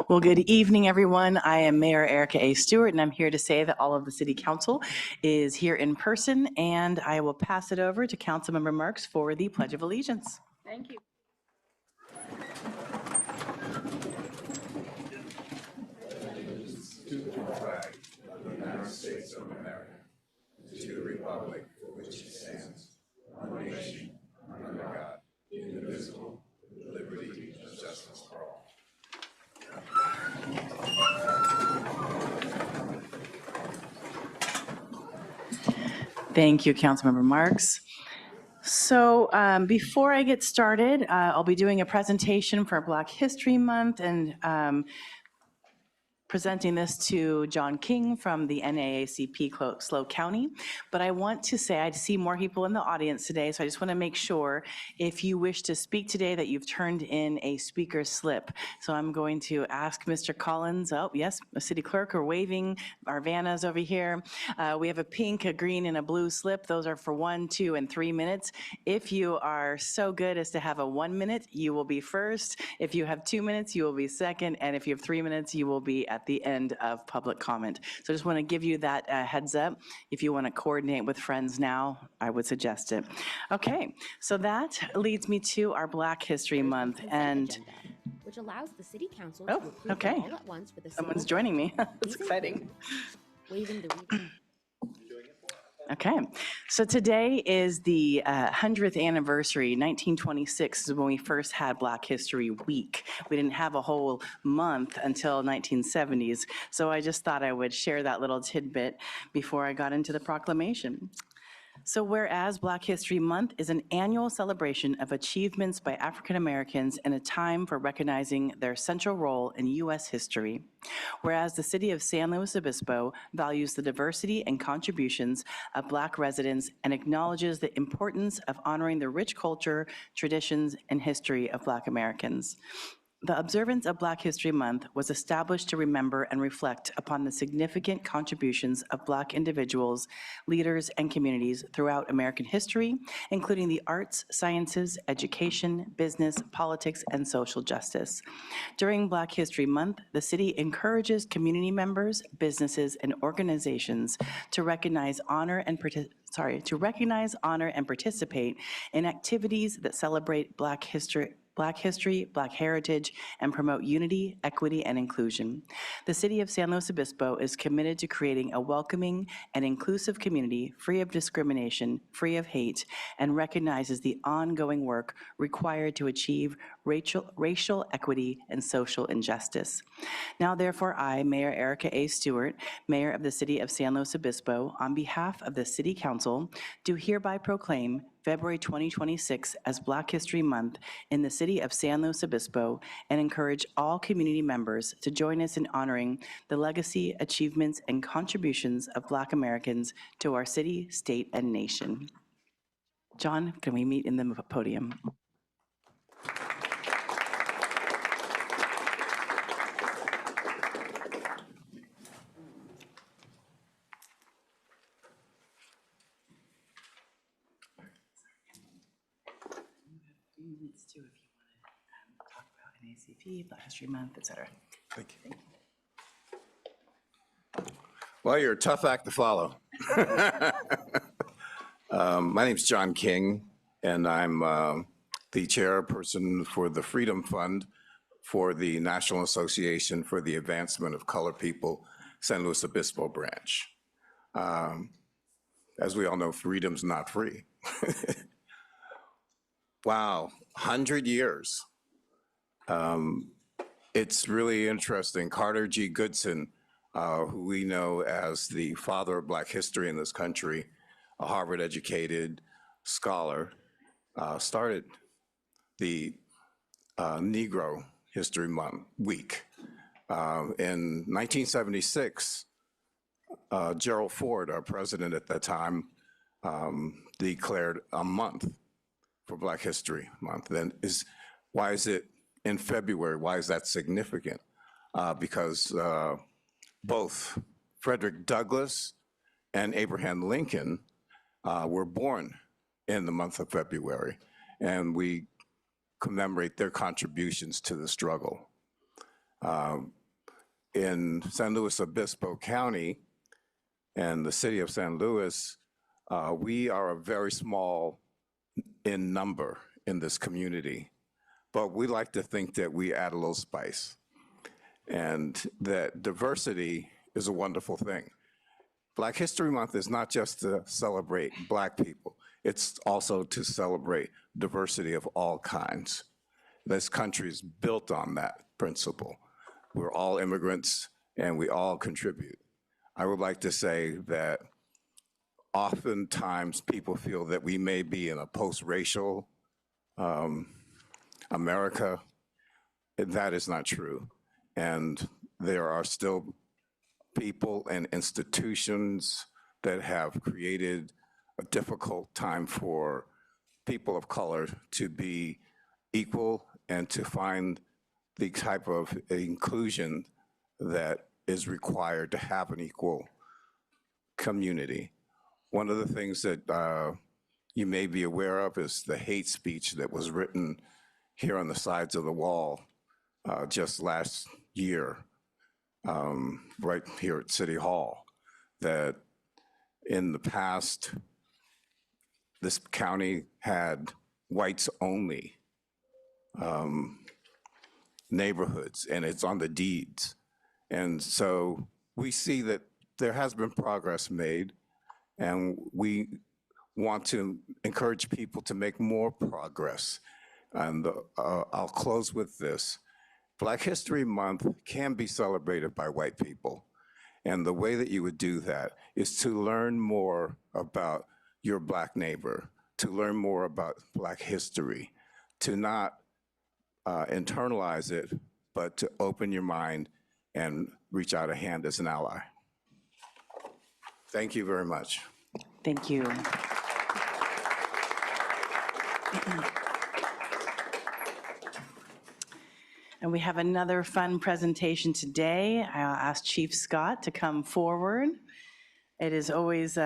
Well, good evening, everyone. I am Mayor Erica A. Stewart, and I'm here to say that all of the City Council is here in person, and I will pass it over to Councilmember Marks for the Pledge of Allegiance. Thank you. To the flag of the United States of America, to the republic for which it stands, one nation, under God, indivisible, with liberty and justice for all. Thank you, Councilmember Marks. So before I get started, I'll be doing a presentation for Black History Month and presenting this to John King from the NAACP SLO County. But I want to say, I see more people in the audience today, so I just want to make sure if you wish to speak today that you've turned in a speaker slip. So I'm going to ask Mr. Collins, oh yes, a city clerk are waving, our Vanna's over here. We have a pink, a green, and a blue slip. Those are for 1, 2, and 3 minutes. If you are so good as to have a 1 minute, you will be first. If you have 2 minutes, you will be second. And if you have 3 minutes, you will be at the end of public comment. So I just want to give you that heads up. If you want to coordinate with friends now, I would suggest it. Okay, so that leads me to our Black History Month. And agenda, which allows the City Council to approve okay. all at once with a Someone's single joining me. That's These exciting. include waiving the reading. Okay, so today is the 100th anniversary. 1926 is when we first had Black History Week. We didn't have a whole month until 1970s, so I just thought I would share that little tidbit before I got into the proclamation. So whereas Black History Month is an annual celebration of achievements by African Americans and a time for recognizing their central role in U.S. history. Whereas the City of San Luis Obispo values the diversity and contributions of Black residents and acknowledges the importance of honoring the rich culture, traditions, and history of Black Americans. The observance of Black History Month was established to remember and reflect upon the significant contributions of Black individuals, leaders, and communities throughout American history, including the arts, sciences, education, business, politics, and social justice. During Black History Month, the city encourages community members, businesses, and organizations to recognize, honor, and participate in activities that celebrate Black history, Black heritage, and promote unity, equity, and inclusion. The City of San Luis Obispo is committed to creating a welcoming and inclusive community free of discrimination, free of hate, and recognizes the ongoing work required to achieve racial equity and social injustice. Now, therefore, I, Mayor Erica A. Stewart, Mayor of the City of San Luis Obispo, on behalf of the City Council, do hereby proclaim February 2026 as Black History Month in the City of San Luis Obispo and encourage all community members to join us in honoring the legacy, achievements, and contributions of Black Americans to our city, state, and nation. John, can we meet in the podium? Minutes too, if you want to talk about NAACP, Black History Month, et cetera. Thank you. Well, you're a tough act to follow. My name's John King, and I'm the chairperson for the Freedom Fund for the National Association for the Advancement of Colored People, San Luis Obispo branch. As we all know, freedom's not free. Wow, 100 years. It's really interesting. Carter G. Goodson, who we know as the father of Black history in this country, a Harvard-educated scholar, started the Negro History Month Week. In 1976, Gerald Ford, our president at that time, declared a month for Black History Month. Then why is it in February? Why is that significant? Because both Frederick Douglass and Abraham Lincoln were born in the month of February, and we commemorate their contributions to the struggle. in San Luis Obispo County and the city of San Luis, we are a very small in number in this community, but we like to think that we add a little spice and that diversity is a wonderful thing. Black History Month is not just to celebrate Black people, it's also to celebrate diversity of all kinds. This country is built on that principle. We're all immigrants and we all contribute. I would like to say that oftentimes people feel that we may be in a post-racial America. That is not true. And there are still people and institutions that have created a difficult time for people of color to be equal and to find the type of inclusion that is required to have an equal community. One of the things that you may be aware of is the hate speech that was written here on the sides of the wall just last year, right here at City Hall, that in the past, this county had whites only neighborhoods, and it's on the deeds. And so we see that there has been progress made, and we want to encourage people to make more progress. And I'll close with this. Black History Month can be celebrated by white people. And the way that you would do that is to learn more about your Black neighbor, to learn more about Black history, to not internalize it, but to open your mind and reach out a hand as an ally. Thank you very much. Thank you. And we have another fun presentation today. I'll ask Chief Scott to come forward. It is always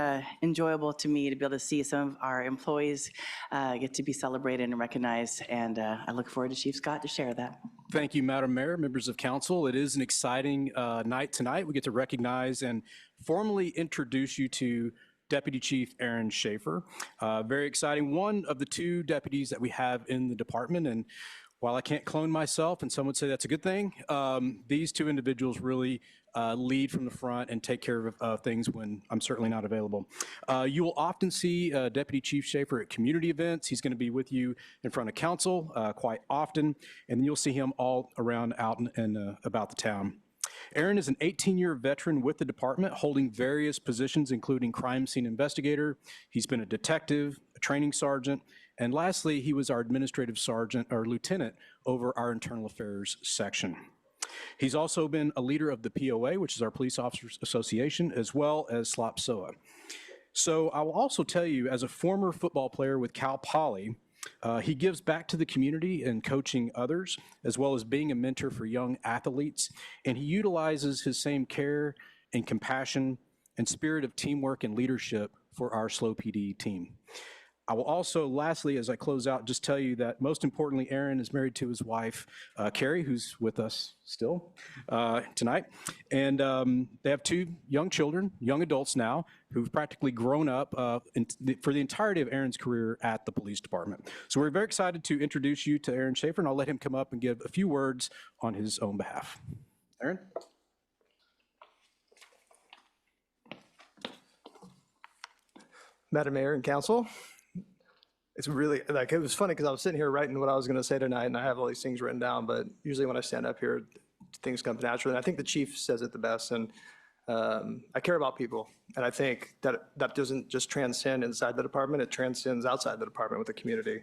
enjoyable to me to be able to see some of our employees get to be celebrated and recognized, and I look forward to Chief Scott to share that. Thank you, Madam Mayor, members of council. It is an exciting night tonight. We get to recognize and formally introduce you to Deputy Chief Aaron Schaefer. Very exciting, one of the two deputies that we have in the department, and while I can't clone myself, and some would say that's a good thing, these two individuals really lead from the front and take care of things when I'm certainly not available. You will often see Deputy Chief Schaefer at community events. He's going to be with you in front of council quite often, and then you'll see him all around out and about the town. Aaron is an 18-year veteran with the department, holding various positions, including crime scene investigator. He's been a detective, a training sergeant, and lastly, he was our administrative sergeant or lieutenant over our internal affairs section. He's also been a leader of the POA, which is our Police Officers Association, as well as SLOPSOA. So I will also tell you, as a former football player with Cal Poly, he gives back to the community and coaching others, as well as being a mentor for young athletes, and he utilizes his same care and compassion and spirit of teamwork and leadership for our SLO PD team. I will also, lastly, as I close out, just tell you that most importantly, Aaron is married to his wife, Carrie, who's with us still tonight. And they have two young children, young adults now, who've practically grown up for the entirety of Aaron's career at the police department. So we're very excited to introduce you to Aaron Schaefer, and I'll let him come up and give a few words on his own behalf. Aaron? Madam Mayor and Council, it's really, like, it was funny because I was sitting here writing what I was going to say tonight, and I have all these things written down, but usually when I stand up here, things come naturally. And I think the chief says it the best, and I care about people. And I think that doesn't just transcend inside the department, it transcends outside the department with the community.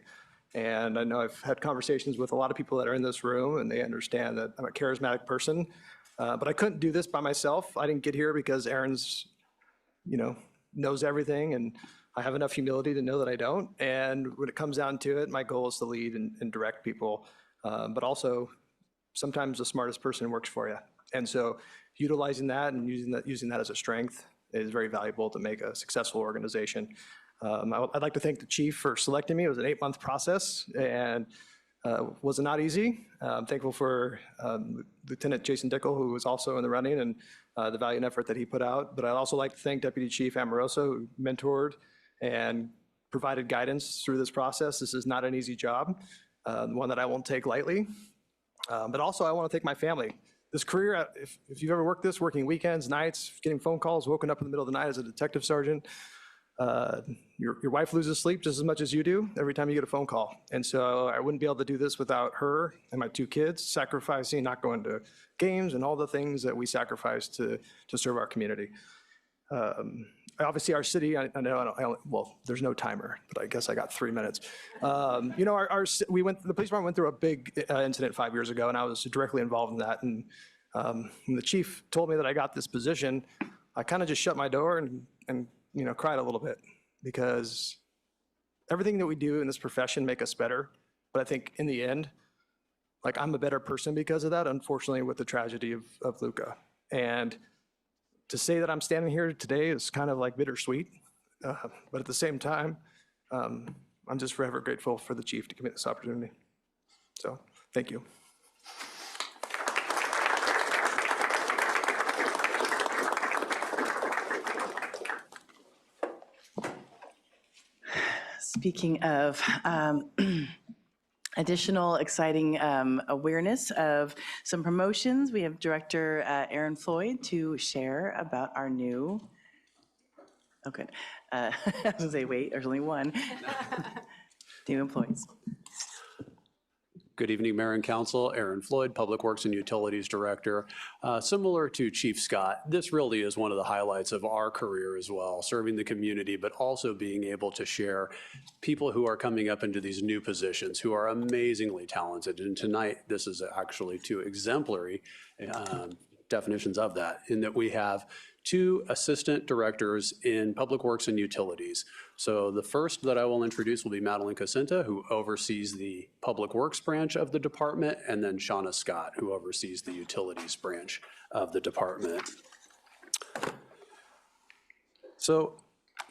And I know I've had conversations with a lot of people that are in this room, and they understand that I'm a charismatic person, but I couldn't do this by myself. I didn't get here because Aaron's, knows everything, and I have enough humility to know that I don't. And when it comes down to it, my goal is to lead and direct people, but also sometimes the smartest person works for you. And so utilizing that and using that as a strength is very valuable to make a successful organization. I'd like to thank the chief for selecting me. It was an 8-month process, and Was not easy. I'm thankful for Lieutenant Jason Dickel, who was also in the running, and the valiant effort that he put out. But I'd also like to thank Deputy Chief Amoroso, who mentored and provided guidance through this process. This is not an easy job, one that I won't take lightly. But also, I want to thank my family. This career, if you've ever worked this, working weekends, nights, getting phone calls, woken up in the middle of the night as a detective sergeant, your wife loses sleep just as much as you do every time you get a phone call. And so I wouldn't be able to do this without her and my 2 kids, sacrificing, not going to games and all the things that we sacrifice to serve our community. Obviously, our city, I know, well, there's no timer, but I guess I got 3 minutes. You know, the police department went through a big incident 5 years ago, and I was directly involved in that. And when the chief told me that I got this position, I kind of just shut my door and you know, cried a little bit, because everything that we do in this profession make us better. But I think in the end, like, I'm a better person because of that, unfortunately, with the tragedy of Luca. And to say that I'm standing here today is kind of like bittersweet. But at the same time, I'm just forever grateful for the chief to give me this opportunity. So thank you. Speaking of additional exciting awareness of some promotions, we have Director Aaron Floyd to share about our new, oh good, I was gonna say, wait, there's only one, new employees. Good evening, Mayor and Council. Aaron Floyd, Public Works and Utilities Director. Similar to Chief Scott, this really is one of the highlights of our career as well, serving the community, but also being able to share people who are coming up into these new positions who are amazingly talented. And tonight, this is actually 2 exemplary definitions of that, in that we have 2 assistant directors in Public Works and Utilities. So the first that I will introduce will be Madeline Casinta, who oversees the Public Works branch of the department, and then Shauna Scott, who oversees the Utilities branch of the department. So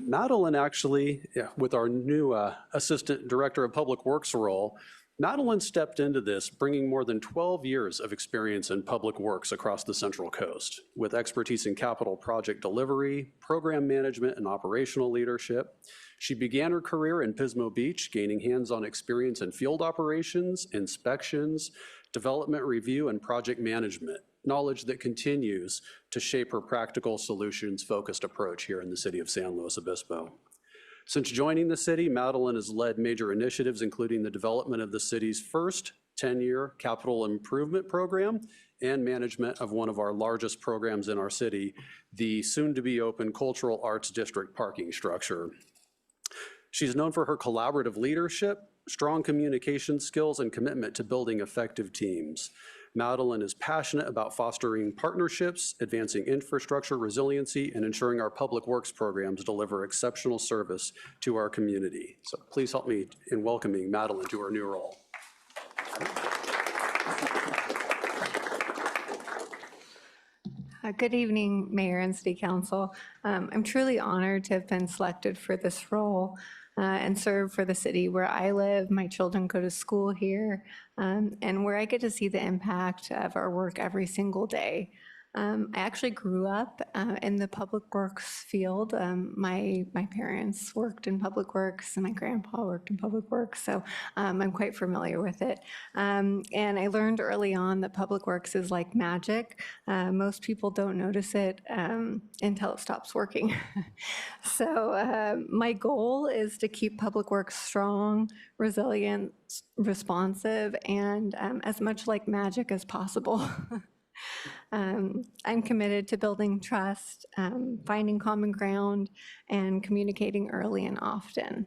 Madeline actually, with our new Assistant Director of Public Works role, Madeline stepped into this bringing more than 12 years of experience in public works across the Central Coast, with expertise in capital project delivery, program management, and operational leadership. She began her career in Pismo Beach, gaining hands-on experience in field operations, inspections, development review, and project management, knowledge that continues to shape her practical solutions-focused approach here in the city of San Luis Obispo. Since joining the city, Madeline has led major initiatives, including the development of the city's first 10-year capital improvement program and management of one of our largest programs in our city, the soon-to-be-open Cultural Arts District parking structure. She's known for her collaborative leadership, strong communication skills, and commitment to building effective teams. Madeline is passionate about fostering partnerships, advancing infrastructure resiliency, and ensuring our public works programs deliver exceptional service to our community. So please help me in welcoming Madeline to her new role. Good evening, Mayor and City Council. I'm truly honored to have been selected for this role and serve for the city where I live. My children go to school here, and where I get to see the impact of our work every single day. I actually grew up in the public works field. My parents worked in public works, and my grandpa worked in public works, so I'm quite familiar with it. And I learned early on that public works is like magic. Most people don't notice it until it stops working. So my goal is to keep public works strong, resilient, responsive, and as much like magic as possible. I'm committed to building trust, finding common ground, and communicating early and often.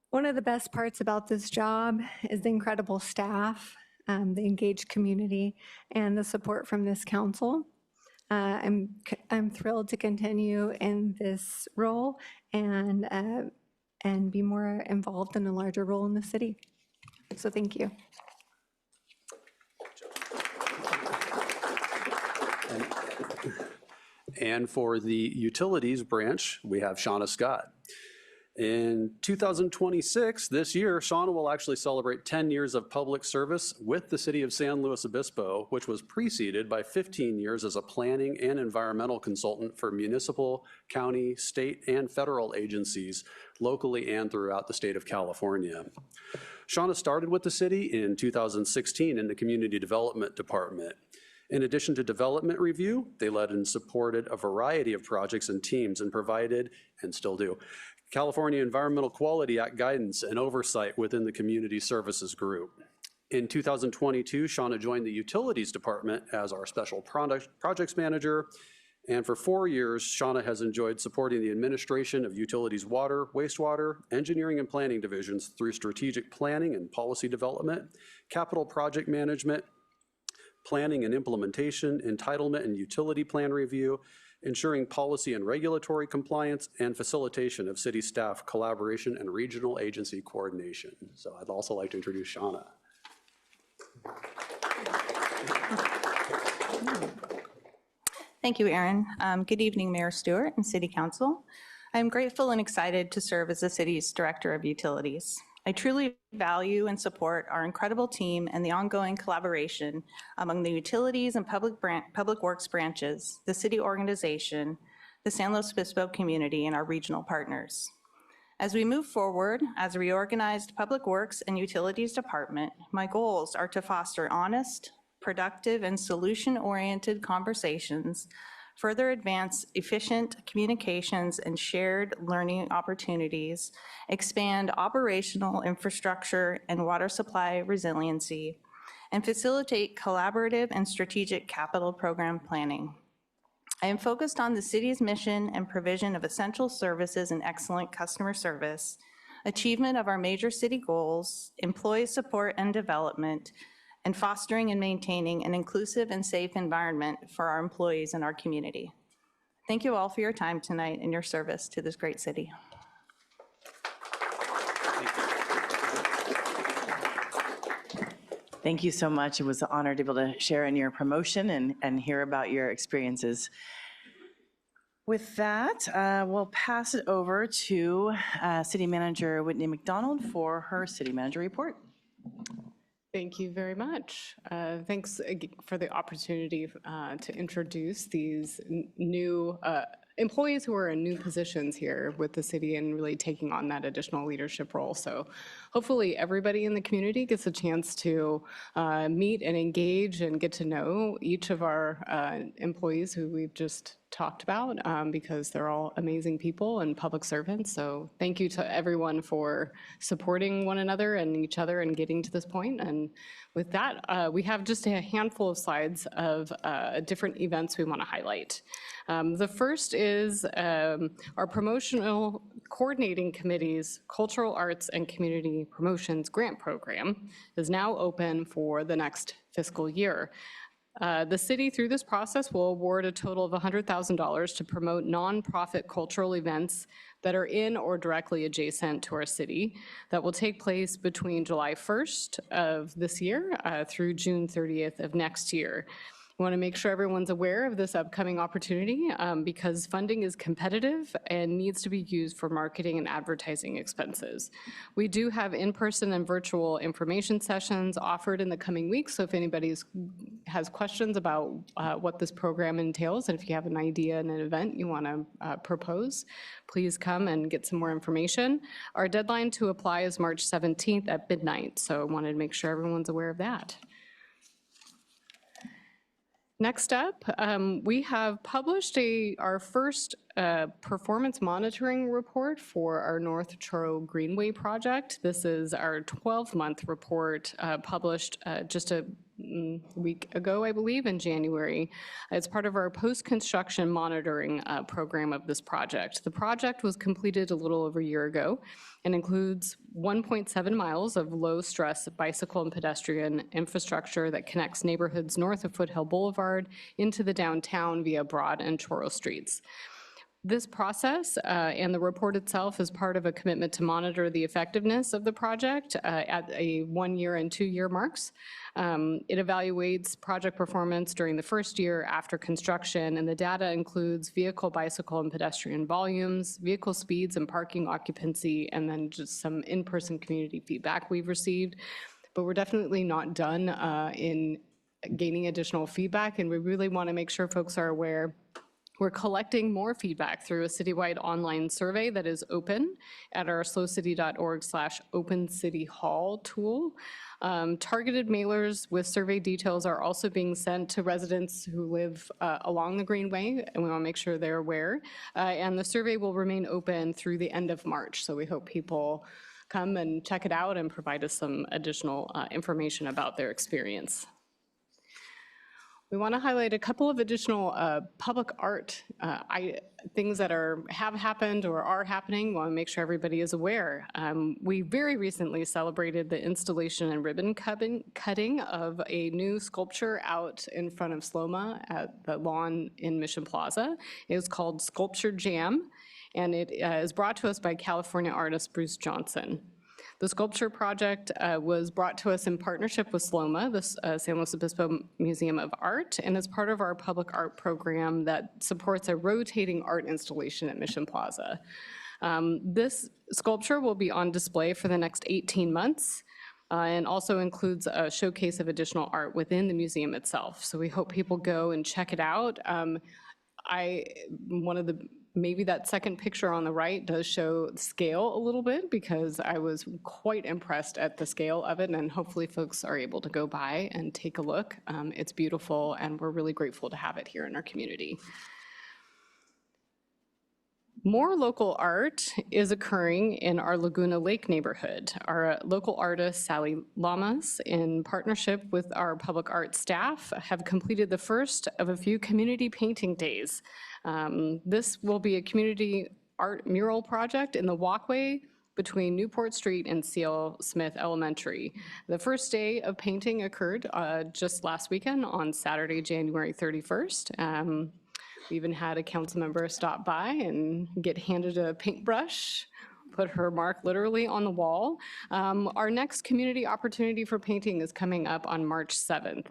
One of the best parts about this job is the incredible staff, the engaged community, and the support from this council. I'm thrilled to continue in this role and be more involved in a larger role in the city. So thank you. And for the utilities branch, we have Shauna Scott. In 2026, this year, Shauna will actually celebrate 10 years of public service with the city of San Luis Obispo, which was preceded by 15 years as a planning and environmental consultant for municipal, county, state, and federal agencies locally and throughout the state of California. Shauna started with the city in 2016 in the Community Development Department. In addition to development review, they led and supported a variety of projects and teams and provided, and still do, California Environmental Quality Act guidance and oversight within the Community Services Group. In 2022, Shauna joined the Utilities Department as our Special Projects Manager. And for 4 years, Shauna has enjoyed supporting the administration of utilities water, wastewater, engineering and planning divisions through strategic planning and policy development, capital project management, planning and implementation, entitlement and utility plan review, ensuring policy and regulatory compliance, and facilitation of city staff collaboration and regional agency coordination. So I'd also like to introduce Shauna. Thank you, Aaron. Good evening, Mayor Stewart and City Council. I'm grateful and excited to serve as the city's Director of Utilities. I truly value and support our incredible team and the ongoing collaboration among the utilities and public works branches, the city organization, the San Luis Obispo community, and our regional partners. As we move forward as a reorganized Public Works and Utilities Department, my goals are to foster honest, productive, and solution-oriented conversations, further advance efficient communications and shared learning opportunities, expand operational infrastructure and water supply resiliency, and facilitate collaborative and strategic capital program planning. I am focused on the city's mission and provision of essential services and excellent customer service, achievement of our major city goals, employee support and development, and fostering and maintaining an inclusive and safe environment for our employees and our community. Thank you all for your time tonight and your service to this great city. Thank you so much. It was an honor to be able to share in your promotion and hear about your experiences. With that, we'll pass it over to City Manager Whitney McDonald for her City Manager report. Thank you very much. Thanks for the opportunity to introduce these new employees who are in new positions here with the city and really taking on that additional leadership role. So hopefully everybody in the community gets a chance to meet and engage and get to know each of our employees who we've just talked about because they're all amazing people and public servants. So thank you to everyone for supporting one another and each other and getting to this point. And with that, we have just a handful of slides of different events we want to highlight. The first is our Promotional Coordinating Committee's Cultural Arts and Community Promotions Grant Program is now open for the next fiscal year. The city, through this process, will award a total of $100,000 to promote nonprofit cultural events that are in or directly adjacent to our city that will take place between July 1st of this year through June 30th of next year. We want to make sure everyone's aware of this upcoming opportunity because funding is competitive and needs to be used for marketing and advertising expenses. We do have in-person and virtual information sessions offered in the coming weeks, so if anybody has questions about what this program entails, and if you have an idea and an event you want to propose, please come and get some more information. Our deadline to apply is March 17th at midnight, so I wanted to make sure everyone's aware of that. Next up, we have published our first performance monitoring report for our North Truro Greenway project. This is our 12-month report published just a week ago, I believe, in January. It's part of our post-construction monitoring program of this project. The project was completed a little over a year ago and includes 1.7 miles of low-stress bicycle and pedestrian infrastructure that connects neighborhoods north of Foothill Boulevard into the downtown via Broad and Truro streets. This process and the report itself is part of a commitment to monitor the effectiveness of the project at a 1-year and 2-year marks. It evaluates project performance during the first year after construction, and the data includes vehicle, bicycle, and pedestrian volumes, vehicle speeds and parking occupancy, and then just some in-person community feedback we've received. But we're definitely not done in gaining additional feedback, and we really want to make sure folks are aware. We're collecting more feedback through a citywide online survey that is open at our slowcity.org/opencityhall tool. Targeted mailers with survey details are also being sent to residents who live along the Greenway, and we want to make sure they're aware. And the survey will remain open through the end of March, so we hope people come and check it out and provide us some additional information about their experience. We want to highlight a couple of additional public art things that have happened or are happening. We want to make sure everybody is aware. We very recently celebrated the installation and ribbon cutting of a new sculpture out in front of SLOMA at the lawn in Mission Plaza. It is called Sculpture Jam, and it is brought to us by California artist Bruce Johnson. The sculpture project was brought to us in partnership with SLOMA, the San Luis Obispo Museum of Art, and is part of our public art program that supports a rotating art installation at Mission Plaza. This sculpture will be on display for the next 18 months and also includes a showcase of additional art within the museum itself. So we hope people go and check it out. Maybe that second picture on the right does show scale a little bit, because I was quite impressed at the scale of it, and hopefully folks are able to go by and take a look. It's beautiful, and we're really grateful to have it here in our community. More local art is occurring in our Laguna Lake neighborhood. Our local artist, Sally Lamas, in partnership with our public art staff, have completed the first of a few community painting days. This will be a community art mural project in the walkway between Newport Street and C.L. Smith Elementary. The first day of painting occurred just last weekend on Saturday, January 31st. We even had a council member stop by and get handed a paintbrush, put her mark literally on the wall. Our next community opportunity for painting is coming up on March 7th.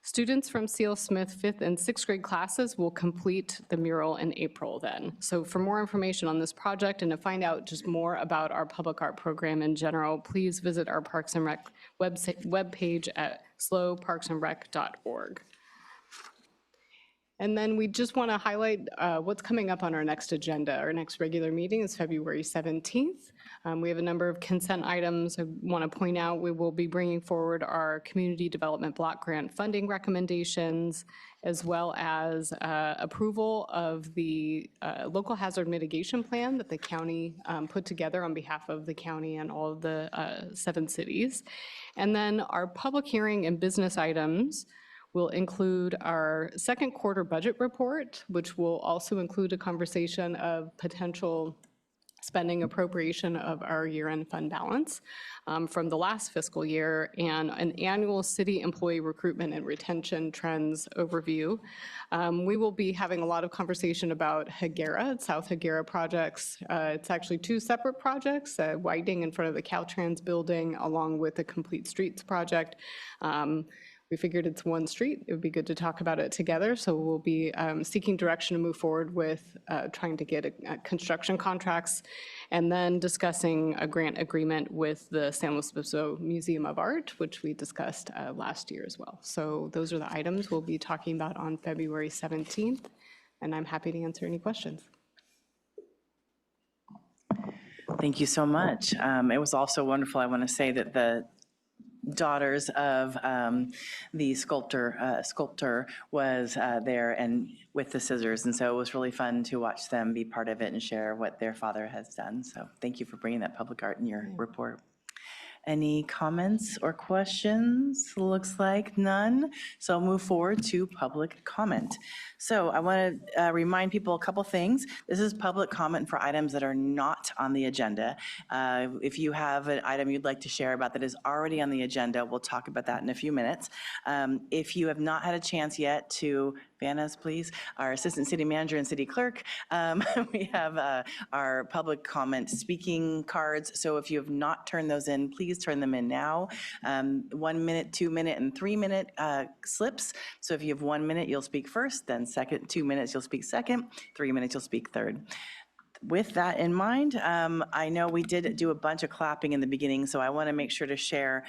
Students from C.L. Smith 5th and 6th grade classes will complete the mural in April then. So for more information on this project and to find out just more about our public art program in general, please visit our Parks and Rec webpage at slowparksandrec.org. And then we just want to highlight what's coming up on our next agenda. Our next regular meeting is February 17th. We have a number of consent items. I want to point out we will be bringing forward our community development block grant funding recommendations, as well as approval of the local hazard mitigation plan that the county put together on behalf of the county and all of the 7 cities. And then our public hearing and business items will include our second quarter budget report, which will also include a conversation of potential spending appropriation of our year-end fund balance from the last fiscal year, and an annual city employee recruitment and retention trends overview. We will be having a lot of conversation about Higuera, South Higuera projects. It's actually 2 separate projects, widening in front of the Caltrans building, along with the Complete Streets project. We figured it's one street. It would be good to talk about it together. So we'll be seeking direction to move forward with trying to get construction contracts, and then discussing a grant agreement with the San Luis Obispo Museum of Art, which we discussed last year as well. So those are the items we'll be talking about on February 17th, and I'm happy to answer any questions. Thank you so much. It was also wonderful. I want to say that the daughters of the sculptor was there and with the scissors, and so it was really fun to watch them be part of it and share what their father has done. So thank you for bringing that public art in your report. Any comments or questions? Looks like none. So I'll move forward to public comment. So I want to remind people a couple things. This is public comment for items that are not on the agenda. If you have an item you'd like to share about that is already on the agenda, we'll talk about that in a few minutes. If you have not had a chance yet to, Vaness, please, our Assistant City Manager and City Clerk, we have our public comment speaking cards. So if you have not turned those in, please turn them in now. 1 minute, 2 minute, and 3 minute slips. So if you have 1 minute, you'll speak first, then second, 2 minutes, you'll speak second, 3 minutes, you'll speak third. With that in mind, I know we did do a bunch of clapping in the beginning, so I want to make sure to share.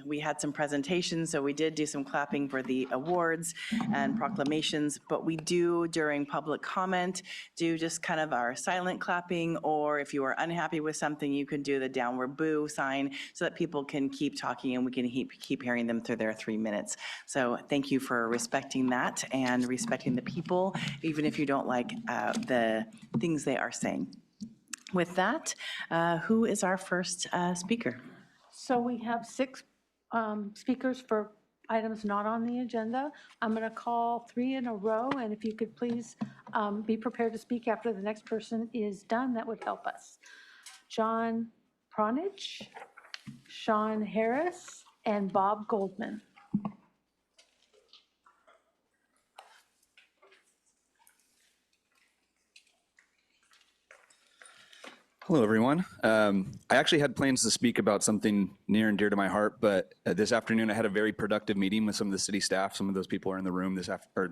We had some presentations, so we did do some clapping for the awards and proclamations, but we do, during public comment, do just kind of our silent clapping, or if you are unhappy with something, you can do the downward boo sign so that people can keep talking and we can keep hearing them through their 3 minutes. So thank you for respecting that and respecting the people, even if you don't like the things they are saying. With that, who is our first speaker? So we have 6 speakers for items not on the agenda. I'm going to call 3 in a row, and if you could please be prepared to speak after the next person is done, that would help us. John Pronich, Sean Harris, and Bob Goldman. Hello, everyone. I actually had plans to speak about something near and dear to my heart, but this afternoon I had a very productive meeting with some of the city staff. Some of those people are in the room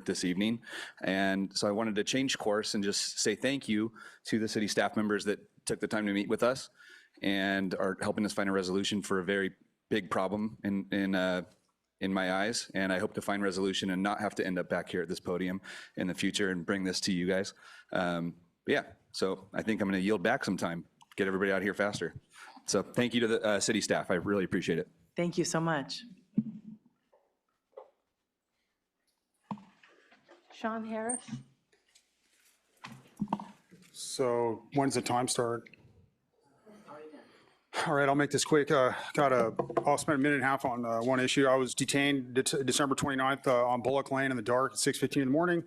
this evening. And so I wanted to change course and just say thank you to the city staff members that took the time to meet with us and are helping us find a resolution for a very big problem in my eyes. And I hope to find resolution and not have to end up back here at this podium in the future and bring this to you guys. Yeah. So I think I'm going to yield back some time, get everybody out here faster. So thank you to the city staff. I really appreciate it. Thank you so much. Sean Harris. So when's the time start? All right, I'll make this quick. I'll spend a minute and a half on one issue. I was detained December 29th on Bullock Lane in the dark at 6:15 in the morning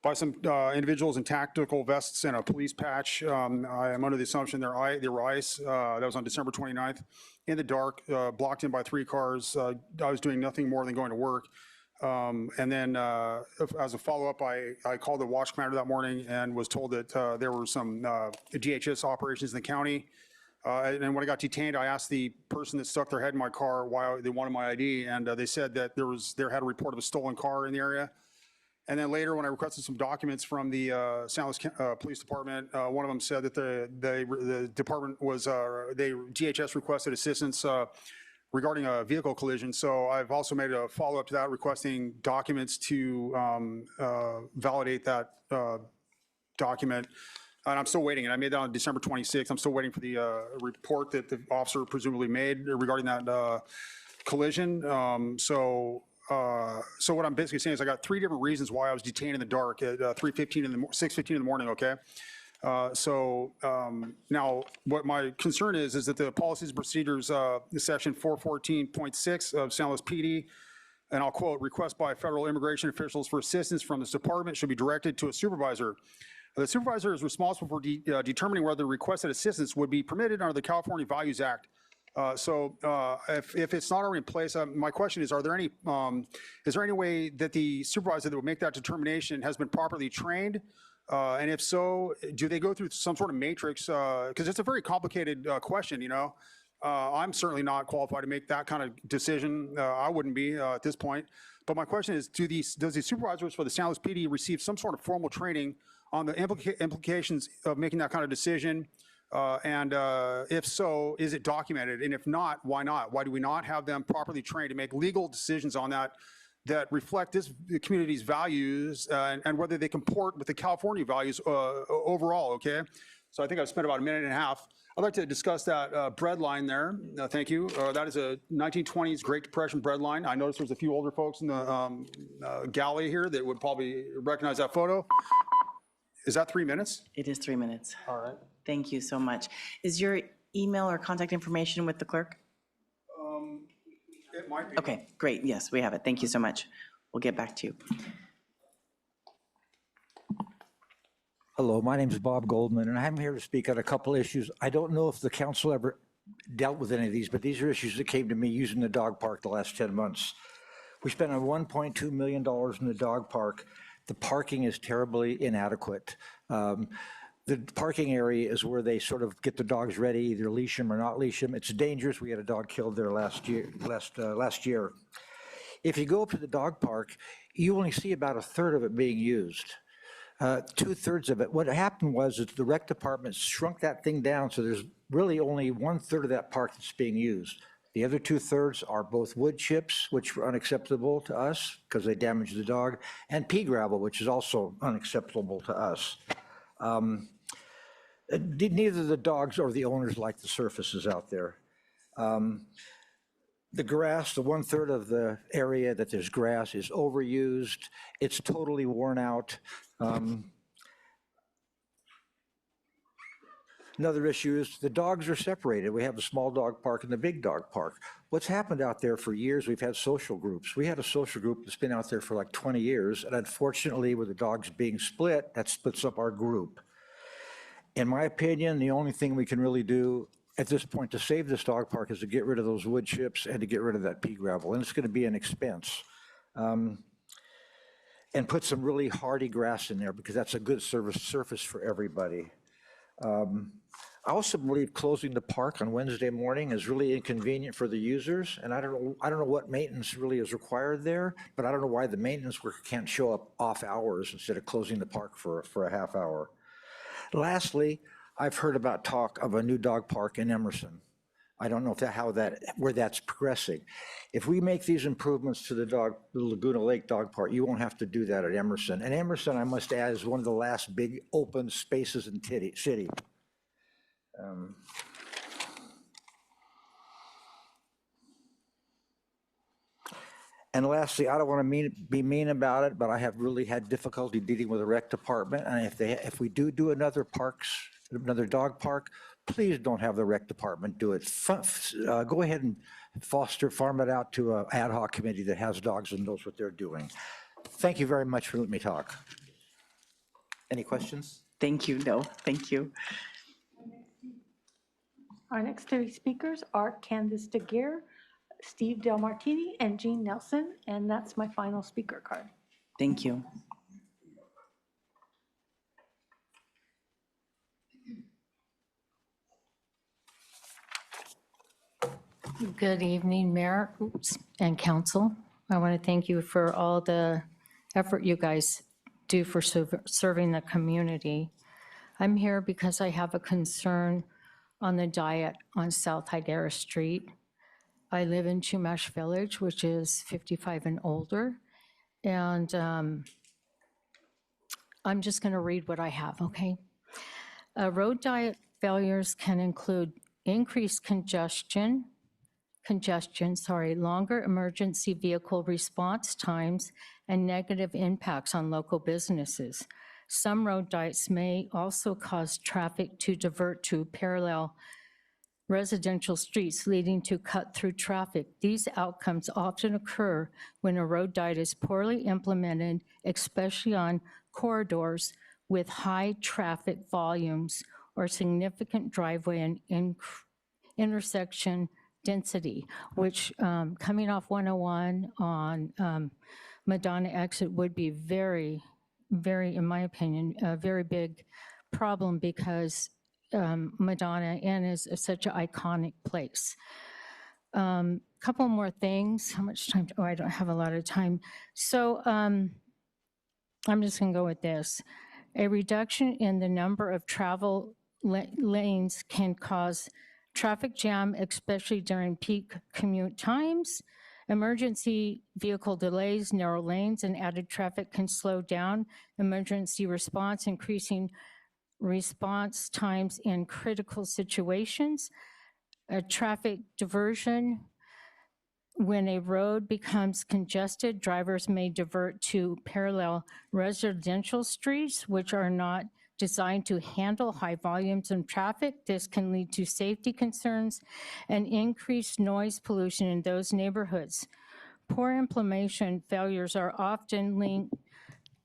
by some individuals in tactical vests and a police patch. I am under the assumption they were ICE. That was on December 29th. In the dark, blocked in by 3 cars. I was doing nothing more than going to work. And then as a follow-up, I called the watch commander that morning and was told that there were some DHS operations in the county. And when I got detained, I asked the person that stuck their head in my car why they wanted my ID, and they said that they had a report of a stolen car in the area. And then later, when I requested some documents from the San Luis Police Department, one of them said that the department was, DHS requested assistance regarding a vehicle collision. So I've also made a follow-up to that, requesting documents to validate that document. And I'm still waiting, and I made that on December 26th. I'm still waiting for the report that the officer presumably made regarding that collision. So what I'm basically saying is I got 3 different reasons why I was detained in the dark at 6:15 in the morning, okay? Now, what my concern is that the policies and procedures, section 414.6 of San Luis PD, and I'll quote, request by federal immigration officials for assistance from this department should be directed to a supervisor. The supervisor is responsible for determining whether requested assistance would be permitted under the California Values Act. If it's not already in place, my question is, is there any way that the supervisor that would make that determination has been properly trained? And if so, do they go through some sort of matrix? Because it's a very complicated question, you know? I'm certainly not qualified to make that kind of decision. I wouldn't be at this point. But my question is, does the supervisors for the San Luis PD receive some sort of formal training on the implications of making that kind of decision? And if so, is it documented? And if not, why not? Why do we not have them properly trained to make legal decisions on that reflect this community's values and whether they comport with the California values overall, okay? So I think I've spent about a minute and a half. I'd like to discuss that bread line there. Thank you. That is a 1920s Great Depression bread line. I noticed there's a few older folks in the galley here that would probably recognize that photo. Is that 3 minutes? It is 3 minutes. All right. Thank you so much. Is your email or contact information with the clerk? It might be. Okay, great. Yes, we have it. Thank you so much. We'll get back to you. Hello, my name is Bob Goldman, and I'm here to speak on a couple issues. I don't know if the council ever dealt with any of these, but these are issues that came to me using the dog park the last 10 months. We spent $1.2 million in the dog park. The parking is terribly inadequate. The parking area is where they sort of get the dogs ready, either leash them or not leash them. It's dangerous. We had a dog killed there last year. If you go up to the dog park, you only see about a third of it being used. 2/3 of it. What happened was that the rec department shrunk that thing down, so there's really only 1/3 of that park that's being used. The other 2/3 are both wood chips, which were unacceptable to us because they damage the dog, and pea gravel, which is also unacceptable to us. Neither the dogs or the owners like the surfaces out there. The grass, the 1/3 of the area that there's grass is overused. It's totally worn out. Another issue is the dogs are separated. We have the small dog park and the big dog park. What's happened out there for years, we've had social groups. We had a social group that's been out there for like 20 years, and unfortunately, with the dogs being split, that splits up our group. In my opinion, the only thing we can really do at this point to save this dog park is to get rid of those wood chips and to get rid of that pea gravel, and it's going to be an expense. And put some really hardy grass in there because that's a good surface for everybody. I also believe closing the park on Wednesday morning is really inconvenient for the users, and I don't know what maintenance really is required there, but I don't know why the maintenance worker can't show up off hours instead of closing the park for a half hour. Lastly, I've heard about talk of a new dog park in Emerson. I don't know where that's progressing. If we make these improvements to the Laguna Lake Dog Park, you won't have to do that at Emerson. And Emerson, I must add, is one of the last big open spaces in the city. And lastly, I don't want to be mean about it, but I have really had difficulty dealing with the rec department. And if we do another dog park, please don't have the rec department do it. Go ahead and farm it out to an ad hoc committee that has dogs and knows what they're doing. Thank you very much for letting me talk. Any questions? Thank you. No, thank you. Our next three speakers are Candace DeGeer, Steve Del Martini, and Jean Nelson, and that's my final speaker card. Thank you. Good evening, Mayor and Council. I want to thank you for all the effort you guys do for serving the community. I'm here because I have a concern on the diet on South Higuera Street. I live in Chumash Village, which is 55 and older, and I'm just going to read what I have, okay? Road diet failures can include increased congestion, longer emergency vehicle response times, and negative impacts on local businesses. Some road diets may also cause traffic to divert to parallel residential streets, leading to cut-through traffic. These outcomes often occur when a road diet is poorly implemented, especially on corridors with high traffic volumes or significant driveway and intersection density, which coming off 101 on Madonna exit would be very, in my opinion, a very big problem because Madonna Inn is such an iconic place. Couple more things. How much time? Oh, I don't have a lot of time. So I'm just going to go with this. A reduction in the number of travel lanes can cause traffic jam, especially during peak commute times. Emergency vehicle delays, narrow lanes, and added traffic can slow down emergency response, increasing response times in critical situations. A traffic diversion. When a road becomes congested, drivers may divert to parallel residential streets, which are not designed to handle high volumes of traffic. This can lead to safety concerns and increased noise pollution in those neighborhoods. Poor implementation failures are often linked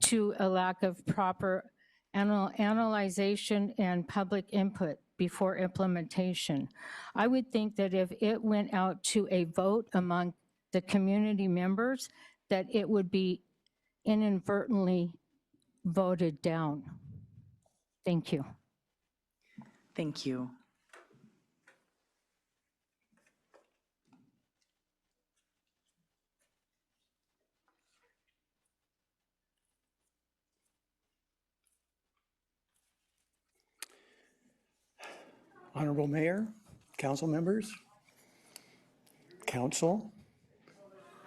to a lack of proper analyzation and public input before implementation. I would think that if it went out to a vote among the community members, that it would be inadvertently voted down. Thank you. Thank you. Honorable Mayor, council members, council,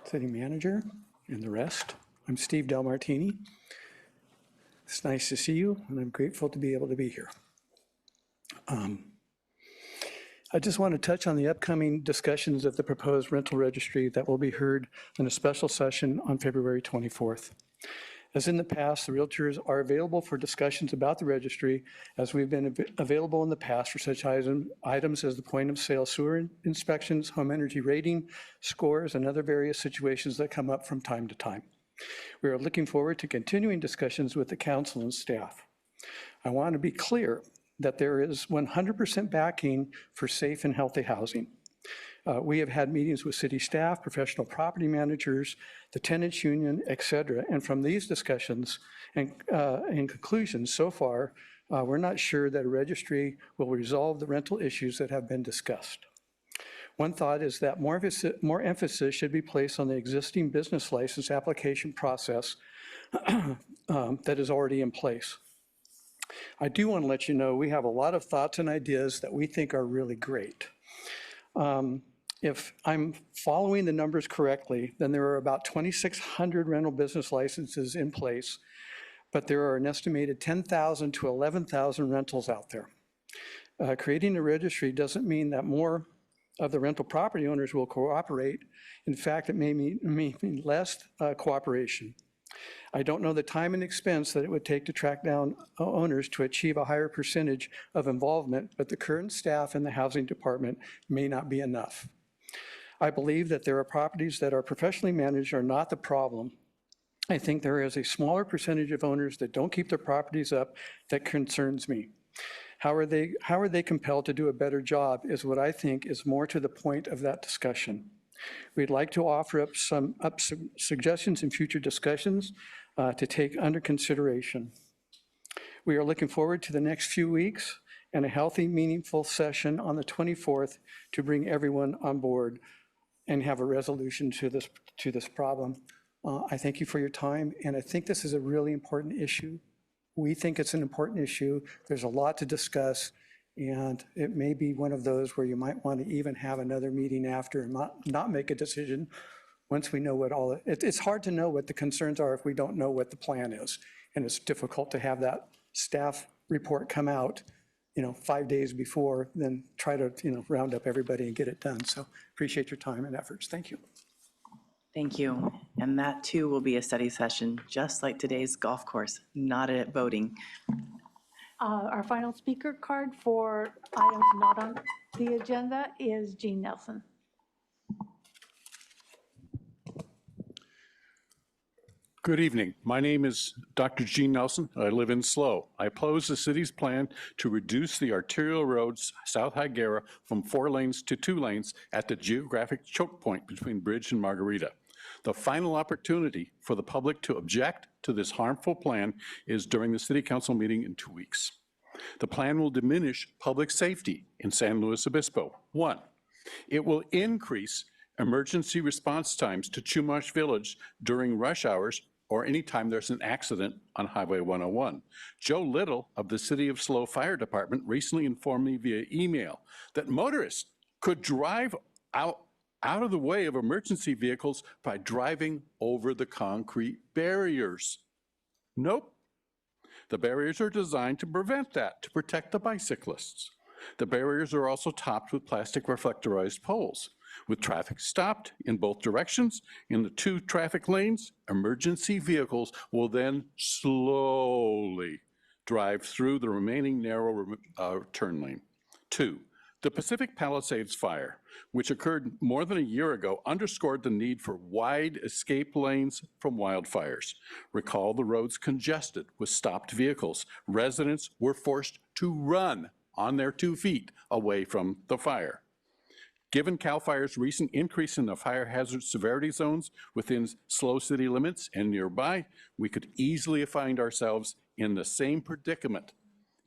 city manager, and the rest. I'm Steve Del Martini. It's nice to see you, and I'm grateful to be able to be here. I just want to touch on the upcoming discussions of the proposed rental registry that will be heard in a special session on February 24th. As in the past, the realtors are available for discussions about the registry, as we've been available in the past for such items as the point of sale sewer inspections, home energy rating, scores, and other various situations that come up from time to time. We are looking forward to continuing discussions with the council and staff. I want to be clear that there is 100% backing for safe and healthy housing. We have had meetings with city staff, professional property managers, the tenants union, et cetera. And from these discussions and conclusions so far, we're not sure that a registry will resolve the rental issues that have been discussed. One thought is that more emphasis should be placed on the existing business license application process that is already in place. I do want to let you know we have a lot of thoughts and ideas that we think are really great. If I'm following the numbers correctly, then there are about 2,600 rental business licenses in place, but there are an estimated 10,000 to 11,000 rentals out there. Creating a registry doesn't mean that more of the rental property owners will cooperate. In fact, it may mean less cooperation. I don't know the time and expense that it would take to track down owners to achieve a higher percentage of involvement, but the current staff in the housing department may not be enough. I believe that there are properties that are professionally managed are not the problem. I think there is a smaller percentage of owners that don't keep their properties up that concerns me. How are they compelled to do a better job is what I think is more to the point of that discussion. We'd like to offer up some suggestions in future discussions to take under consideration. We are looking forward to the next few weeks and a healthy, meaningful session on the 24th to bring everyone on board and have a resolution to this problem. I thank you for your time, and I think this is a really important issue. We think it's an important issue. There's a lot to discuss, and it may be one of those where you might want to even have another meeting after and not make a decision once we know what it's hard to know what the concerns are if we don't know what the plan is. And it's difficult to have that staff report come out 5 days before, then try to, round up everybody and get it done. So appreciate your time and efforts. Thank you. Thank you. And that too will be a study session, just like today's golf course, not at voting. Our final speaker card for items not on the agenda is Jean Nelson. Good evening. My name is Dr. Gene Nelson. I live in SLO. I oppose the city's plan to reduce the arterial roads South Higuera from 4 lanes to 2 lanes at the geographic choke point between Bridge and Margarita. The final opportunity for the public to object to this harmful plan is during the city council meeting in 2 weeks. The plan will diminish public safety in San Luis Obispo. 1, it will increase emergency response times to Chumash Village during rush hours or anytime there's an accident on Highway 101. Joe Little of the City of SLO Fire Department recently informed me via email that motorists could drive out of the way of emergency vehicles by driving over the concrete barriers. Nope. The barriers are designed to prevent that, to protect the bicyclists. The barriers are also topped with plastic reflectorized poles. With traffic stopped in both directions in the 2 traffic lanes, emergency vehicles will then slowly drive through the remaining narrow turn lane. 2, the Pacific Palisades fire, which occurred more than a year ago, underscored the need for wide escape lanes from wildfires. Recall the roads congested with stopped vehicles. Residents were forced to run on their 2 feet away from the fire. Given CAL FIRE's recent increase in the fire hazard severity zones within SLO city limits and nearby, we could easily find ourselves in the same predicament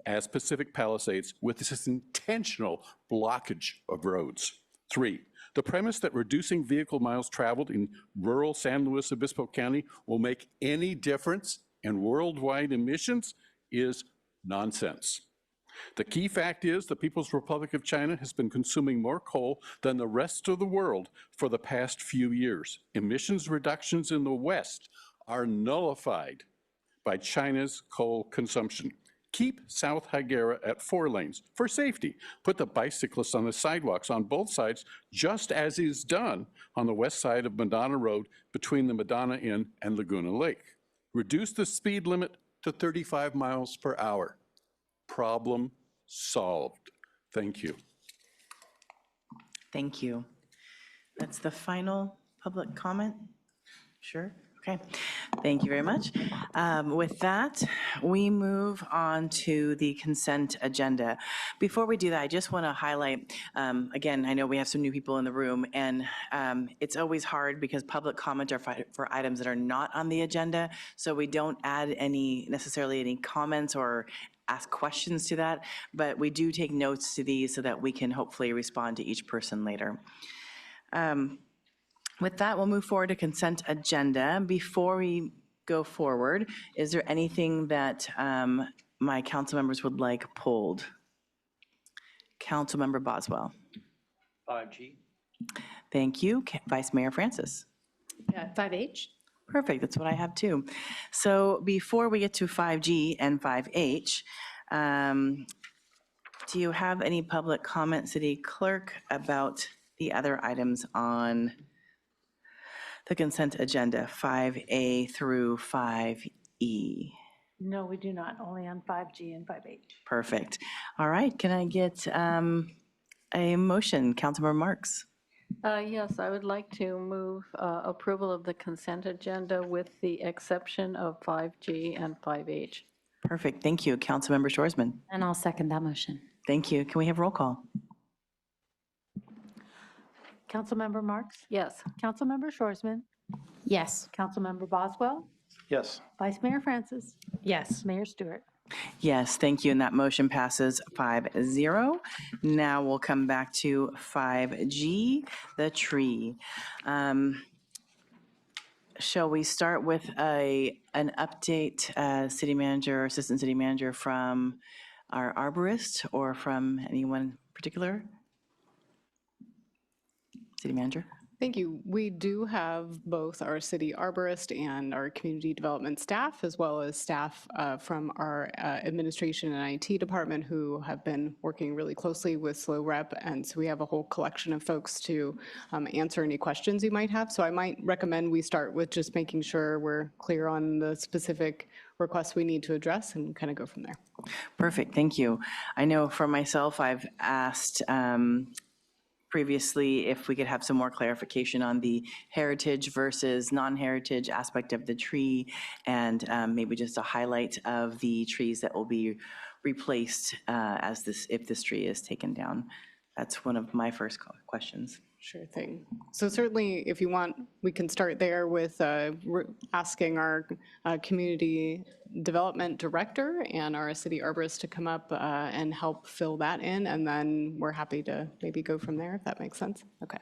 as Pacific Palisades with this intentional blockage of roads. 3, the premise that reducing vehicle miles traveled in rural San Luis Obispo County will make any difference in worldwide emissions is nonsense. The key fact is the People's Republic of China has been consuming more coal than the rest of the world for the past few years. Emissions reductions in the West are nullified by China's coal consumption. Keep South Higuera at 4 lanes for safety. Put the bicyclists on the sidewalks on both sides, just as is done on the west side of Madonna Road between the Madonna Inn and Laguna Lake. Reduce the speed limit to 35 miles per hour. Problem solved. Thank you. Thank you. That's the final public comment? Sure, okay. Thank you very much. With that, we move on to the consent agenda. Before we do that, I just want to highlight, again, I know we have some new people in the room, and it's always hard because public comment are for items that are not on the agenda, so we don't add necessarily any comments or ask questions to that, but we do take notes to these so that we can hopefully respond to each person later. With that, we'll move forward to consent agenda. Before we go forward, is there anything that my council members would like pulled? Councilmember Boswell. 5G. Thank you. Vice Mayor Francis. 5H. Perfect, that's what I have too. So before we get to 5G and 5H, do you have any public comment, City Clerk, about the other items on the consent agenda, 5A through 5E? No, we do not, only on 5G and 5H. Perfect. All right, can I get a motion? Councilmember Marks. Yes, I would like to move approval of the consent agenda with the exception of 5G and 5H. Perfect, thank you. Councilmember Shoresman. And I'll second that motion. Thank you. Can we have roll call? Councilmember Marks? Yes. Councilmember Shoresman? Yes. Councilmember Boswell? Yes. Vice Mayor Francis? Yes. Mayor Stewart? Yes, thank you, and that motion passes 5-0. Now we'll come back to 5G, the tree. Shall we start with an update, city manager or assistant city manager, from our arborist or from anyone in particular? City manager? Thank you. We do have both our city arborist and our community development staff, as well as staff from our administration and IT department who have been working really closely with SLO Rep. And so we have a whole collection of folks to answer any questions you might have. So I might recommend we start with just making sure we're clear on the specific requests we need to address and kind of go from there. Perfect, thank you. I know for myself, I've asked previously if we could have some more clarification on the heritage versus non-heritage aspect of the tree, and maybe just a highlight of the trees that will be replaced if this tree is taken down. That's one of my first questions. Sure thing. So certainly, if you want, we can start there with asking our community development director and our city arborist to come up and help fill that in, and then we're happy to maybe go from there, if that makes sense. Okay.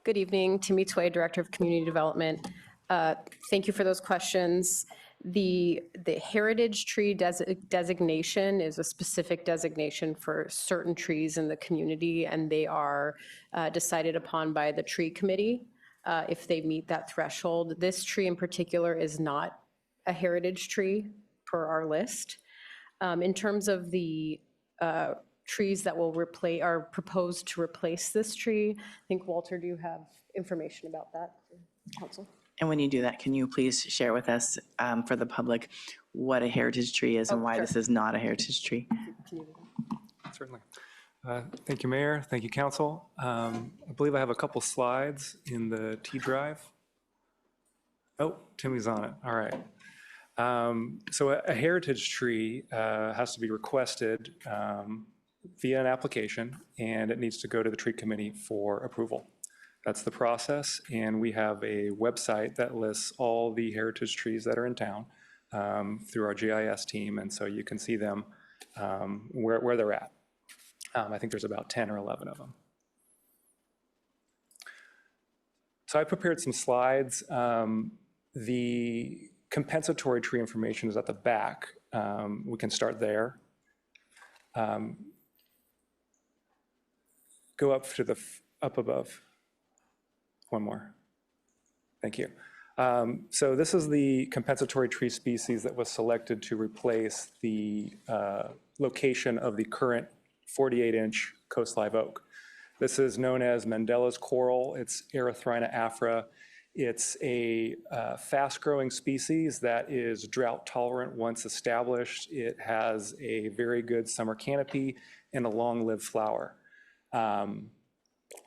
Good evening, Timmy Tway, Director of Community Development. Thank you for those questions. The heritage tree designation is a specific designation for certain trees in the community, and they are decided upon by the tree committee if they meet that threshold. This tree in particular is not a heritage tree per our list. In terms of the trees that will are proposed to replace this tree, I think, Walter, do you have information about that, council. And when you do that, can you please share with us, for the public, what a heritage tree is and why this is not a heritage tree? Certainly. Thank you, Mayor. Thank you, Council. I believe I have a couple slides in the T drive. Oh, Timmy's on it. All right. So a heritage tree has to be requested via an application, and it needs to go to the tree committee for approval. That's the process, and we have a website that lists all the heritage trees that are in town through our GIS team, and so you can see them where they're at. I think there's about 10 or 11 of them. So I prepared some slides. The compensatory tree information is at the back. We can start there. Go up to the up above. One more. Thank you. So this is the compensatory tree species that was selected to replace the location of the current 48-inch coast live oak. This is known as Mandela's coral. It's Erythrina afra. It's a fast-growing species that is drought tolerant once established. It has a very good summer canopy and a long-lived flower.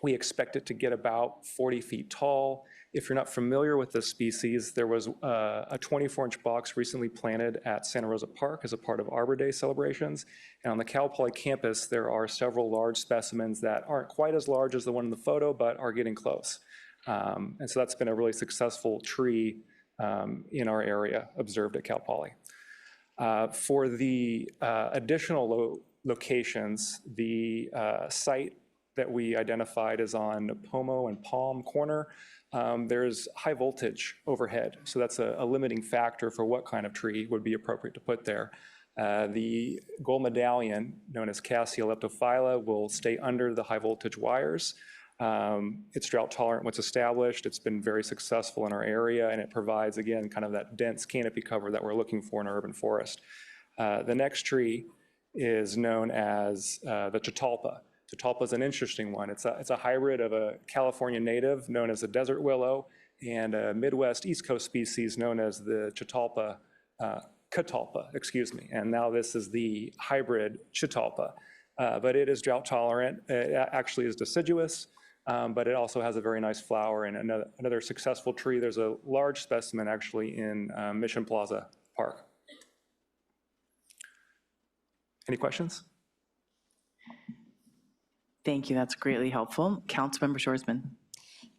We expect it to get about 40 feet tall. If you're not familiar with this species, there was a 24-inch box recently planted at Santa Rosa Park as a part of Arbor Day celebrations. And on the Cal Poly campus, there are several large specimens that aren't quite as large as the one in the photo, but are getting close. And so that's been a really successful tree in our area observed at Cal Poly. For the additional locations, the site that we identified is on Pomo and Palm Corner. There's high voltage overhead, so that's a limiting factor for what kind of tree would be appropriate to put there. The gold medallion, known as Cassia leptophylla, will stay under the high voltage wires. It's drought tolerant once established. It's been very successful in our area, and it provides, again, kind of that dense canopy cover that we're looking for in our urban forest. The next tree is known as the Catalpa. Catalpa is an interesting one. It's a hybrid of a California native known as the desert willow and a Midwest East Coast species known as the Catalpa, excuse me. And now this is the hybrid Catalpa. But it is drought tolerant. It actually is deciduous, but it also has a very nice flower and another successful tree. There's a large specimen actually in Mission Plaza Park. Any questions? Thank you. That's greatly helpful. Councilmember Shoresman.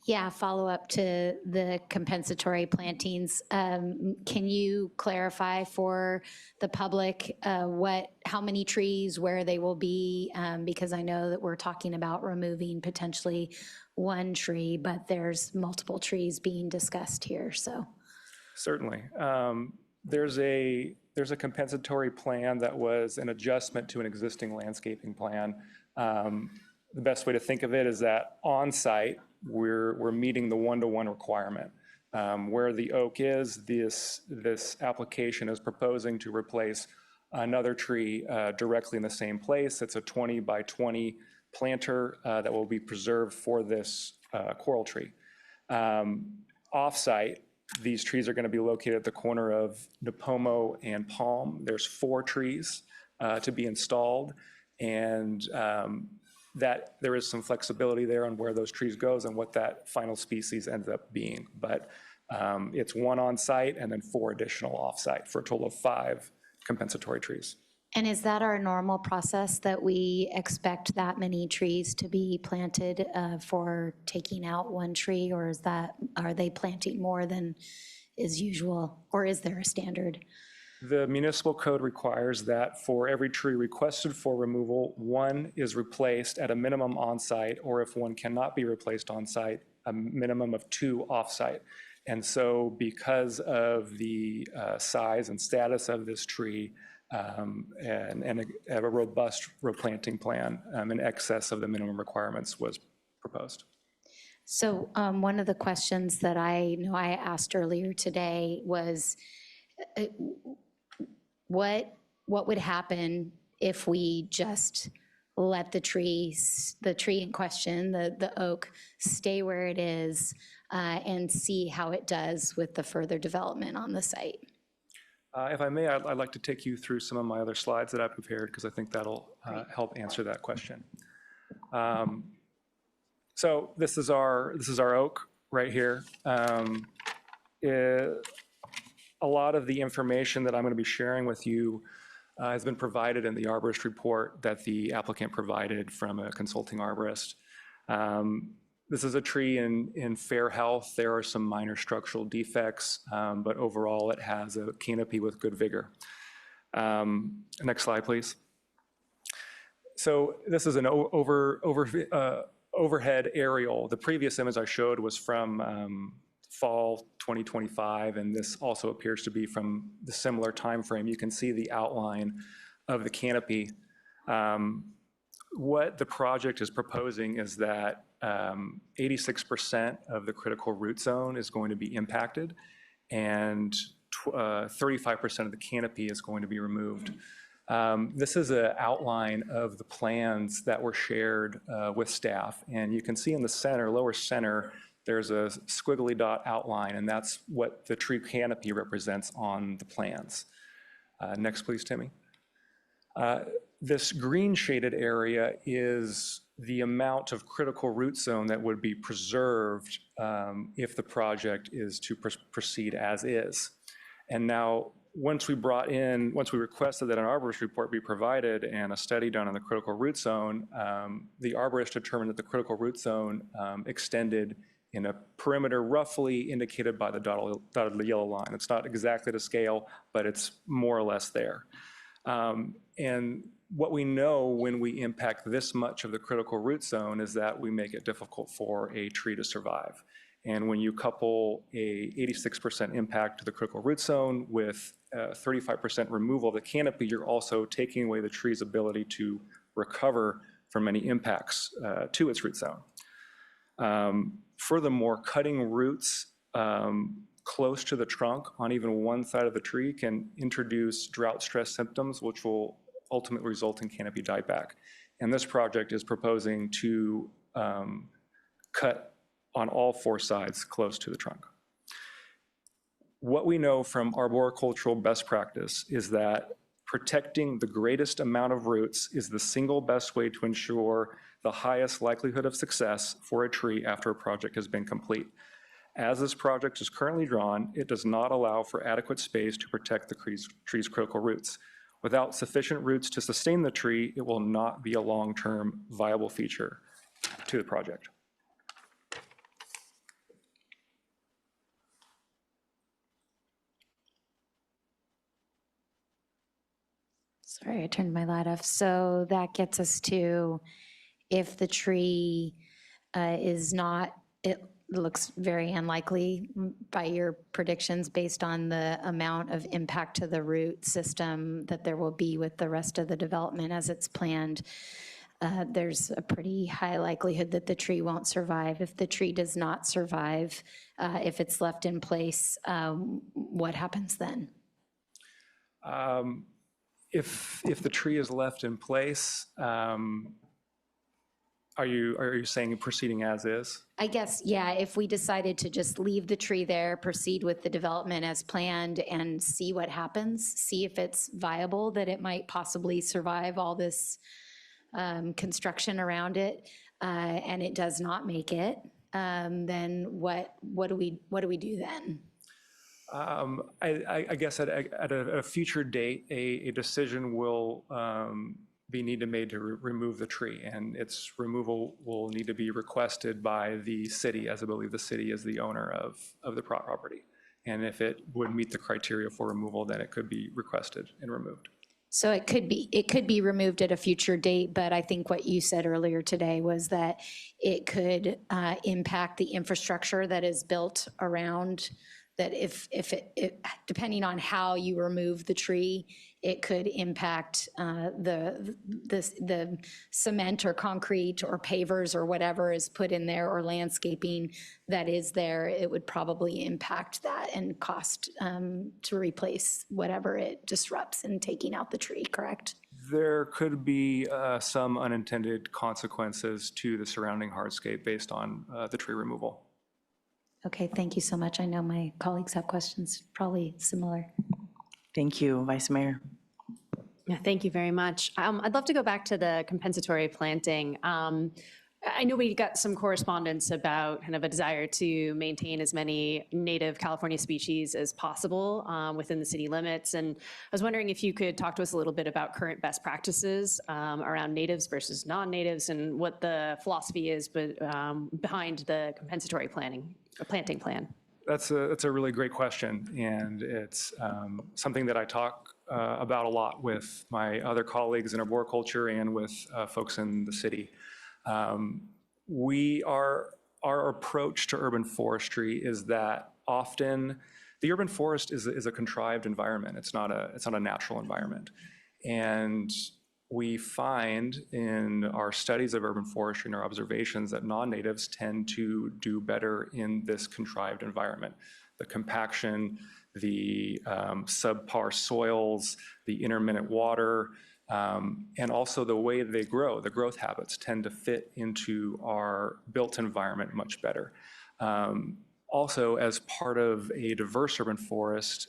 Yeah, follow up to the compensatory plantings. Can you clarify for the public how many trees, where they will be? Because I know that we're talking about removing potentially one tree, but there's multiple trees being discussed here, so. Certainly. There's a compensatory plan that was an adjustment to an existing landscaping plan. The best way to think of it is that on-site, we're meeting the one-to-one requirement. Where the oak is, this application is proposing to replace another tree directly in the same place. It's a 20 by 20 planter that will be preserved for this coral tree. Off-site, these trees are going to be located at the corner of Nipomo and Palm. There's 4 trees to be installed, and that there is some flexibility there on where those trees goes and what that final species ends up being. But it's 1 on site and then 4 additional off site for a total of 5 compensatory trees. And is that our normal process, that we expect that many trees to be planted for taking out one tree, or are they planting more than is usual, or is there a standard? The municipal code requires that for every tree requested for removal, 1 is replaced at a minimum on-site, or if 1 cannot be replaced on-site, a minimum of 2 off-site. And so because of the size and status of this tree and a robust replanting plan in excess of the minimum requirements was proposed. So one of the questions that I know I asked earlier today was, what would happen if we just let the tree in question, the oak, stay where it is and see how it does with the further development on the site. If I may, I'd like to take you through some of my other slides that I prepared because I think that'll help answer that question. So this is our oak right here. A lot of the information that I'm going to be sharing with you has been provided in the arborist report that the applicant provided from a consulting arborist. This is a tree in fair health. There are some minor structural defects, but overall it has a canopy with good vigor. Next slide, please. So this is an overhead aerial. The previous image I showed was from fall 2025, and this also appears to be from the similar time frame. You can see the outline of the canopy. What the project is proposing is that 86% of the critical root zone is going to be impacted, and 35% of the canopy is going to be removed. This is an outline of the plans that were shared with staff, and you can see in the center, lower center, there's a squiggly dot outline, and that's what the tree canopy represents on the plans. Next, please, Timmy. This green shaded area is the amount of critical root zone that would be preserved if the project is to proceed as is. And now, once we requested that an arborist report be provided and a study done on the critical root zone, the arborist determined that the critical root zone extended in a perimeter roughly indicated by the dotted yellow line. It's not exactly to scale, but it's more or less there. And what we know when we impact this much of the critical root zone is that we make it difficult for a tree to survive. And when you couple a 86% impact to the critical root zone with 35% removal of the canopy, you're also taking away the tree's ability to recover from any impacts to its root zone. Furthermore, cutting roots close to the trunk on even one side of the tree can introduce drought stress symptoms, which will ultimately result in canopy dieback. And this project is proposing to cut on all four sides close to the trunk. What we know from arboricultural best practice is that protecting the greatest amount of roots is the single best way to ensure the highest likelihood of success for a tree after a project has been complete. As this project is currently drawn, it does not allow for adequate space to protect the tree's critical roots. Without sufficient roots to sustain the tree, it will not be a long-term viable feature to the project. Sorry, I turned my light off. So that gets us to if the tree is not, it looks very unlikely by your predictions based on the amount of impact to the root system that there will be with the rest of the development as it's planned. There's a pretty high likelihood that the tree won't survive. If the tree does not survive, if it's left in place, what happens then? If the tree is left in place, are you saying proceeding as is? I guess, yeah, if we decided to just leave the tree there, proceed with the development as planned and see what happens, see if it's viable, that it might possibly survive all this construction around it, and it does not make it, then what do we do then? I guess at a future date, a decision will be made to remove the tree, and its removal will need to be requested by the city, as I believe the city is the owner of the property. And if it would meet the criteria for removal, then it could be requested and removed. So it could be removed at a future date, but I think what you said earlier today was that it could impact the infrastructure that is built around, that if depending on how you remove the tree, it could impact the cement or concrete or pavers or whatever is put in there or landscaping that is there. It would probably impact that and cost to replace whatever it disrupts in taking out the tree, correct? there could be some unintended consequences to the surrounding hardscape based on the tree removal. Okay, thank you so much. I know my colleagues have questions, probably similar. Thank you, Vice Mayor. Yeah, thank you very much. I'd love to go back to the compensatory planting. I know we got some correspondence about kind of a desire to maintain as many native California species as possible within the city limits. And I was wondering if you could talk to us a little bit about current best practices around natives versus non-natives and what the philosophy is behind the compensatory planting plan. That's a really great question, and it's something that I talk about a lot with my other colleagues in arboriculture and with folks in the city. Our approach to urban forestry is that often the urban forest is a contrived environment. It's not a natural environment, and we find in our studies of urban forestry and our observations that non-natives tend to do better in this contrived environment. The compaction, the subpar soils, the intermittent water, and also the way they grow, the growth habits tend to fit into our built environment much better. Also, as part of a diverse urban forest,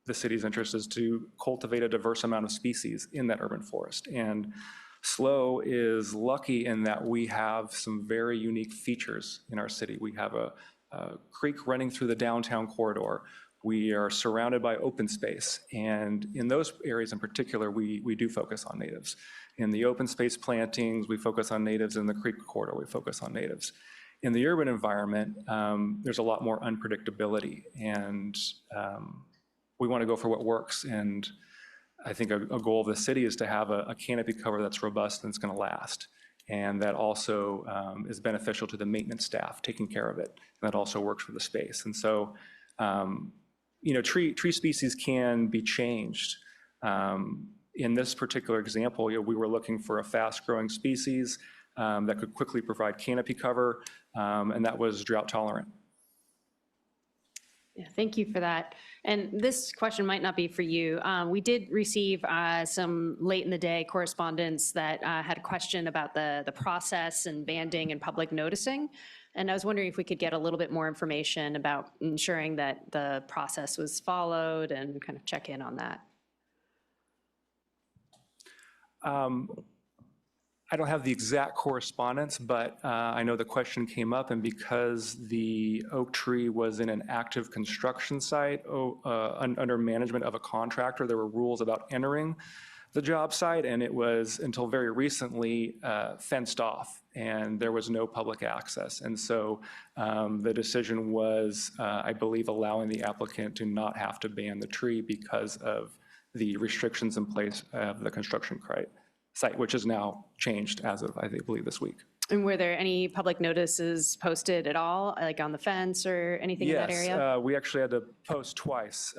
the city's interest is to cultivate a diverse amount of species in that urban forest. And SLO is lucky in that we have some very unique features in our city. We have a creek running through the downtown corridor. We are surrounded by open space. And in those areas in particular, we do focus on natives. In the open space plantings, we focus on natives. In the creek corridor, we focus on natives. In the urban environment, there's a lot more unpredictability. And we want to go for what works. And I think a goal of the city is to have a canopy cover that's robust and it's going to last. And that also is beneficial to the maintenance staff taking care of it. And that also works for the space. And so, tree species can be changed. In this particular example, we were looking for a fast-growing species that could quickly provide canopy cover, and that was drought tolerant. Yeah, thank you for that. And this question might not be for you. We did receive some late in the day correspondence that had a question about the process and banding and public noticing. And I was wondering if we could get a little bit more information about ensuring that the process was followed and kind of check in on that. I don't have the exact correspondence, but I know the question came up, and because the oak tree was in an active construction site under management of a contractor, there were rules about entering the job site, and it was until very recently fenced off, and there was no public access. And so the decision was, I believe, allowing the applicant to not have to ban the tree because of the restrictions in place of the construction site, which is now changed as of, I believe, this week. And were there any public notices posted at all, like on the fence or anything in that area? Yes, we actually had to post twice.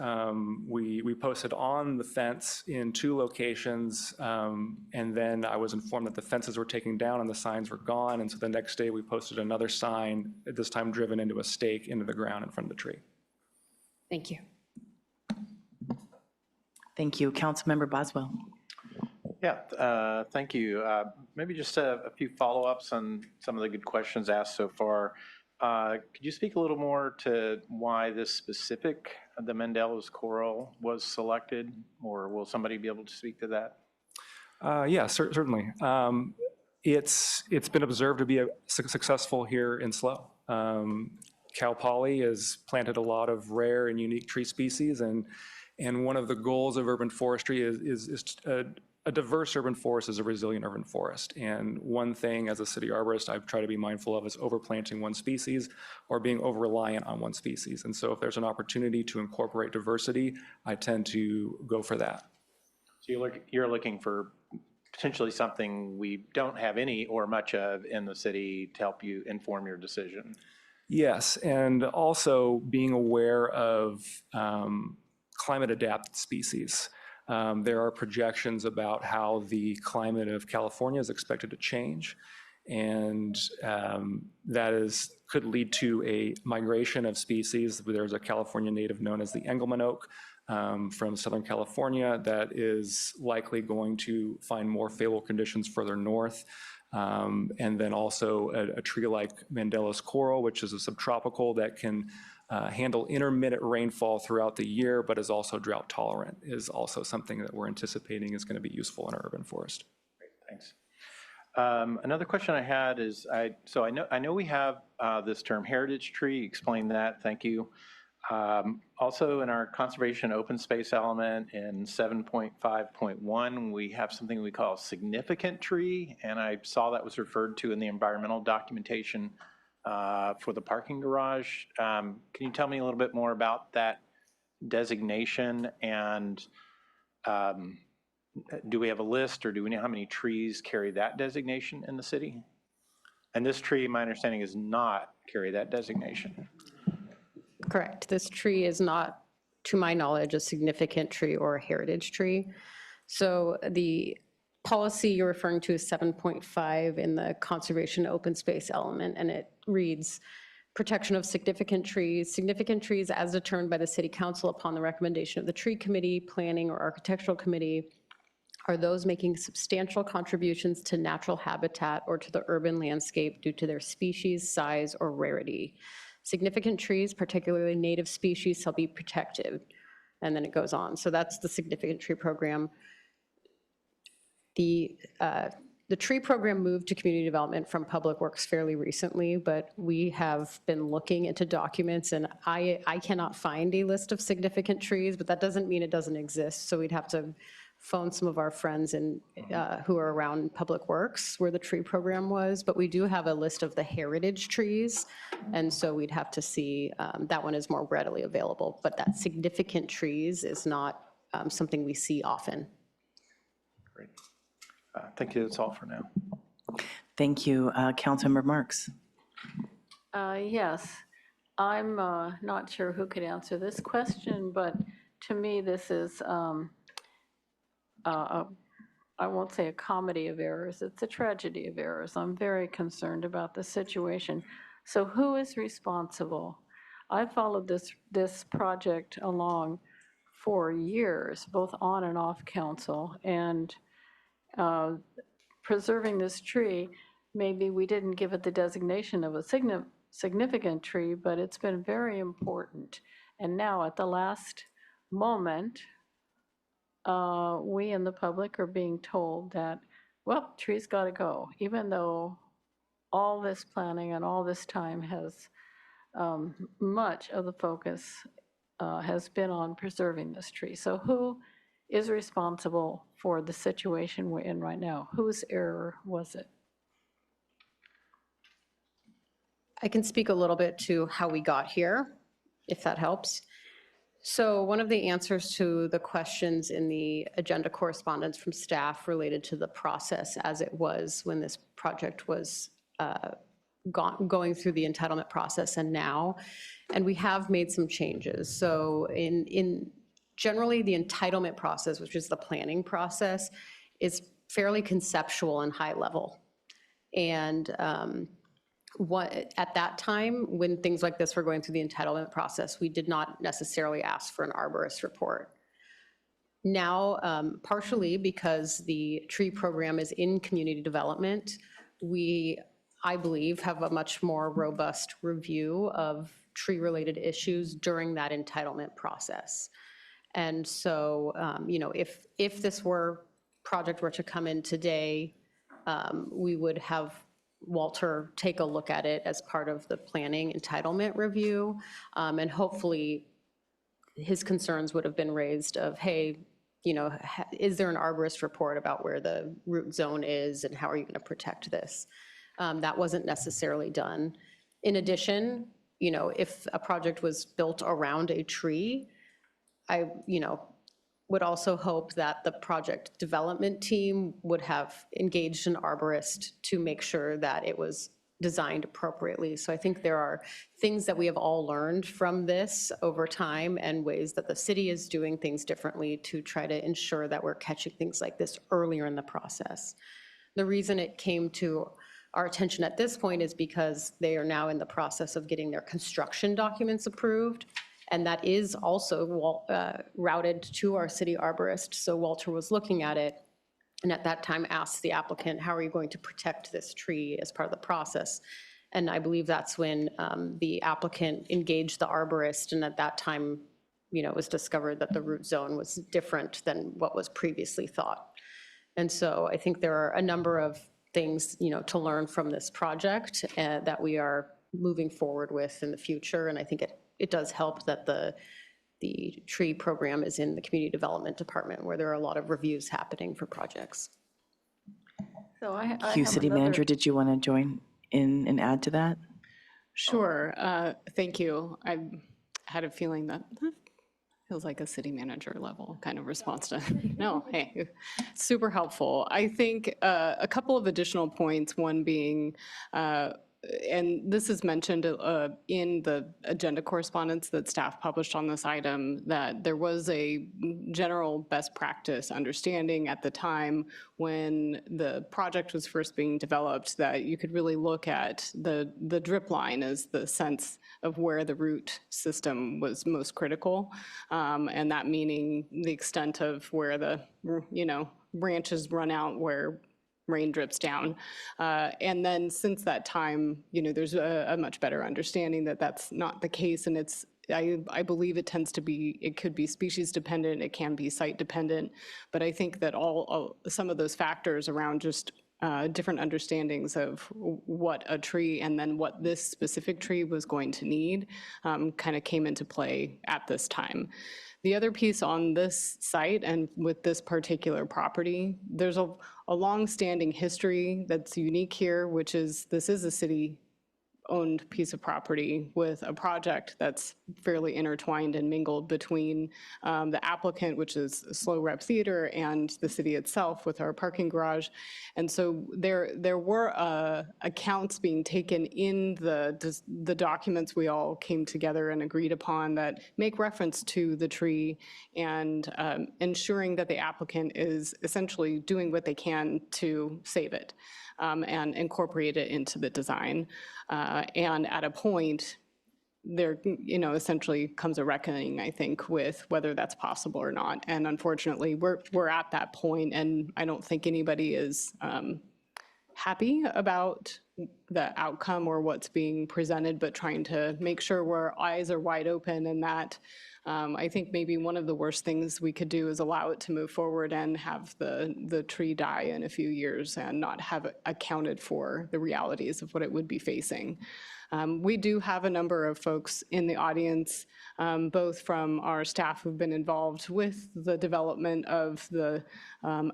We posted on the fence in 2 locations, and then I was informed that the fences were taken down and the signs were gone, and so the next day we posted another sign, this time driven into a stake into the ground in front of the tree. Thank you. Thank you. Councilmember Boswell. Yeah, thank you. Maybe just a few follow-ups on some of the good questions asked so far. Could you speak a little more to why this specific, the Mandela's coral, was selected, or will somebody be able to speak to that? Yeah, certainly. It's been observed to be successful here in SLO. Cal Poly has planted a lot of rare and unique tree species, and one of the goals of urban forestry is a diverse urban forest is a resilient urban forest. And one thing as a city arborist I try to be mindful of is overplanting one species or being over-reliant on one species. And so if there's an opportunity to incorporate diversity, I tend to go for that. So you're looking for potentially something we don't have any or much of in the city to help you inform your decision. Yes, and also being aware of climate-adapted species. There are projections about how the climate of California is expected to change, and that could lead to a migration of species. There's a California native known as the Engelmann oak from Southern California that is likely going to find more favorable conditions further north. And then also a tree like Mandela's coral, which is a subtropical that can handle intermittent rainfall throughout the year, but is also drought tolerant, is also something that we're anticipating is going to be useful in our urban forest. Great, thanks. Another question I had is, I know we have this term heritage tree. Explain that. Thank you. Also, in our conservation open space element in 7.5.1, we have something we call significant tree, and I saw that was referred to in the environmental documentation for the parking garage. Can you tell me a little bit more about that designation, and do we have a list, or do we know how many trees carry that designation in the city? And this tree, my understanding, is not carry that designation. Correct. This tree is not, to my knowledge, a significant tree or a heritage tree. So the policy you're referring to is 7.5 in the conservation open space element, and it reads, protection of significant trees as determined by the city council upon the recommendation of the tree committee, planning, or architectural committee are those making substantial contributions to natural habitat or to the urban landscape due to their species, size, or rarity. Significant trees, particularly native species, shall be protected. And then it goes on. So that's the significant tree program. The tree program moved to community development from Public Works fairly recently, but we have been looking into documents, and I cannot find a list of significant trees, but that doesn't mean it doesn't exist. So we'd have to phone some of our friends who are around Public Works where the tree program was, but we do have a list of the heritage trees, and so we'd have to see, that one is more readily available, but that significant trees is not something we see often. Great. Thank you. That's all for now. Thank you. Councilmember Marks. Yes, I'm not sure who could answer this question, but to me, this is, I won't say a comedy of errors, it's a tragedy of errors. I'm very concerned about the situation. So who is responsible? I followed this project along for years, both on and off council, and preserving this tree, maybe we didn't give it the designation of a significant tree, but it's been very important. And now at the last moment, we in the public are being told that, well, trees got to go, even though all this planning and all this time has, much of the focus has been on preserving this tree. So who is responsible for the situation we're in right now? Whose error was it? I can speak a little bit to how we got here, if that helps. So one of the answers to the questions in the agenda correspondence from staff related to the process as it was when this project was going through the entitlement process and now, and we have made some changes. So in generally the entitlement process, which is the planning process, is fairly conceptual and high level. And at that time, when things like this were going through the entitlement process, we did not necessarily ask for an arborist report. Now, partially because the tree program is in community development, we, I believe, have a much more robust review of tree-related issues during that entitlement process. And so, you know, if this project were to come in today, we would have Walter take a look at it as part of the planning entitlement review. And hopefully his concerns would have been raised of, hey, you know, is there an arborist report about where the root zone is and how are you going to protect this? That wasn't necessarily done. In addition, you know, if a project was built around a tree, I, you know, would also hope that the project development team would have engaged an arborist to make sure that it was designed appropriately. So I think there are things that we have all learned from this over time and ways that the city is doing things differently to try to ensure that we're catching things like this earlier in the process. The reason it came to our attention at this point is because they are now in the process of getting their construction documents approved. And that is also routed to our city arborist. So Walter was looking at it and at that time asked the applicant, how are you going to protect this tree as part of the process? And I believe that's when the applicant engaged the arborist, and at that time, it was discovered that the root zone was different than what was previously thought. And so I think there are a number of things, to learn from this project that we are moving forward with in the future. And I think it does help that the tree program is in the community development department, where there are a lot of reviews happening for projects. So I Hugh, have City another- Manager, did you want to join in and add to that? Sure. Thank you. I had a feeling that feels like a city manager level kind of response to, no, hey, super helpful. I think a couple of additional points, one being, and this is mentioned in the agenda correspondence that staff published on this item, that there was a general best practice understanding at the time when the project was first being developed, that you could really look at the drip line as the sense of where the root system was most critical. And that meaning the extent of where the, branches run out, where rain drips down. And then since that time, there's a much better understanding that that's not the case. And I believe it tends to be, it could be species dependent, it can be site dependent. But I think that some of those factors around just different understandings of what a tree and then what this specific tree was going to need kind of came into play at this time. The other piece on this site and with this particular property, there's a long-standing history that's unique here, which is this is a city-owned piece of property with a project that's fairly intertwined and mingled between the applicant, which is Slow Rep Theater, and the city itself with our parking garage. And so there were accounts being taken in the documents we all came together and agreed upon that make reference to the tree and ensuring that the applicant is essentially doing what they can to save it and incorporate it into the design. And at a point, there, essentially comes a reckoning, I think, with whether that's possible or not. And unfortunately, we're at that point, and I don't think anybody is happy about the outcome or what's being presented, but trying to make sure our eyes are wide open, and that I think maybe one of the worst things we could do is allow it to move forward and have the tree die in a few years and not have accounted for the realities of what it would be facing. We do have a number of folks in the audience, both from our staff who've been involved with the development of the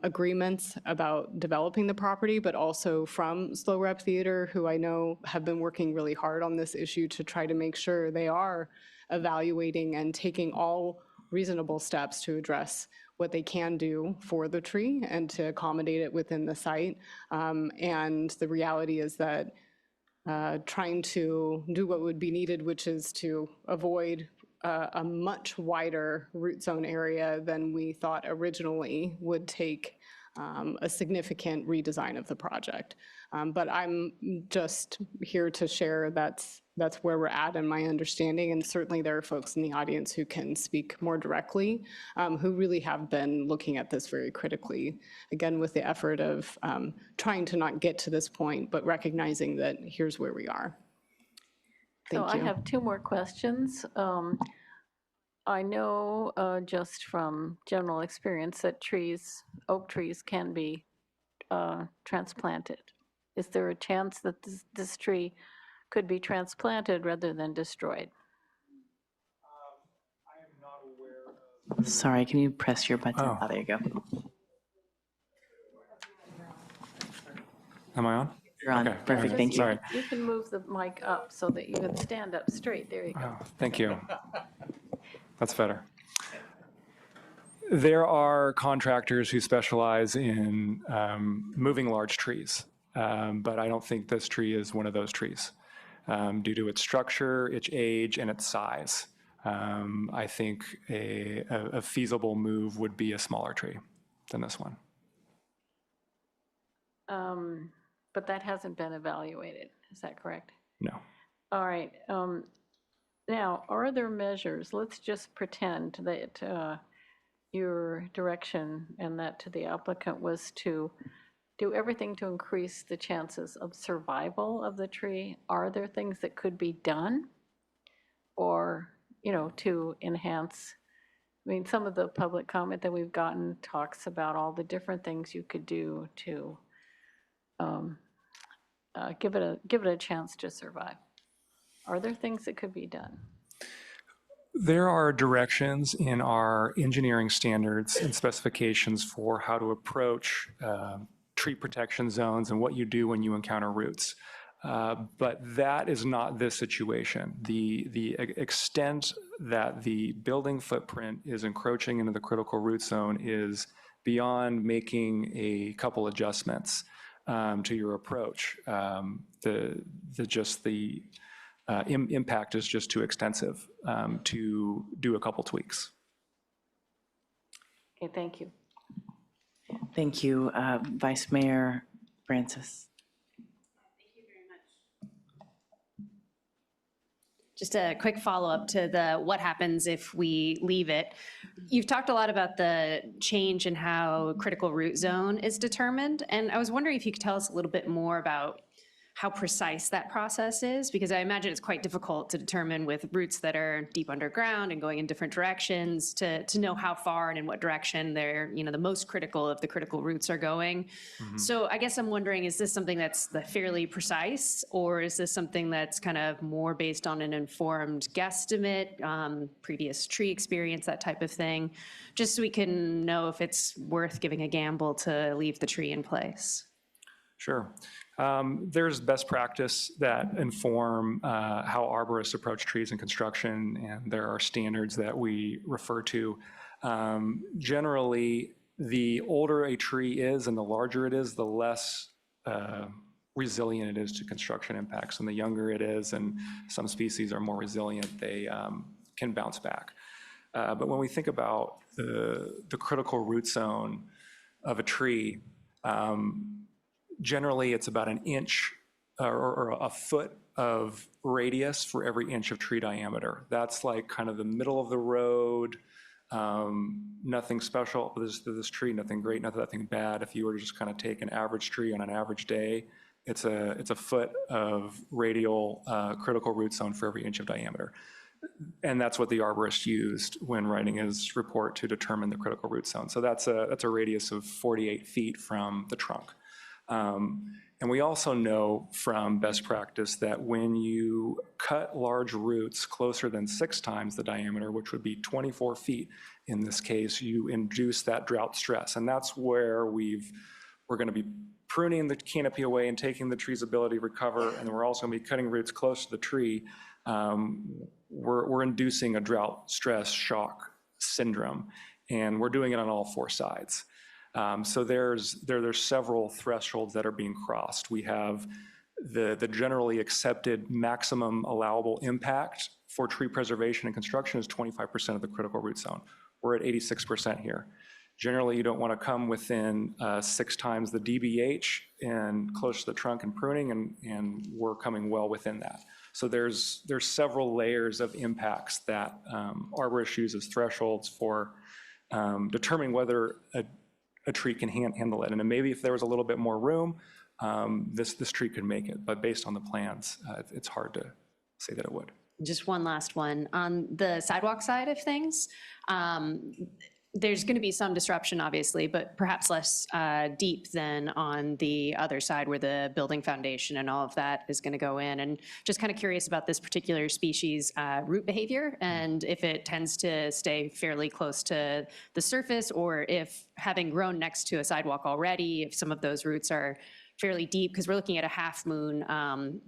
agreements about developing the property, but also from Slow Rep Theater, who I know have been working really hard on this issue to try to make sure they are evaluating and taking all reasonable steps to address what they can do for the tree and to accommodate it within the site. And the reality is that trying to do what would be needed, which is to avoid a much wider root zone area than we thought originally, would take a significant redesign of the project. But I'm just here to share that's where we're at in my understanding, and certainly there are folks in the audience who can speak more directly, who really have been looking at this very critically, again, with the effort of trying to not get to this point, but recognizing that here's where we are. So Thank you. I have two more questions. I know just from general experience that oak trees can be transplanted. Is there a chance that this tree could be transplanted rather than destroyed? Sorry, can you press your button? Oh. Oh, there you go. Am I on? You're on. Okay, Perfect, thank you. Sorry. You can move the mic up so that you can stand up straight. There you go. Oh, thank you. That's better. There are contractors who specialize in moving large trees, but I don't think this tree is one of those trees due to its structure, its age, and its size. I think a feasible move would be a smaller tree than this one. But that hasn't been evaluated. Is that correct? No. All right. Now, are there measures, let's just pretend that your direction and that to the applicant was to do everything to increase the chances of survival of the tree. Are there things that could be done or, to enhance? I mean, some of the public comment that we've gotten talks about all the different things you could do to give it a chance to survive. Are there things that could be done? There are directions in our engineering standards and specifications for how to approach tree protection zones and what you do when you encounter roots. But that is not this situation. The extent that the building footprint is encroaching into the critical root zone is beyond making a couple adjustments to your approach. Impact is just too extensive to do a couple tweaks. Okay, thank you. Thank you, Vice Mayor Francis. Just a quick follow-up to the what happens if we leave it. You've talked a lot about the change in how critical root zone is determined, and I was wondering if you could tell us a little bit more about how precise that process is, because I imagine it's quite difficult to determine with roots that are deep underground and going in different directions to know how far and in what direction they're, the most critical of the critical roots are going. So I guess I'm wondering, is this something that's fairly precise, or is this something that's kind of more based on an informed guesstimate, previous tree experience, that type of thing, just so we can know if it's worth giving a gamble to leave the tree in place? Sure. There's best practice that inform how arborists approach trees in construction, and there are standards that we refer to. Generally, the older a tree is and the larger it is, the less resilient it is to construction impacts. And the younger it is, and some species are more resilient, they can bounce back. But when we think about the critical root zone of a tree, generally, it's about an inch or a foot of radius for every inch of tree diameter. That's like kind of the middle of the road, nothing special. This tree, nothing great, nothing bad. If you were to just kind of take an average tree on an average day, it's a foot of radial critical root zone for every inch of diameter. And that's what the arborist used when writing his report to determine the critical root zone. So that's a radius of 48 feet from the trunk. And we also know from best practice that when you cut large roots closer than 6 times the diameter, which would be 24 feet in this case, you induce that drought stress. And that's where we're going to be pruning the canopy away and taking the tree's ability to recover. And we're also going to be cutting roots close to the tree. We're inducing a drought stress shock syndrome. And we're doing it on all 4 sides. So there's several thresholds that are being crossed. We have the generally accepted maximum allowable impact for tree preservation and construction is 25% of the critical root zone. We're at 86% here. Generally, you don't want to come within 6 times the DBH and close to the trunk and pruning, and we're coming well within that. So there's several layers of impacts that arborists use as thresholds for determining whether a tree can handle it. And then maybe if there was a little bit more room, this tree could make it. But based on the plans, it's hard to say that it would. Just one last one. On the sidewalk side of things, there's going to be some disruption, obviously, but perhaps less deep than on the other side where the building foundation and all of that is going to go in. And just kind of curious about this particular species root behavior, and if it tends to stay fairly close to the surface, or if having grown next to a sidewalk already, if some of those roots are fairly deep, because we're looking at a half moon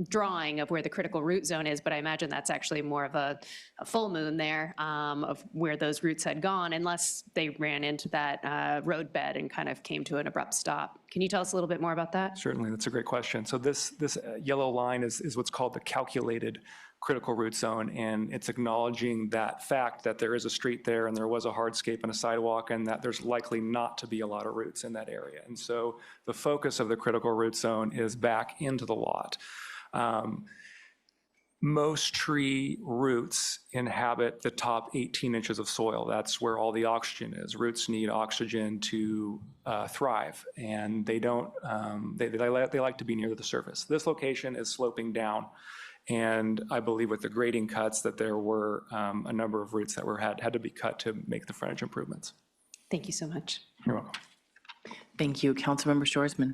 drawing of where the critical root zone is, but I imagine that's actually more of a full moon there of where those roots had gone, unless they ran into that road bed and kind of came to an abrupt stop. Can you tell us a little bit more about that? Certainly, that's a great question. So this yellow line is what's called the calculated critical root zone, and it's acknowledging that fact that there is a street there and there was a hardscape and a sidewalk, and that there's likely not to be a lot of roots in that area. And so the focus of the critical root zone is back into the lot. most tree roots inhabit the top 18 inches of soil. That's where all the oxygen is. Roots need oxygen to thrive, and they don't. They like to be near the surface. This location is sloping down, and I believe with the grading cuts that there were a number of roots that had to be cut to make the frontage improvements. Thank you so much. You're welcome. Thank you. Councilmember Shoresman.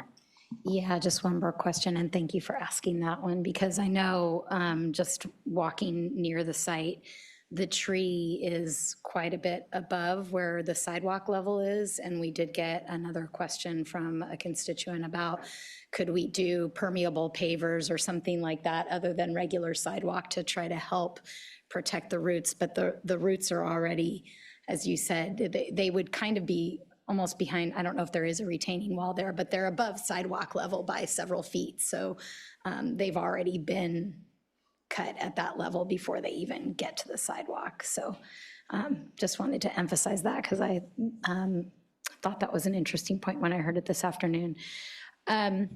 Yeah, just one more question, and thank you for asking that one, because I know just walking near the site, the tree is quite a bit above where the sidewalk level is, and we did get another question from a constituent about, could we do permeable pavers or something like that other than regular sidewalk to try to help protect the roots? But the roots are already, as you said, they would kind of be almost behind, I don't know if there is a retaining wall there, but they're above sidewalk level by several feet. So they've already been cut at that level before they even get to the sidewalk. So just wanted to emphasize that, because I thought that was an interesting point when I heard it this afternoon. And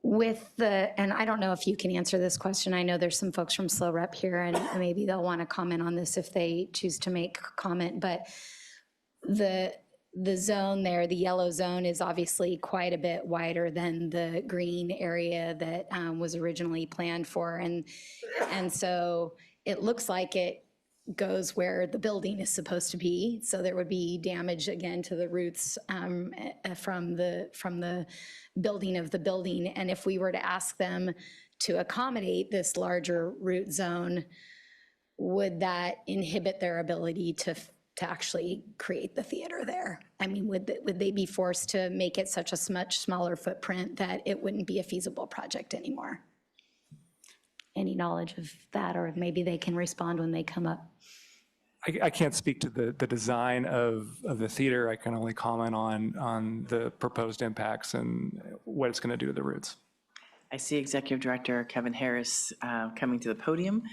I don't know if you can answer this question. I know there's some folks from Slow Rep here, and maybe they'll want to comment on this if they choose to make comment, but the zone there, the yellow zone, is obviously quite a bit wider than the green area that was originally planned for. And so it looks like it goes where the building is supposed to be. So there would be damage again to the roots from the building of the building. And if we were to ask them to accommodate this larger root zone, would that inhibit their ability to actually create the theater there? I mean, would they be forced to make it such a much smaller footprint that it wouldn't be a feasible project anymore? Any knowledge of that, or maybe they can respond when they come up? I can't speak to the design of the theater. I can only comment on the proposed impacts and what it's going to do to the roots. I see Executive Director Kevin Harris coming to the podium.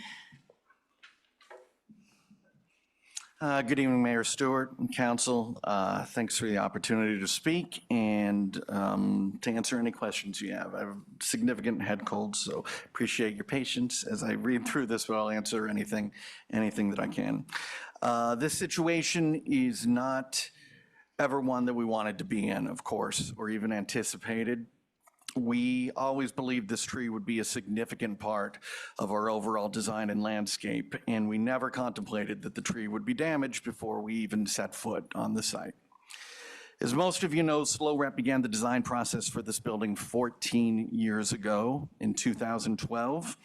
Good evening, Mayor Stewart and Council. Thanks for the opportunity to speak and to answer any questions you have. I have significant head cold, so appreciate your patience as I read through this, but I'll answer anything that I can. This situation is not ever one that we wanted to be in, of course, or even anticipated. We always believed this tree would be a significant part of our overall design and landscape, and we never contemplated that the tree would be damaged before we even set foot on the site. As most of you know, Slow Rep began the design process for this building 14 years ago in 2012.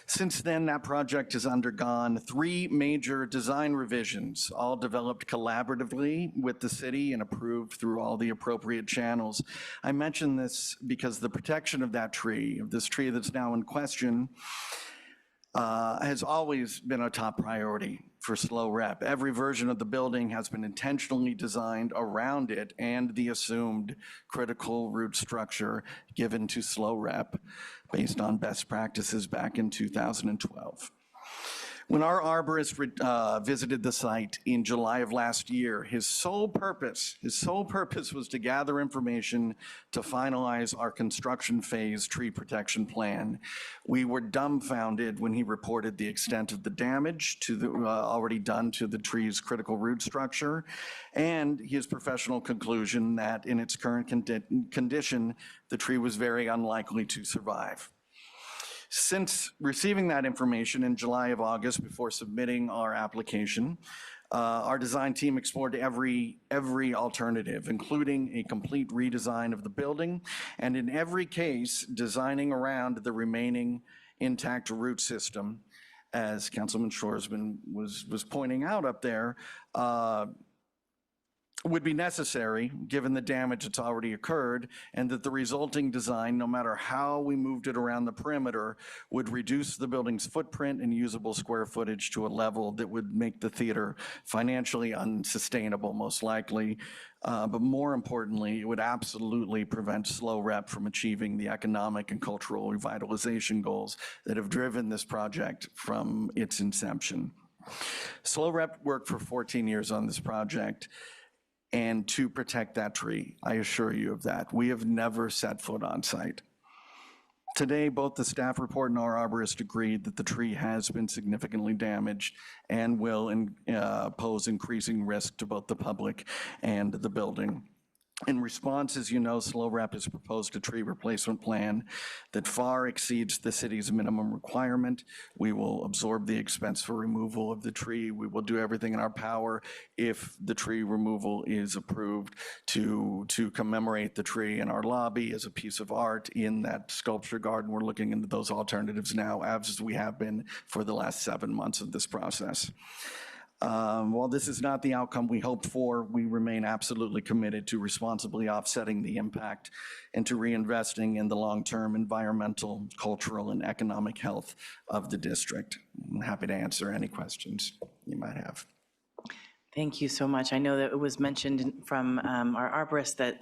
Since then, that project has undergone 3 major design revisions, all developed collaboratively with the city and approved through all the appropriate channels. I mention this because the protection of that tree, of this tree that's now in question, has always been a top priority for Slow Rep. Every version of the building has been intentionally designed around it and the assumed critical root structure given to Slow Rep based on best practices back in 2012. When our arborist visited the site in July of last year, his sole purpose was to gather information to finalize our construction phase tree protection plan. We were dumbfounded when he reported the extent of the damage to the already done to the tree's critical root structure, and his professional conclusion that in its current condition, the tree was very unlikely to survive. Since receiving that information in July of August before submitting our application, our design team explored every alternative, including a complete redesign of the building, and in every case, designing around the remaining intact root system, as Councilman Shoresman was pointing out up there, would be necessary given the damage that's already occurred, and that the resulting design, no matter how we moved it around the perimeter, would reduce the building's footprint and usable square footage to a level that would make the theater financially unsustainable, most likely. But more importantly, it would absolutely prevent Slow Rep from achieving the economic and cultural revitalization goals that have driven this project from its inception. Slow Rep worked for 14 years on this project, and to protect that tree, I assure you of that. We have never set foot on site. Today, both the staff report and our arborist agreed that the tree has been significantly damaged and will pose increasing risk to both the public and the building. In response, as you know, SLOREP has proposed a tree replacement plan that far exceeds the city's minimum requirement. We will absorb the expense for removal of the tree. We will do everything in our power if the tree removal is approved to commemorate the tree in our lobby as a piece of art in that sculpture garden. We're looking into those alternatives now, as we have been for the last 7 months of this process. While this is not the outcome we hoped for, we remain absolutely committed to responsibly offsetting the impact and to reinvesting in the long-term environmental, cultural, and economic health of the district. I'm happy to answer any questions you might have. Thank you so much. I know that it was mentioned from our arborist that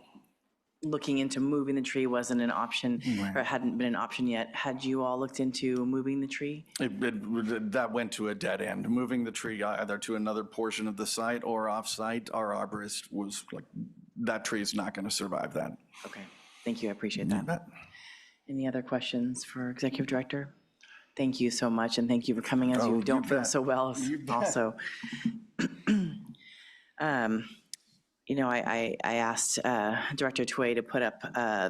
looking into moving the tree wasn't an option, or hadn't been an option yet. Had you all looked into moving the tree? That went to a dead end. Moving the tree either to another portion of the site or off-site, our arborist was like, that tree is not going to survive that. Okay, thank you, I appreciate that. Any other questions for Executive Director? Thank you so much, and thank you for coming as you don't feel so well also. You know, I asked Director Tway to put up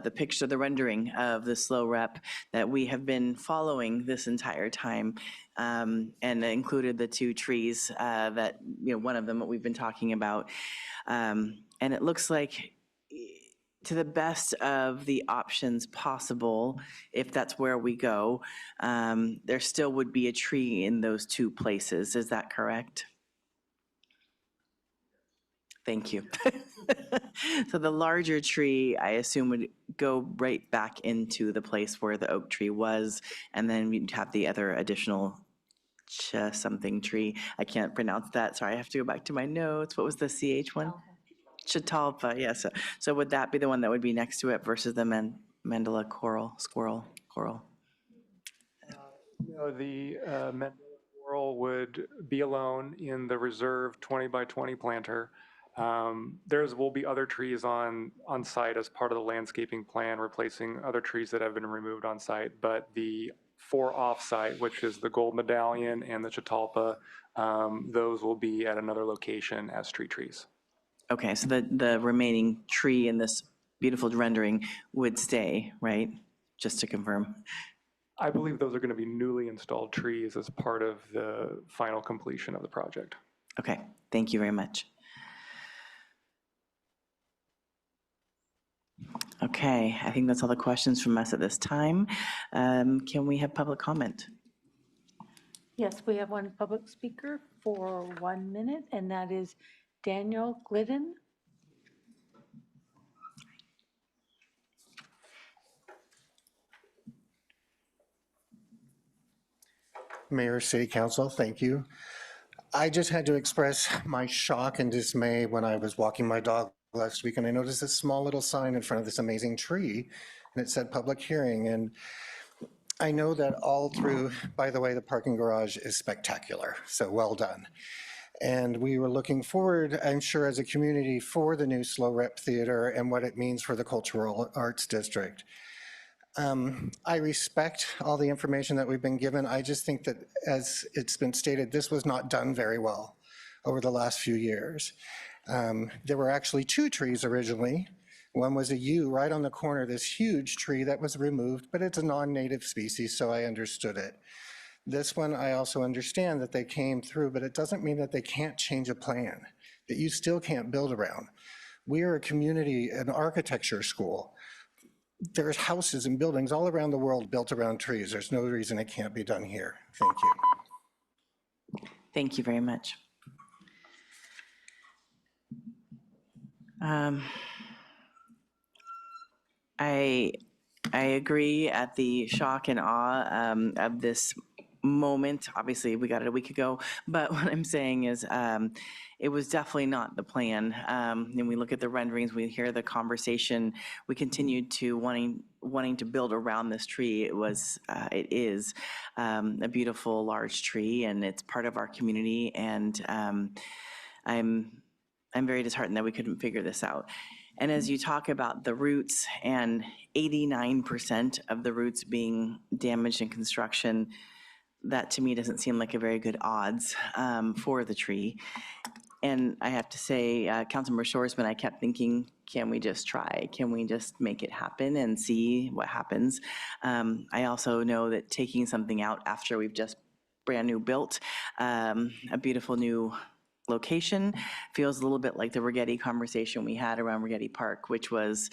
the picture, the rendering of the SLOREP that we have been following this entire time, and included the 2 trees that, you know, one of them that we've been talking about. And it looks like, to the best of the options possible, if that's where we go, there still would be a tree in those 2 places. Is that correct? Thank you. So the larger tree, I assume, would go right back into the place where the oak tree was, and then we'd have the other additional something tree. I can't pronounce that. Sorry, I have to go back to my notes. What was the CH one? Chatalpa, yes. So would that be the one that would be next to it versus the Mandala squirrel? No, the Mandala squirrel would be alone in the reserve 20 by 20 planter. There will be other trees on site as part of the landscaping plan, replacing other trees that have been removed on site. But the 4 off-site, which is the gold medallion and the Chatalpa, those will be at another location as street trees. Okay, so the remaining tree in this beautiful rendering would stay, right? Just to confirm. I believe those are going to be newly installed trees as part of the final completion of the project. Okay, thank you very much. Okay, I think that's all the questions from us at this time. Can we have public comment? Yes, we have one public speaker for 1 minute, and that is Daniel Glidden. Mayor, City Council, thank you. I just had to express my shock and dismay when I was walking my dog last week and I noticed this small little sign in front of this amazing tree and it said public hearing. And I know that all through, by the way, the parking garage is spectacular, so well done. And we were looking forward, I'm sure, as a community for the new SLOREP Theater and what it means for the Cultural Arts District. I respect all the information that we've been given. I just think that, as it's been stated, this was not done very well over the last few years. There were actually 2 trees originally. One was a yew right on the corner, this huge tree that was removed, but it's a non-native species, so I understood it. This one, I also understand that they came through, but it doesn't mean that they can't change a plan, that you still can't build around. We are a community, an architecture school. There's houses and buildings all around the world built around trees. There's no reason it can't be done here. Thank you. Thank you very much. I agree at the shock and awe of this moment. Obviously, we got it a week ago, but what I'm saying is it was definitely not the plan. And we look at the renderings, we hear the conversation, we continued to wanting to build around this tree. It is a beautiful large tree, and it's part of our community, and I'm very disheartened that we couldn't figure this out. And as you talk about the roots and 89% of the roots being damaged in construction, that to me doesn't seem like a very good odds for the tree. And I have to say, Councilmember Shoresman, I kept thinking, can we just try? Can we just make it happen and see what happens? I also know that taking something out after we've just brand new built a beautiful new location feels a little bit like the Rigetti conversation we had around Rigetti Park, which was,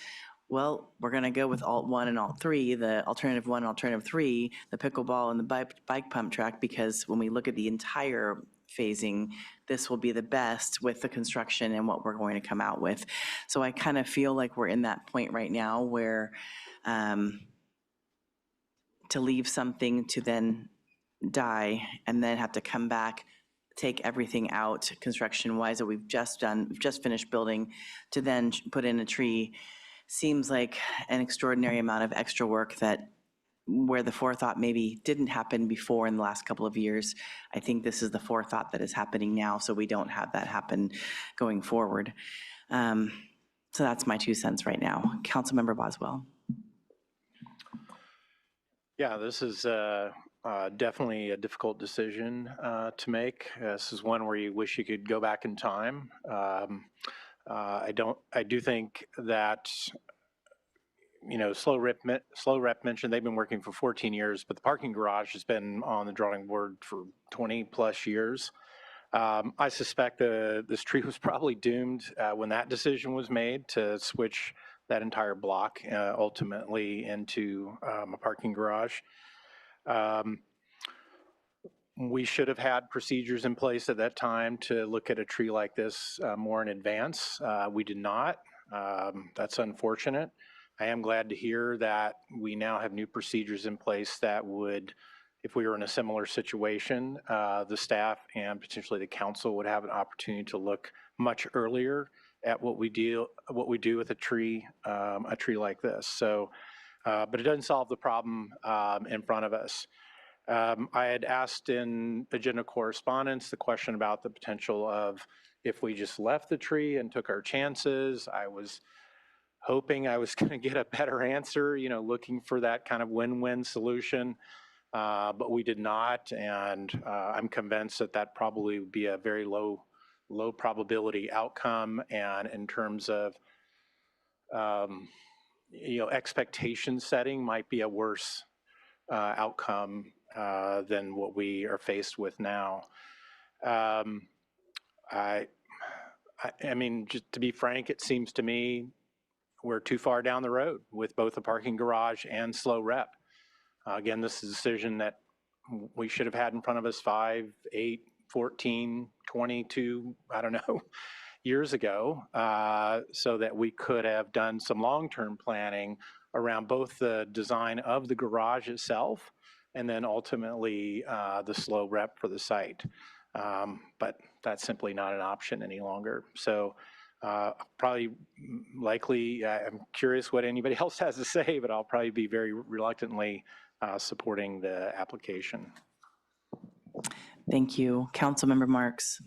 well, we're going to go with alt 1 and alt 3, the alternative 1 and alternative 3, the pickleball and the bike pump track, because when we look at the entire phasing, this will be the best with the construction and what we're going to come out with. So I kind of feel like we're in that point right now where to leave something to then die and then have to come back, take everything out construction-wise that we've just finished building, to then put in a tree seems like an extraordinary amount of extra work that where the forethought maybe didn't happen before in the last couple of years. I think this is the forethought that is happening now, so we don't have that happen going forward. So that's my 2 cents right now. Councilmember Boswell. Yeah, this is definitely a difficult decision to make. This is one where you wish you could go back in time. I do think that, you know, Slow Rep mentioned they've been working for 14 years, but the parking garage has been on the drawing board for 20 plus years. I suspect this tree was probably doomed when that decision was made to switch that entire block ultimately into a parking garage. We should have had procedures in place at that time to look at a tree like this more in advance. We did not. That's unfortunate. I am glad to hear that we now have new procedures in place that would, if we were in a similar situation, the staff and potentially the council would have an opportunity to look much earlier at what we do with a tree like this. So, but it doesn't solve the problem in front of us. I had asked in agenda correspondence the question about the potential of if we just left the tree and took our chances. I was hoping I was going to get a better answer, you know, looking for that kind of win-win solution, but we did not, and I'm convinced that that probably would be a very low probability outcome, and in terms of, you know, expectation setting might be a worse outcome than what we are faced with now. I mean, just to be frank, it seems to me we're too far down the road with both the parking garage and Slow Rep. Again, this is a decision that we should have had in front of us 5, 8, 14, 22, I don't know, years ago, so that we could have done some long-term planning around both the design of the garage itself and then ultimately the Slow Rep for the site. But that's simply not an option any longer. So likely, I'm curious what anybody else has to say, but I'll probably be very reluctantly supporting the application. Thank you. Councilmember Marks.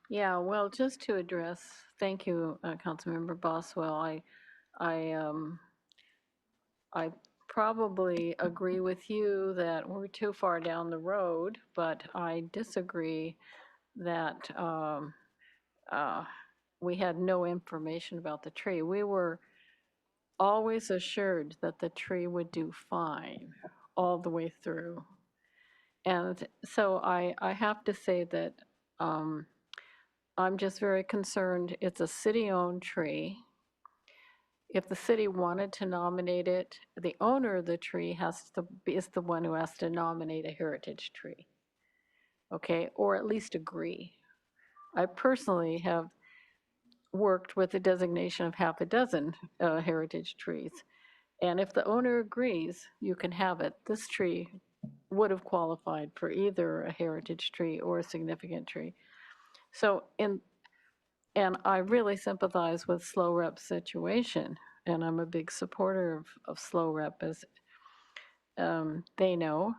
Yeah, well, just to address, thank you, Councilmember Boswell. I probably agree with you that we're too far down the road, but I disagree that we had no information about the tree. We were always assured that the tree would do fine all the way through. And so I have to say that I'm just very concerned. It's a city-owned tree. If the city wanted to nominate it, the owner of the tree is the one who has to nominate a heritage tree, okay, or at least agree. I personally have worked with the designation of half a dozen heritage trees, and if the owner agrees, you can have it. This tree would have qualified for either a heritage tree or a significant tree. So, and I really sympathize with Slow Rep's situation, and I'm a big supporter of Slow Rep, as they know.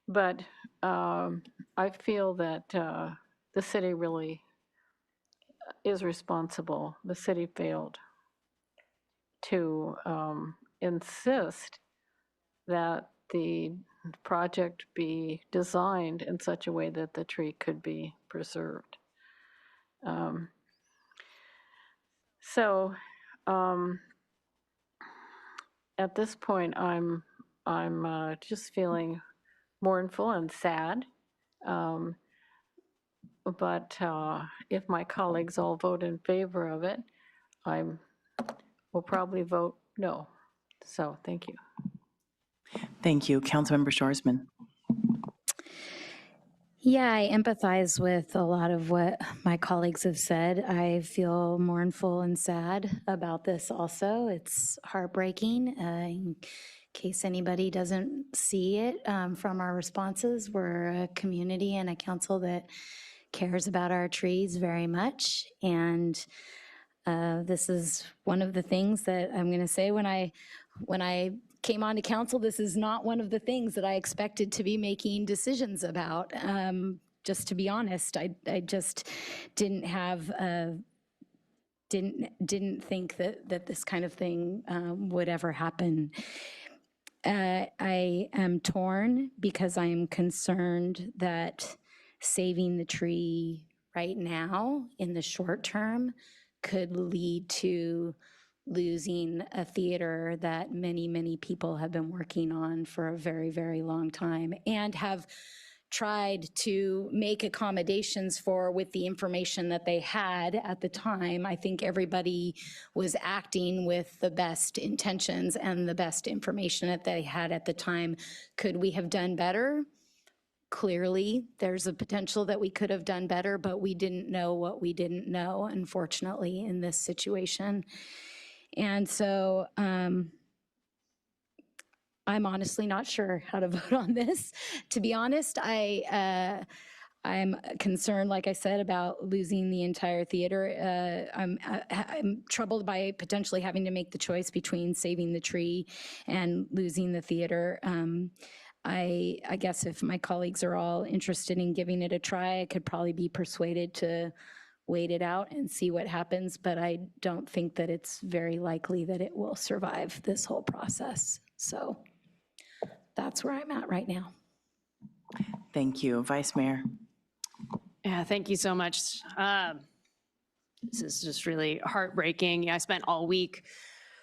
But I feel that the city really is responsible. The city failed to insist that the project be designed in such a way that the tree could be preserved. At this point, I'm just feeling mournful and sad. But if my colleagues all vote in favor of it, I will probably vote no. So thank you. Thank you. Councilmember Shorsman. Yeah, I empathize with a lot of what my colleagues have said. I feel mournful and sad about this also. It's heartbreaking. In case anybody doesn't see it from our responses, we're a community and a council that cares about our trees very much. And this is one of the things that I'm going to say when I came on to council, this is not one of the things that I expected to be making decisions about. Just to be honest, I just didn't have, didn't think that this kind of thing would ever happen. I am torn because I am concerned that saving the tree right now in the short term could lead to losing a theater that many, many people have been working on for a very, very long time and have tried to make accommodations for with the information that they had at the time. I think everybody was acting with the best intentions and the best information that they had at the time. Could we have done better? Clearly, there's a potential that we could have done better, but we didn't know what we didn't know, unfortunately, in this situation. And so I'm honestly not sure how to vote on this. To be honest, I'm concerned, like I said, about losing the entire theater. I'm troubled by potentially having to make the choice between saving the tree and losing the theater. I guess if my colleagues are all interested in giving it a try, I could probably be persuaded to wait it out and see what happens, but I don't think that it's very likely that it will survive this whole process. So that's where I'm at right now. Thank you. Vice Mayor. Yeah, thank you so much. This is just really heartbreaking. I spent all week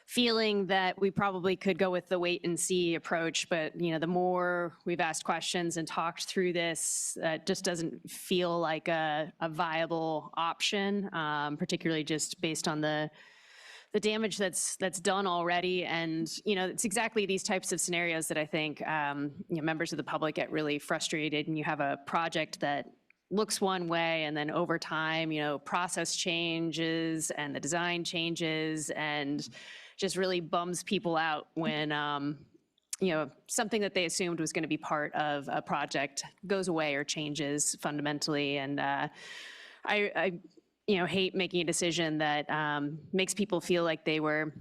feeling that we probably could go with the wait and see approach, but the more we've asked questions and talked through this, it just doesn't feel like a viable option, particularly just based on the damage that's done already. And it's exactly these types of scenarios that I think members of the public get really frustrated, and you have a project that looks one way, and then over time, process changes and the design changes, and just really bums people out when something that they assumed was going to be part of a project goes away or changes fundamentally. And I hate making a decision that makes people feel like they were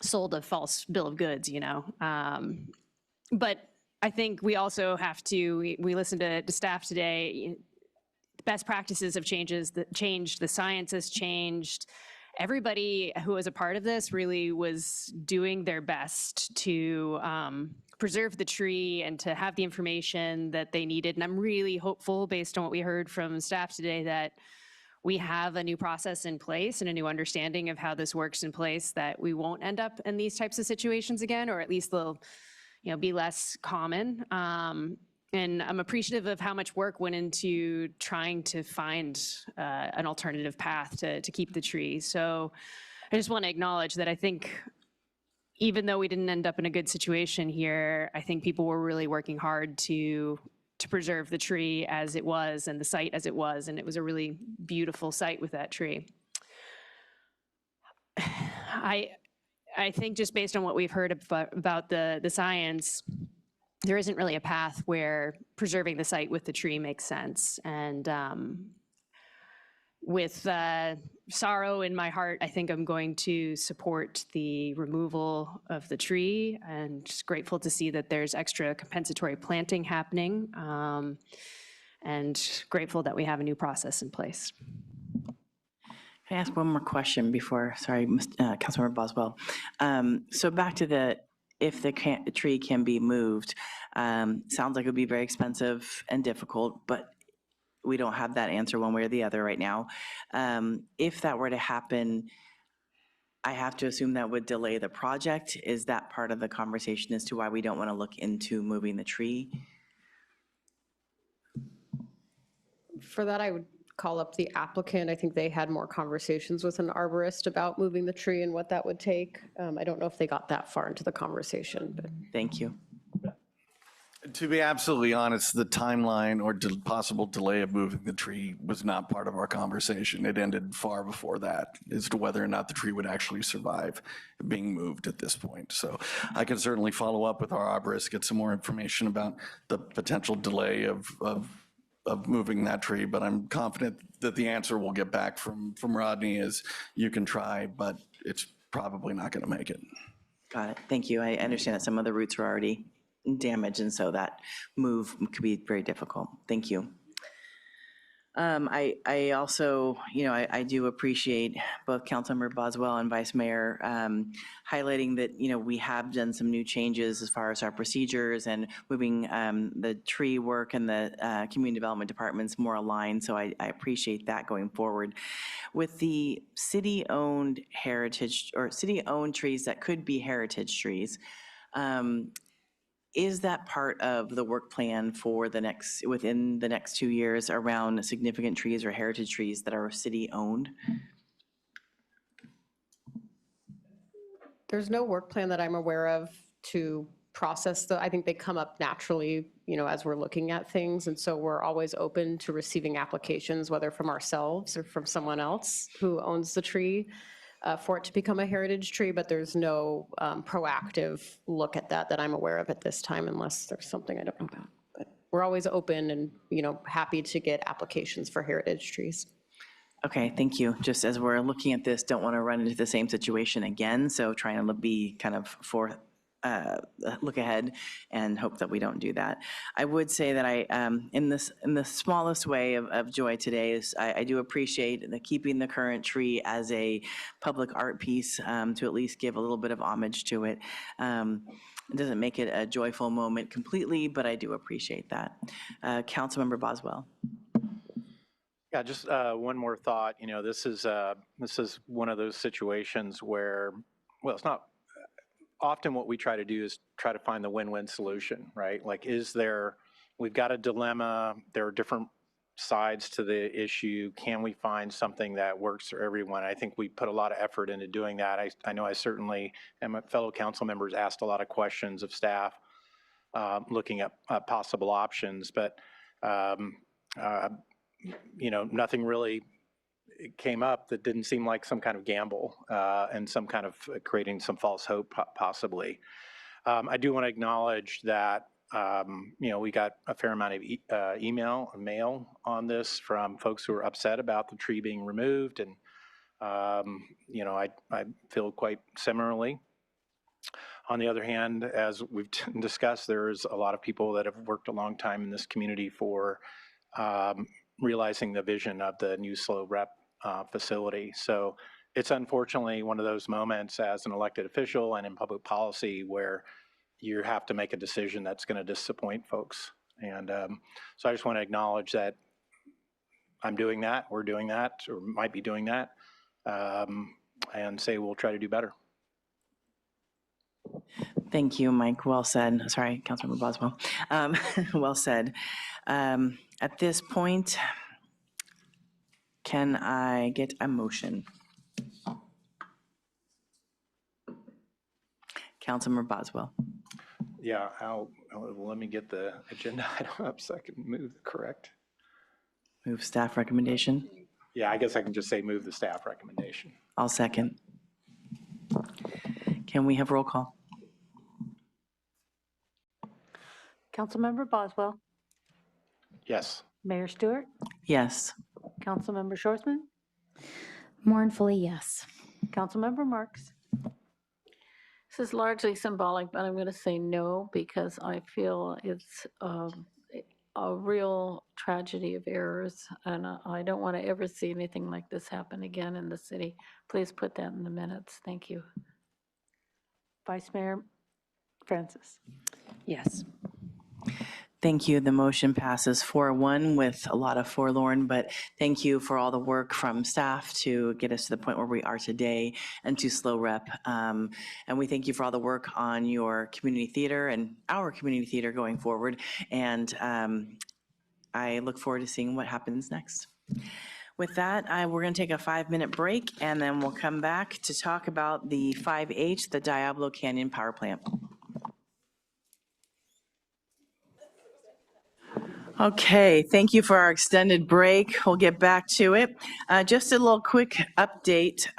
sold a false bill of goods. But I think we also have to. We listened to staff today. Best practices have changed. The science has changed. Everybody who was a part of this really was doing their best to preserve the tree and to have the information that they needed. And I'm really hopeful, based on what we heard from staff today, that we have a new process in place and a new understanding of how this works in place, that we won't end up in these types of situations again, or at least they'll be less common. And I'm appreciative of how much work went into trying to find an alternative path to keep the tree. So I just want to acknowledge that I think even though we didn't end up in a good situation here, I think people were really working hard to preserve the tree as it was and the site as it was. And it was a really beautiful site with that tree. I think just based on what we've heard about the science, there isn't really a path where preserving the site with the tree makes sense. And with sorrow in my heart, I think I'm going to support the removal of the tree, and just grateful to see that there's extra compensatory planting happening. and grateful that we have a new process in place. Can I ask one more question before, sorry, Councilmember Boswell? So back to if the tree can be moved, sounds like it would be very expensive and difficult, but we don't have that answer one way or the other right now. If that were to happen, I have to assume that would delay the project. Is that part of the conversation as to why we don't want to look into moving the tree? For that, I would call up the applicant. I think they had more conversations with an arborist about moving the tree and what that would take. I don't know if they got that far into the conversation, but. Thank you. To be absolutely honest, the timeline or possible delay of moving the tree was not part of our conversation. It ended far before that as to whether or not the tree would actually survive being moved at this point. So I can certainly follow up with our arborist, get some more information about the potential delay of moving that tree, but I'm confident that the answer we'll get back from Rodney is you can try, but it's probably not going to make it. Got it. Thank you. I understand that some of the roots are already damaged, and so that move could be very difficult. Thank you. I also, I do appreciate both Councilmember Boswell and Vice Mayor highlighting that, we have done some new changes as far as our procedures and moving the tree work and the community development departments more aligned. So I appreciate that going forward. With the city-owned heritage or city-owned trees that could be heritage trees, is that part of the work plan for within the next 2 years around significant trees or heritage trees that are city-owned? There's no work plan that I'm aware of to process I think they come up naturally, as we're looking at things. And so we're always open to receiving applications, whether from ourselves or from someone else who owns the tree, for it to become a heritage tree, but there's no proactive look at that I'm aware of at this time, unless there's something I don't know about. But we're always open and, happy to get applications for heritage trees. Okay, thank you. Just as we're looking at this, don't want to run into the same situation again, so trying to be kind of look ahead and hope that we don't do that. I would say that in the smallest way of joy today is I do appreciate keeping the current tree as a public art piece to at least give a little bit of homage to it. It doesn't make it a joyful moment completely, but I do appreciate that. Councilmember Boswell. Yeah, just one more thought. This is one of those situations where, well, it's not. Often what we try to do is try to find the win-win solution, right? Like, we've got a dilemma, there are different sides to the issue. Can we find something that works for everyone? I think we put a lot of effort into doing that. I know I certainly, and my fellow council members asked a lot of questions of staff looking at possible options, but nothing really came up that didn't seem like some kind of gamble and some kind of creating some false hope possibly. I do want to acknowledge that, we got a fair amount of email and mail on this from folks who are upset about the tree being removed. And, I feel quite similarly. On the other hand, as we've discussed, there's a lot of people that have worked a long time in this community for realizing the vision of the new SLO rep facility. So it's unfortunately one of those moments as an elected official and in public policy where you have to make a decision that's going to disappoint folks. And so I just want to acknowledge that I'm doing that, we're doing that, or might be doing that, and say we'll try to do better. Thank you, Mike. Well said. Sorry, Councilmember Boswell. Well said. At this point, can I get a motion? Councilmember Boswell. Yeah, let me get the agenda item up so I can move the correct. Move staff recommendation. Yeah, I guess I can just say move the staff recommendation. I'll second. Can we have roll call? Councilmember Boswell. Yes. Mayor Stewart. Yes. Councilmember Schwarzman. Mournfully, yes. Councilmember Marks. This is largely symbolic, but I'm going to say no because I feel it's a real tragedy of errors, and I don't want to ever see anything like this happen again in the city. Please put that in the minutes. Thank you. Vice Mayor Francis. Yes. Thank you. The motion passes 4-1 with a lot of forlorn, but thank you for all the work from staff to get us to the point where we are today, and to Slow Rep. And we thank you for all the work on your community theater and our community theater going forward. And I look forward to seeing what happens next. With that, we're going to take a 5-minute break, and then we'll come back to talk about the 5H, the Diablo Canyon Power Plant. Okay, thank you for our extended break. We'll get back to it. Just a little quick update.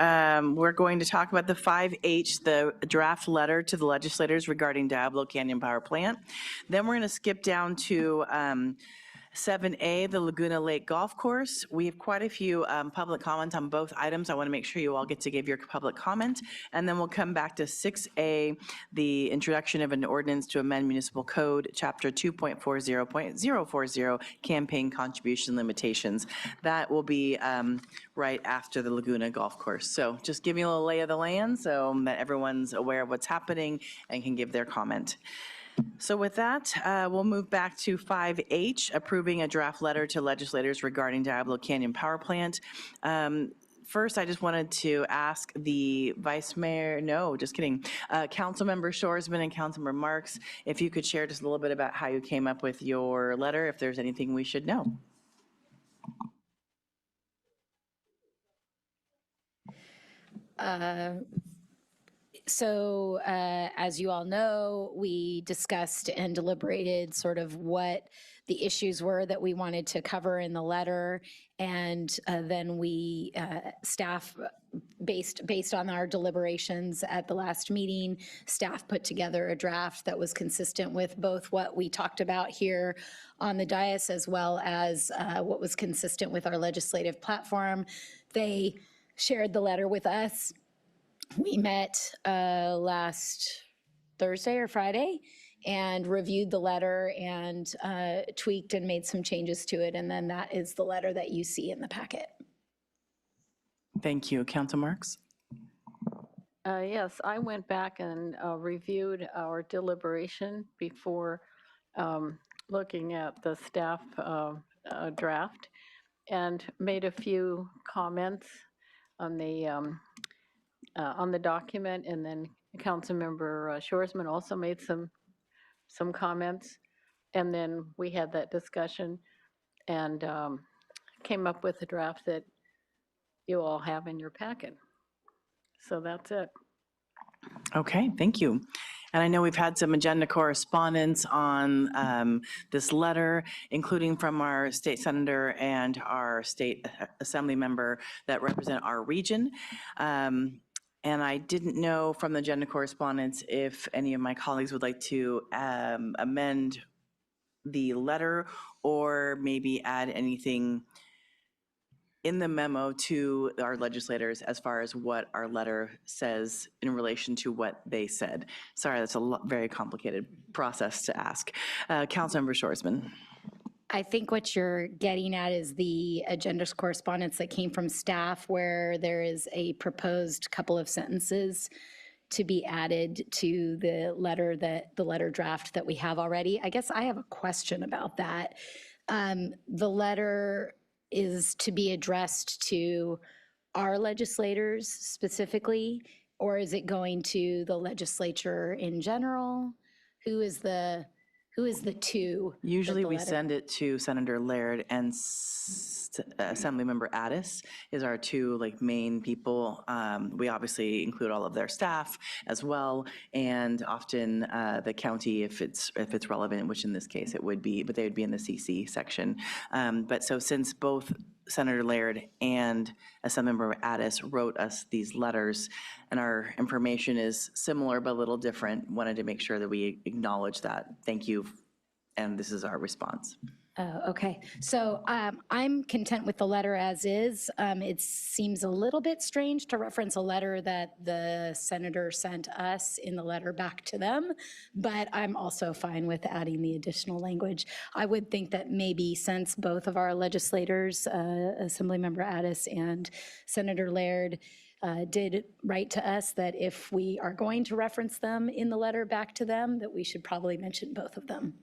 We're going to talk about the 5H, the draft letter to the legislators regarding Diablo Canyon Power Plant. Then we're going to skip down to 7A, the Laguna Lake Golf Course. We have quite a few public comments on both items. I want to make sure you all get to give your public comment. And then we'll come back to 6A, the introduction of an ordinance to amend municipal code, chapter 2.40.040, campaign contribution limitations. That will be right after the Laguna Golf Course. So just giving a little lay of the land so that everyone's aware of what's happening and can give their comment. So with that, we'll move back to 5H, approving a draft letter to legislators regarding Diablo Canyon Power Plant. First, I just wanted to ask the Vice Mayor, no, just kidding, Councilmember Shoresman and Councilmember Marks, if you could share just a little bit about how you came up with your letter, if there's anything we should know. So as you all know, we discussed and deliberated sort of what the issues were that we wanted to cover in the letter. And then we, staff, based on our deliberations at the last meeting, staff put together a draft that was consistent with both what we talked about here on the dais, as well as what was consistent with our legislative platform. They shared the letter with us. We met last Thursday or Friday and reviewed the letter and tweaked and made some changes to it. And then that is the letter that you see in the packet. Thank you. Council Marks? Yes, I went back and reviewed our deliberation before looking at the staff draft, and made a few comments on the document, and then Councilmember Shoresman also made some comments, and then we had that discussion and came up with a draft that you all have in your packet. So that's it. Okay, thank you. And I know we've had some agenda correspondence on this letter, including from our state senator and our state assembly member that represent our region. And I didn't know from the agenda correspondence if any of my colleagues would like to amend the letter or maybe add anything in the memo to our legislators as far as what our letter says in relation to what they said. Sorry, that's a very complicated process to ask. Councilmember Shoresman. I think what you're getting at is the agenda correspondence that came from staff, where there is a proposed couple of sentences to be added to the letter draft that we have already. I guess I have a question about that. The letter is to be addressed to our legislators specifically, or is it going to the legislature in general? Who is the two? Usually we send it to Senator Laird and Assemblymember Addis is our two main people. We obviously include all of their staff as well, and often the county if it's relevant, which in this case it would be, but they would be in the CC section. But so since both Senator Laird and Assemblymember Addis wrote us these letters, and our information is similar but a little different, wanted to make sure that we acknowledge that. Thank you, and this is our response. Oh, okay. So I'm content with the letter as is. It seems a little bit strange to reference a letter that the senator sent us in the letter back to them, but I'm also fine with adding the additional language. I would think that maybe since both of our legislators, Assemblymember Addis and Senator Laird, did write to us that if we are going to reference them in the letter back to them, that we should probably mention both of them.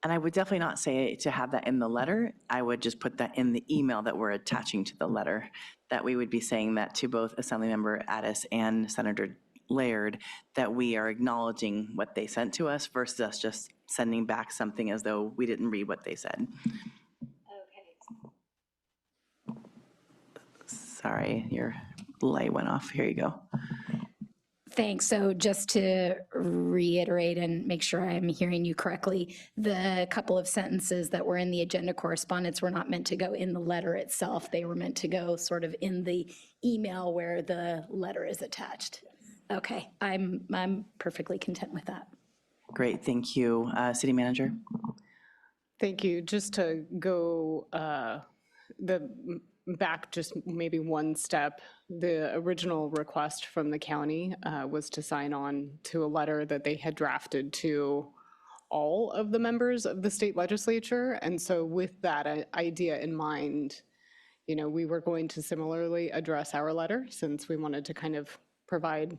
And I would definitely not say to have that in the letter. I would just put that in the email that we're attaching to the letter, that we would be saying that to both Assemblymember Addis and Senator Laird, that we are acknowledging what they sent to us versus us just sending back something as though we didn't read what they said. Okay. Sorry, your light went off. Here you go. Thanks. So just to reiterate and make sure I'm hearing you correctly, the couple of sentences that were in the agenda correspondence were not meant to go in the letter itself. They were meant to go sort of in the email where the letter is attached. Okay, I'm perfectly content with that. Great, thank you. City Manager? Thank you. Just to go back just maybe one step, the original request from the county was to sign on to a letter that they had drafted to all of the members of the state legislature. And so with that idea in mind, we were going to similarly address our letter, since we wanted to kind of provide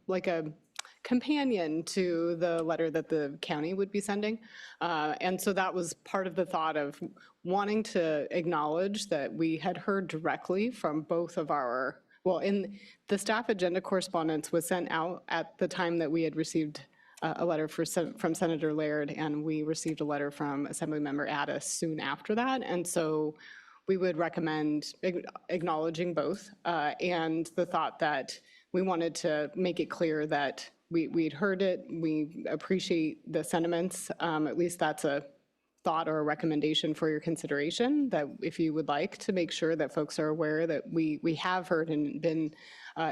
like a companion to the letter that the county would be sending. And so that was part of the thought of wanting to acknowledge that we had heard directly from both of our, well, in the staff agenda correspondence was sent out at the time that we had received a letter from Senator Laird, and we received a letter from Assemblymember Addis soon after that. And so we would recommend acknowledging both, and the thought that we wanted to make it clear that we'd heard it, we appreciate the sentiments. At least that's a thought or a recommendation for your consideration, that if you would like to make sure that folks are aware that we have heard and been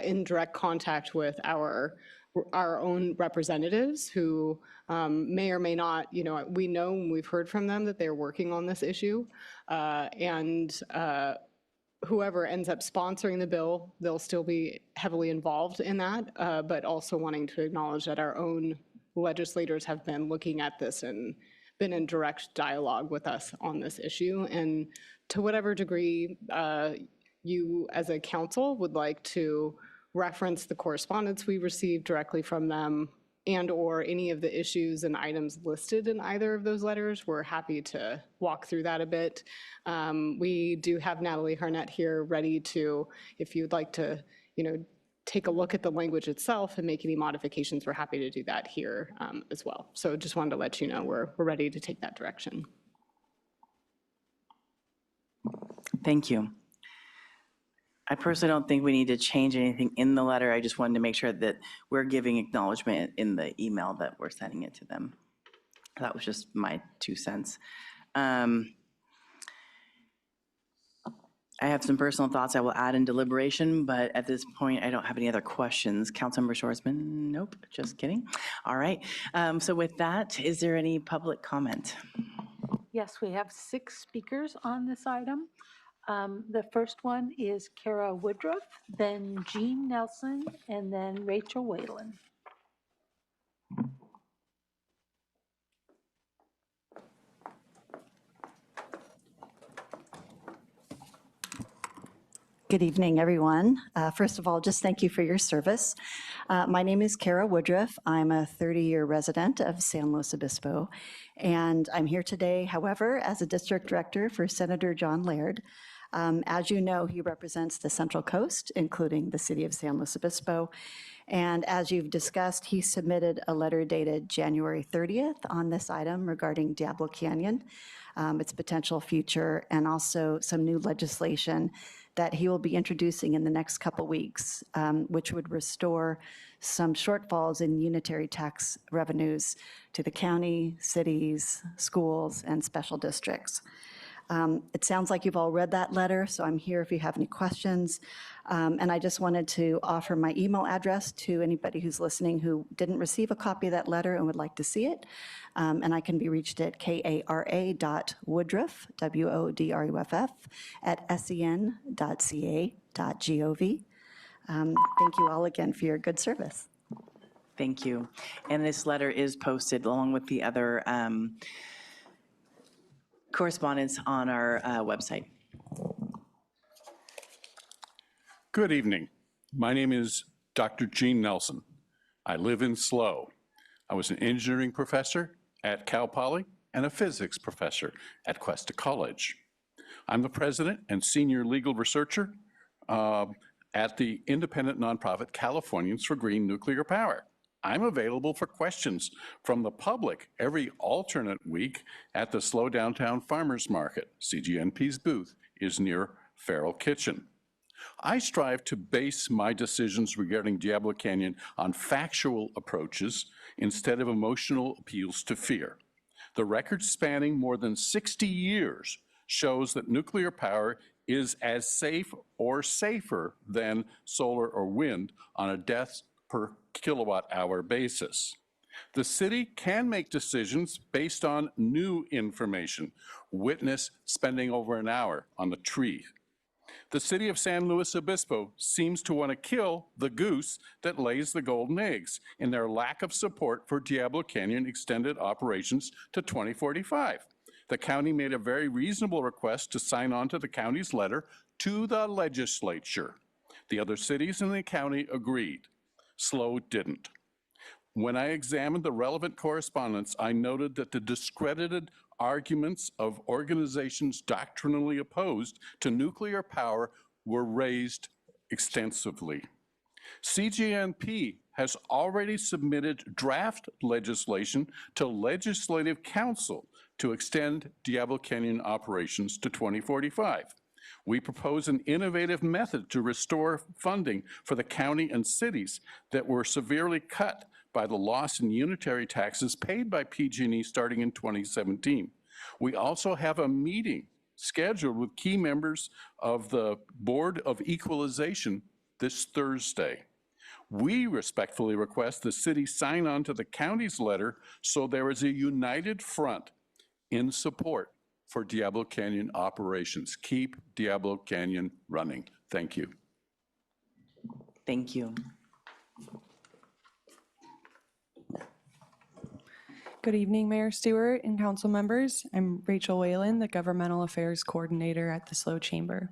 in direct contact with our own representatives who may or may not, we know and we've heard from them that they're working on this issue. And whoever ends up sponsoring the bill, they'll still be heavily involved in that, but also wanting to acknowledge that our own legislators have been looking at this and been in direct dialogue with us on this issue. And to whatever degree you as a council would like to reference the correspondence we received directly from them and or any of the issues and items listed in either of those letters, we're happy to walk through that a bit. We do have Natalie Harnett here ready to, if you'd like to, take a look at the language itself and make any modifications, we're happy to do that here as well. So just wanted to let you know we're ready to take that direction. Thank you. I personally don't think we need to change anything in the letter. I just wanted to make sure that we're giving acknowledgement in the email that we're sending it to them. That was just my 2 cents. I have some personal thoughts I will add in deliberation, but at this point, I don't have any other questions. Councilmember Schwarzman? Nope, just kidding. All right, so with that, is there any public comment? Yes, we have 6 speakers on this item. The first one is Kara Woodruff, then Jean Nelson, and then Rachel Whalen. Good evening, everyone. First of all, just thank you for your service. My name is Kara Woodruff. I'm a 30-year resident of San Luis Obispo, and I'm here today, however, as a district director for Senator John Laird. As you know, he represents the Central Coast, including the city of San Luis Obispo. And as you've discussed, he submitted a letter dated January 30th on this item regarding Diablo Canyon, its potential future, and also some new legislation that he will be introducing in the next couple weeks, which would restore some shortfalls in unitary tax revenues to the county, cities, schools, and special districts. It sounds like you've all read that letter, so I'm here if you have any questions. And I just wanted to offer my email address to anybody who's listening who didn't receive a copy of that letter and would like to see it. And I can be reached at kara.woodruff, WODRUFF, @sen.ca.gov. Thank you all again for your good service. Thank you. And this letter is posted along with the other correspondence on our website. Good evening. My name is Dr. Gene Nelson. I live in SLO. I was an engineering professor at Cal Poly and a physics professor at Cuesta College. I'm the president and senior legal researcher at the independent nonprofit Californians for Green Nuclear Power. I'm available for questions from the public every alternate week at the SLO Downtown Farmers Market. CGNP's booth is near Farrell Kitchen. I strive to base my decisions regarding Diablo Canyon on factual approaches instead of emotional appeals to fear. The record spanning more than 60 years shows that nuclear power is as safe or safer than solar or wind on a deaths per kilowatt hour basis. The city can make decisions based on new information. Witness spending over an hour on the tree. The city of San Luis Obispo seems to want to kill the goose that lays the golden eggs in their lack of support for Diablo Canyon extended operations to 2045. The county made a very reasonable request to sign on to the county's letter to the legislature. The other cities in the county agreed. SLO didn't. When I examined the relevant correspondence, I noted that the discredited arguments of organizations doctrinally opposed to nuclear power were raised extensively. CGNP has already submitted draft legislation to Legislative Council to extend Diablo Canyon operations to 2045. We propose an innovative method to restore funding for the county and cities that were severely cut by the loss in unitary taxes paid by PG&E starting in 2017. We also have a meeting scheduled with key members of the Board of Equalization this Thursday. We respectfully request the city sign on to the county's letter so there is a united front in support for Diablo Canyon operations. Keep Diablo Canyon running. Thank you. Thank you. Good evening, Mayor Stewart and council members. I'm Rachel Whalen, the Governmental Affairs Coordinator at the SLO Chamber.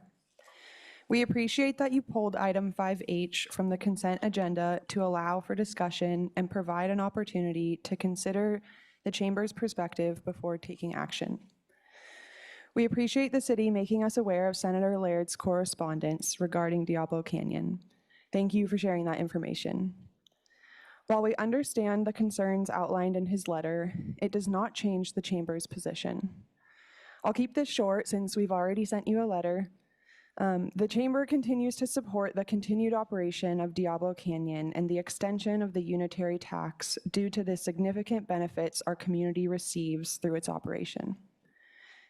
We appreciate that you pulled item 5H from the consent agenda to allow for discussion and provide an opportunity to consider the Chamber's perspective before taking action. We appreciate the city making us aware of Senator Laird's correspondence regarding Diablo Canyon. Thank you for sharing that information. While we understand the concerns outlined in his letter, it does not change the Chamber's position. I'll keep this short since we've already sent you a letter. The Chamber continues to support the continued operation of Diablo Canyon and the extension of the unitary tax due to the significant benefits our community receives through its operation.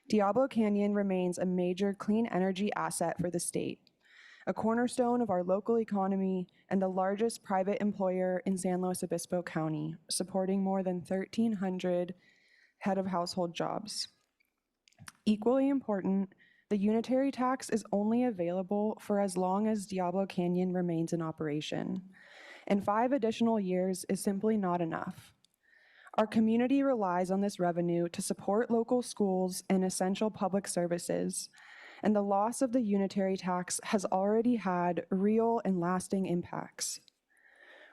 Diablo Canyon remains a major clean energy asset for the state, a cornerstone of our local economy and the largest private employer in San Luis Obispo County, supporting more than 1,300 head of household jobs. Equally important, the unitary tax is only available for as long as Diablo Canyon remains in operation, and 5 additional years is simply not enough. Our community relies on this revenue to support local schools and essential public services, and the loss of the unitary tax has already had real and lasting impacts.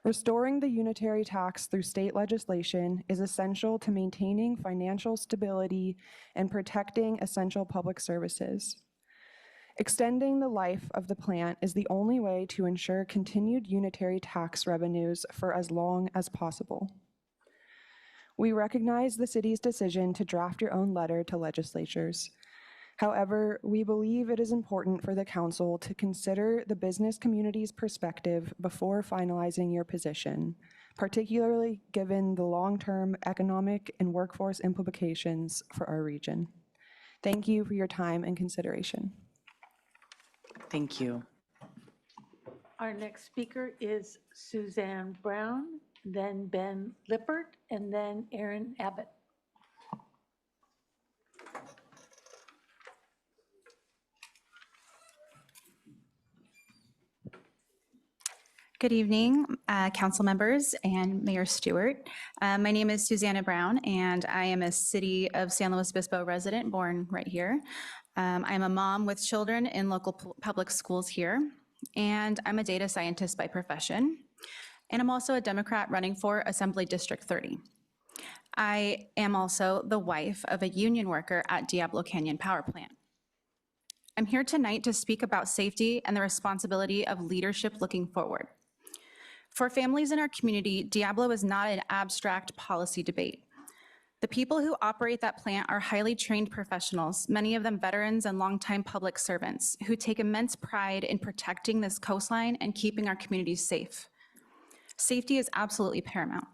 Restoring the unitary tax through state legislation is essential to maintaining financial stability and protecting essential public services. Extending the life of the plant is the only way to ensure continued unitary tax revenues for as long as possible. We recognize the city's decision to draft your own letter to legislatures. However, we believe it is important for the council to consider the business community's perspective before finalizing your position, particularly given the long-term economic and workforce implications for our region. Thank you for your time and consideration. Thank you. Our next speaker is Suzanne Brown, then Ben Lippert, and then Aaron Abbott. Good evening, council members and Mayor Stewart. My name is Susanna Brown, and I am a City of San Luis Obispo resident, born right here. I'm a mom with children in local public schools here, and I'm a data scientist by profession. And I'm also a Democrat running for Assembly District 30. I am also the wife of a union worker at Diablo Canyon Power Plant. I'm here tonight to speak about safety and the responsibility of leadership looking forward. For families in our community, Diablo is not an abstract policy debate. The people who operate that plant are highly trained professionals, many of them veterans and longtime public servants, who take immense pride in protecting this coastline and keeping our communities safe. Safety is absolutely paramount.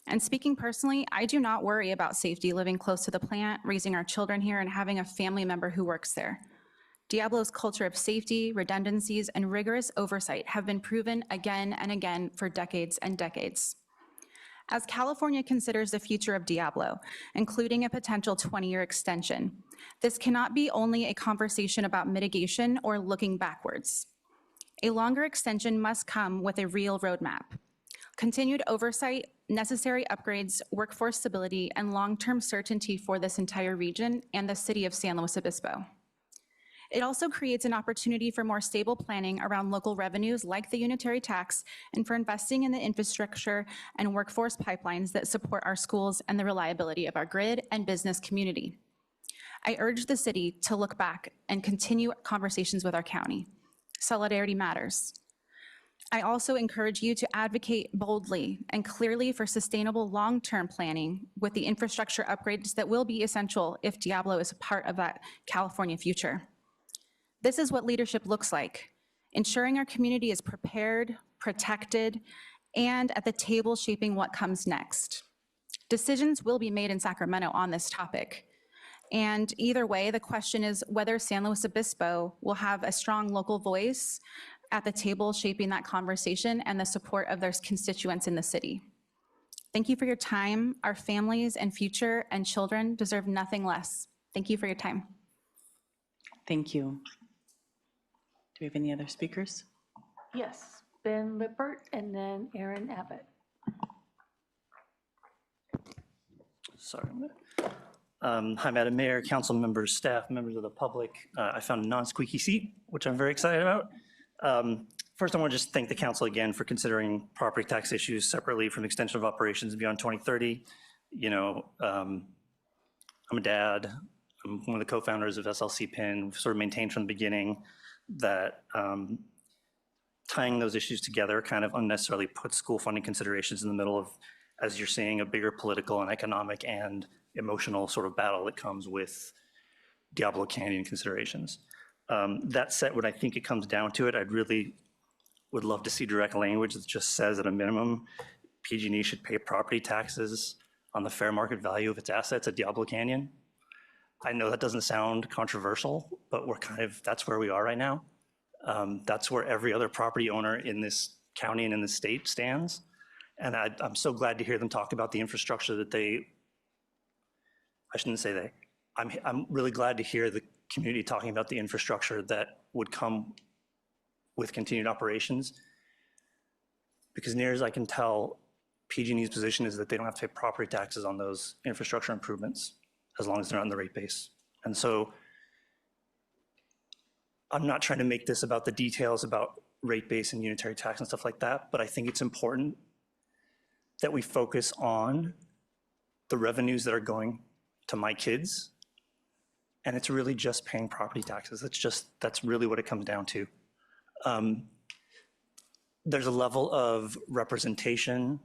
And speaking personally, I do not worry about safety living close to the plant, raising our children here, and having a family member who works there. Diablo's culture of safety, redundancies, and rigorous oversight have been proven again and again for decades and decades. As California considers the future of Diablo, including a potential 20-year extension, this cannot be only a conversation about mitigation or looking backwards. A longer extension must come with a real roadmap. Continued oversight, necessary upgrades, workforce stability, and long-term certainty for this entire region and the city of San Luis Obispo. It also creates an opportunity for more stable planning around local revenues like the unitary tax and for investing in the infrastructure and workforce pipelines that support our schools and the reliability of our grid and business community. I urge the city to look back and continue conversations with our county. Solidarity matters. I also encourage you to advocate boldly and clearly for sustainable long-term planning with the infrastructure upgrades that will be essential if Diablo is a part of that California future. This is what leadership looks like, ensuring our community is prepared, protected, and at the table shaping what comes next. Decisions will be made in Sacramento on this topic. And either way, the question is whether San Luis Obispo will have a strong local voice at the table shaping that conversation and the support of their constituents in the city. Thank you for your time. Our families and future and children deserve nothing less. Thank you for your time. Thank you. Do we have any other speakers? Yes, Ben Lippert and then Aaron Abbott. Sorry. Hi, Madam Mayor, council members, staff, members of the public. I found a non-squeaky seat, which I'm very excited about. First, I want to just thank the council again for considering property tax issues separately from extension of operations beyond 2030. You know, I'm a dad. I'm one of the co-founders of SLC PIN. We've sort of maintained from the beginning that tying those issues together kind of unnecessarily puts school funding considerations in the middle of, as you're seeing, a bigger political and economic and emotional sort of battle that comes with Diablo Canyon considerations. That said, when I think it comes down to it, I'd really would love to see direct language that just says at a minimum, PG&E should pay property taxes on the fair market value of its assets at Diablo Canyon. I know that doesn't sound controversial, but we're kind of, that's where we are right now. That's where every other property owner in this county and in the state stands. And I'm so glad to hear them talk about the infrastructure that I shouldn't say they, I'm really glad to hear the community talking about the infrastructure that would come with continued operations. Because near as I can tell, PG&E's position is that they don't have to pay property taxes on those infrastructure improvements as long as they're not in the rate base. And so I'm not trying to make this about the details about rate base and unitary tax and stuff like that, but I think it's important that we focus on the revenues that are going to my kids. And it's really just paying property taxes. That's really what it comes down to. There's a level of representation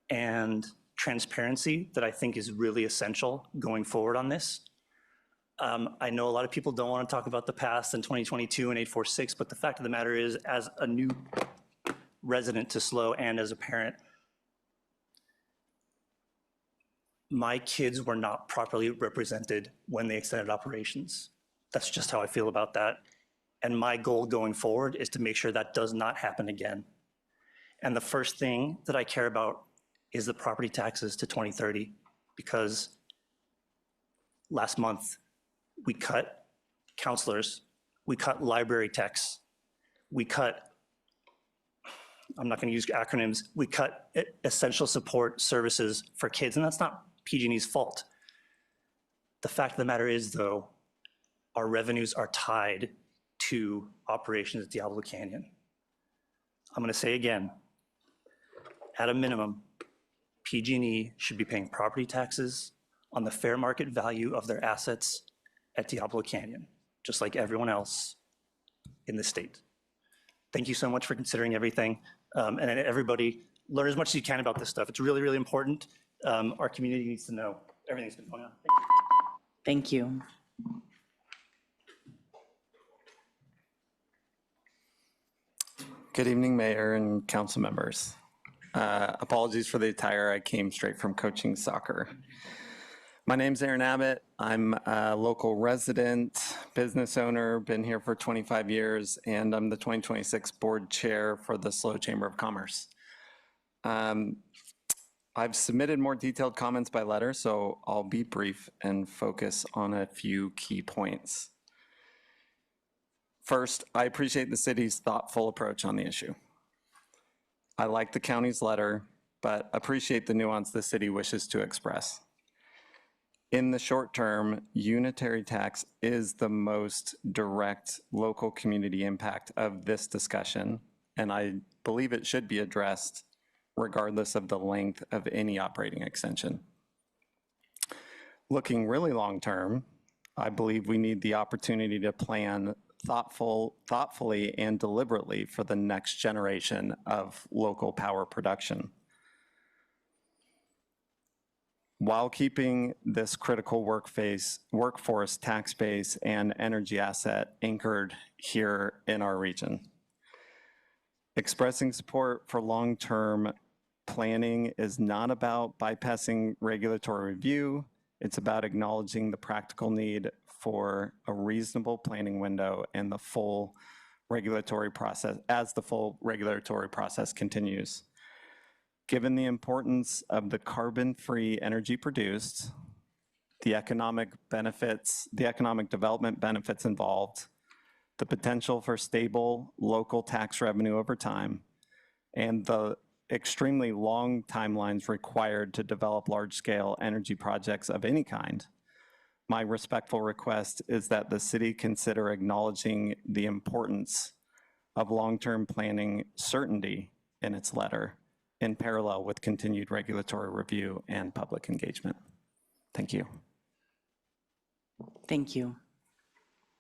and transparency that I think is really essential going forward on this. I know a lot of people don't want to talk about the past and 2022 and 846, but the fact of the matter is, as a new resident to SLO and as a parent, my kids were not properly represented when they extended operations. That's just how I feel about that. And my goal going forward is to make sure that does not happen again. And the first thing that I care about is the property taxes to 2030, because last month we cut counselors, we cut library techs, we cut, I'm not going to use acronyms, we cut essential support services for kids, and that's not PG&E's fault. The fact of the matter is, though, our revenues are tied to operations at Diablo Canyon. I'm going to say again, at a minimum, PG&E should be paying property taxes on the fair market value of their assets at Diablo Canyon, just like everyone else in the state. Thank you so much for considering everything. And everybody, learn as much as you can about this stuff. It's really, really important. Our community needs to know everything that's been going on. Thank you. Good evening, Mayor and council members. Apologies for the attire. I came straight from coaching soccer. My name's Aaron Abbott. I'm a local resident, business owner, been here for 25 years, and I'm the 2026 board chair for the SLO Chamber of Commerce. I've submitted more detailed comments by letter, so I'll be brief and focus on a few key points. First, I appreciate the city's thoughtful approach on the issue. I like the county's letter, but appreciate the nuance the city wishes to express. In the short term, unitary tax is the most direct local community impact of this discussion, and I believe it should be addressed regardless of the length of any operating extension. Looking really long term, I believe we need the opportunity to plan thoughtfully and deliberately for the next generation of local power production, while keeping this critical workforce, tax base, and energy asset anchored here in our region. Expressing support for long-term planning is not about bypassing regulatory review. It's about acknowledging the practical need for a reasonable planning window and the full regulatory process as the full regulatory process continues. Given the importance of the carbon-free energy produced, the economic development benefits involved, the potential for stable local tax revenue over time, and the extremely long timelines required to develop large-scale energy projects of any kind, my respectful request is that the city consider acknowledging the importance of long-term planning certainty in its letter in parallel with continued regulatory review and public engagement. Thank you. Thank you.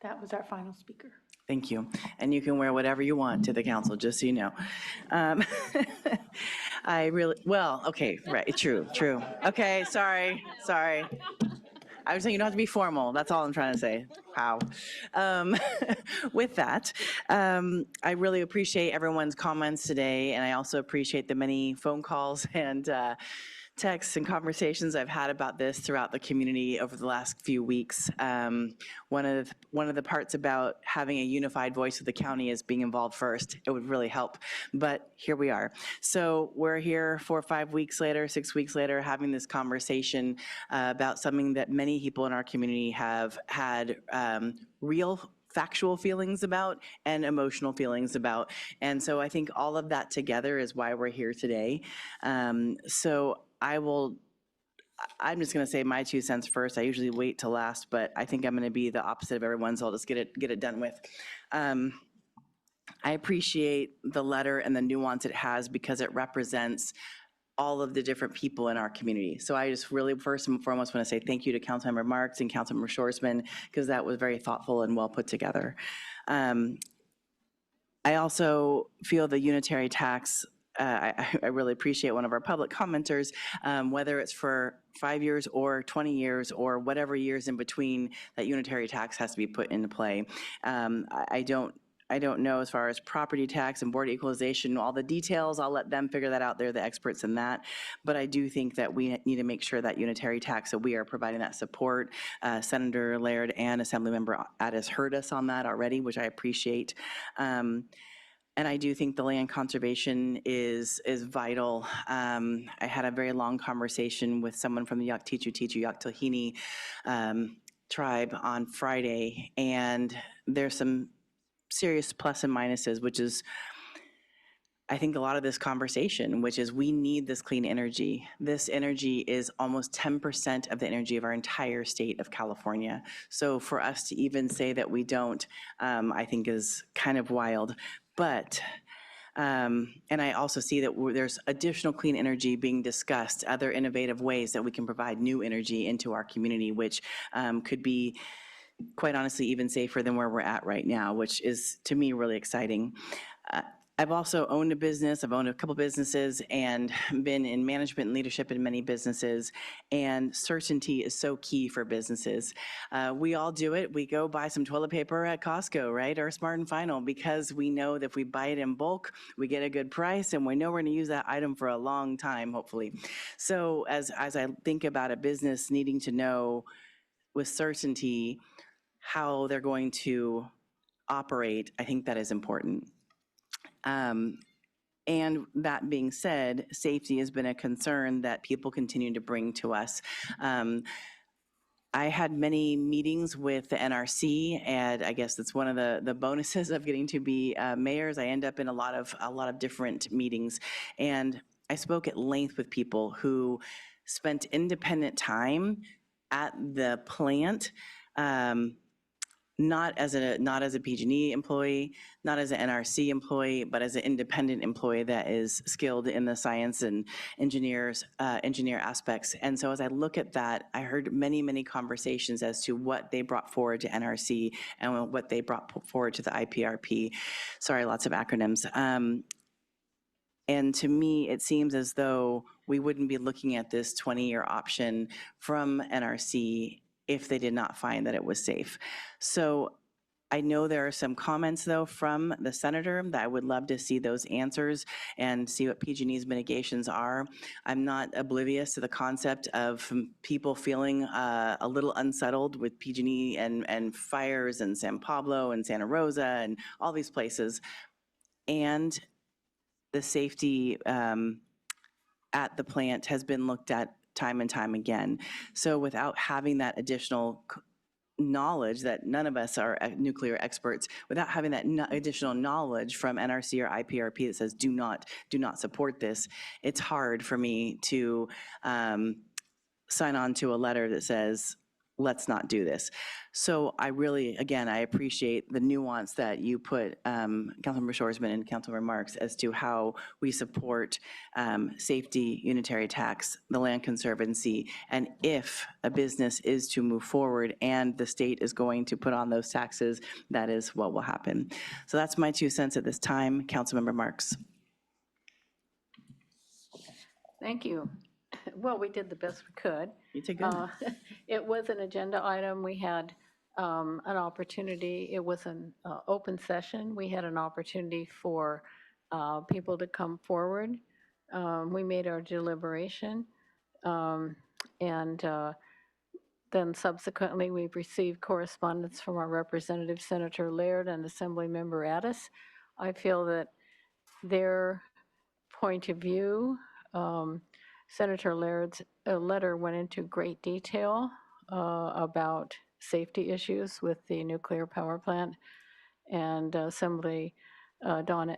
That was our final speaker. Thank you. And you can wear whatever you want to the council, just so you know. Okay, right, true. Okay, sorry. I was saying you don't have to be formal. That's all I'm trying to say. Wow. With that, I really appreciate everyone's comments today, and I also appreciate the many phone calls and texts and conversations I've had about this throughout the community over the last few weeks. One of the parts about having a unified voice of the county is being involved first. It would really help, but here we are. So we're here 4 or 5 weeks later, 6 weeks later, having this conversation about something that many people in our community have had real factual feelings about and emotional feelings about. And so I think all of that together is why we're here today. So I'm just going to say my 2 cents first. I usually wait till last, but I think I'm going to be the opposite of everyone, so I'll just get it done with. I appreciate the letter and the nuance it has because it represents all of the different people in our community. So I just really first and foremost want to say thank you to Councilmember Marks and Councilmember Shorsman, because that was very thoughtful and well put together. I also feel the unitary tax, I really appreciate one of our public commenters, whether it's for 5 years or 20 years or whatever years in between, that unitary tax has to be put into play. I I don't know as far as property tax and board equalization, all the details. I'll let them figure that out. They're the experts in that. But I do think that we need to make sure that unitary tax, that we are providing that support. Senator Laird and Assemblymember Addis heard us on that already, which I appreciate. And I do think the land conservation is vital. I had a very long conversation with someone from the Yaktichu Yaktahini tribe on Friday, and there's some serious plus and minuses, which is, I think, a lot of this conversation, which is we need this clean energy. This energy is almost 10% of the energy of our entire state of California. So for us to even say that we don't, I think is kind of wild. But, and I also see that there's additional clean energy being discussed, other innovative ways that we can provide new energy into our community, which could be, quite honestly, even safer than where we're at right now, which is, to me, really exciting. I've also owned a business. I've owned a couple businesses and been in management and leadership in many businesses. And certainty is so key for businesses. We all do it. We go buy some toilet paper at Costco, right? Or Smart & Final, because we know that if we buy it in bulk, we get a good price, and we know we're going to use that item for a long time, hopefully. So as I think about a business needing to know with certainty how they're going to operate, I think that is important. And that being said, safety has been a concern that people continue to bring to us. I had many meetings with the NRC, and I guess that's one of the bonuses of getting to be mayors. I end up in a lot of different meetings, and I spoke at length with people who spent independent time at the plant, not as a PG&E employee, not as an NRC employee, but as an independent employee that is skilled in the science and engineer aspects. And so as I look at that, I heard many conversations as to what they brought forward to NRC and what they brought forward to the IPRP. Sorry, lots of acronyms. And to me, it seems as though we wouldn't be looking at this 20-year option from NRC if they did not find that it was safe. So I know there are some comments, though, from the senator that I would love to see those answers and see what PG&E's mitigations are. I'm not oblivious to the concept of people feeling a little unsettled with PG&E and fires in San Pablo and Santa Rosa and all these places. And the safety at the plant has been looked at time and time again. So without having that additional knowledge, that none of us are nuclear experts, without having that additional knowledge from NRC or IPRP that says do not support this, it's hard for me to sign on to a letter that says let's not do this. So I really, again, I appreciate the nuance that you put, Councilmember Shoresman and Councilmember Marks, as to how we support safety, unitary tax, the Land Conservancy, and if a business is to move forward and the state is going to put on those taxes, that is what will happen. So that's my 2 cents at this time. Councilmember Marks. Thank you. Well, we did the best we could. You did good. It was an agenda item. We had an opportunity. It was an open session. We had an opportunity for people to come forward. We made our deliberation. And then subsequently, we've received correspondence from our representative, Senator Laird, and Assemblymember Addis. I feel that their point of view, Senator Laird's letter went into great detail about safety issues with the nuclear power plant, and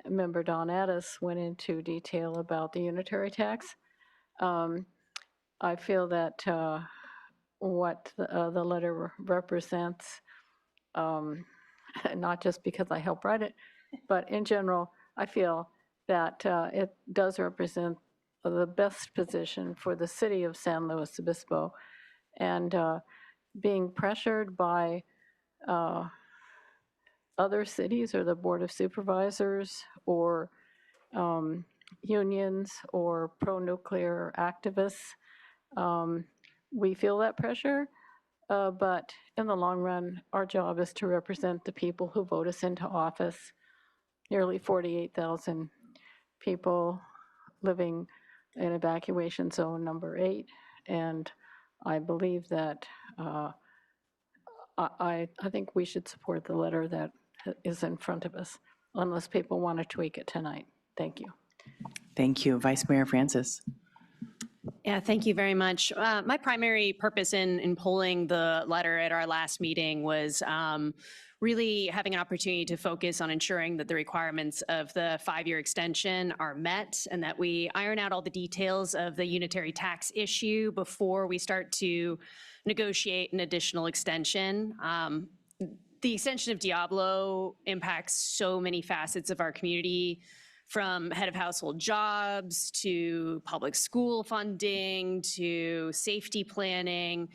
Member Don Addis went into detail about the unitary tax. I feel that what the letter represents, not just because I helped write it, but in general, I feel that it does represent the best position for the city of San Luis Obispo, and being pressured by other cities or the Board of Supervisors or unions or pro-nuclear activists. We feel that pressure, but in the long run, our job is to represent the people who vote us into office. nearly 48,000 people living in evacuation zone number 8. And I believe that I think we should support the letter that is in front of us, unless people want to tweak it tonight. Thank you. Thank you. Vice Mayor Francis. Yeah, thank you very much. My primary purpose in pulling the letter at our last meeting was really having an opportunity to focus on ensuring that the requirements of the 5-year extension are met and that we iron out all the details of the unitary tax issue before we start to negotiate an additional extension. The extension of Diablo impacts so many facets of our community, from head of household jobs to public school funding to safety planning.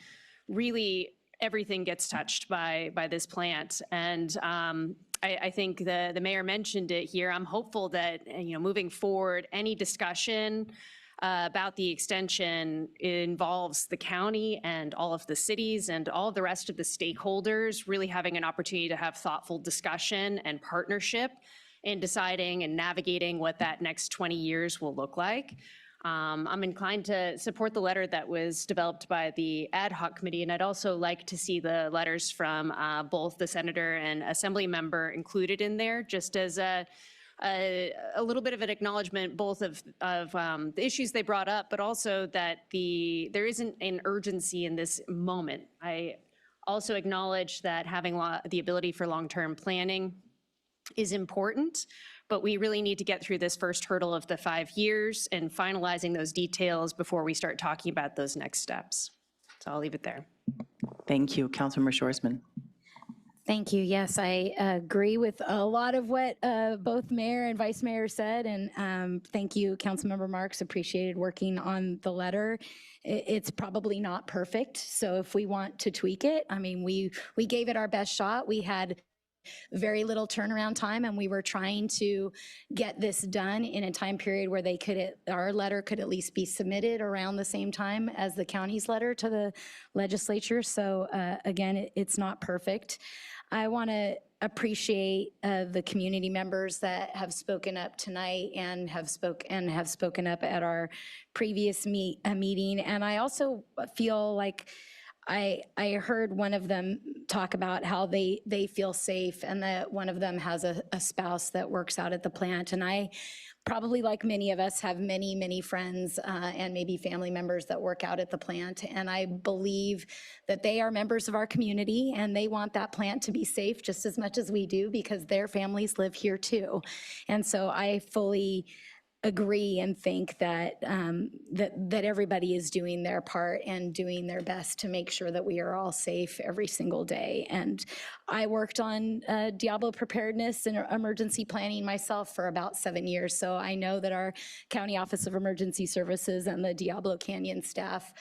Really, everything gets touched by this plant. And I think the mayor mentioned it here. I'm hopeful that, moving forward, any discussion about the extension involves the county and all of the cities and all of the rest of the stakeholders really having an opportunity to have thoughtful discussion and partnership in deciding and navigating what that next 20 years will look like. I'm inclined to support the letter that was developed by the ad hoc committee, and I'd also like to see the letters from both the senator and assembly member included in there, just as a little bit of an acknowledgement both of the issues they brought up, but also that there isn't an urgency in this moment. I also acknowledge that having the ability for long-term planning is important, but we really need to get through this first hurdle of the 5 years and finalizing those details before we start talking about those next steps. So I'll leave it there. Thank you. Councilmember Shoresman. Thank you. Yes, I agree with a lot of what both mayor and vice mayor said, and thank you, Councilmember Marks. Appreciated working on the letter. It's probably not perfect, so if we want to tweak it, I mean, we gave it our best shot. We had very little turnaround time, and we were trying to get this done in a time period where our letter could at least be submitted around the same time as the county's letter to the legislature. So again, it's not perfect. I want to appreciate the community members that have spoken up tonight and have spoken up at our previous meeting. And I also feel like I heard one of them talk about how they feel safe, and that one of them has a spouse that works out at the plant. And I probably, like many of us, have many friends and maybe family members that work out at the plant. And I believe that they are members of our community and they want that plant to be safe just as much as we do, because their families live here too. And so I fully agree and think that that everybody is doing their part and doing their best to make sure that we are all safe every single day. And I worked on Diablo preparedness and emergency planning myself for about 7 years. So I know that our County Office of Emergency Services and the Diablo Canyon staff,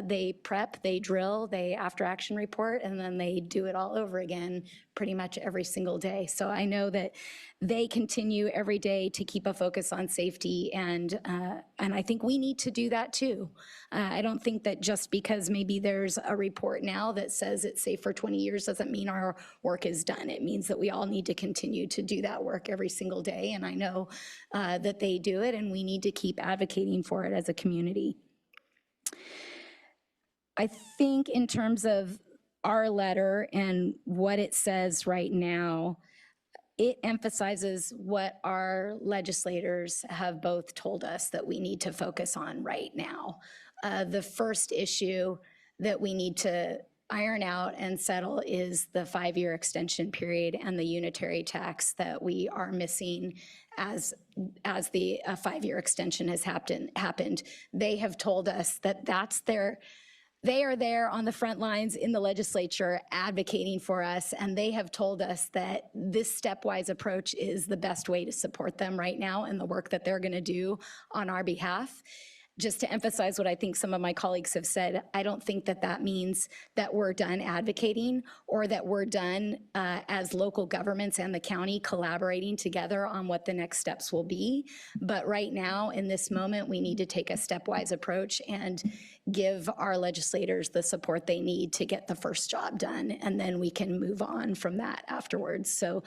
they prep, they drill, they after action report, and then they do it all over again pretty much every single day. So I know that they continue every day to keep a focus on safety, and I think we need to do that too. I don't think that just because maybe there's a report now that says it's safe for 20 years doesn't mean our work is done. It means that we all need to continue to do that work every single day, and I know that they do it, and we need to keep advocating for it as a community. I think in terms of our letter and what it says right now, it emphasizes what our legislators have both told us that we need to focus on right now. The first issue that we need to iron out and settle is the 5-year extension period and the unitary tax that we are missing as the 5-year extension has happened. They have told us that they are there on the front lines in the legislature advocating for us, and they have told us that this stepwise approach is the best way to support them right now in the work that they're going to do on our behalf. Just to emphasize what I think some of my colleagues have said, I don't think that that means that we're done advocating or that we're done as local governments and the county collaborating together on what the next steps will be. But right now, in this moment, we need to take a stepwise approach and give our legislators the support they need to get the first job done, and then we can move on from that afterwards. So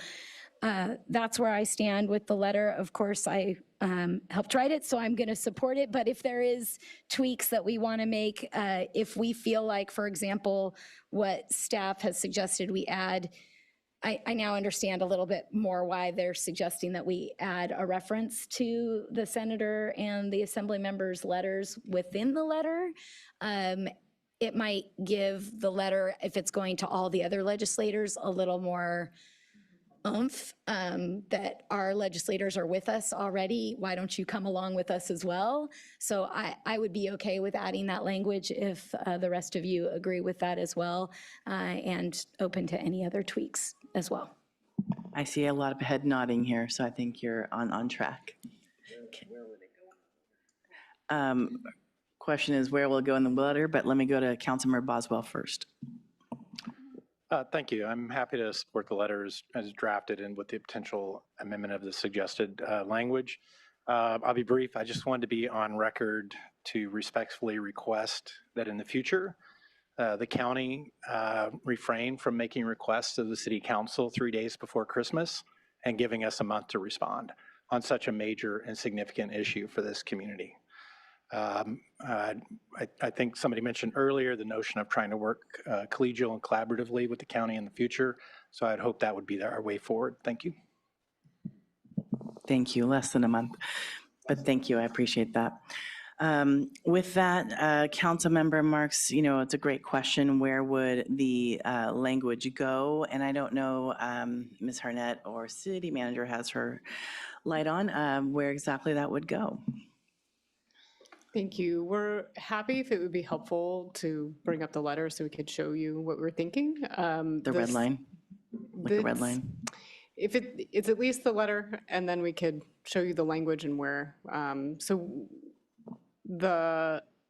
That's where I stand with the letter. Of course, I helped write it, so I'm going to support it. But if there is tweaks that we want to make, if we feel like, for example, what staff has suggested we add, I now understand a little bit more why they're suggesting that we add a reference to the senator and the assembly members' letters within the letter. It might give the letter, if it's going to all the other legislators, a little more oomph, that our legislators are with us already. Why don't you come along with us as well? So I would be okay with adding that language if the rest of you agree with that as well, and open to any other tweaks as well. I see a lot of head nodding here, so I think you're on track. Question is where will it go in the letter, but let me go to Councilmember Boswell first. Thank you. I'm happy to support the letter as drafted and with the potential amendment of the suggested language. I'll be brief. I just wanted to be on record to respectfully request that in the future, the county refrain from making requests of the city council 3 days before Christmas and giving us a month to respond on such a major and significant issue for this community. I think somebody mentioned earlier the notion of trying to work collegial and collaboratively with the county in the future. So I'd hope that would be our way forward. Thank you. Thank you. Less than a month, but thank you. I appreciate that. With that, Councilmember Marks, you know, it's a great question. Where would the language go? And I don't know, Ms. Harnett or City Manager has her light on, where exactly that would go. Thank you. We're happy if it would be helpful to bring up the letter so we could show you what we're thinking. The red line, like the red line. If it's at least the letter, and then we could show you the language and where.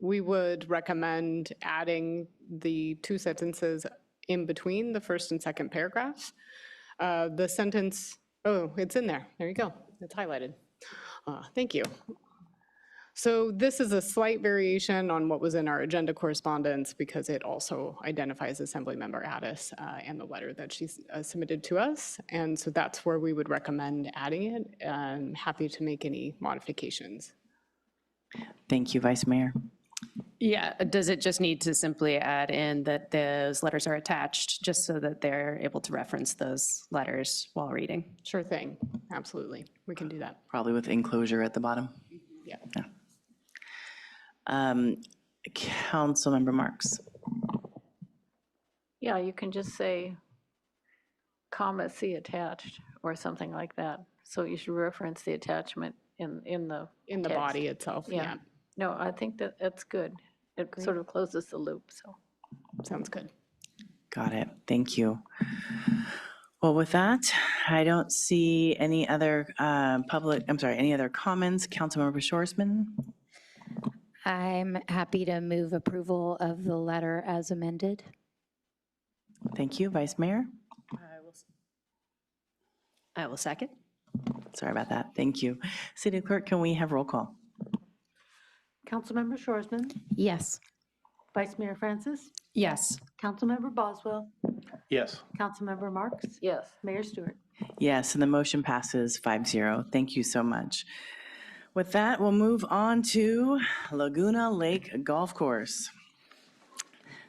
We would recommend adding the 2 sentences in between the first and second paragraphs. The sentence, oh, it's in there. There you go. It's highlighted. Thank you. So this is a slight variation on what was in our agenda correspondence because it also identifies Assemblymember Addis and the letter that she submitted to us. And so that's where we would recommend adding it. I'm happy to make any modifications. Thank you, Vice Mayor. Yeah, does it just need to simply add in that those letters are attached just so that they're able to reference those letters while reading? Sure thing. Absolutely. We can do that. Probably with enclosure at the bottom. Yeah. Councilmember Marks. Yeah, you can just say, comma, see attached, or something like that. So you should reference the attachment in the text. Body itself, yeah. No, I think that's good. It sort of closes the loop, so. Sounds good. Got it. Thank you. Well, with that, I don't see any other any other comments. Councilmember Shorsman. I'm happy to move approval of the letter as amended. Thank you, Vice Mayor. I will second. Sorry about that. Thank you. City Clerk, can we have roll call? Councilmember Shorsman, Yes. Vice Mayor Francis, Yes. Councilmember Boswell, Yes. Councilmember Marks, Yes. Mayor Stewart. Yes, and the motion passes 5-0. Thank you so much. With that, we'll move on to Laguna Lake Golf Course.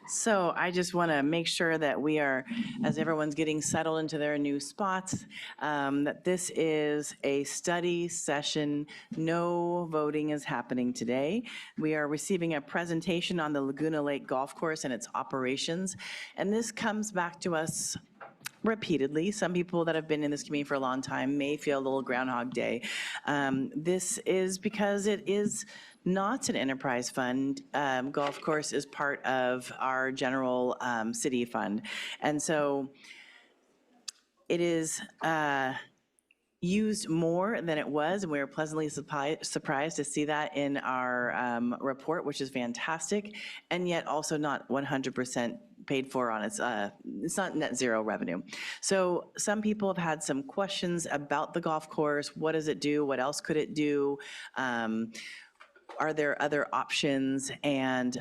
So I just want to make sure that we are, as everyone's getting settled into their new spots, that this is a study session. No voting is happening today. We are receiving a presentation on the Laguna Lake Golf Course and its operations. And this comes back to us repeatedly. Some people that have been in this community for a long time may feel a little Groundhog Day. This is because it is not an enterprise fund. Golf course is part of our general city fund. And so it is used more than it was, and we were pleasantly surprised to see that in our report, which is fantastic, and yet also not 100% paid for on it's not net zero revenue. So some people have had some questions about the golf course. What does it do? What else could it do? are there other options? And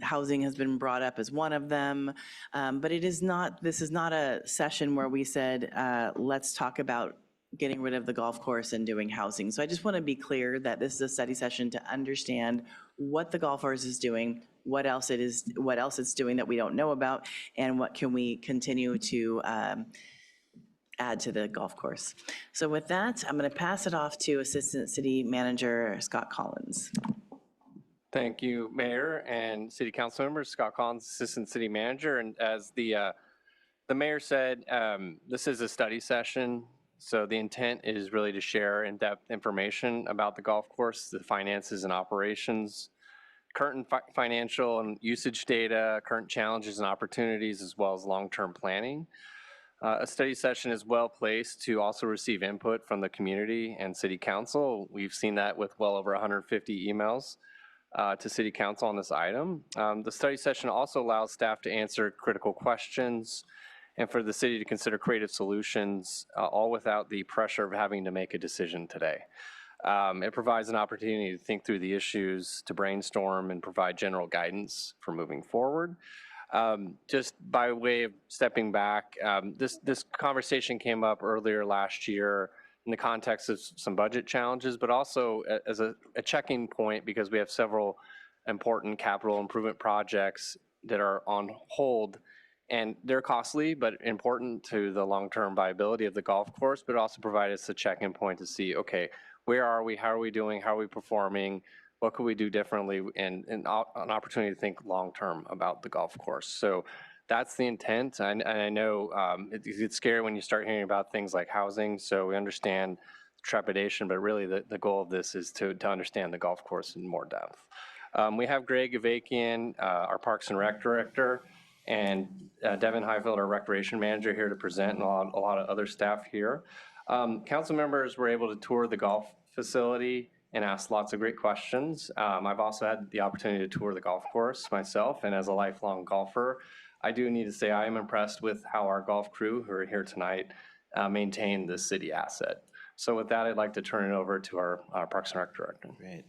housing has been brought up as one of them. But this is not a session where we said, let's talk about getting rid of the golf course and doing housing. So I just want to be clear that this is a study session to understand what the golf course is doing, what else it's doing that we don't know about, and what can we continue to add to the golf course. So with that, I'm going to pass it off to Assistant City Manager Scott Collins. Thank you, Mayor and City Council members. Scott Collins, Assistant City Manager. And as the Mayor said, this is a study session. So the intent is really to share in-depth information about the golf course, the finances and operations, current financial and usage data, current challenges and opportunities, as well as long-term planning. A study session is well placed to also receive input from the community and City Council. We've seen that with well over 150 emails to City Council on this item. The study session also allows staff to answer critical questions and for the city to consider creative solutions, all without the pressure of having to make a decision today. It provides an opportunity to think through the issues, to brainstorm and provide general guidance for moving forward. Just by way of stepping back, this conversation came up earlier last year in the context of some budget challenges, but also as a checking point because we have several important capital improvement projects that are on hold. And they're costly, but important to the long-term viability of the golf course, but also provide us a check-in point to see, okay, where are we, how are we doing, how are we performing, what could we do differently, and an opportunity to think long-term about the golf course. So that's the intent, and I know it's scary when you start hearing about things like housing, so we understand trepidation, but really the goal of this is to understand the golf course in more depth. We have Greg Avakian, our Parks and Rec Director, and Devin Highfield, our Recreation Manager, here to present, and a lot of other staff here. Council members were able to tour the golf facility and ask lots of great questions. I've also had the opportunity to tour the golf course myself, and as a lifelong golfer, I do need to say I am impressed with how our golf crew who are here tonight maintain the city asset. So with that, I'd like to turn it over to our Parks and Rec Director. Great.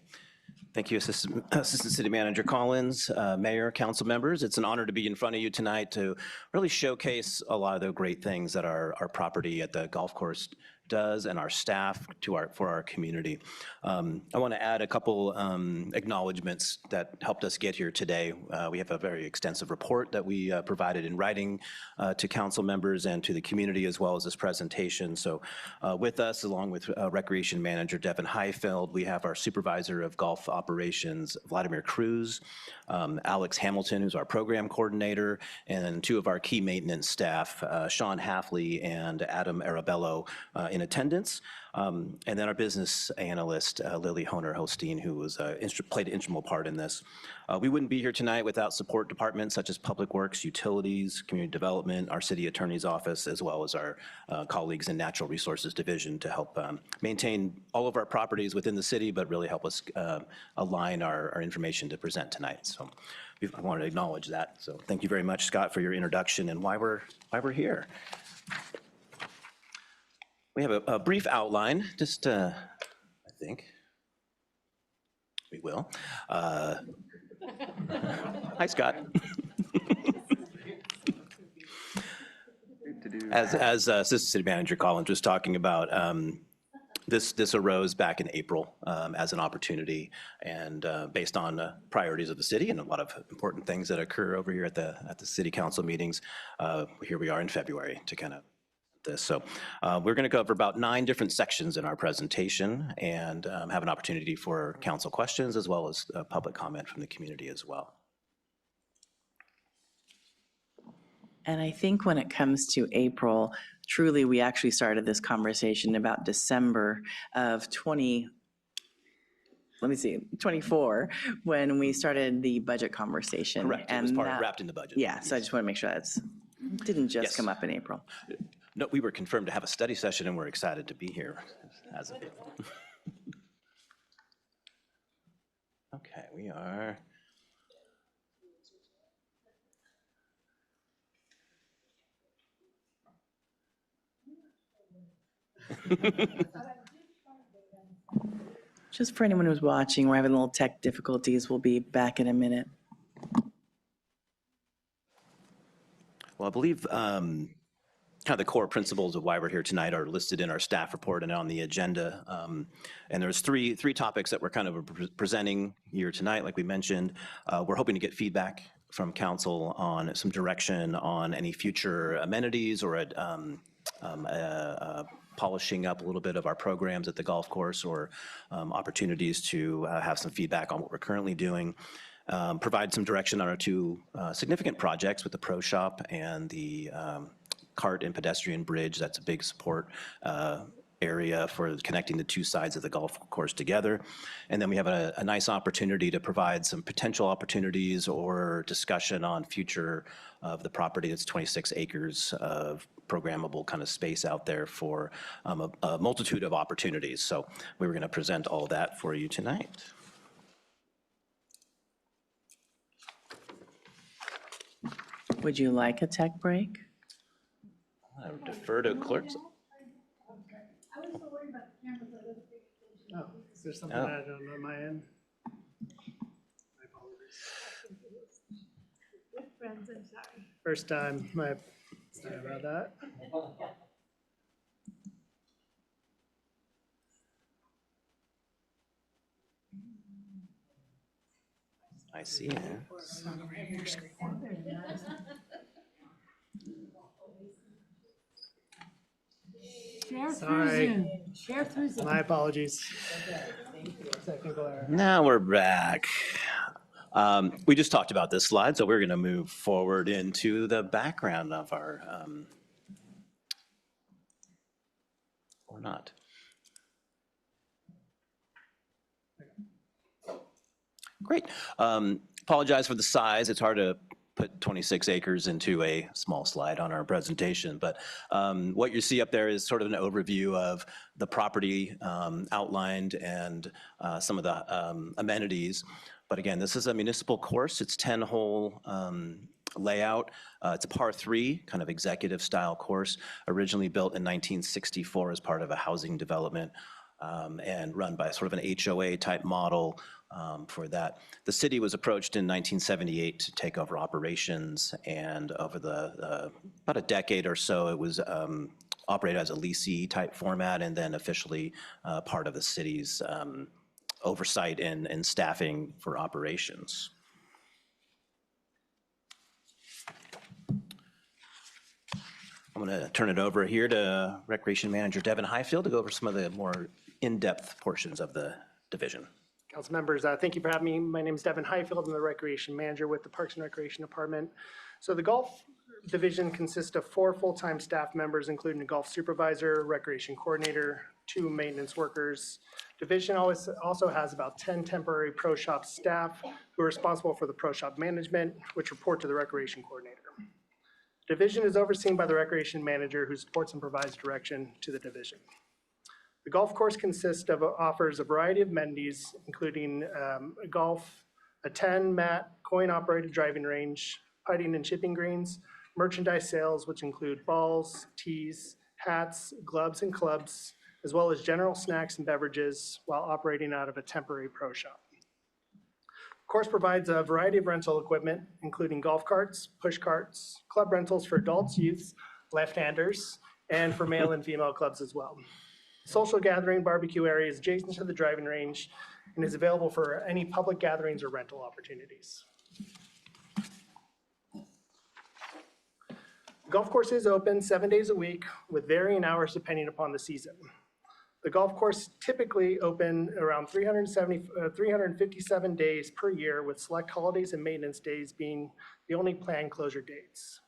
Thank you, Assistant City Manager Collins, Mayor, council members. It's an honor to be in front of you tonight to really showcase a lot of the great things that our property at the golf course does and our staff for our community. I want to add a couple acknowledgements that helped us get here today. We have a very extensive report that we provided in writing to council members and to the community, as well as this presentation. So with us, along with Recreation Manager Devin Highfield, we have our Supervisor of Golf Operations, Vladimir Cruz, Alex Hamilton, who's our Program Coordinator, and two of our key maintenance staff, Sean Halfley and Adam Arabello, in attendance, and then our business analyst, Lily Honer-Holstein, who was played an integral part in this. We wouldn't be here tonight without support departments such as Public Works, Utilities, Community Development, our City Attorney's Office, as well as our colleagues in Natural Resources Division to help maintain all of our properties within the city, but really help us align our information to present tonight. So I wanted to acknowledge that. So thank you very much, Scott, for your introduction and why we're here. We have a brief outline, just I think we will. Hi, Scott. As Assistant City Manager Collins was talking about, this arose back in April as an opportunity, and based on priorities of the city and a lot of important things that occur over here at the City Council meetings. Here we are in February to kind of this. So we're going to cover about 9 different sections in our presentation and have an opportunity for council questions as well as public comment from the community as well. And I think when it comes to April, truly, we actually started this conversation about December of 24, when we started the budget conversation. Correct, it was wrapped in the budget. Yeah, so I just want to make sure that's didn't just come up in April. No, we were confirmed to have a study session, and we're excited to be here as of April. Okay, we are. Just for anyone who's watching, we're having a little tech difficulties. We'll be back in a minute. Well, I believe kind of the core principles of why we're here tonight are listed in our staff report and on the agenda. And there's three topics that we're kind of presenting here tonight, like we mentioned. We're hoping to get feedback from council on some direction on any future amenities or polishing up a little bit of our programs at the golf course, or opportunities to have some feedback on what we're currently doing. Provide some direction on our two significant projects with the Pro Shop and the cart and pedestrian bridge. That's a big support area for connecting the two sides of the golf course together. And then we have a nice opportunity to provide some potential opportunities or discussion on future of the property. That's 26 acres of programmable kind of space out there for a multitude of opportunities. So we were going to present all that for you tonight. Would you like a tech break? I would defer to clerks. Oh, is there something Oh. I don't know on my end? My apologies. Good friends, I'm sorry. First time, sorry about that. I see it. Share through Sorry. Zoom. Share through Zoom. My apologies. Technical error. Now we're back. We just talked about this slide, so we're going to move forward into the background of our, or not. Great. Apologize for the size. It's hard to put 26 acres into a small slide on our presentation, but what you see up there is sort of an overview of the property outlined and some of the amenities. But again, this is a municipal course. It's 10-hole layout. It's a par 3, kind of executive style course, originally built in 1964 as part of a housing development and run by sort of an HOA type model for that. The city was approached in 1978 to take over operations, and over the about a decade or so, it was operated as a leasee type format, and then officially part of the city's oversight and staffing for operations. I'm going to turn it over here to Recreation Manager Devin Highfield to go over some of the more in-depth portions of the division. Council members, thank you for having me. My name is Devin Highfield. I'm the Recreation Manager with the Parks and Recreation Department. So the golf division consists of 4 full-time staff members, including a golf supervisor, recreation coordinator, 2 maintenance workers. Division also has about 10 temporary Pro Shop staff who are responsible for the Pro Shop management, which report to the recreation coordinator. Division is overseen by the recreation manager, who supports and provides direction to the division. The golf course offers a variety of amenities, including golf, a 10-mat coin-operated driving range, putting and chipping greens, merchandise sales, which include balls, tees, hats, gloves, and clubs, as well as general snacks and beverages, while operating out of a temporary Pro Shop. The course provides a variety of rental equipment, including golf carts, push carts, club rentals for adults, youths, left-handers, and for male and female clubs as well. Social gathering barbecue area is adjacent to the driving range and is available for any public gatherings or rental opportunities. The golf course is open 7 days a week with varying hours depending upon the season. The golf course typically open around 357 days per year, with select holidays and maintenance days being the only planned closure dates.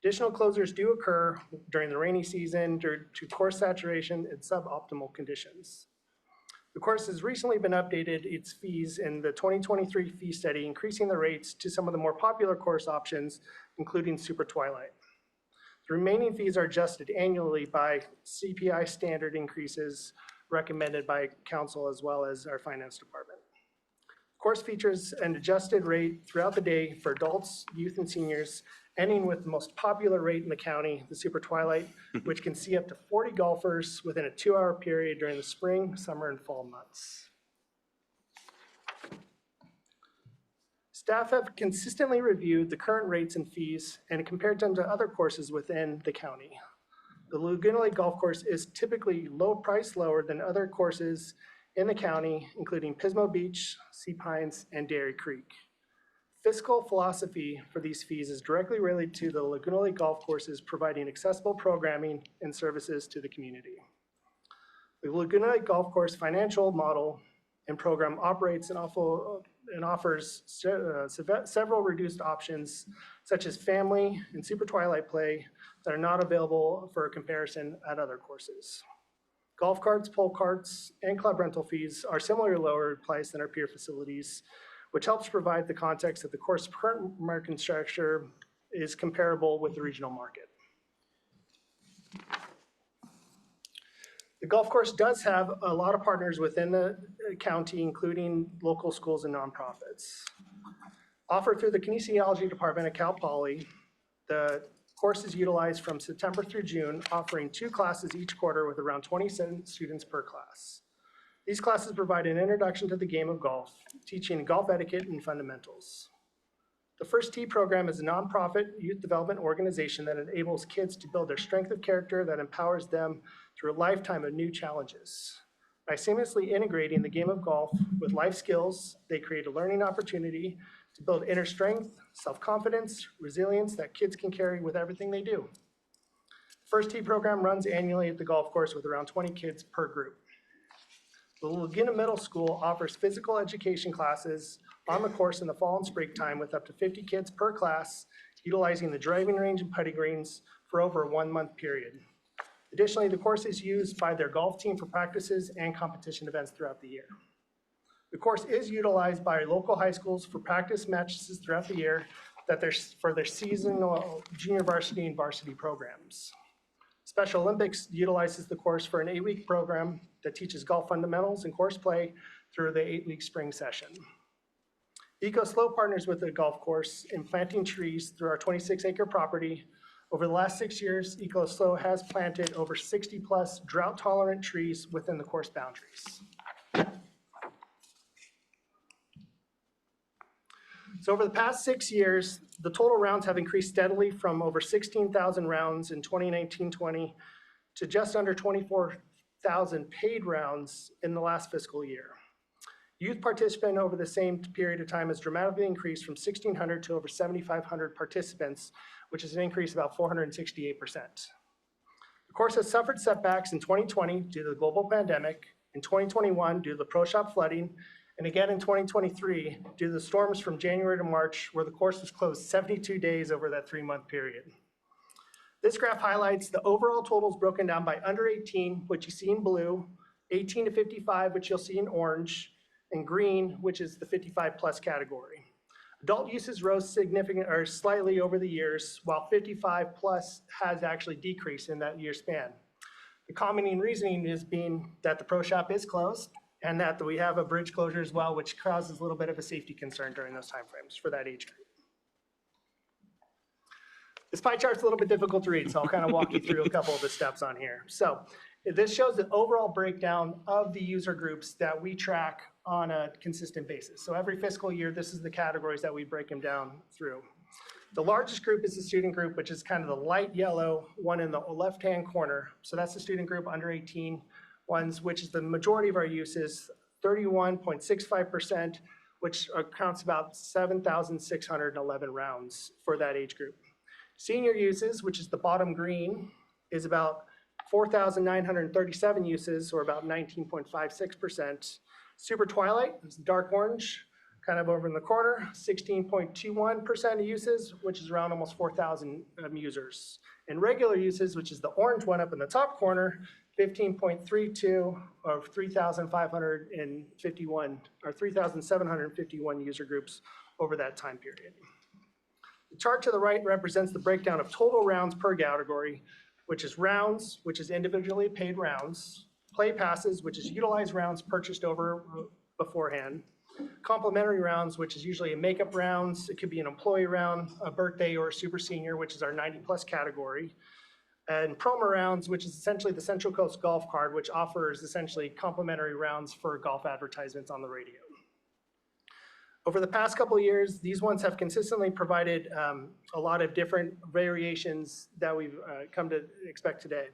Additional closures do occur during the rainy season due to course saturation and suboptimal conditions. The course has recently been updated its fees in the 2023 fee study, increasing the rates to some of the more popular course options, including Super Twilight. The remaining fees are adjusted annually by CPI standard increases recommended by council as well as our finance department. The course features an adjusted rate throughout the day for adults, youth, and seniors, ending with the most popular rate in the county, the Super Twilight, which can see up to 40 golfers within a 2-hour period during the spring, summer, and fall months. Staff have consistently reviewed the current rates and fees and compared them to other courses within the county. The Laguna Lake Golf Course is typically lower than other courses in the county, including Pismo Beach, Sea Pines, and Dairy Creek. Fiscal philosophy for these fees is directly related to the Laguna Lake Golf Courses providing accessible programming and services to the community. The Laguna Lake Golf Course financial model and program operates and offers several reduced options, such as family and Super Twilight play, that are not available for comparison at other courses. Golf carts, pole carts, and club rental fees are similarly lower priced than our peer facilities, which helps provide the context that the course current market structure is comparable with the regional market. The golf course does have a lot of partners within the county, including local schools and nonprofits. Offered through the kinesiology department at Cal Poly, the course is utilized from September through June, offering 2 classes each quarter with around 27 students per class. These classes provide an introduction to the game of golf, teaching golf etiquette and fundamentals. The First Tee program is a nonprofit youth development organization that enables kids to build their strength of character that empowers them through a lifetime of new challenges. By seamlessly integrating the game of golf with life skills, they create a learning opportunity to build inner strength, self-confidence, resilience that kids can carry with everything they do. The First Tee program runs annually at the golf course with around 20 kids per group. The Laguna Middle School offers physical education classes on the course in the fall and spring time with up to 50 kids per class, utilizing the driving range and putting greens for over a 1-month period. Additionally, the course is used by their golf team for practices and competition events throughout the year. The course is utilized by local high schools for practice matches throughout the year for their seasonal junior varsity and varsity programs. Special Olympics utilizes the course for an 8-week program that teaches golf fundamentals and course play through the 8-week spring session. EcoSlow partners with the golf course in planting trees through our 26-acre property. Over the last 6 years, EcoSlow has planted over 60+ drought-tolerant trees within the course boundaries. So over the past 6 years, the total rounds have increased steadily from over 16,000 rounds in 2019-20 to just under 24,000 paid rounds in the last fiscal year. Youth participant over the same period of time has dramatically increased from 1,600 to over 7,500 participants, which is an increase of about 468%. The course has suffered setbacks in 2020 due to the global pandemic, in 2021 due to the Pro Shop flooding, and again in 2023 due to the storms from January to March, where the course was closed 72 days over that 3-month period. This graph highlights the overall totals broken down by under 18, which you see in blue, 18 to 55, which you'll see in orange, and green, which is the 55+ category. Adult uses rose slightly over the years, while 55+ has actually decreased in that year span. The common reasoning is being that the Pro Shop is closed and that we have a bridge closure as well, which causes a little bit of a safety concern during those timeframes for that age group. This pie chart's a little bit difficult to read, so I'll kind of walk you through a couple of the steps on here. So this shows the overall breakdown of the user groups that we track on a consistent basis. So every fiscal year, this is the categories that we break them down through. The largest group is the student group, which is kind of the light yellow one in the left-hand corner. So that's the student group under 18 ones, which is the majority of our uses, 31.65%, which accounts about 7,611 rounds for that age group. Senior uses, which is the bottom green, is about 4,937 uses, or about 19.56%. Super Twilight is dark orange, kind of over in the corner, 16.21% of uses, which is around almost 4,000 users. And regular uses, which is the orange one up in the top corner, 15.32 of 3,551 or 3,751 user groups over that time period. The chart to the right represents the breakdown of total rounds per category, which is rounds, which is individually paid rounds, play passes, which is utilized rounds purchased over beforehand, complimentary rounds, which is usually a makeup rounds, it could be an employee round, a birthday, or a super senior, which is our 90+ category, and promo rounds, which is essentially the Central Coast Golf Card, which offers essentially complimentary rounds for golf advertisements on the radio. Over the past couple of years, these ones have consistently provided a lot of different variations that we've come to expect today.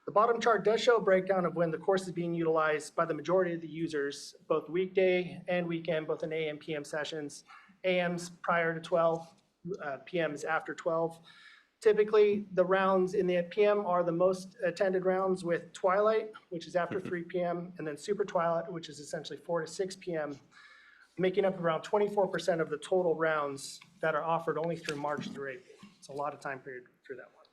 The bottom chart does show a breakdown of when the course is being utilized by the majority of the users, both weekday and weekend, both in AM, PM sessions, AMs prior to 12, PMs after 12. Typically, the rounds in the PM are the most attended rounds, with twilight, which is after 3 p.m., and then super twilight, which is essentially 4 to 6 p.m., making up around 24% of the total rounds that are offered only through March through April. It's a lot of time period through that one.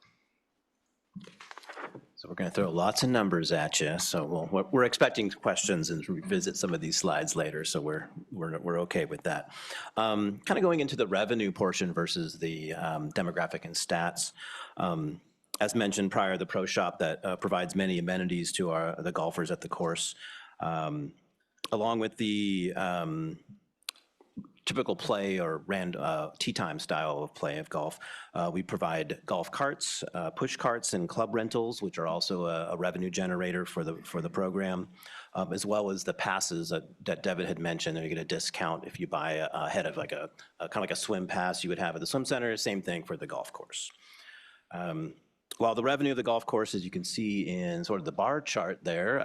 So we're going to throw lots of numbers at you. So we're expecting questions and revisit some of these slides later. So we're okay with that. Kind of going into the revenue portion versus the demographic and stats. As mentioned prior, the Pro Shop that provides many amenities to the golfers at the course, along with the typical play or tee time style of play of golf. We provide golf carts, push carts, and club rentals, which are also a revenue generator for the program, as well as the passes that Devin had mentioned. And you get a discount if you buy ahead of like a kind of like a swim pass you would have at the swim center. Same thing for the golf course. While the revenue of the golf course, as you can see in sort of the bar chart there,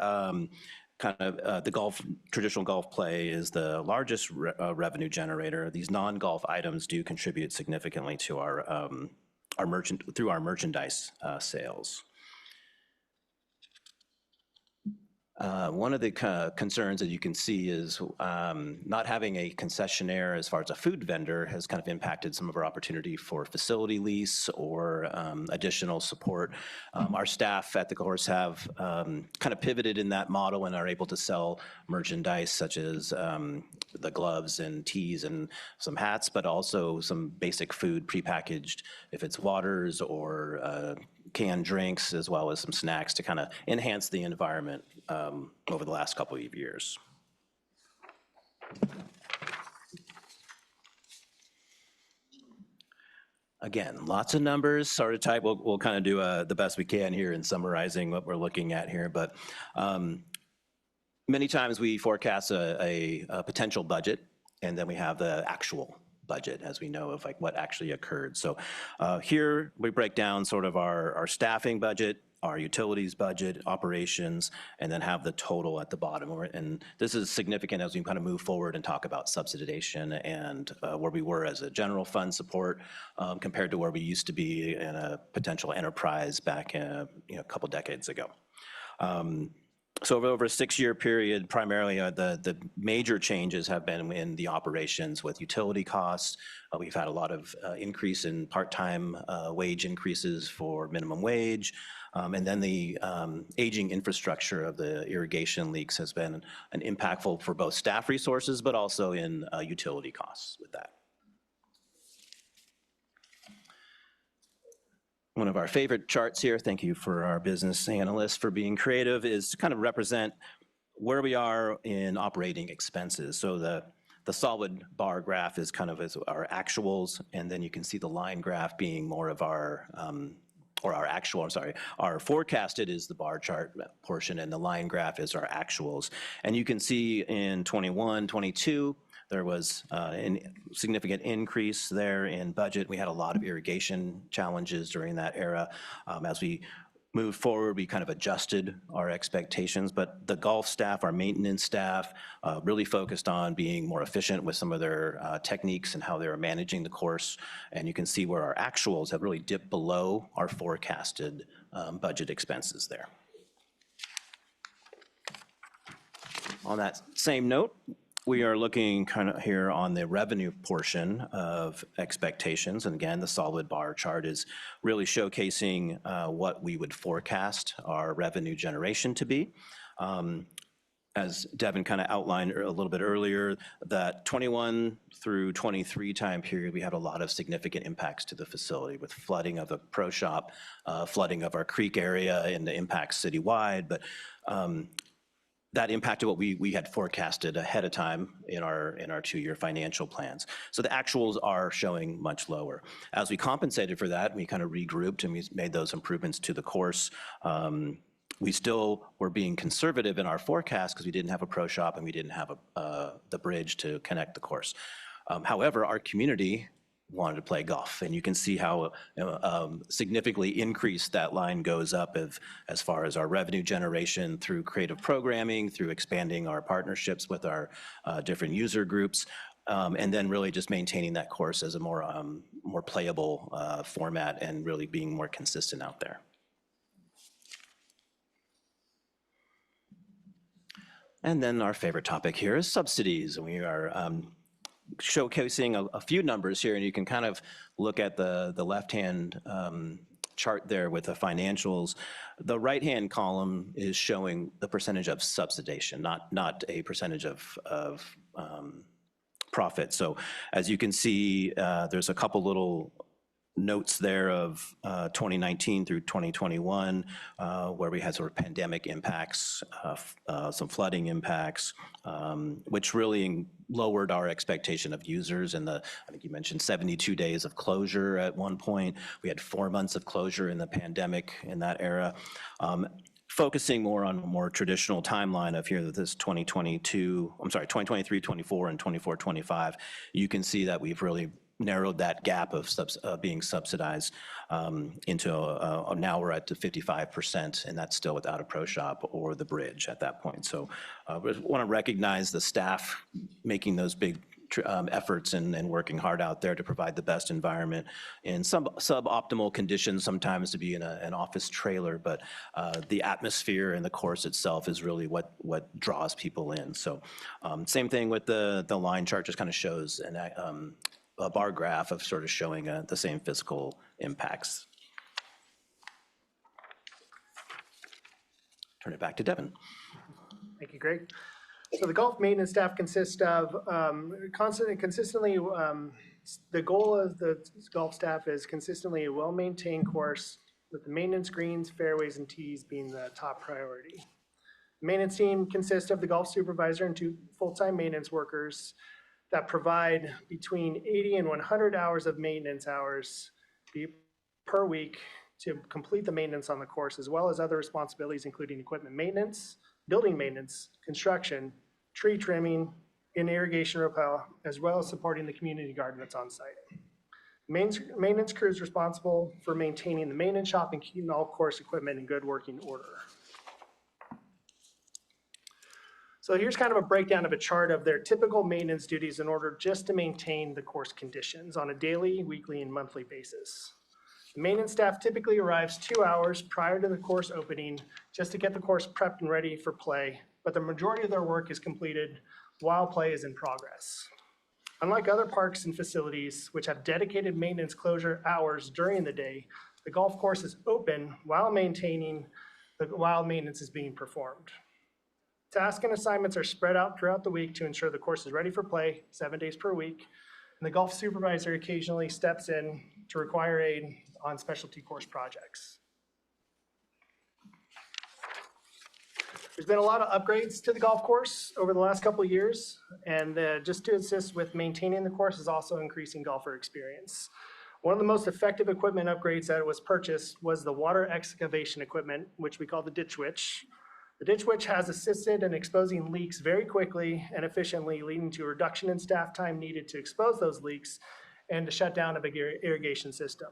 the traditional golf play is the largest revenue generator. These non-golf items do contribute significantly to our merchandise sales. One of the concerns that you can see is not having a concessionaire as far as a food vendor has kind of impacted some of our opportunity for facility lease or additional support. Our staff at the course have kind of pivoted in that model and are able to sell merchandise such as the gloves and tees and some hats, but also some basic food prepackaged, if it's waters or canned drinks, as well as some snacks to kind of enhance the environment over the last couple of years. Again, lots of numbers, sort of type. We'll kind of do the best we can here in summarizing what we're looking at here, but many times we forecast a potential budget, and then we have the actual budget, as we know of like what actually occurred. So here we break down sort of our staffing budget, our utilities budget, operations, and then have the total at the bottom. And this is significant as we kind of move forward and talk about subsidization and where we were as a general fund support compared to where we used to be in a potential enterprise back a couple decades ago. So over a 6-year period, primarily the major changes have been in the operations with utility costs. We've had a lot of increase in part-time wage increases for minimum wage. And then the aging infrastructure of the irrigation leaks has been an impactful for both staff resources, but also in utility costs with that. One of our favorite charts here, thank you for our business analysts for being creative, is to kind of represent where we are in operating expenses. So the solid bar graph is kind of our actuals, and then you can see the line graph being more of our our forecasted is the bar chart portion, and the line graph is our actuals. And you can see in 21, 22, there was a significant increase there in budget. We had a lot of irrigation challenges during that era. As we moved forward, we kind of adjusted our expectations, but the golf staff, our maintenance staff, really focused on being more efficient with some of their techniques and how they were managing the course. And you can see where our actuals have really dipped below our forecasted budget expenses there. On that same note, we are looking kind of here on the revenue portion of expectations. And again, the solid bar chart is really showcasing what we would forecast our revenue generation to be. As Devin kind of outlined a little bit earlier, that 21 through 23 time period, we had a lot of significant impacts to the facility with flooding of the Pro Shop, flooding of our creek area, and the impacts citywide. But that impacted what we had forecasted ahead of time in our 2-year financial plans. So the actuals are showing much lower. As we compensated for that, we kind of regrouped and we made those improvements to the course. We still were being conservative in our forecast because we didn't have a pro shop and we didn't have the bridge to connect the course. However, our community wanted to play golf, and you can see how significantly increased that line goes up as far as our revenue generation through creative programming, through expanding our partnerships with our different user groups, and then really just maintaining that course as a more playable format and really being more consistent out there. And then our favorite topic here is subsidies. And we are showcasing a few numbers here, and you can kind of look at the left-hand chart there with the financials. The right-hand column is showing the percentage of subsidization, not a percentage of profit. So as you can see, there's a couple little notes there of 2019 through 2021, where we had sort of pandemic impacts, some flooding impacts, which really lowered our expectation of users. And I think you mentioned 72 days of closure at one point. We had 4 months of closure in the pandemic in that era. Focusing more on a more traditional timeline of here, this 2023, 24, and 24, 25, you can see that we've really narrowed that gap of being subsidized into now we're at to 55%, and that's still without a pro shop or the bridge at that point. So we want to recognize the staff making those big efforts and working hard out there to provide the best environment in some suboptimal conditions, sometimes to be in an office trailer, but the atmosphere and the course itself is really what draws people in. So same thing with the line chart, just kind of shows a bar graph of sort of showing the same physical impacts. Turn it back to Devin. Thank you, Greg. So the golf maintenance staff consists of consistently, the goal of the golf staff is consistently a well-maintained course with the maintenance greens, fairways, and tees being the top priority. The maintenance team consists of the golf supervisor and 2 full-time maintenance workers that provide between 80 and 100 hours of maintenance hours per week to complete the maintenance on the course, as well as other responsibilities, including equipment maintenance, building maintenance, construction, tree trimming, and irrigation repair, as well as supporting the community garden that's on site. Maintenance crew is responsible for maintaining the maintenance shop and keeping all course equipment in good working order. So here's kind of a breakdown of a chart of their typical maintenance duties in order just to maintain the course conditions on a daily, weekly, and monthly basis. The maintenance staff typically arrives 2 hours prior to the course opening just to get the course prepped and ready for play, but the majority of their work is completed while play is in progress. Unlike other parks and facilities, which have dedicated maintenance closure hours during the day, the golf course is open while maintenance is being performed. Tasks and assignments are spread out throughout the week to ensure the course is ready for play 7 days per week, and the golf supervisor occasionally steps in to require aid on specialty course projects. There's been a lot of upgrades to the golf course over the last couple of years, and just to assist with maintaining the course is also increasing golfer experience. One of the most effective equipment upgrades that was purchased was the water excavation equipment, which we call the Ditch Witch. The Ditch Witch has assisted in exposing leaks very quickly and efficiently, leading to a reduction in staff time needed to expose those leaks and to shut down a big irrigation system.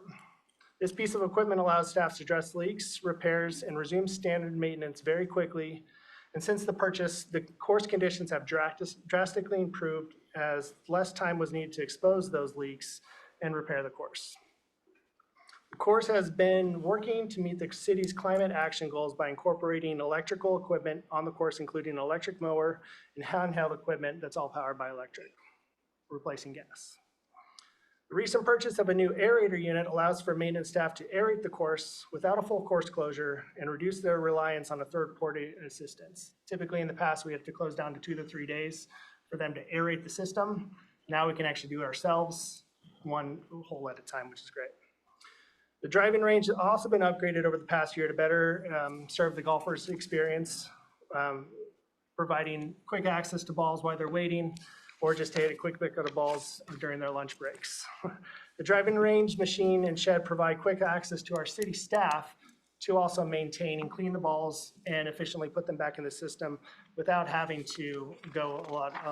This piece of equipment allows staff to address leaks, repairs, and resume standard maintenance very quickly. And since the purchase, the course conditions have drastically improved as less time was needed to expose those leaks and repair the course. The course has been working to meet the city's climate action goals by incorporating electrical equipment on the course, including an electric mower and handheld equipment that's all powered by electric, replacing gas. The recent purchase of a new aerator unit allows for maintenance staff to aerate the course without a full course closure and reduce their reliance on a third-party assistance. Typically in the past, we had to close down to 2 to 3 days for them to aerate the system. Now we can actually do it ourselves, one hole at a time, which is great. The driving range has also been upgraded over the past year to better serve the golfers' experience, providing quick access to balls while they're waiting, or just to hit a quick pick of the balls during their lunch breaks. The driving range, machine, and shed provide quick access to our city staff to also maintain and clean the balls and efficiently put them back in the system without having to go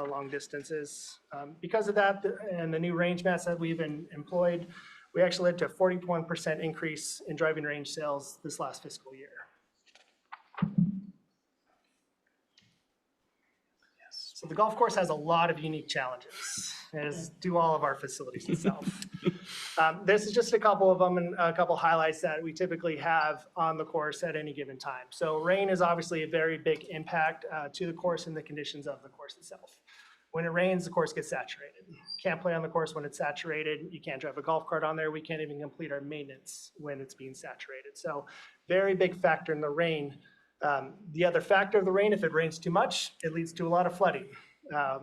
long distances. Because of that and the new range mats that we've employed, we actually led to a 41% increase in driving range sales this last fiscal year. So the golf course has a lot of unique challenges, as do all of our facilities itself. This is just a couple of them and a couple highlights that we typically have on the course at any given time. So rain is obviously a very big impact to the course and the conditions of the course itself. When it rains, the course gets saturated. Can't play on the course when it's saturated. You can't drive a golf cart on there. We can't even complete our maintenance when it's being saturated. So very big factor in the rain. The other factor of the rain, if it rains too much, it leads to a lot of flooding.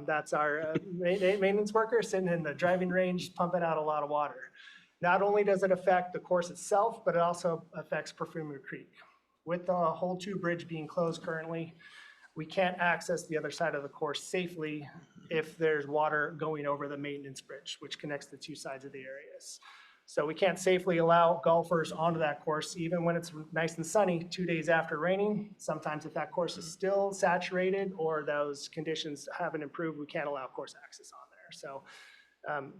That's our maintenance worker sitting in the driving range pumping out a lot of water. Not only does it affect the course itself, but it also affects Perfumery Creek. With the Hole 2 bridge being closed currently, we can't access the other side of the course safely if there's water going over the maintenance bridge, which connects the two sides of the areas. So we can't safely allow golfers onto that course, even when it's nice and sunny 2 days after raining. Sometimes if that course is still saturated or those conditions haven't improved, we can't allow course access on there. So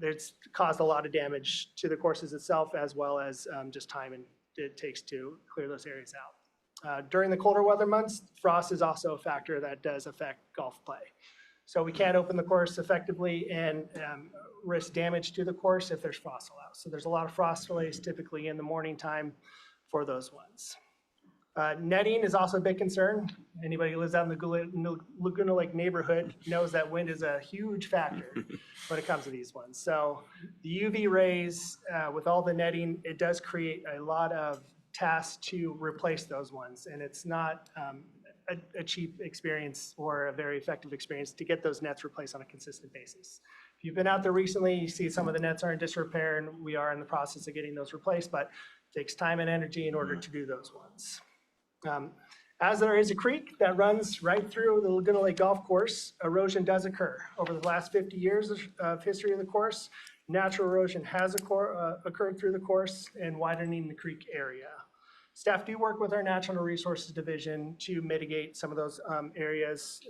it's caused a lot of damage to the courses itself, as well as just time it takes to clear those areas out. During the colder weather months, frost is also a factor that does affect golf play. So we can't open the course effectively and risk damage to the course if there's frost allowed. So there's a lot of frost delays typically in the morning time for those ones. Netting is also a big concern. Anybody who lives out in the Laguna Lake neighborhood knows that wind is a huge factor when it comes to these ones. So the UV rays with all the netting, it does create a lot of tasks to replace those ones. And it's not a cheap experience or a very effective experience to get those nets replaced on a consistent basis. If you've been out there recently, you see some of the nets are in disrepair, and we are in the process of getting those replaced, but it takes time and energy in order to do those ones. As there is a creek that runs right through the Laguna Lake Golf Course, erosion does occur. Over the last 50 years of history of the course, natural erosion has occurred through the course and widening the creek area. Staff do work with our Natural Resources Division to mitigate some of those areas,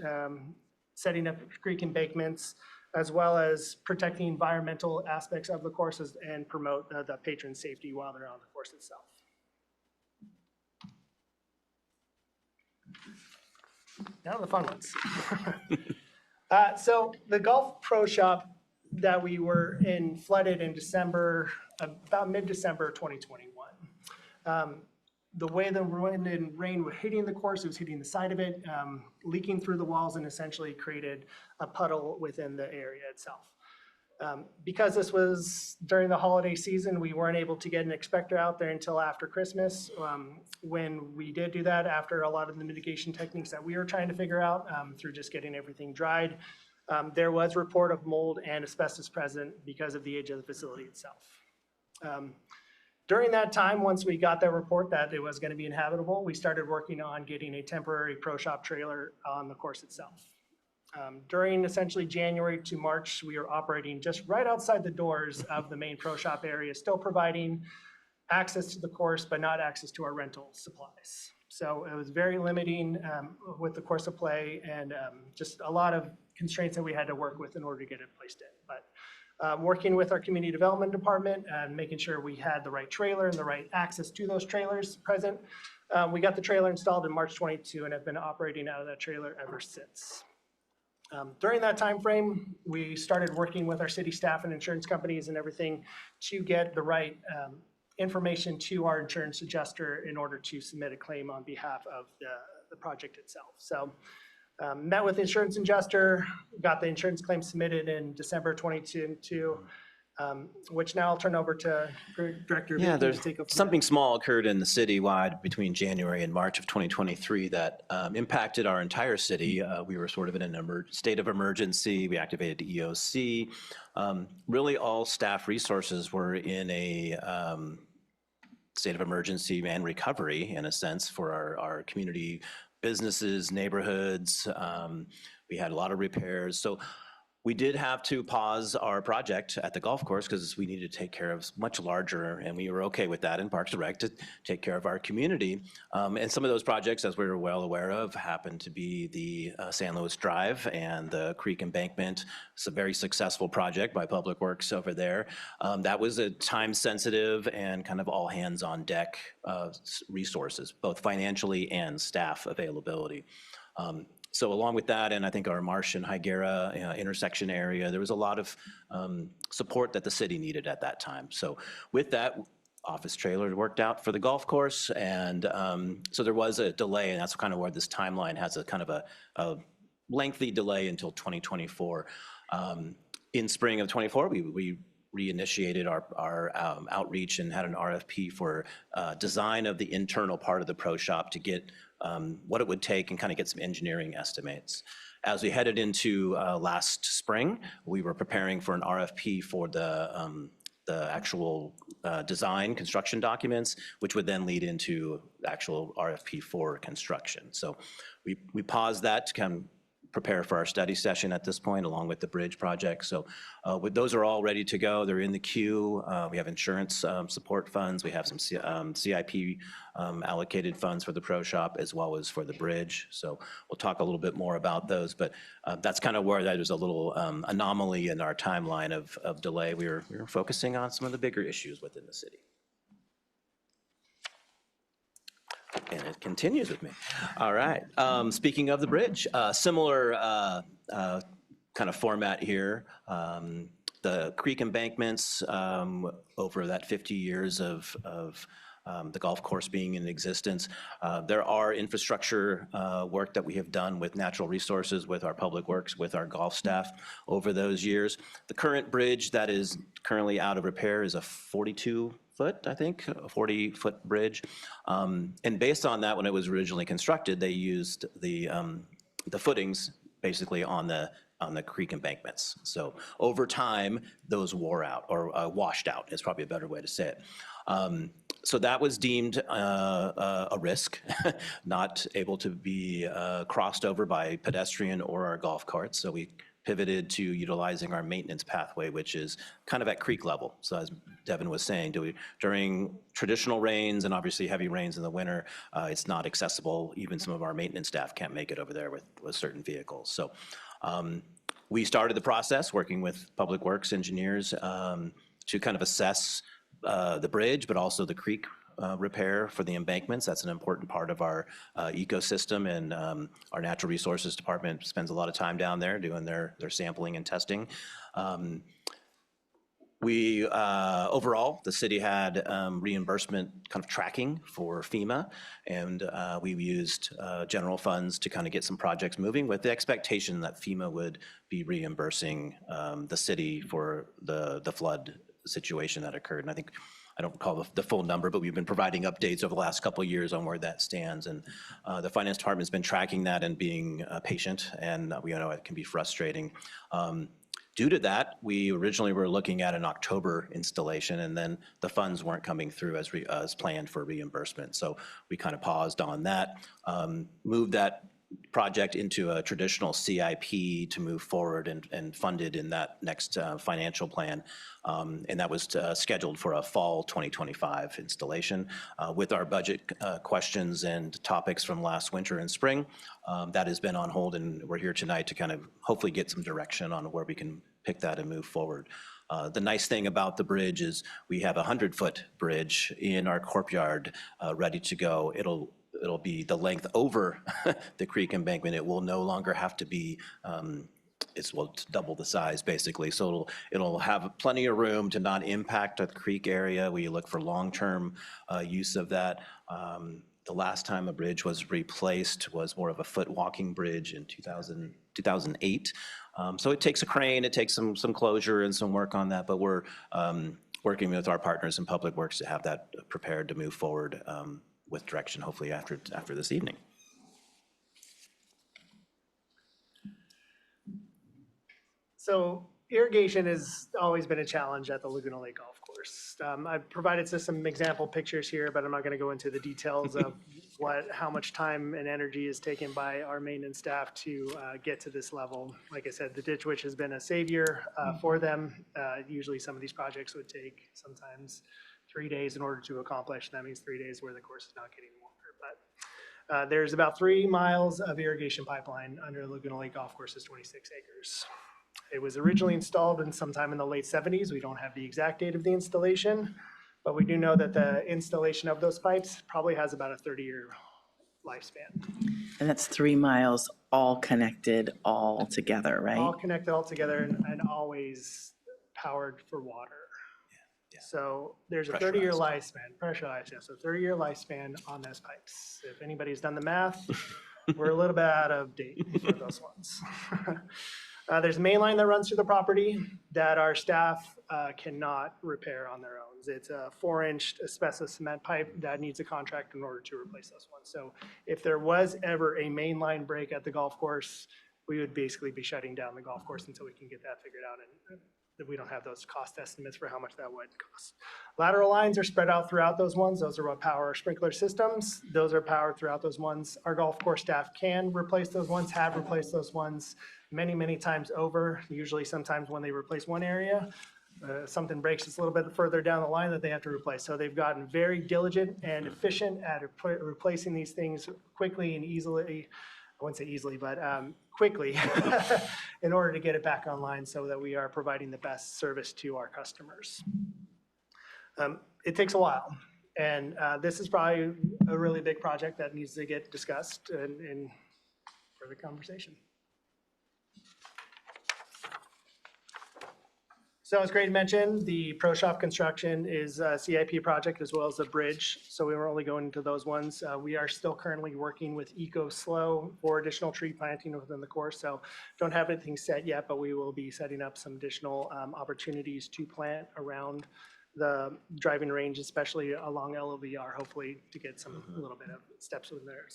setting up creek embankments, as well as protecting environmental aspects of the courses and promote the patron safety while they're on the course itself. Now the fun ones. So the Golf Pro Shop that we were in flooded in December, about mid-December 2021. The way the wind and rain were hitting the course, it was hitting the side of it, leaking through the walls, and essentially created a puddle within the area itself. Because this was during the holiday season, we weren't able to get an inspector out there until after Christmas. When we did do that, after a lot of the mitigation techniques that we were trying to figure out through just getting everything dried, there was report of mold and asbestos present because of the age of the facility itself. During that time, once we got that report that it was going to be inhabitable, we started working on getting a temporary pro shop trailer on the course itself. During essentially January to March, we were operating just right outside the doors of the main pro shop area, still providing access to the course, but not access to our rental supplies. So it was very limiting with the course of play and just a lot of constraints that we had to work with in order to get it placed in. But working with our community development department and making sure we had the right trailer and the right access to those trailers present, we got the trailer installed in March 22 and have been operating out of that trailer ever since. During that time frame, we started working with our city staff and insurance companies and everything to get the right information to our insurance adjuster in order to submit a claim on behalf of the project itself. So met with the insurance adjuster, got the insurance claim submitted in December 22, which now I'll turn over to Director Yeah, Vicky to take over. something small occurred in the citywide between January and March of 2023 that impacted our entire city. We were sort of in a state of emergency. We activated the EOC. Really all staff resources were in a state of emergency and recovery, in a sense, for our community businesses, neighborhoods. We had a lot of repairs. So We did have to pause our project at the golf course because we needed to take care of much larger, and we were okay with that in Parks and Rec to take care of our community. And some of those projects, as we were well aware of, happened to be the San Luis Drive and the Creek Embankment. It's a very successful project by Public Works over there. That was a time-sensitive and kind of all hands on deck resources, both financially and staff availability. So along with that, and I think our Marsh and Higuera intersection area, there was a lot of support that the city needed at that time. So with that, office trailer worked out for the golf course, and so there was a delay, and that's kind of where this timeline has a kind of a lengthy delay until 2024. In spring of 24, we reinitiated our outreach and had an RFP for design of the internal part of the pro shop to get what it would take and kind of get some engineering estimates. As we headed into last spring, we were preparing for an RFP for the actual design construction documents, which would then lead into actual RFP for construction. So we paused that to kind of prepare for our study session at this point, along with the bridge project. So those are all ready to go. They're in the queue. We have insurance support funds. We have some CIP allocated funds for the pro shop as well as for the bridge. So we'll talk a little bit more about those, but that's kind of where that was a little anomaly in our timeline of delay. We were focusing on some of the bigger issues within the city. And it continues with me. All right. Speaking of the bridge, similar kind of format here. The creek embankments over that 50 years of the golf course being in existence. There are infrastructure work that we have done with natural resources, with our public works, with our golf staff over those years. The current bridge that is currently out of repair is a 42-foot, I think, a 40-foot bridge. And based on that, when it was originally constructed, they used the footings basically on the creek embankments. So over time, those wore out, or washed out is probably a better way to say it. So that was deemed a risk, not able to be crossed over by pedestrian or our golf carts. So we pivoted to utilizing our maintenance pathway, which is kind of at creek level. So as Devin was saying, during traditional rains and obviously heavy rains in the winter, it's not accessible. Even some of our maintenance staff can't make it over there with certain vehicles. So we started the process working with Public Works engineers to kind of assess the bridge, but also the creek repair for the embankments. That's an important part of our ecosystem, and our Natural Resources Department spends a lot of time down there doing their sampling and testing. We, overall, the city had reimbursement kind of tracking for FEMA, and we used general funds to kind of get some projects moving with the expectation that FEMA would be reimbursing the city for the flood situation that occurred. And I don't recall the full number, but we've been providing updates over the last couple of years on where that stands. And the finance department's been tracking that and being patient, and we know it can be frustrating. Due to that, we originally were looking at an October installation, and then the funds weren't coming through as planned for reimbursement. So we kind of paused on that, moved that project into a traditional CIP to move forward and funded in that next financial plan. And that was scheduled for a fall 2025 installation. With our budget questions and topics from last winter and spring, that has been on hold, and we're here tonight to kind of hopefully get some direction on where we can pick that and move forward. The nice thing about the bridge is we have a 100-foot bridge in our courtyard ready to go. It'll be the length over the creek embankment. It will no longer have to be, it's double the size basically. So it'll have plenty of room to not impact the creek area. We look for long-term use of that. The last time a bridge was replaced was more of a foot walking bridge in 2008. So it takes a crane, it takes some closure and some work on that, but we're working with our partners in Public Works to have that prepared to move forward with direction, hopefully after this evening. So irrigation has always been a challenge at the Laguna Lake Golf Course. I've provided some example pictures here, but I'm not going to go into the details of how much time and energy is taken by our maintenance staff to get to this level. Like I said, the Ditch Witch has been a savior for them. Usually some of these projects would take sometimes 3 days in order to accomplish. That means 3 days where the course is not getting water. But there's about 3 miles of irrigation pipeline under Laguna Lake Golf Course, is 26 acres. It was originally installed in sometime in the late 70s. We don't have the exact date of the installation, but we do know that the installation of those pipes probably has about a 30-year lifespan. And that's 3 miles all connected all together, right? All connected all together and always powered for water. So there's a 30-year lifespan, pressurized, yes, so 30-year lifespan on those pipes. If anybody's done the math, we're a little bit out of date for those ones. There's a main line that runs through the property that our staff cannot repair on their own. It's a 4-inch asbestos cement pipe that needs a contract in order to replace those ones. So if there was ever a main line break at the golf course, we would basically be shutting down the golf course until we can get that figured out, and we don't have those cost estimates for how much that would cost. Lateral lines are spread out throughout those ones. Those are what power our sprinkler systems. Those are powered throughout those ones. Our golf course staff can replace those ones, have replaced those ones many, many times over. Usually sometimes when they replace one area, something breaks just a little bit further down the line that they have to replace. So they've gotten very diligent and efficient at replacing these things quickly and easily. I wouldn't say easily, but quickly in order to get it back online so that we are providing the best service to our customers. It takes a while, and this is probably a really big project that needs to get discussed in further conversation. So as Greg mentioned, the Pro Shop construction is a CIP project as well as a bridge. So we were only going into those ones. We are still currently working with EcoSlow for additional tree planting within the course. So don't have anything set yet, but we will be setting up some additional opportunities to plant around the driving range, especially along LOVR, hopefully to get some a little bit of steps in there.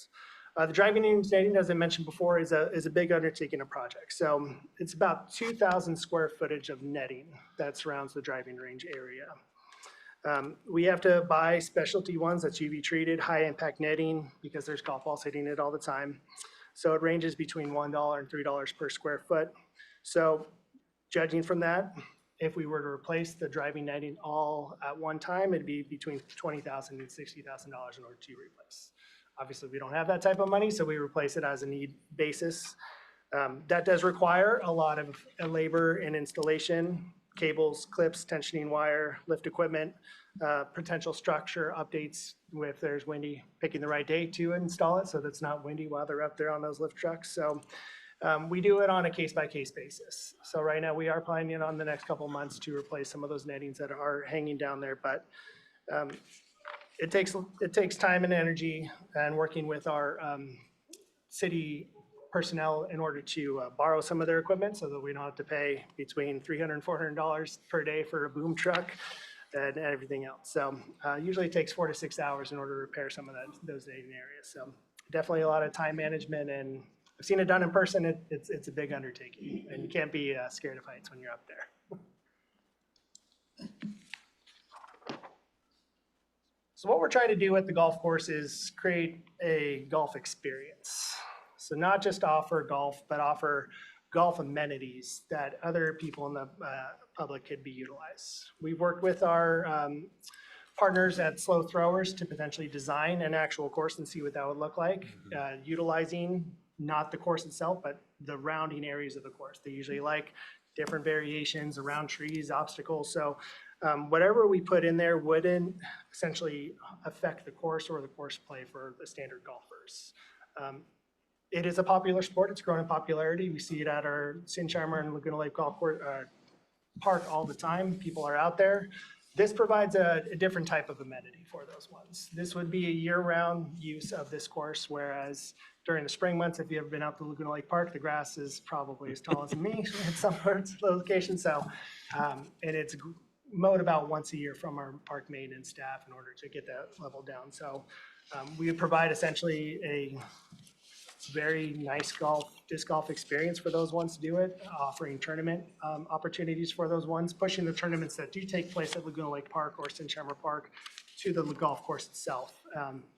The driving range netting, as I mentioned before, is a big undertaking of project. So it's about 2,000 square footage of netting that surrounds the driving range area. We have to buy specialty ones that's UV treated, high impact netting, because there's golf balls hitting it all the time. So it ranges between $1 and $3 per square foot. So judging from that, if we were to replace the driving netting all at one time, it'd be between $20,000 and $60,000 in order to replace. Obviously, we don't have that type of money, so we replace it as a need basis. That does require a lot of labor and installation, cables, clips, tensioning wire, lift equipment, potential structure updates if there's windy, picking the right day to install it so that's not windy while they're up there on those lift trucks. So we do it on a case-by-case basis. So right now we are planning on the next couple months to replace some of those nettings that are hanging down there, but it takes time and energy and working with our city personnel in order to borrow some of their equipment so that we don't have to pay between $300 and $400 per day for a boom truck and everything else. So usually it takes 4 to 6 hours in order to repair some of those netting areas. So definitely a lot of time management, and I've seen it done in person. It's a big undertaking, and you can't be scared of heights when you're up there. So what we're trying to do at the golf course is create a golf experience. So not just offer golf, but offer golf amenities that other people in the public could be utilized. We've worked with our partners at Slow Throwers to potentially design an actual course and see what that would look like, utilizing not the course itself, but the rounding areas of the course. They usually like different variations around trees, obstacles. So whatever we put in there wouldn't essentially affect the course or the course play for the standard golfers. It is a popular sport. It's grown in popularity. We see it at our Sinsheimer and Laguna Lake Golf Course Park all the time. People are out there. This provides a different type of amenity for those ones. This would be a year-round use of this course, whereas during the spring months, if you've ever been out to Laguna Lake Park, the grass is probably as tall as me in some parts of the location. So, and it's mowed about once a year from our park maintenance staff in order to get that level down. So we would provide essentially a It's a very nice disc golf experience for those ones to do it, offering tournament opportunities for those ones, pushing the tournaments that do take place at Laguna Lake Park or Sinchammer Park to the golf course itself,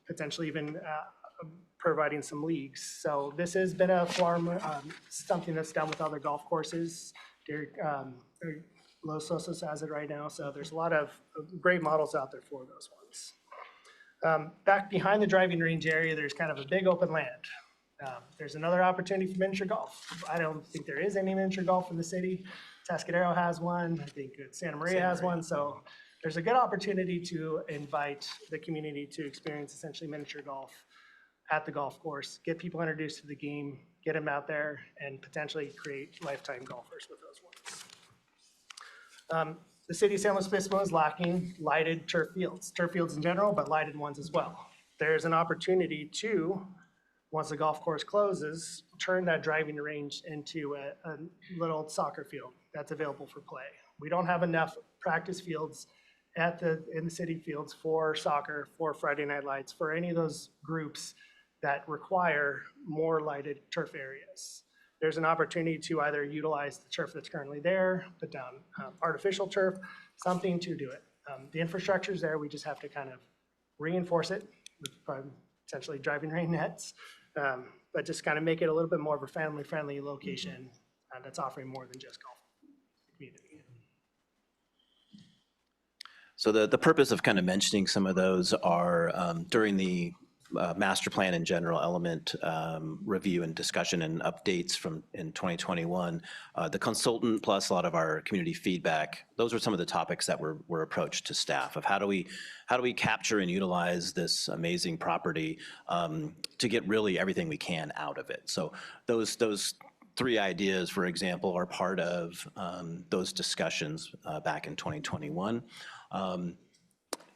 potentially even providing some leagues. So this has been a form, something that's done with other golf courses. Los Osos has it right now, so there's a lot of great models out there for those ones. Back behind the driving range area, there's kind of a big open land. There's another opportunity for miniature golf. I don't think there is any miniature golf in the city. Tascadero has one. I think Santa Maria has one. So there's a good opportunity to invite the community to experience essentially miniature golf at the golf course, get people introduced to the game, get them out there, and potentially create lifetime golfers with those ones. The city of San Luis Obispo is lacking lighted turf fields in general, but lighted ones as well. There's an opportunity to, once the golf course closes, turn that driving range into a little soccer field that's available for play. We don't have enough practice fields in the city fields for soccer, for Friday Night Lights, for any of those groups that require more lighted turf areas. There's an opportunity to either utilize the turf that's currently there, put down artificial turf, something to do it. The infrastructure is there, we just have to kind of reinforce it with potentially driving rain nets, but just kind of make it a little bit more of a family-friendly location that's offering more than just golf community. So the purpose of kind of mentioning some of those are during the master plan and general element review and discussion and updates in 2021, the consultant plus a lot of our community feedback, those were some of the topics that were approached to staff of how do we capture and utilize this amazing property to get really everything we can out of it. So those three ideas, for example, are part of those discussions back in 2021.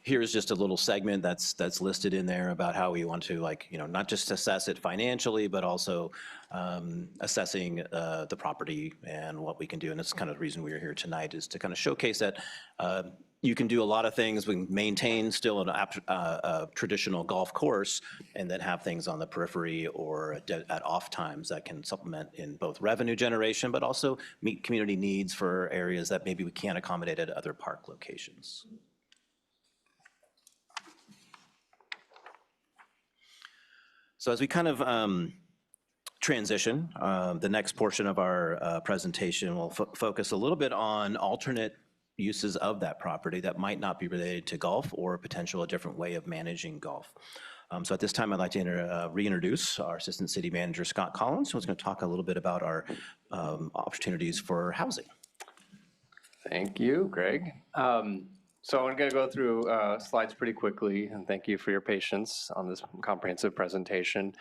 Here's just a little segment that's listed in there about how we want to, like, not just assess it financially, but also assessing the property and what we can do. And that's kind of the reason we're here tonight, is to kind of showcase that you can do a lot of things. We can maintain still a traditional golf course and then have things on the periphery or at off times that can supplement in both revenue generation, but also meet community needs for areas that maybe we can't accommodate at other park locations. So as we kind of transition, the next portion of our presentation will focus a little bit on alternate uses of that property that might not be related to golf or a different way of managing golf. So at this time, I'd like to reintroduce our Assistant City Manager, Scott Collins, who's going to talk a little bit about our opportunities for housing. Thank you, Greg. So I'm going to go through slides pretty quickly, and thank you for your patience on this comprehensive presentation.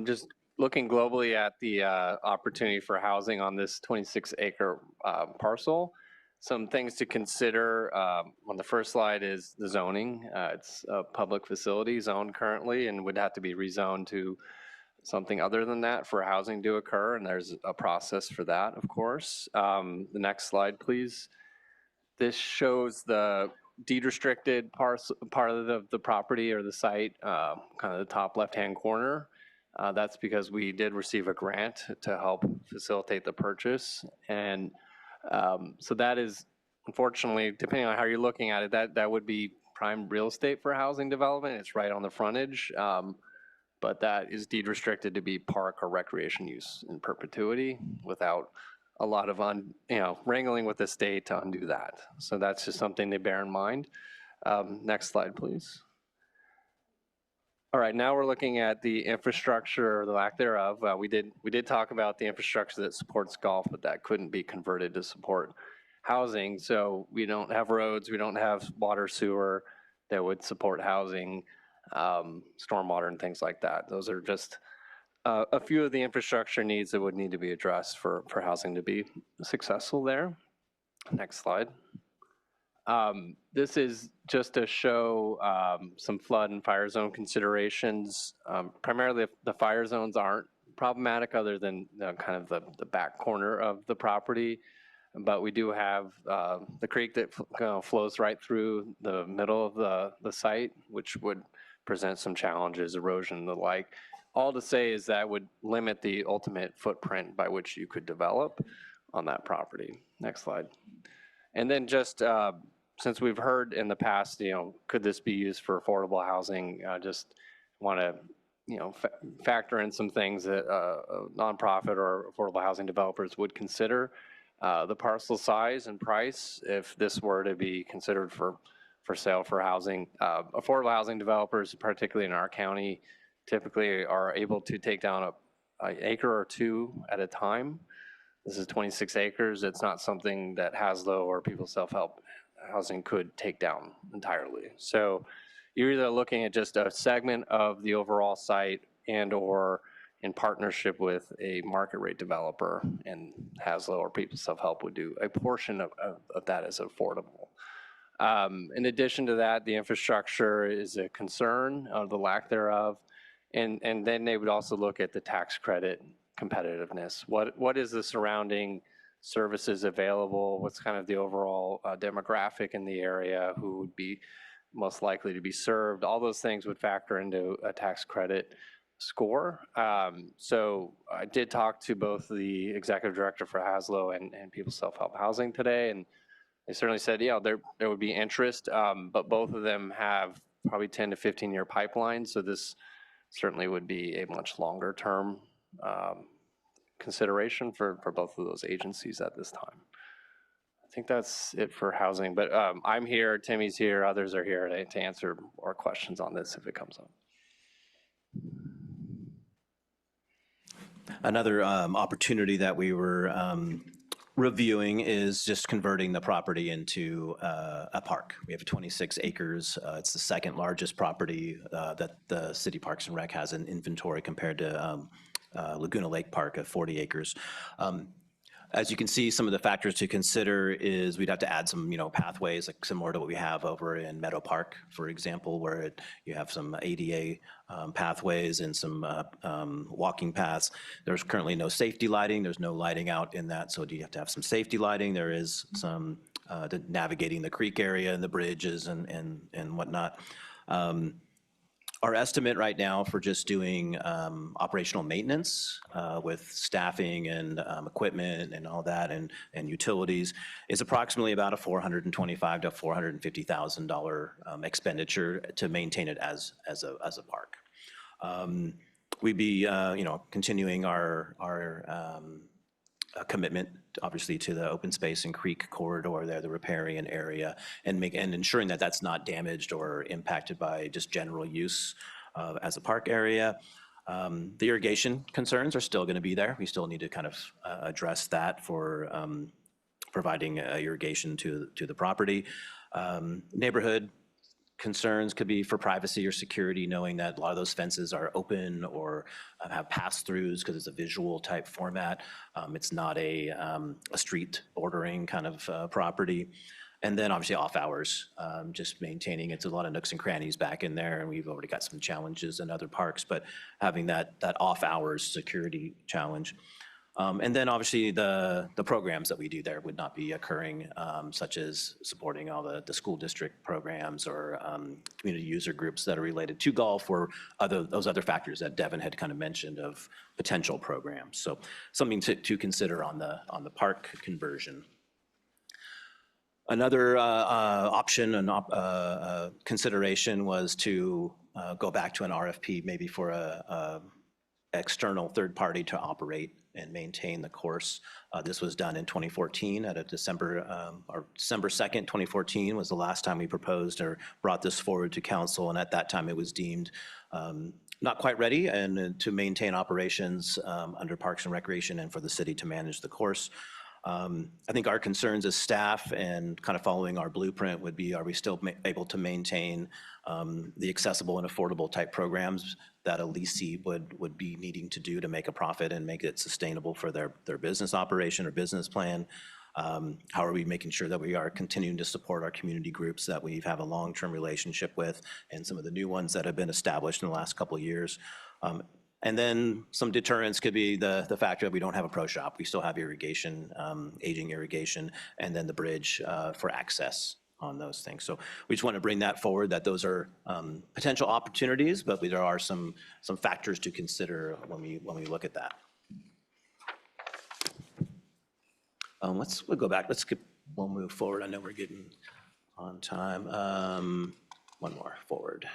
Just looking globally at the opportunity for housing on this 26-acre parcel, some things to consider on the first slide is the zoning. It's a public facility zoned currently and would have to be rezoned to something other than that for housing to occur, and there's a process for that, of course. The next slide, please. This shows the deed restricted part of the property or the site, kind of the top left-hand corner. That's because we did receive a grant to help facilitate the purchase. And so that is, unfortunately, depending on how you're looking at it, that would be prime real estate for housing development. It's right on the frontage, but that is deed restricted to be park or recreation use in perpetuity without a lot of wrangling with the state to undo that. So that's just something to bear in mind. Next slide, please. All right, now we're looking at the infrastructure or the lack thereof. We did talk about the infrastructure that supports golf, but that couldn't be converted to support housing. So we don't have roads, we don't have water, sewer that would support housing, stormwater and things like that. Those are just a few of the infrastructure needs that would need to be addressed for housing to be successful there. Next slide. This is just to show some flood and fire zone considerations. Primarily, the fire zones aren't problematic other than kind of the back corner of the property. But we do have the creek that flows right through the middle of the site, which would present some challenges, erosion and the like. all to say is that would limit the ultimate footprint by which you could develop on that property. Next slide. And then just since we've heard in the past, could this be used for affordable housing? Just want to, factor in some things that nonprofit or affordable housing developers would consider. The parcel size and price, if this were to be considered for sale for housing. Affordable housing developers, particularly in our county, typically are able to take down an acre or two at a time. This is 26 acres. It's not something that Haslo or People's Self-Help Housing could take down entirely. So you're either looking at just a segment of the overall site and or in partnership with a market rate developer, and Haslo or People's Self-Help would do a portion of that as affordable. In addition to that, the infrastructure is a concern of the lack thereof. And then they would also look at the tax credit competitiveness. What is the surrounding services available? What's kind of the overall demographic in the area? Who would be most likely to be served? All those things would factor into a tax credit score. So I did talk to both the executive director for Haslo and People's Self-Help Housing today, and they certainly said, there would be interest, but both of them have probably 10 to 15 year pipelines. So this certainly would be a much longer term consideration for both of those agencies at this time. I think that's it for housing, but I'm here, Timmy's here, others are here to answer more questions on this if it comes up. Another opportunity that we were reviewing is just converting the property into a park. We have 26 acres. It's the second largest property that the City Parks and Rec has in inventory compared to Laguna Lake Park of 40 acres. As you can see, some of the factors to consider is we'd have to add some, pathways like similar to what we have over in Meadow Park, for example, where you have some ADA pathways and some walking paths. There's currently no safety lighting. There's no lighting out in that, so you have to have some safety lighting. There is some navigating the creek area and the bridges and whatnot. Our estimate right now for just doing operational maintenance with staffing and equipment and all that and utilities is approximately about a $425,000 to $450,000 expenditure to maintain it as a park. We'd be continuing our commitment, obviously, to the open space and creek corridor there, the riparian area, and ensuring that that's not damaged or impacted by just general use as a park area. The irrigation concerns are still going to be there. We still need to kind of address that for providing irrigation to the property. Neighborhood concerns could be for privacy or security, knowing that a lot of those fences are open or have pass-throughs because it's a visual type format. It's not a street bordering kind of property. And then obviously off hours, just maintaining it's a lot of nooks and crannies back in there, and we've already got some challenges in other parks, but having that off hours security challenge. And then obviously the programs that we do there would not be occurring, such as supporting all the school district programs or community user groups that are related to golf or those other factors that Devin had kind of mentioned of potential programs. So something to consider on the park conversion. Another option and consideration was to go back to an RFP, maybe for a external third party to operate and maintain the course. This was done in 2014 at a December 2nd, 2014 was the last time we proposed or brought this forward to council. And at that time it was deemed not quite ready and to maintain operations under Parks and Recreation and for the city to manage the course. I think our concerns as staff and kind of following our blueprint would be, are we still able to maintain the accessible and affordable type programs that a leasee would be needing to do to make a profit and make it sustainable for their business operation or business plan? How are we making sure that we are continuing to support our community groups that we have a long-term relationship with and some of the new ones that have been established in the last couple of years? And then some deterrents could be the factor that we don't have a pro shop. We still have irrigation, aging irrigation, and then the bridge for access on those things. So we just want to bring that forward, that those are potential opportunities, but there are some factors to consider when we look at that. We'll go back, we'll move forward. I know we're getting on time. One more forward.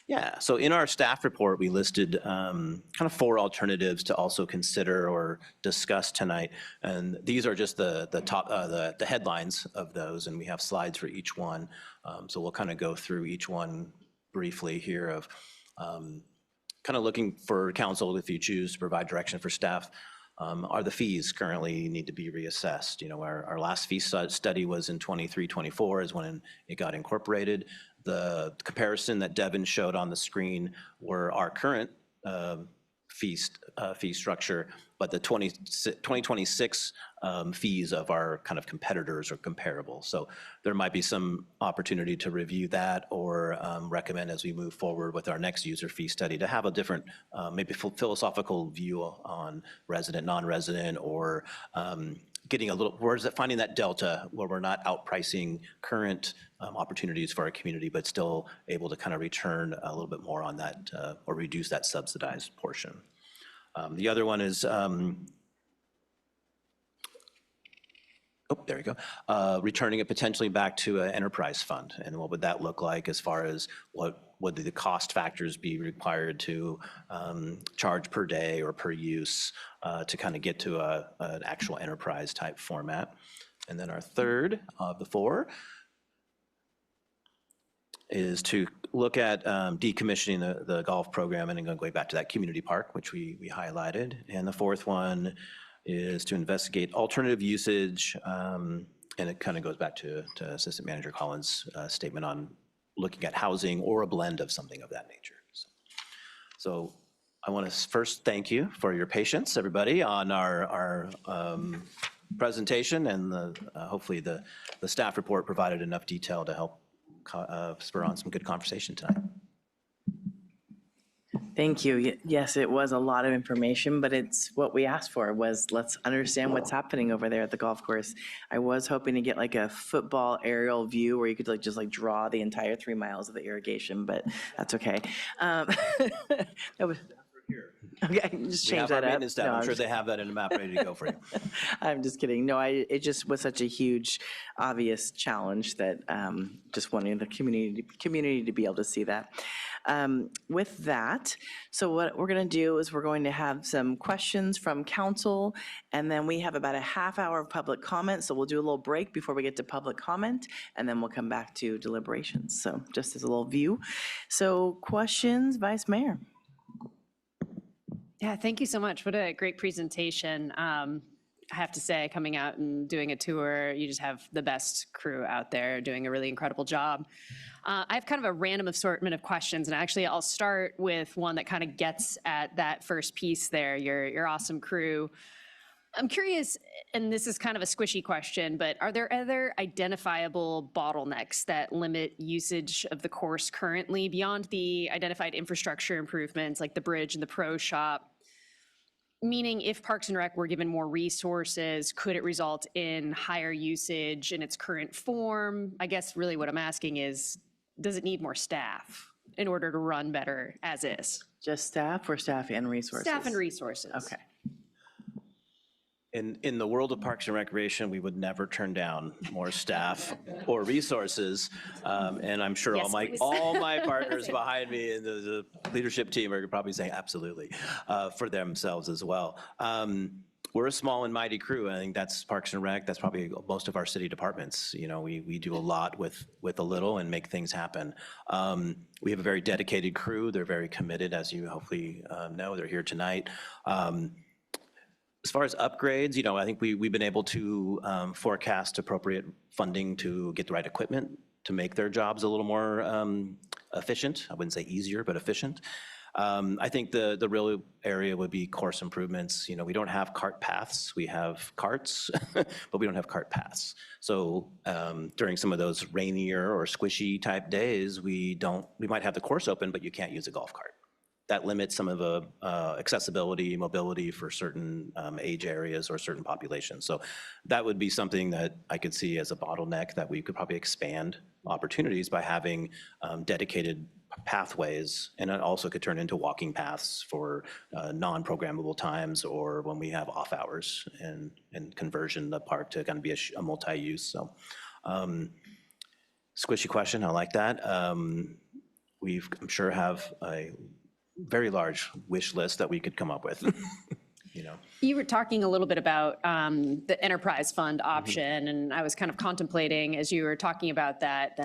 Yeah, so in our staff report, we listed kind of 4 alternatives to also consider or discuss tonight. And these are just the top, the headlines of those, and we have slides for each one. So we'll kind of go through each one briefly here of kind of looking for council, if you choose to provide direction for staff. Are the fees currently need to be reassessed? You know, our last fee study was in 23-24 is when it got incorporated. The comparison that Devin showed on the screen were our current fee structure, but the 2026 fees of our kind of competitors are comparable. So there might be some opportunity to review that or recommend as we move forward with our next user fee study to have a different, maybe philosophical view on resident, non-resident, or getting a little, finding that delta where we're not outpricing current opportunities for our community, but still able to kind of return a little bit more on that or reduce that subsidized portion. The other one is, there you go, returning it potentially back to an enterprise fund. And what would that look like as far as what would the cost factors be required to charge per day or per use to kind of get to an actual enterprise type format. And then our third of the 4 is to look at decommissioning the golf program and going back to that community park, which we highlighted. And the 4th one is to investigate alternative usage. And it kind of goes back to Assistant Manager Collins' statement on looking at housing or a blend of something of that nature. So I want to first thank you for your patience, everybody, on our presentation, and hopefully the staff report provided enough detail to help spur on some good conversation tonight. Thank you. Yes, it was a lot of information, but it's what we asked for was let's understand what's happening over there at the golf course. I was hoping to get like a football aerial view where you could like just like draw the entire 3 miles of the irrigation, but that's okay. That was, okay, just change that up. No, I'm sure they have that in a map ready to go for you. I'm just kidding. No, it just was such a huge, obvious challenge that just wanting the community to be able to see that. With that, so what we're going to do is we're going to have some questions from council, and then we have about a half hour of public comment. So we'll do a little break before we get to public comment, and then we'll come back to deliberations. So just as a little view. So questions, Vice Mayor. Yeah, thank you so much. What a great presentation. I have to say, coming out and doing a tour, you just have the best crew out there doing a really incredible job. I have kind of a random assortment of questions, and actually I'll start with one that kind of gets at that first piece there, your awesome crew. I'm curious, and this is kind of a squishy question, but are there other identifiable bottlenecks that limit usage of the course currently beyond the identified infrastructure improvements like the bridge and the pro shop? Meaning if Parks and Rec were given more resources, could it result in higher usage in its current form? I guess really what I'm asking is, does it need more staff in order to run better as is? Just staff or staff and resources? Staff and resources. Okay. In the world of Parks and Recreation, we would never turn down more staff or resources. And I'm sure Yes, all my partners behind me and the leadership team are probably saying absolutely for themselves as well. We're a small and mighty crew. I think that's Parks and Rec. That's probably most of our city departments. You know, we do a lot with a little and make things happen. We have a very dedicated crew. They're very committed, as you hopefully know. They're here tonight. As far as upgrades, you know, I think we've been able to forecast appropriate funding to get the right equipment to make their jobs a little more efficient. I wouldn't say easier, but efficient. I think the real area would be course improvements. You know, we don't have cart paths. We have carts, but we don't have cart paths. So during some of those rainier or squishy type days, we might have the course open, but you can't use a golf cart. that limits some of the accessibility, mobility for certain age areas or certain populations. So that would be something that I could see as a bottleneck that we could probably expand opportunities by having dedicated pathways, and it also could turn into walking paths for non-programmable times or when we have off hours and conversion the park to kind of be a multi-use. So squishy question, I like that. I'm sure have a very large wish list that we could come up with. You were talking a little bit about the enterprise fund option, and I was kind of contemplating as you were talking about that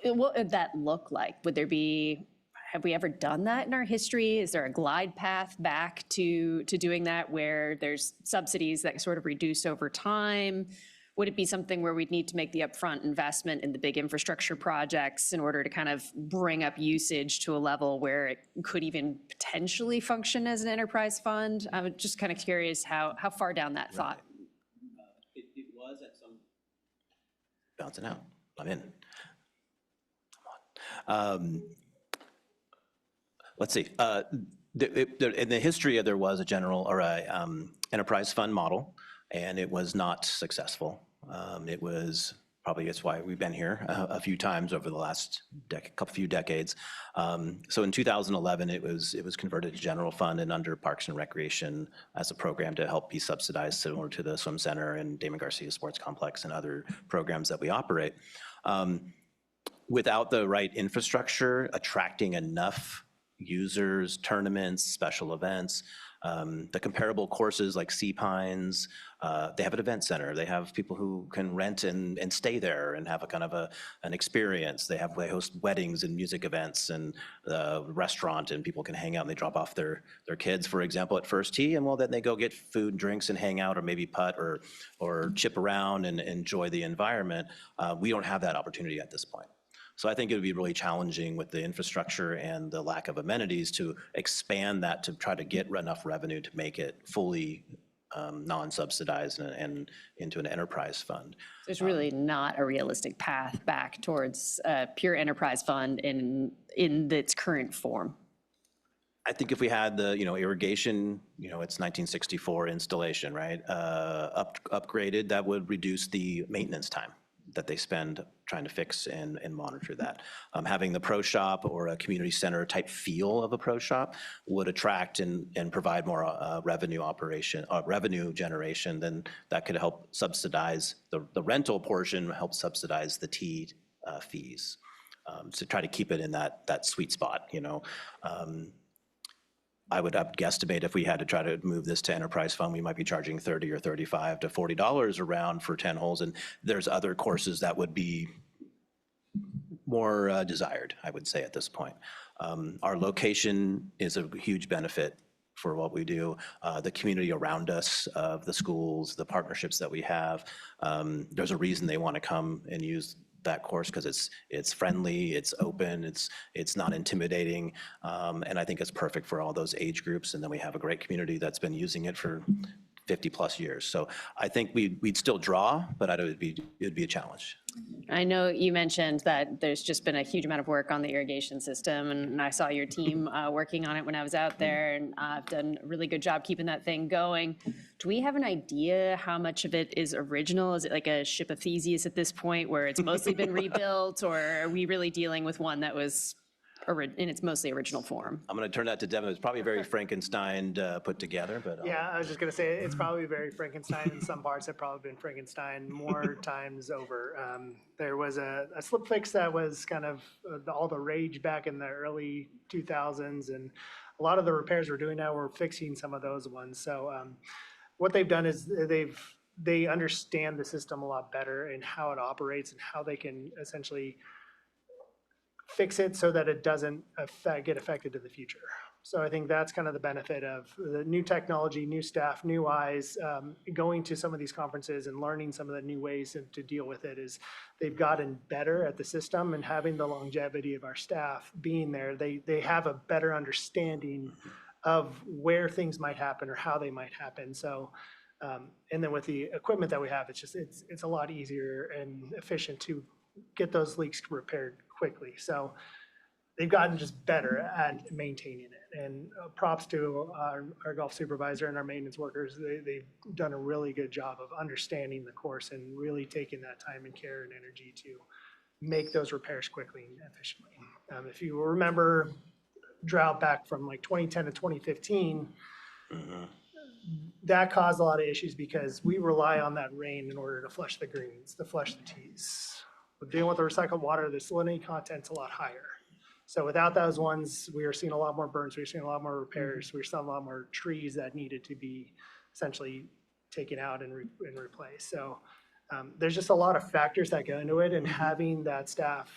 what would that look like? Have we ever done that in our history? Is there a glide path back to doing that where there's subsidies that sort of reduce over time? Would it be something where we'd need to make the upfront investment in the big infrastructure projects in order to kind of bring up usage to a level where it could even potentially function as an enterprise fund? I'm just kind of curious how far down that thought. It was at some... Bouncing out. I'm in. Let's see. In the history, there was a general or a enterprise fund model, and it was not successful. It was probably that's why we've been here a few times over the last few decades. So in 2011, it was converted to general fund and under Parks and Recreation as a program to help be subsidized, similar to the Swim Center and Damon Garcia Sports Complex and other programs that we operate. Without the right infrastructure, attracting enough users, tournaments, special events, the comparable courses like Sea Pines, they have an event center. They have people who can rent and stay there and have a kind of an experience. They host weddings and music events and restaurant, and people can hang out and they drop off their kids, for example, at First Tee, and well, then they go get food, drinks, and hang out, or maybe putt or chip around and enjoy the environment. We don't have that opportunity at this point. So I think it would be really challenging with the infrastructure and the lack of amenities to expand that to try to get enough revenue to make it fully non-subsidized and into an enterprise fund. There's really not a realistic path back towards a pure enterprise fund in its current form. I think if we had the, irrigation, it's 1964 installation, right? Upgraded, that would reduce the maintenance time that they spend trying to fix and monitor that. Having the pro shop or a community center type feel of a pro shop would attract and provide more revenue generation, then that could help subsidize the rental portion, help subsidize the T fees. To try to keep it in that sweet spot, I would guesstimate if we had to try to move this to enterprise fund, we might be charging $30 or $35 to $40 a round for 10 holes. And there's other courses that would be more desired, I would say, at this point. Our location is a huge benefit for what we do. The community around us, the schools, the partnerships that we have, there's a reason they want to come and use that course because it's friendly, it's open, it's not intimidating, and I think it's perfect for all those age groups. And then we have a great community that's been using it for 50 plus years. So I think we'd still draw, but it'd be a challenge. I know you mentioned that there's just been a huge amount of work on the irrigation system, and I saw your team working on it when I was out there, and I've done a really good job keeping that thing going. Do we have an idea how much of it is original? Is it like a ship of Theseus at this point where it's mostly been rebuilt, or are we really dealing with one that was in its mostly original form? I'm going to turn that to Devin. It's probably very Frankenstein put together, but yeah, I was just going to say it's probably very Frankenstein. In some parts have probably been Frankenstein more times over. There was a slip fix that was kind of all the rage back in the early 2000s, and a lot of the repairs we're doing now, we're fixing some of those ones. So what they've done is they understand the system a lot better and how it operates and how they can essentially fix it so that it doesn't get affected in the future. So I think that's kind of the benefit of the new technology, new staff, new eyes, going to some of these conferences and learning some of the new ways to deal with it. Is they've gotten better at the system, and having the longevity of our staff being there, they have a better understanding of where things might happen or how they might happen. So and then with the equipment that we have, it's a lot easier and efficient to get those leaks repaired quickly. So they've gotten just better at maintaining it. And props to our golf supervisor and our maintenance workers. They've done a really good job of understanding the course and really taking that time and care and energy to make those repairs quickly and efficiently. If you remember drought back from like 2010 to 2015, that caused a lot of issues because we rely on that rain in order to flush the greens, to flush the tees. But dealing with the recycled water, the salinity content's a lot higher. So without those ones, we are seeing a lot more burns, we're seeing a lot more repairs, we're seeing a lot more trees that needed to be essentially taken out and replaced. So there's just a lot of factors that go into it, and having that staff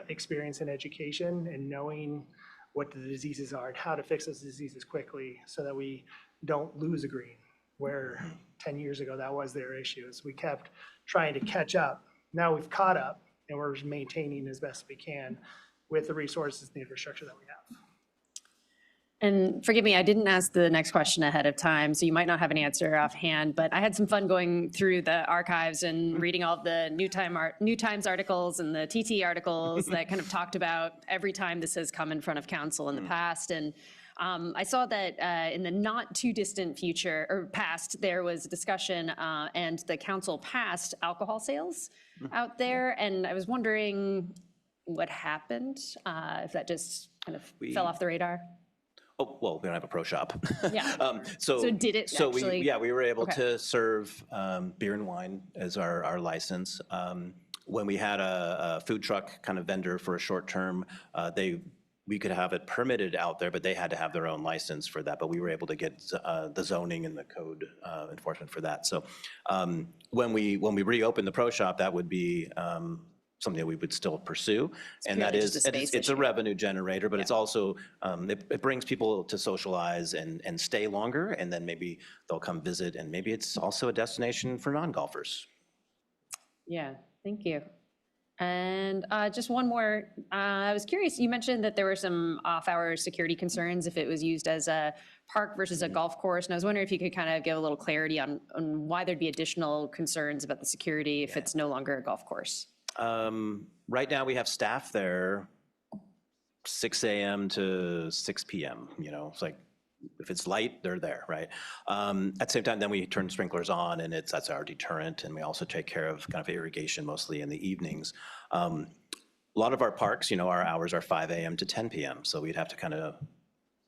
experience and education and knowing what the diseases are and how to fix those diseases quickly so that we don't lose a green, where 10 years ago that was their issues. We kept trying to catch up. Now we've caught up and we're maintaining as best we can with the resources and the infrastructure that we have. And forgive me, I didn't ask the next question ahead of time, so you might not have an answer offhand, but I had some fun going through the archives and reading all of the New Times articles and the TT articles that kind of talked about every time this has come in front of council in the past. And I saw that in the not too distant future or past, there was a discussion and the council passed alcohol sales out there. And I was wondering what happened, if that just kind of fell off the radar. Oh, well, we don't have a pro shop. Yeah. So did it actually? We were able Okay. to serve beer and wine as our license. When we had a food truck kind of vendor for a short term, we could have it permitted out there, but they had to have their own license for that. But we were able to get the zoning and the code enforcement for that. So when we reopen the pro shop, that would be something that we would still pursue. And that purely is, just a space it's a issue. revenue generator, but it's also, it brings people to socialize and stay longer, and then maybe they'll come visit, and maybe it's also a destination for non-golfers. Yeah, thank you. And just one more, I was curious, you mentioned that there were some off-hour security concerns if it was used as a park versus a golf course. And I was wondering if you could kind of give a little clarity on why there'd be additional concerns about the security if it's no longer a golf course. Right now, we have staff there 6 a.m. to 6 p.m., it's like, if it's light, they're there, right? At the same time, then we turn sprinklers on, and that's our deterrent, and we also take care of kind of irrigation mostly in the evenings. A lot of our parks, our hours are 5 a.m. to 10 p.m., so we'd have to kind of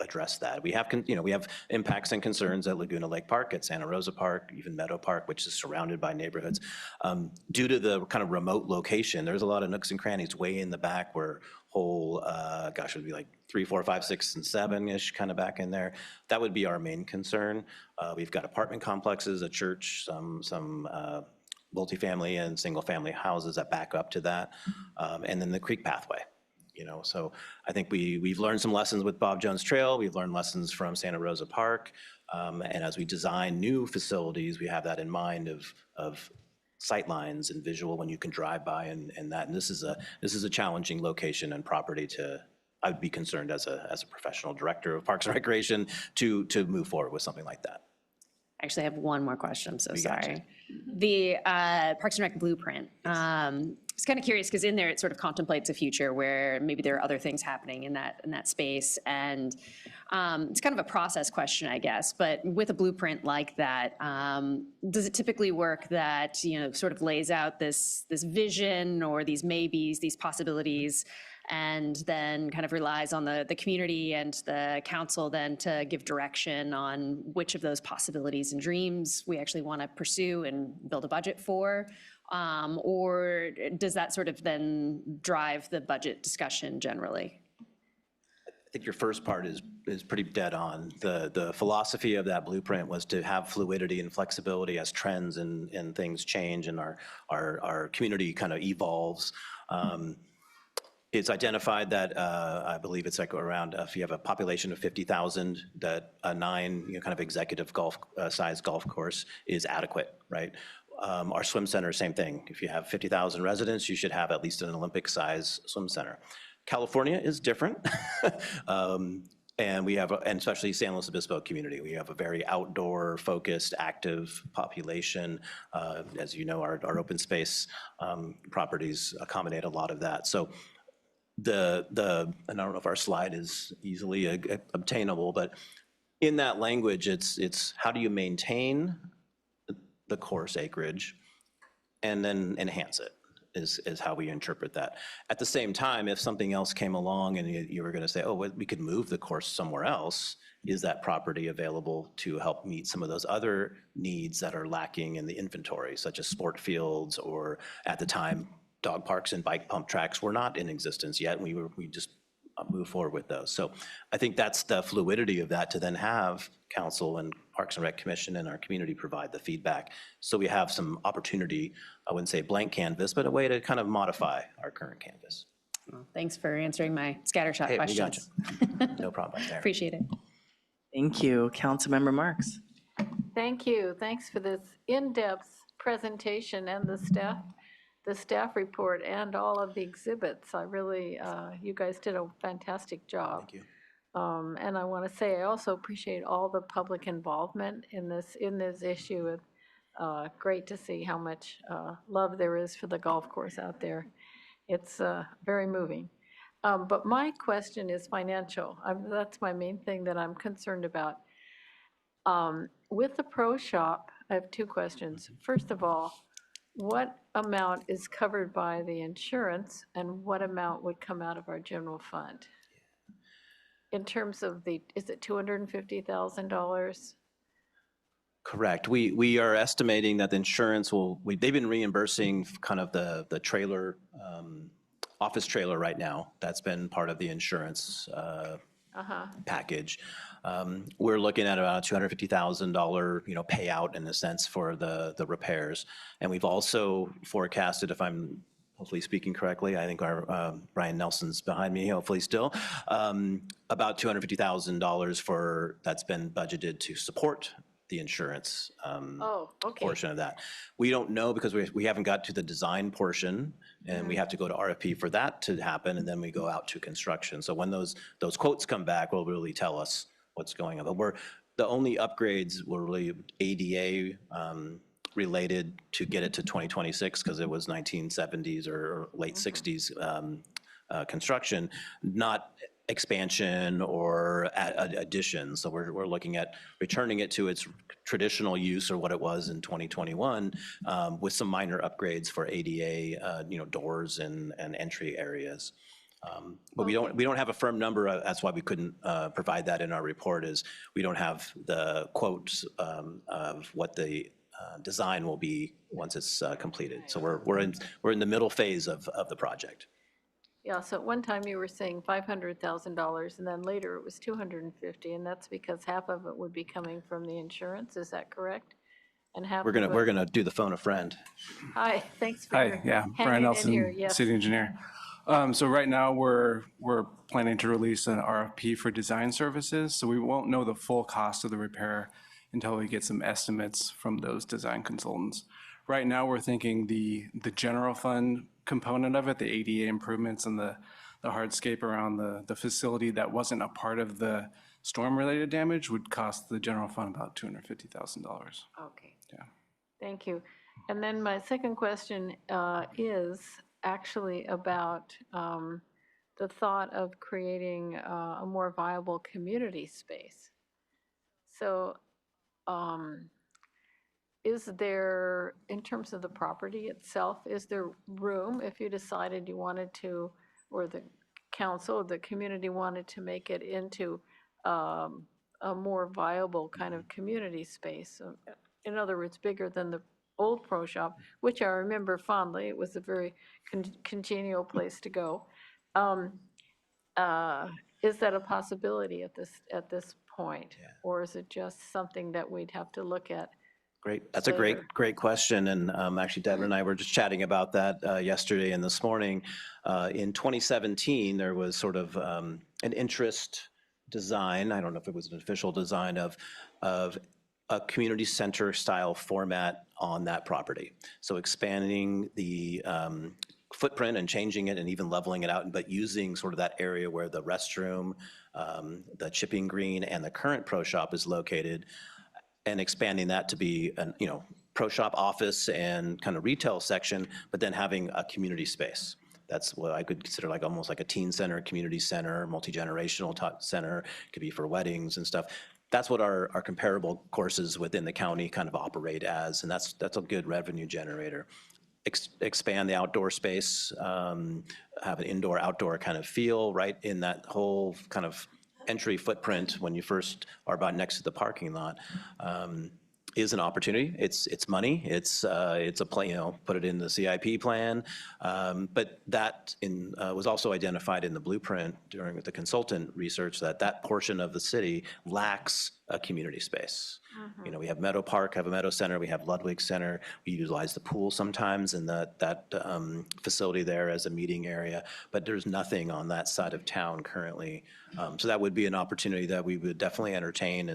address that. We have, we have impacts and concerns at Laguna Lake Park, at Santa Rosa Park, even Meadow Park, which is surrounded by neighborhoods. Due to the kind of remote location, there's a lot of nooks and crannies way in the back where whole, it would be like 3, 4, 5, 6, and 7-ish kind of back in there. That would be our main concern. We've got apartment complexes, a church, some multifamily and single-family houses that back up to that, and then the creek pathway. So I think we've learned some lessons with Bob Jones Trail. We've learned lessons from Santa Rosa Park. And as we design new facilities, we have that in mind of sight lines and visual when you can drive by and that. And this is a challenging location and property I would be concerned as a professional director of Parks and Recreation to move forward with something like that. I actually have one more question, I'm so sorry. The Parks and Rec blueprint. I was kind of curious because in there it sort of contemplates a future where maybe there are other things happening in that space, and it's kind of a process question, I guess. But with a blueprint like that, does it typically work that sort of lays out this vision or these maybes, these possibilities, and then kind of relies on the community and the council then to give direction on which of those possibilities and dreams we actually want to pursue and build a budget for? Or does that sort of then drive the budget discussion generally? I think your first part is pretty dead on. The philosophy of that blueprint was to have fluidity and flexibility as trends and things change and our community kind of evolves. It's identified that I believe it's like around, if you have a population of 50,000, that a 9 kind of executive size golf course is adequate, right? Our swim center, same thing. If you have 50,000 residents, you should have at least an Olympic-size swim center. California is different, and we have, and especially San Luis Obispo community, we have a very outdoor-focused, active population. As you know, our open space properties accommodate a lot of that. So and I don't know if our slide is easily obtainable, but in that language, it's how do you maintain the course acreage and then enhance it is how we interpret that. At the same time, if something else came along and you were going to say, oh, well, we could move the course somewhere else, is that property available to help meet some of those other needs that are lacking in the inventory, such as sport fields, or at the time, dog parks and bike pump tracks were not in existence yet, and we just moved forward with those. So I think that's the fluidity of that, to then have council and Parks and Rec Commission and our community provide the feedback. So we have some opportunity, I wouldn't say blank canvas, but a way to kind of modify our current canvas. Thanks for answering my scattershot Hey, we questions. got you. No problem there. Appreciate it. Thank you. Councilmember Marks. Thank you. Thanks for this in-depth presentation and the staff report and all of the exhibits. I really, you guys did a fantastic job. Thank you. And I want to say, I also appreciate all the public involvement in this issue. Great to see how much love there is for the golf course out there. It's very moving. But my question is financial. That's my main thing that I'm concerned about. With the pro shop, I have two questions. First of all, what amount is covered by the insurance and what amount would come out of our general fund? In terms of is it $250,000? Correct. We are estimating that the insurance they've been reimbursing kind of the trailer, office trailer right now. That's been part of the insurance package. We're looking at about a $250,000, payout in a sense for the repairs. And we've also forecasted, if I'm hopefully speaking correctly, I think our Brian Nelson's behind me, hopefully still, about $250,000 that's been budgeted to support the insurance portion of that. We don't know because we haven't got to the design portion, and we have to go to RFP for that to happen, and then we go out to construction. So when those quotes come back, will really tell us what's going on. But the only upgrades were really ADA related to get it to 2026, because it was 1970s or late 60s construction, not expansion or addition. So we're looking at returning it to its traditional use, or what it was in 2021, with some minor upgrades for ADA, doors and entry areas. But we don't have a firm number. That's why we couldn't provide that in our report. Is we don't have the quotes of what the design will be once it's completed. So we're in the middle phase of the project. Yeah, so at one time you were saying $500,000 and then later it was $250,000, and that's because half of it would be coming from the insurance, is that correct? And half We're gonna do the phone a friend. Hi, thanks for Hi, yeah, Brian Nelson, city engineer. So right now we're planning to release an RFP for design services, so we won't know the full cost of the repair until we get some estimates from those design consultants. Right now, we're thinking the general fund component of it, the ADA improvements and the hardscape around the facility that wasn't a part of the storm-related damage, would cost the general fund about $250,000. Okay. Yeah. Thank you. And then my second question is actually about the thought of creating a more viable community space. So is there, in terms of the property itself, is there room if you decided you wanted to, or the council, the community wanted to make it into a more viable kind of community space? In other words, bigger than the old pro shop, which I remember fondly. It was a very congenial place to go. Is that a possibility at this point? Yeah. Or is it just something that we'd have to look at? Great. That's a great question. And actually, Devin and I were just chatting about that yesterday and this morning. In 2017, there was sort of an interest design. I don't know if it was an official design of a community center style format on that property. So expanding the footprint and changing it and even leveling it out, but using sort of that area where the restroom, the chipping green, and the current pro shop is located, and expanding that to be an, pro shop office and kind of retail section, but then having a community space. That's what I could consider like almost like a teen center, community center, multi-generational center, could be for weddings and stuff. That's what our comparable courses within the county kind of operate as, and that's a good revenue generator. Expand the outdoor space, have an indoor-outdoor kind of feel right in that whole kind of entry footprint when you first are about next to the parking lot. Is an opportunity. It's money. It's a plan. Put it in the CIP plan. But that was also identified in the blueprint during the consultant research that portion of the city lacks a community space. We have Meadow Park, have a Meadow Center. We have Ludwig Center. We utilize the pool sometimes in that facility there as a meeting area. But there's nothing on that side of town currently. So that would be an opportunity that we would definitely entertain,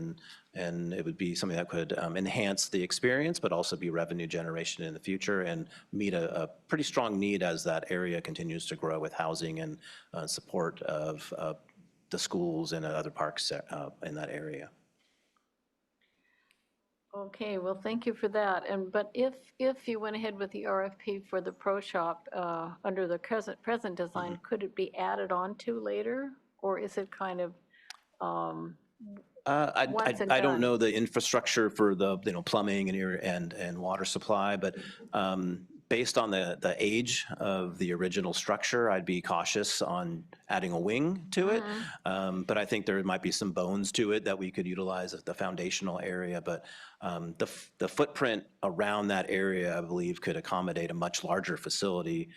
and it would be something that could enhance the experience, but also be revenue generation in the future and meet a pretty strong need as that area continues to grow with housing and support of the schools and other parks in that area. Okay, well, thank you for that. But if you went ahead with the RFP for the Pro Shop under the present design, could it be added on to later? Or is it kind of I don't know the infrastructure for the plumbing and water supply, but based on the age of the original structure, I'd be cautious on adding a wing to it. But I think there might be some bones to it that we could utilize as the foundational area. But the footprint around that area, I believe, could accommodate a much larger facility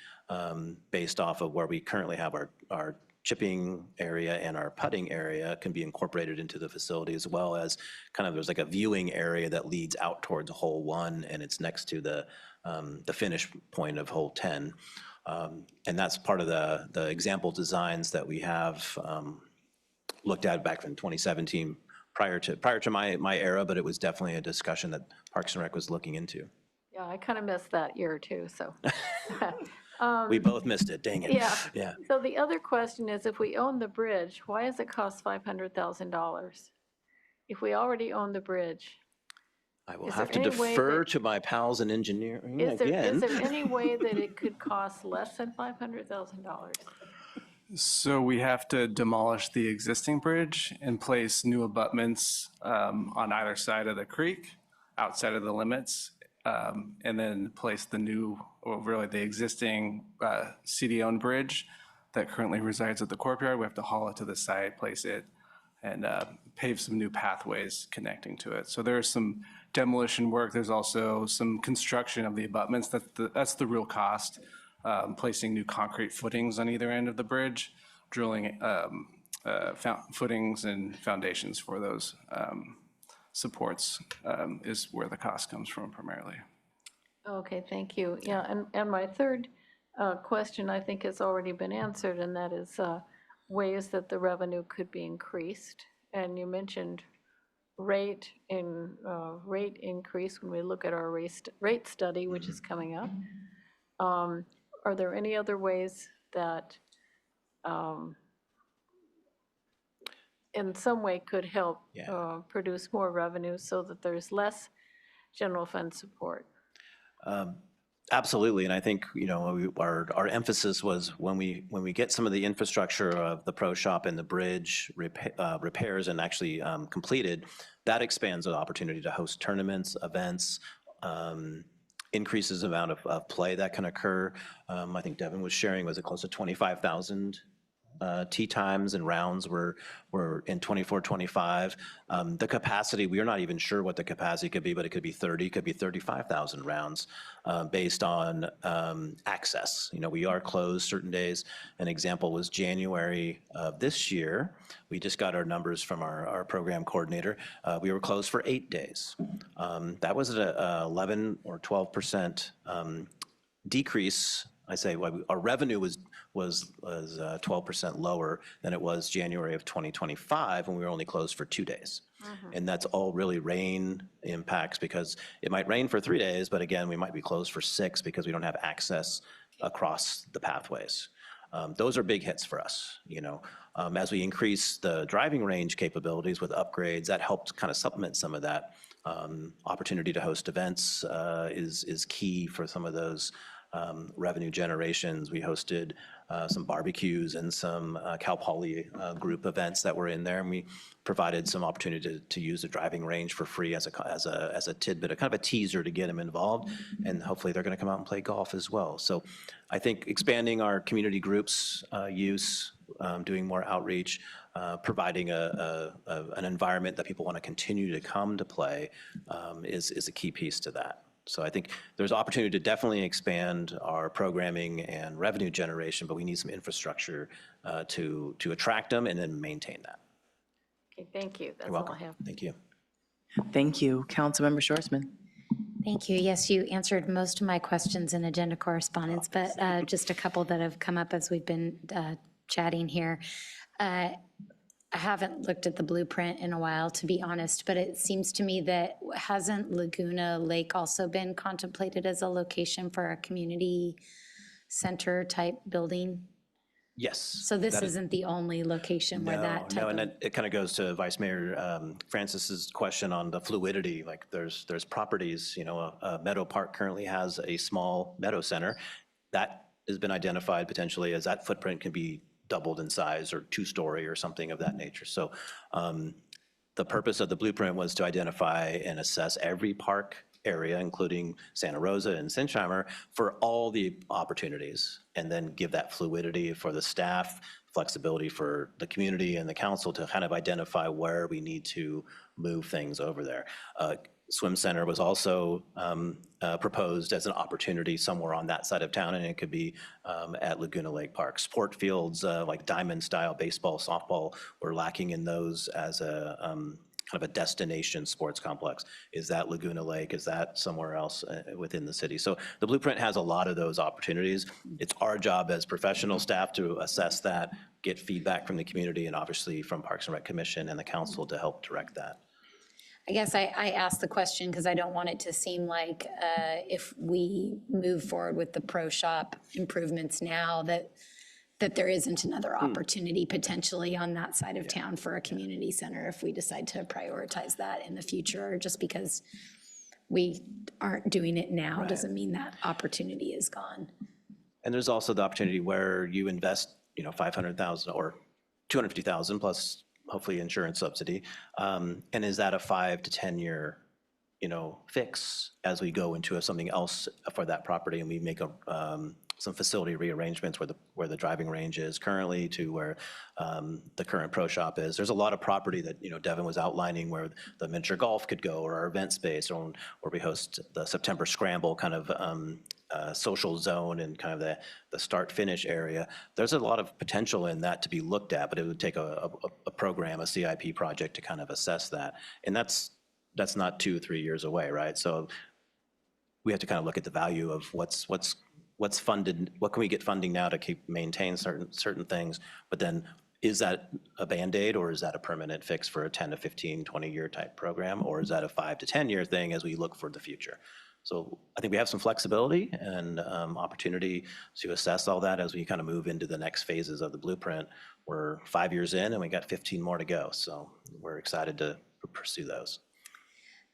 based off of where we currently have our chipping area and our putting area can be incorporated into the facility, as well as kind of there's like a viewing area that leads out towards hole 1, and it's next to the finish point of hole 10. And that's part of the example designs that we have looked at back in 2017, prior to my era, but it was definitely a discussion that Parks and Rec was looking into. Yeah, I kind of missed that year too, so. We both missed it, dang it. Yeah. So the other question is, if we own the bridge, why does it cost $500,000? If we already own the bridge? I will have to defer to my pals in engineering again. Is there any way that it could cost less than $500,000? So we have to demolish the existing bridge and place new abutments on either side of the creek, outside of the limits, and then place the new, or really the existing city-owned bridge that currently resides at the courtyard. We have to haul it to the side, place it, and pave some new pathways connecting to it. So there's some demolition work. There's also some construction of the abutments. That's the real cost. Placing new concrete footings on either end of the bridge, drilling footings and foundations for those supports is where the cost comes from primarily. Okay, thank you. Yeah, and my third question, I think, has already been answered, and that is ways that the revenue could be increased. And you mentioned rate increase when we look at our rate study, which is coming up. Are there any other ways that in some way could help produce more revenue so that there's less general fund support? Absolutely, and I think our emphasis was when we get some of the infrastructure of the Pro Shop and the bridge repairs and actually completed, that expands the opportunity to host tournaments, events, increases the amount of play that can occur. I think Devin was sharing, was it close to 25,000 tee times and rounds were in 24-25. The capacity, we are not even sure what the capacity could be, but it could be 30, could be 35,000 rounds based on access. We are closed certain days. An example was January of this year. We just got our numbers from our program coordinator. We were closed for 8 days. That was an 11 or 12% decrease. I say our revenue was 12% lower than it was January of 2025 when we were only closed for 2 days. And that's all really rain impacts, because it might rain for 3 days, but again, we might be closed for 6 because we don't have access across the pathways. Those are big hits for us. As we increase the driving range capabilities with upgrades, that helped kind of supplement some of that. Opportunity to host events is key for some of those revenue generations. We hosted some barbecues and some Cal Poly group events that were in there, and we provided some opportunity to use the driving range for free as a tidbit, a kind of a teaser to get them involved, and hopefully they're going to come out and play golf as well. So I think expanding our community groups use, doing more outreach, providing an environment that people want to continue to come to play is a key piece to that. So I think there's opportunity to definitely expand our programming and revenue generation, but we need some infrastructure to attract them and then maintain that. Okay, thank you. That's You're all welcome. I have. Thank you. Thank you. Councilmember Schwarzman. Thank you. Yes, you answered most of my questions in agenda correspondence, but just a couple that have come up as we've been chatting here. I haven't looked at the blueprint in a while, to be honest, but it seems to me that hasn't Laguna Lake also been contemplated as a location for a community center type building? Yes. So this isn't the only location where that type No, and of... it kind of goes to Vice Mayor Francis's question on the fluidity. Like there's properties, Meadow Park currently has a small meadow center. That has been identified potentially as that footprint can be doubled in size or two-story or something of that nature. So the purpose of the blueprint was to identify and assess every park area, including Santa Rosa and Sinsheimer, for all the opportunities, and then give that fluidity for the staff, flexibility for the community and the council to kind of identify where we need to move things over there. Swim Center was also proposed as an opportunity somewhere on that side of town, and it could be at Laguna Lake Park. Sport fields like diamond-style baseball, softball, were lacking in those as a kind of a destination sports complex. Is that Laguna Lake? Is that somewhere else within the city? So the blueprint has a lot of those opportunities. It's our job as professional staff to assess that, get feedback from the community, and obviously from Parks and Rec Commission and the council to help direct that. I guess I asked the question because I don't want it to seem like if we move forward with the pro shop improvements now that there isn't another opportunity potentially on that side of town for a community center if we decide to prioritize that in the future. Just because we aren't doing it now doesn't mean that opportunity is gone. And there's also the opportunity where you invest, $500,000 or $250,000 plus hopefully insurance subsidy. And is that a 5 to 10 year, fix as we go into something else for that property, and we make some facility rearrangements where the driving range is currently to where the current pro shop is. There's a lot of property that, Devin was outlining where the miniature golf could go, or our event space, or where we host the September Scramble kind of social zone and kind of the start-finish area. There's a lot of potential in that to be looked at, but it would take a program, a CIP project to kind of assess that. And that's not 2 or 3 years away, right? So we have to kind of look at the value of what's funded, what can we get funding now to maintain certain things, but then is that a Band-Aid, or is that a permanent fix for a 10 to 15, 20-year type program, or is that a 5 to 10-year thing as we look for the future? So I think we have some flexibility and opportunity to assess all that as we kind of move into the next phases of the blueprint. We're 5 years in and we got 15 more to go. So we're excited to pursue those.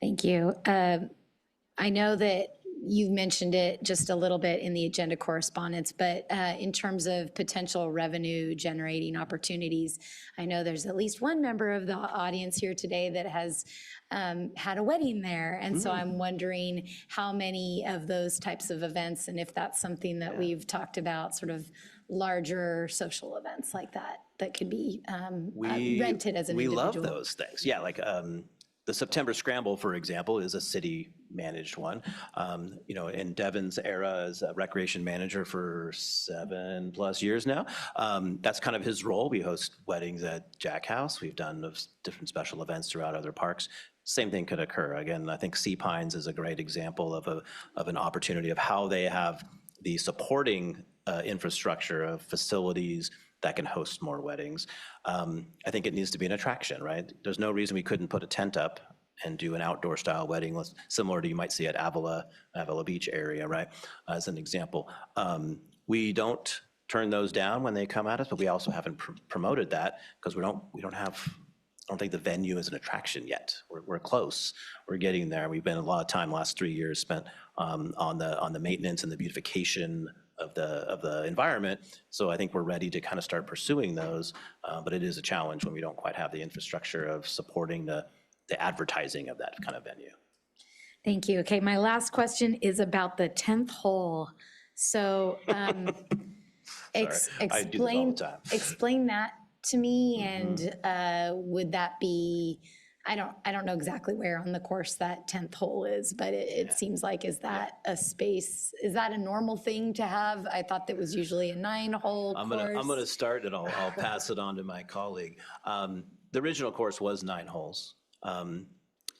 Thank you. I know that you've mentioned it just a little bit in the agenda correspondence, but in terms of potential revenue generating opportunities, I know there's at least one member of the audience here today that has had a wedding there. And so I'm wondering how many of those types of events, and if that's something that we've talked about, sort of larger social events like that could be rented as an individual. We love those things. Yeah, like the September Scramble, for example, is a city-managed one. In Devin's era as a recreation manager for 7+ years now, that's kind of his role. We host weddings at Jack House. We've done different special events throughout other parks. Same thing could occur. Again, I think Sea Pines is a great example of an opportunity of how they have the supporting infrastructure of facilities that can host more weddings. I think it needs to be an attraction, right? There's no reason we couldn't put a tent up and do an outdoor style wedding similar to you might see at Avila Beach area, right? As an example. We don't turn those down when they come at us, but we also haven't promoted that because we don't have don't think the venue is an attraction yet. We're close. We're getting there. We've been a lot of time, last 3 years spent on the maintenance and the beautification of the environment. So I think we're ready to kind of start pursuing those. But it is a challenge when we don't quite have the infrastructure of supporting the advertising of that kind of venue. Thank you. Okay, my last question is about the 10th hole. So I do this all the time. explain that to me, and would that be, I don't know exactly where on the course that 10th hole is, but it seems like, is that a space, is that a normal thing to have? I thought that was usually a 9-hole course. I'm gonna start and I'll pass it on to my colleague. The original course was 9 holes.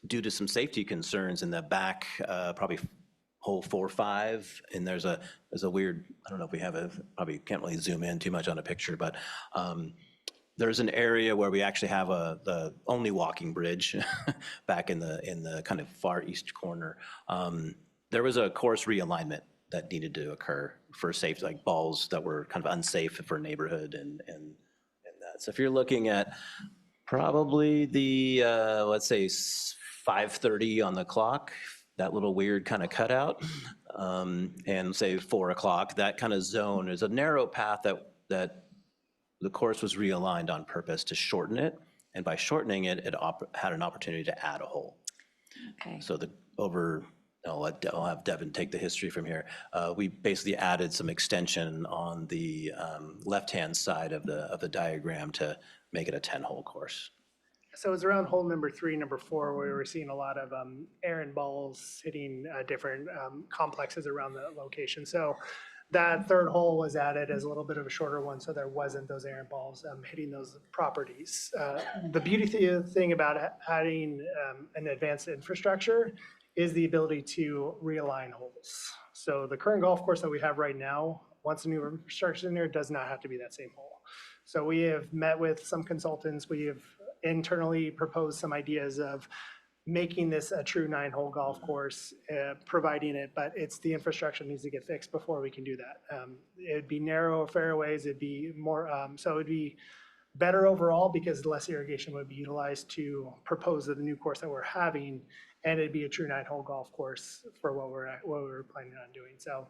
Due to some safety concerns in the back, probably hole 4, 5, and there's a weird, I don't know if we have probably can't really zoom in too much on a picture, but there's an area where we actually have the only walking bridge back in the kind of far east corner. There was a course realignment that needed to occur for safety, like balls that were kind of unsafe for neighborhood and that. So if you're looking at probably the, let's say 5:30 on the clock, that little weird kind of cutout, and say 4 o'clock, that kind of zone is a narrow path that the course was realigned on purpose to shorten it, and by shortening it, it had an opportunity to add a hole. Okay. So I'll have Devin take the history from here. We basically added some extension on the left-hand side of the diagram to make it a 10-hole course. So it's around hole number 3, number 4, where we were seeing a lot of errant balls hitting different complexes around the location. So that 3rd hole was added as a little bit of a shorter one, so there wasn't those errant balls hitting those properties. The beauty thing about adding an advanced infrastructure is the ability to realign holes. So the current golf course that we have right now, once the new infrastructure is in there, does not have to be that same hole. So we have met with some consultants. We have internally proposed some ideas of making this a true 9-hole golf course, providing it, but it's the infrastructure needs to get fixed before we can do that. It'd be narrower fairways, it'd be more, so it'd be better overall because less irrigation would be utilized to propose the new course that we're having, and it'd be a true 9-hole golf course for what we're planning on doing. So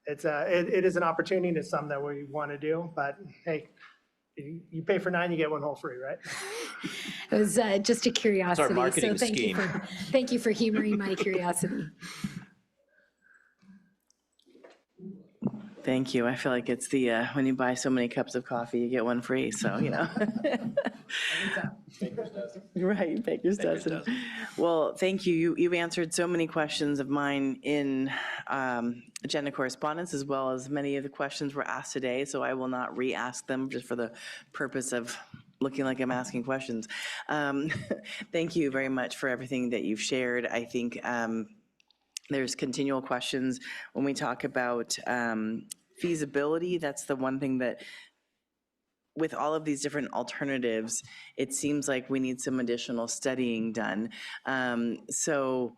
it is an opportunity, it's something that we want to do, but hey, you pay for 9, you get 1 hole free, right? It was just a curiosity. It's our marketing so scheme. Thank you for humoring my curiosity. Thank you. I feel like it's the, when you buy so many cups of coffee, you get 1 free, so, you know. Baker's dozen. Right, Baker's dozen. Well, thank you. You answered so many questions of mine in agenda correspondence, as well as many of the questions were asked today, so I will not re-ask them just for the purpose of looking like I'm asking questions. Thank you very much for everything that you've shared. I think there's continual questions when we talk about feasibility. That's the one thing that, with all of these different alternatives, it seems like we need some additional studying done. So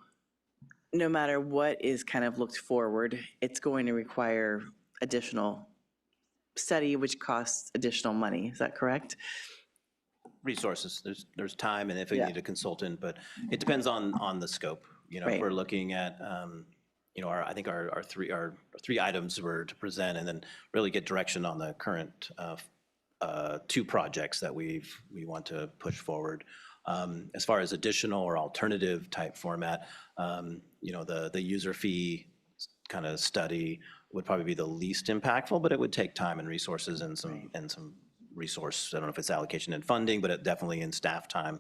no matter what is kind of looked forward, it's going to require additional study, which costs additional money. Is that correct? Resources, there's time, and if we need a consultant, but it depends on the scope. You know, if we're looking at, you know, I think our three items were to present and then really get direction on the current 2 projects that we want to push forward. As far as additional or alternative type format, you know, the user fee kind of study would probably be the least impactful, but it would take time and resources and some resource, I don't know if it's allocation and funding, but it definitely in staff time.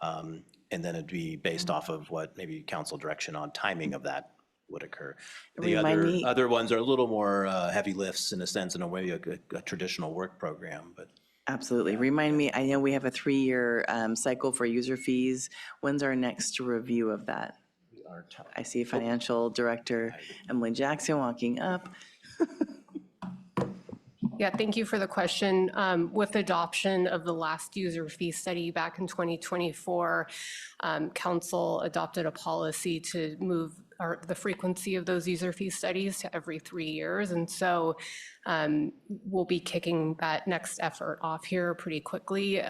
And then it'd be based off of what maybe council direction on timing of that would occur. The other ones are a little more heavy lifts in a sense, in a way, a traditional work program, but. Absolutely. Remind me, I know we have a 3-year cycle for user fees. When's our next review of that? I see Financial Director Emily Jackson walking up. Yeah, thank you for the question. With adoption of the last user fee study back in 2024, Council adopted a policy to move or the frequency of those user fee studies to every 3 years. And so we'll be kicking that next effort off here pretty quickly,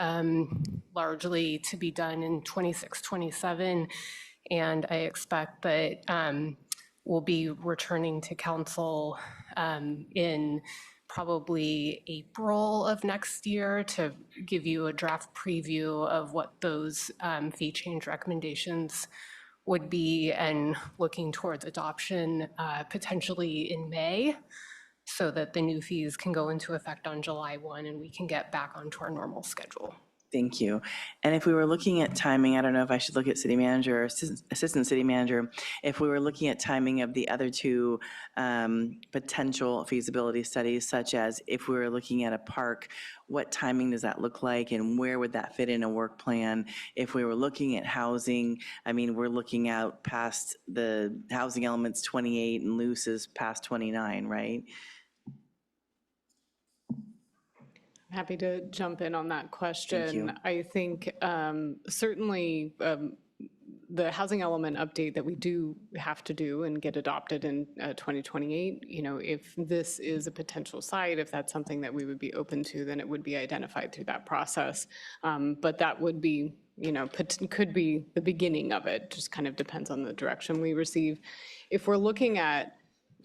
largely to be done in 26, 27. And I expect that we'll be returning to council in probably April of next year to give you a draft preview of what those fee change recommendations would be, and looking towards adoption potentially in May, so that the new fees can go into effect on July 1 and we can get back onto our normal schedule. Thank you. And if we were looking at timing, I don't know if I should look at city manager or assistant city manager, if we were looking at timing of the other two potential feasibility studies, such as if we were looking at a park, what timing does that look like and where would that fit in a work plan? If we were looking at housing, I mean, we're looking out past the housing elements 28 and loose is past 29, right? Happy to jump in on that question. you. I think certainly the housing element update that we do have to do and get adopted in 2028, you know, if this is a potential site, if that's something that we would be open to, then it would be identified through that process. But that would be, you know, could be the beginning of it, just kind of depends on the direction we receive. If we're looking at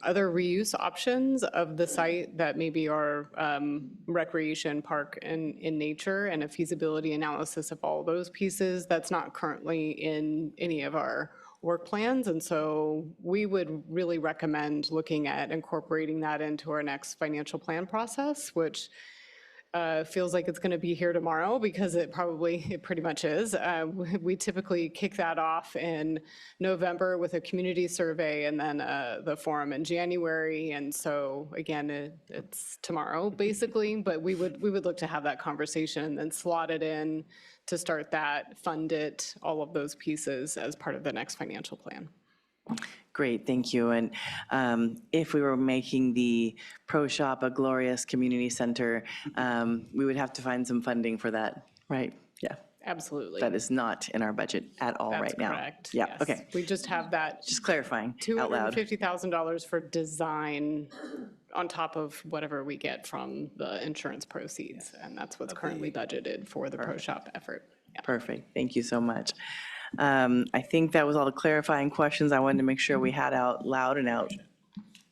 other reuse options of the site that maybe are recreation, park, and in nature, and a feasibility analysis of all those pieces, that's not currently in any of our work plans. And so we would really recommend looking at incorporating that into our next financial plan process, which feels like it's going to be here tomorrow, because it pretty much is. We typically kick that off in November with a community survey, and then the forum in January. And so again, it's tomorrow basically, but we would look to have that conversation and then slot it in to start that, fund it, all of those pieces as part of the next financial plan. Great, thank you. And if we were making the Pro Shop a glorious community center, we would have to find some funding for that, right? Yeah. Absolutely. That is not in our budget at all right now. That's correct. Yeah, yes. okay. We just have that Just clarifying out loud. $250,000 for design on top of whatever we get from the insurance proceeds. And that's what's currently budgeted for the Pro Shop effort. Yeah. Perfect, thank you so much. I think that was all the clarifying questions I wanted to make sure we had out loud and out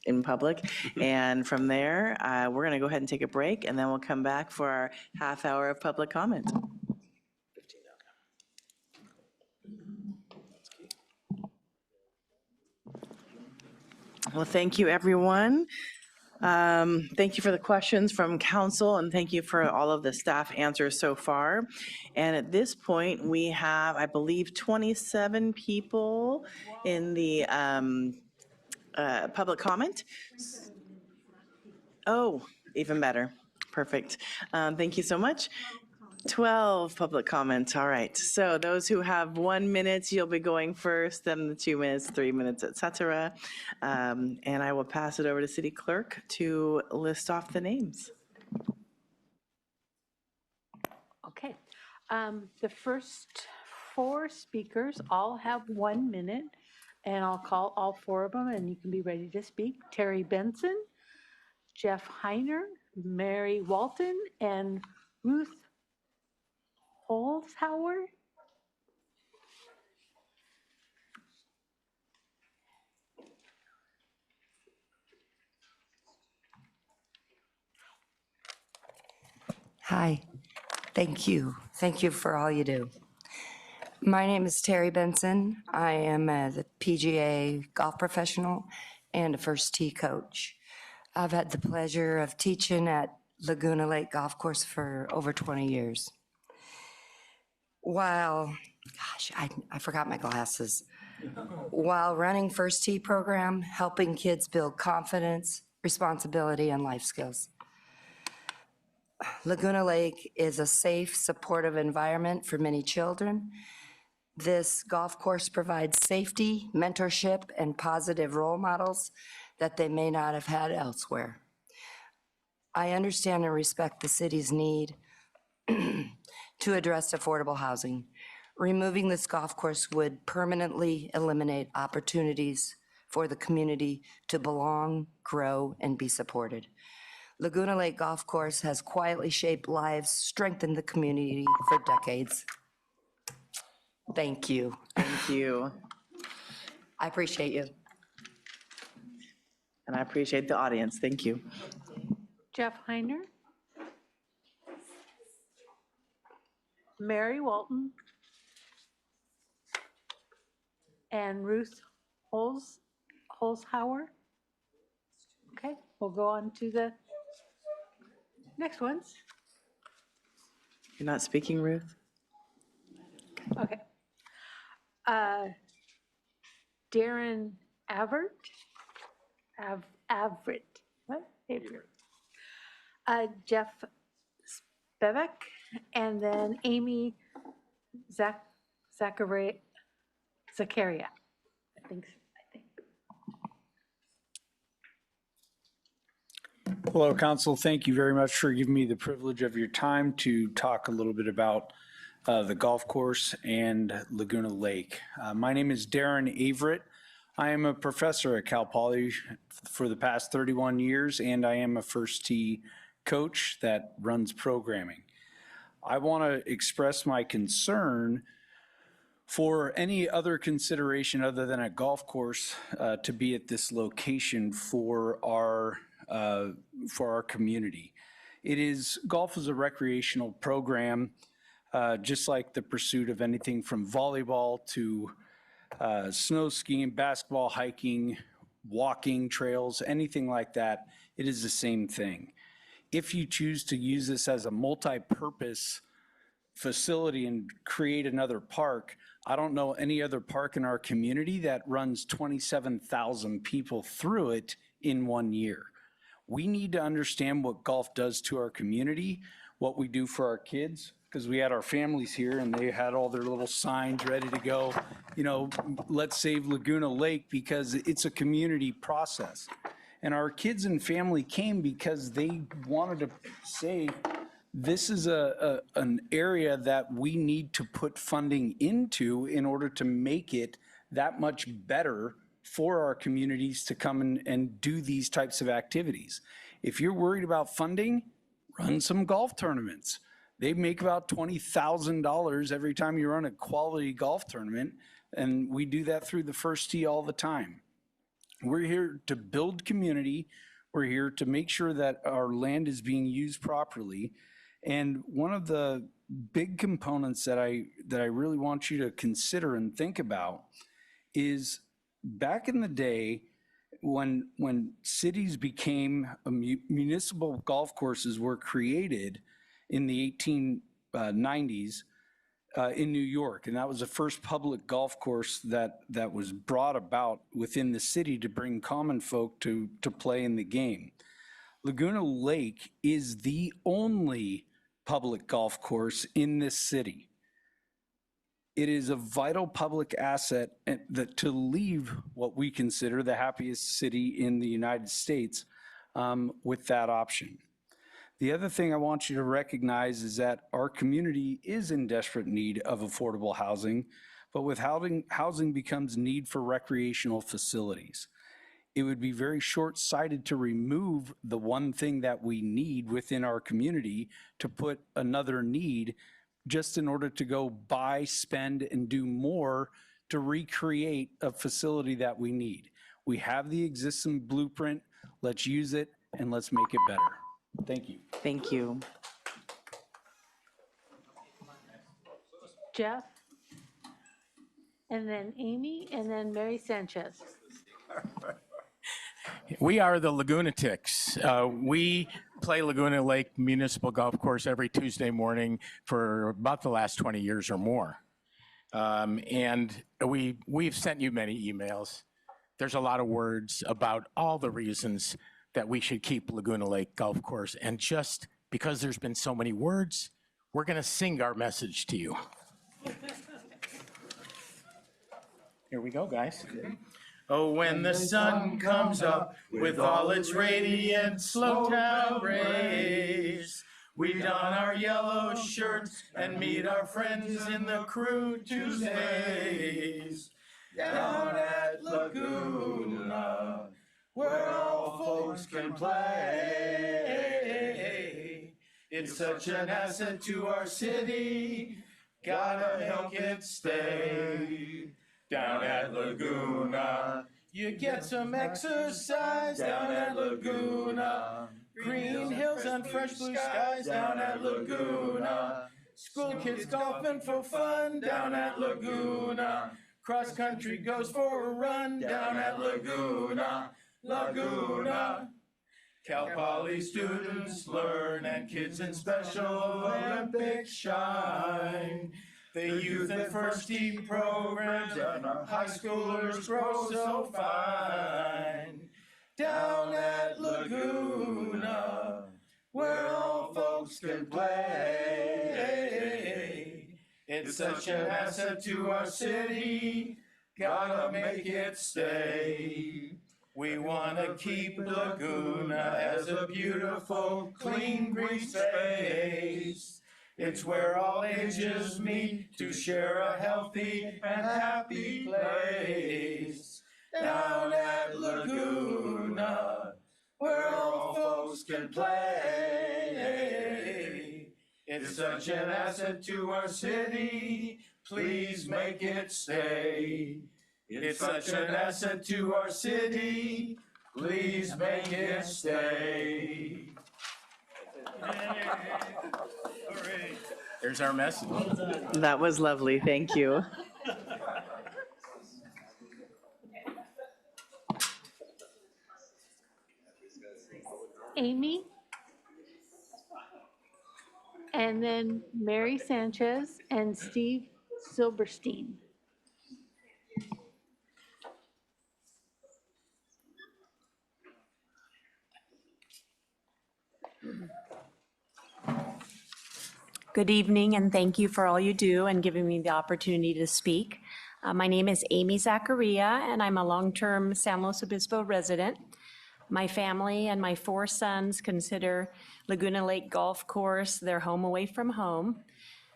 in public. And from there, we're going to go ahead and take a break, and then we'll come back for our half hour of public comment. Well, thank you, everyone. Thank you for the questions from council, and thank you for all of the staff answers so far. And at this point, we have, I believe, 27 people in the public comment. Oh, even better. Perfect. Thank you so much. 12 public comments. All right. So those who have 1 minute, you'll be going first, then the 2 minutes, 3 minutes, et cetera. And I will pass it over to City Clerk to list off the names. Okay. The first 4 speakers all have 1 minute, and I'll call all 4 of them, and you can be ready to speak. Terry Benson, Jeff Heiner, Mary Walton, and Ruth Holzhauer. Hi, thank you. Thank you for all you do. My name is Terry Benson. I am the PGA golf professional and a first tee coach. I've had the pleasure of teaching at Laguna Lake Golf Course for over 20 years. I forgot my glasses. While running First Tee program, helping kids build confidence, responsibility, and life skills. Laguna Lake is a safe, supportive environment for many children. This golf course provides safety, mentorship, and positive role models that they may not have had elsewhere. I understand and respect the city's need to address affordable housing. Removing this golf course would permanently eliminate opportunities for the community to belong, grow, and be supported. Laguna Lake Golf Course has quietly shaped lives, strengthened the community for decades. Thank you. Thank you. I appreciate you. And I appreciate the audience. Thank you. Jeff Heiner. Mary Walton. And Ruth Holzhauer. Okay, we'll go on to the next ones. You're not speaking, Ruth? Okay. Darren Avert. Avrit. What? Jeff Spevek, and then Amy Zachariah. I think. Hello, Council. Thank you very much for giving me the privilege of your time to talk a little bit about the golf course and Laguna Lake. My name is Darren Averitt. I am a professor at Cal Poly for the past 31 years, and I am a first tee coach that runs programming. I want to express my concern for any other consideration other than a golf course to be at this location for our community. Golf is a recreational program, just like the pursuit of anything from volleyball to snow skiing, basketball, hiking, walking trails, anything like that. It is the same thing. If you choose to use this as a multi-purpose facility and create another park, I don't know any other park in our community that runs 27,000 people through it in 1 year. We need to understand what golf does to our community, what we do for our kids, because we had our families here and they had all their little signs ready to go, you know, let's save Laguna Lake, because it's a community process. And our kids and family came because they wanted to say, this is an area that we need to put funding into in order to make it that much better for our communities to come and do these types of activities. If you're worried about funding, run some golf tournaments. They make about $20,000 every time you run a quality golf tournament, and we do that through the First Tee all the time. We're here to build community. We're here to make sure that our land is being used properly. And one of the big components that I really want you to consider and think about is back in the day when cities became municipal golf courses were created in the 1890s in New York, and that was the first public golf course that was brought about within the city to bring common folk to play in the game. Laguna Lake is the only public golf course in this city. It is a vital public asset that to leave what we consider the happiest city in the United States with that option. The other thing I want you to recognize is that our community is in desperate need of affordable housing, but with housing becomes need for recreational facilities. It would be very short-sighted to remove the one thing that we need within our community to put another need just in order to go buy, spend, and do more to recreate a facility that we need. We have the existing blueprint. Let's use it and let's make it better. Thank you. Thank you. Jeff, and then Amy, and then Mary Sanchez. We are the Lagunatics. We play Laguna Lake Municipal Golf Course every Tuesday morning for about the last 20 years or more. And we've sent you many emails. There's a lot of words about all the reasons that we should keep Laguna Lake Golf Course. And just because there's been so many words, we're going to sing our message to you. Here we go, guys. Oh, when the sun comes up with all its radiant Slowtown rays, we don our yellow shirts and meet our friends in the crew Tuesdays. down at Laguna, where all folks can play. It's such an asset to our city, gotta help it stay. Down at Laguna, you get some exercise down at Laguna. Green hills and fresh blue skies down at Laguna. School kids golfing for fun down at Laguna. Cross country goes for a run down at Laguna. Laguna. Cal Poly students learn and kids in Special Olympics shine. The youth and first team programs and our high schoolers grow so fine. Down at Laguna, where all folks can play. It's such an asset to our city, gotta make it stay. We wanna keep Laguna as a beautiful, clean, green space. It's where all ages meet to share a healthy and happy place. Down at Laguna, where all folks can play. It's such an asset to our city, please make it stay. It's such an asset to our city, please make it stay. There's our message. That was lovely, thank you. Amy, and then Mary Sanchez and Steve Silberstein. Good evening, and thank you for all you do and giving me the opportunity to speak. My name is Amy Zacharia, and I'm a long-term San Luis Obispo resident. My family and my 4 sons consider Laguna Lake Golf Course their home away from home.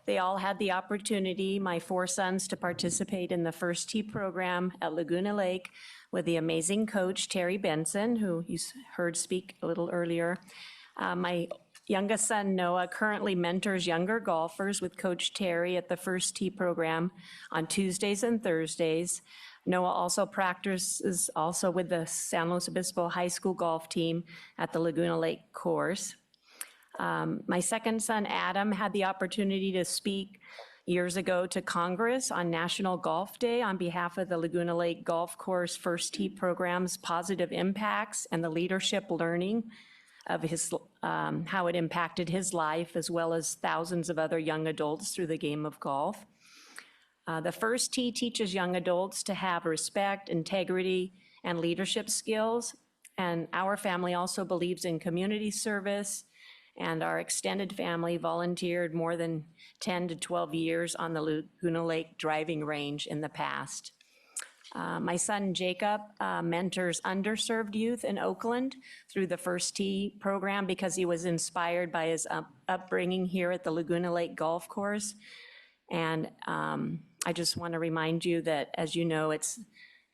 They all had the opportunity, my 4 sons, to participate in the First Tee program at Laguna Lake with the amazing coach, Terry Benson, who you heard speak a little earlier. My youngest son, Noah, currently mentors younger golfers with Coach Terry at the First Tee program on Tuesdays and Thursdays. Noah also practices also with the San Luis Obispo High School golf team at the Laguna Lake course. My second son, Adam, had the opportunity to speak years ago to Congress on National Golf Day on behalf of the Laguna Lake Golf Course First Tee program's positive impacts and the leadership learning of his, how it impacted his life, as well as thousands of other young adults through the game of golf. The First Tee teaches young adults to have respect, integrity, and leadership skills. And our family also believes in community service, and our extended family volunteered more than 10 to 12 years on the Laguna Lake driving range in the past. My son Jacob mentors underserved youth in Oakland through the First Tee program because he was inspired by his upbringing here at the Laguna Lake Golf Course. And I just want to remind you that, as you know, it's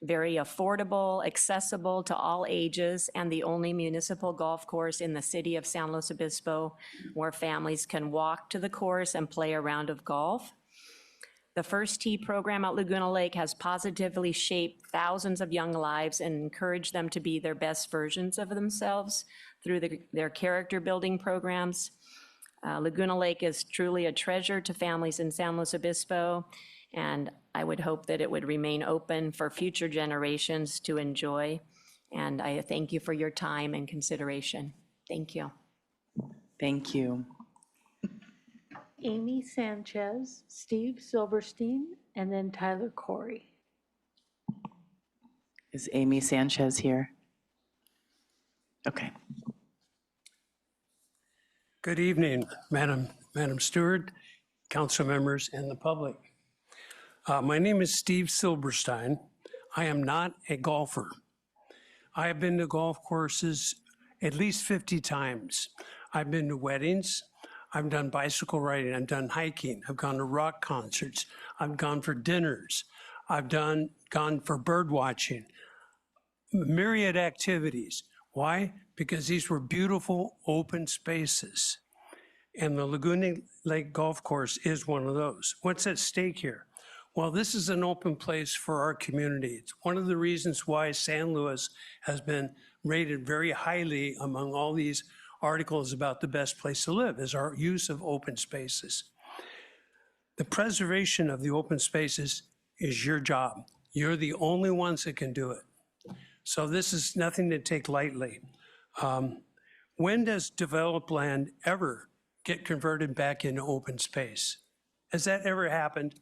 very affordable, accessible to all ages, and the only municipal golf course in the city of San Luis Obispo where families can walk to the course and play a round of golf. The First Tee program at Laguna Lake has positively shaped thousands of young lives and encouraged them to be their best versions of themselves through their character building programs. Laguna Lake is truly a treasure to families in San Luis Obispo, and I would hope that it would remain open for future generations to enjoy. And I thank you for your time and consideration. Thank you. Thank you. Amy Sanchez, Steve Silberstein, and then Tyler Corey. Is Amy Sanchez here? Okay. Good evening, Madam Stewart, council members, and the public. My name is Steve Silberstein. I am not a golfer. I have been to golf courses at least 50 times. I've been to weddings. I've done bicycle riding. I've done hiking. I've gone to rock concerts. I've gone for dinners. I've gone for bird watching, myriad activities. Why? Because these were beautiful open spaces. And the Laguna Lake Golf Course is one of those. What's at stake here? Well, this is an open place for our community. It's one of the reasons why San Luis has been rated very highly among all these articles about the best place to live, is our use of open spaces. The preservation of the open spaces is your job. You're the only ones that can do it. So this is nothing to take lightly. When does developed land ever get converted back into open space? Has that ever happened?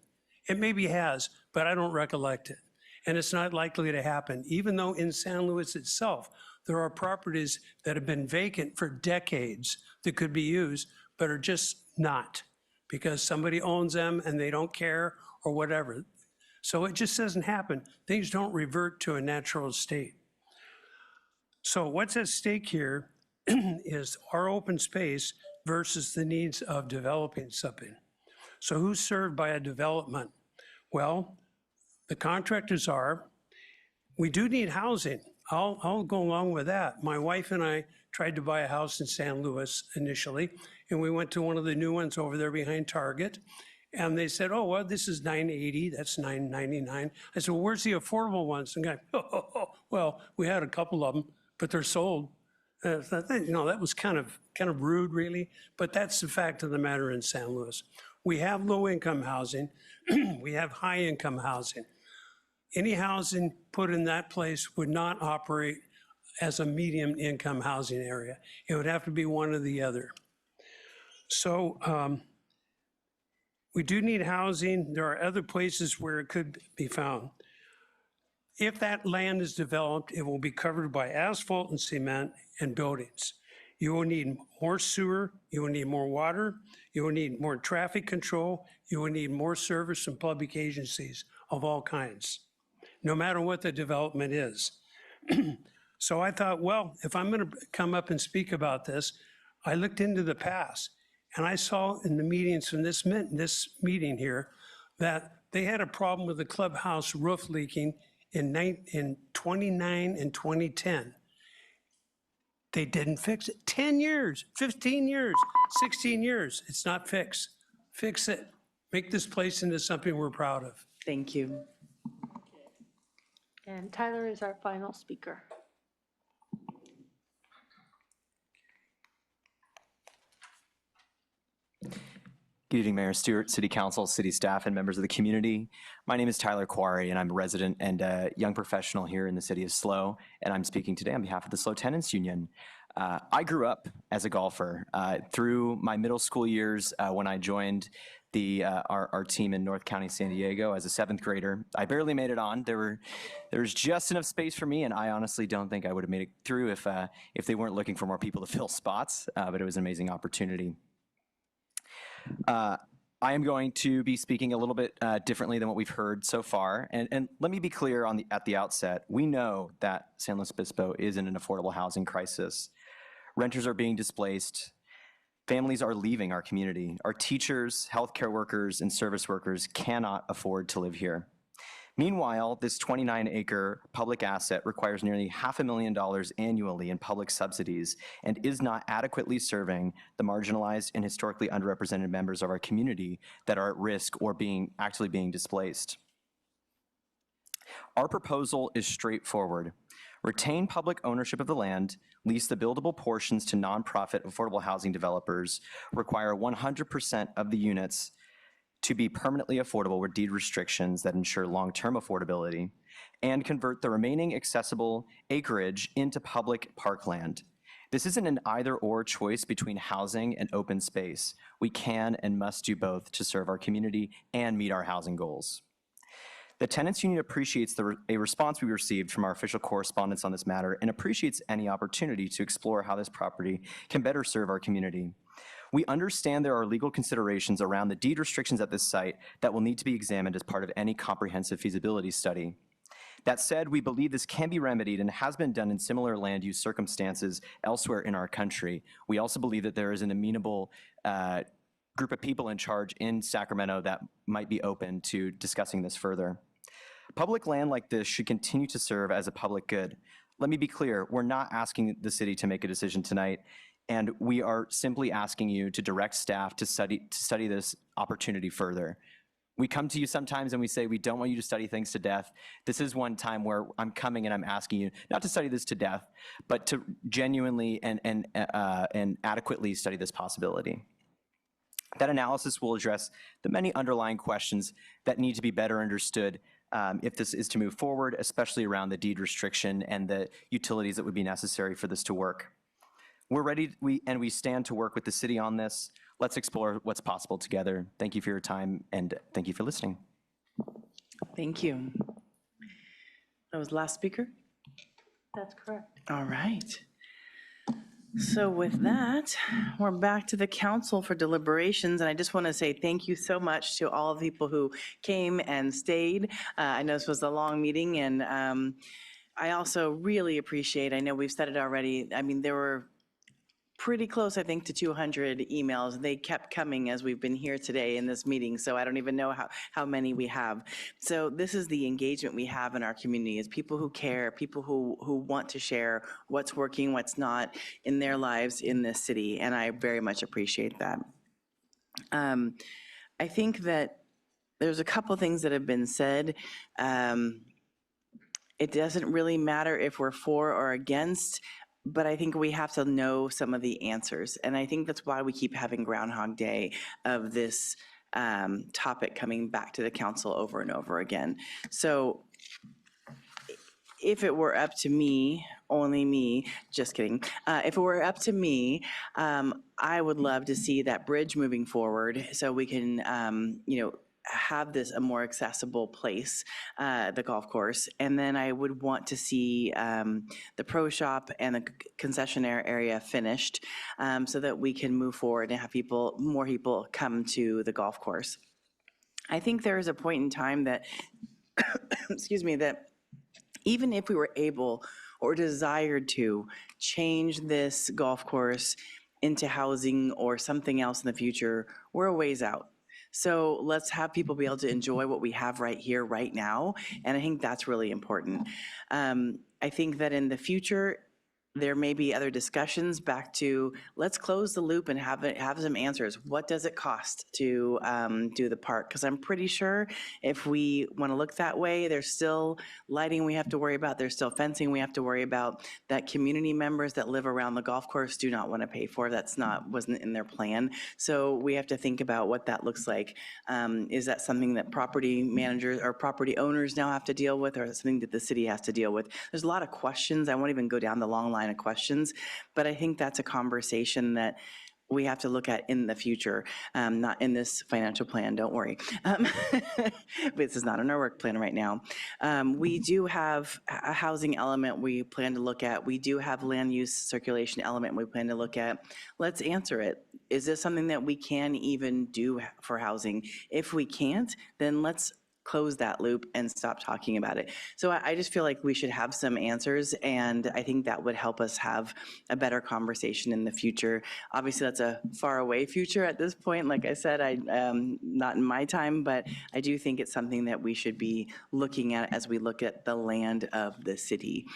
It maybe has, but I don't recollect it. And it's not likely to happen, even though in San Luis itself, there are properties that have been vacant for decades that could be used, but are just not, because somebody owns them and they don't care or whatever. So it just doesn't happen. Things don't revert to a natural state. So what's at stake here is our open space versus the needs of developing something. So who's served by a development? Well, the contractors are. We do need housing. I'll go along with that. My wife and I tried to buy a house in San Luis initially, and we went to one of the new ones over there behind Target, and they said, oh, well, this is $980, that's $999. I said, well, where's the affordable ones? And the guy, well, we had a couple of them, but they're sold. You know, that was kind of rude, really, but that's the fact of the matter in San Luis. We have low-income housing. We have high-income housing. Any housing put in that place would not operate as a medium-income housing area. It would have to be one or the other. So we do need housing. There are other places where it could be found. If that land is developed, it will be covered by asphalt and cement and buildings. You will need more sewer, you will need more water, you will need more traffic control, you will need more service from public agencies of all kinds, no matter what the development is. So I thought, well, if I'm going to come up and speak about this, I looked into the past, and I saw in the meetings from this meeting here that they had a problem with the clubhouse roof leaking in 29 and 2010. They didn't fix it. 10 years, 15 years, 16 years. It's not fixed. Fix it. Make this place into something we're proud of. Thank you. And Tyler is our final speaker. Good evening, Mayor Stewart, City Council, City staff, and members of the community. My name is Tyler Quarry, and I'm a resident and a young professional here in the city of SLO, and I'm speaking today on behalf of the SLO Tenants Union. I grew up as a golfer. Through my middle school years, when I joined our team in North County, San Diego as a 7th grader, I barely made it on. There was just enough space for me, and I honestly don't think I would have made it through if they weren't looking for more people to fill spots, but it was an amazing opportunity. I am going to be speaking a little bit differently than what we've heard so far. And let me be clear at the outset. We know that San Luis Obispo is in an affordable housing crisis. Renters are being displaced. Families are leaving our community. Our teachers, healthcare workers, and service workers cannot afford to live here. Meanwhile, this 29-acre public asset requires nearly $500,000 annually in public subsidies and is not adequately serving the marginalized and historically underrepresented members of our community that are at risk or actually being displaced. Our proposal is straightforward. Retain public ownership of the land, lease the buildable portions to nonprofit affordable housing developers, require 100% of the units to be permanently affordable with deed restrictions that ensure long-term affordability, and convert the remaining accessible acreage into public parkland. This isn't an either-or choice between housing and open space. We can and must do both to serve our community and meet our housing goals. The Tenants Union appreciates a response we received from our official correspondence on this matter and appreciates any opportunity to explore how this property can better serve our community. We understand there are legal considerations around the deed restrictions at this site that will need to be examined as part of any comprehensive feasibility study. That said, we believe this can be remedied and has been done in similar land use circumstances elsewhere in our country. We also believe that there is an amenable group of people in charge in Sacramento that might be open to discussing this further. Public land like this should continue to serve as a public good. Let me be clear, we're not asking the city to make a decision tonight, and we are simply asking you to direct staff to study this opportunity further. We come to you sometimes and we say we don't want you to study things to death. This is one time where I'm coming and I'm asking you not to study this to death, but to genuinely and adequately study this possibility. That analysis will address the many underlying questions that need to be better understood if this is to move forward, especially around the deed restriction and the utilities that would be necessary for this to work. We're ready, we stand to work with the city on this. Let's explore what's possible together. Thank you for your time, and thank you for listening. Thank you. That was the last speaker? That's correct. All right. So with that, we're back to the council for deliberations, and I just want to say thank you so much to all the people who came and stayed. I know this was a long meeting, and I also really appreciate, I know we've said it already, I mean, there were pretty close, I think, to 200 emails. They kept coming as we've been here today in this meeting, so I don't even know how many we have. So this is the engagement we have in our community, is people who care, people who want to share what's working, what's not in their lives in this city, and I very much appreciate that. I think that there's a couple things that have been said. It doesn't really matter if we're for or against, but I think we have to know some of the answers. And I think that's why we keep having Groundhog Day of this topic coming back to the council over and over again. So if it were up to me, only me, just kidding. If it were up to me, I would love to see that bridge moving forward so we can, have this a more accessible place, the golf course. And then I would want to see the pro shop and the concessionaire area finished so that we can move forward and have more people come to the golf course. I think there is a point in time that, excuse me, that even if we were able or desired to change this golf course into housing or something else in the future, we're a ways out. So let's have people be able to enjoy what we have right here, right now. And I think that's really important. I think that in the future, there may be other discussions back to, let's close the loop and have some answers. What does it cost to do the park? Because I'm pretty sure if we want to look that way, there's still lighting we have to worry about. There's still fencing we have to worry about that community members that live around the golf course do not want to pay for. Wasn't in their plan. So we have to think about what that looks like. Is that something that property managers or property owners now have to deal with, or is it something that the city has to deal with? There's a lot of questions. I won't even go down the long line of questions, but I think that's a conversation that we have to look at in the future, not in this financial plan, don't worry. This is not in our work plan right now. We do have a housing element we plan to look at. We do have land use circulation element we plan to look at. Let's answer it. Is this something that we can even do for housing? If we can't, then let's close that loop and stop talking about it. So I just feel like we should have some answers, and I think that would help us have a better conversation in the future. Obviously, that's a far away future at this point. Like I said, not in my time, but I do think it's something that we should be looking at as we look at the land of the city.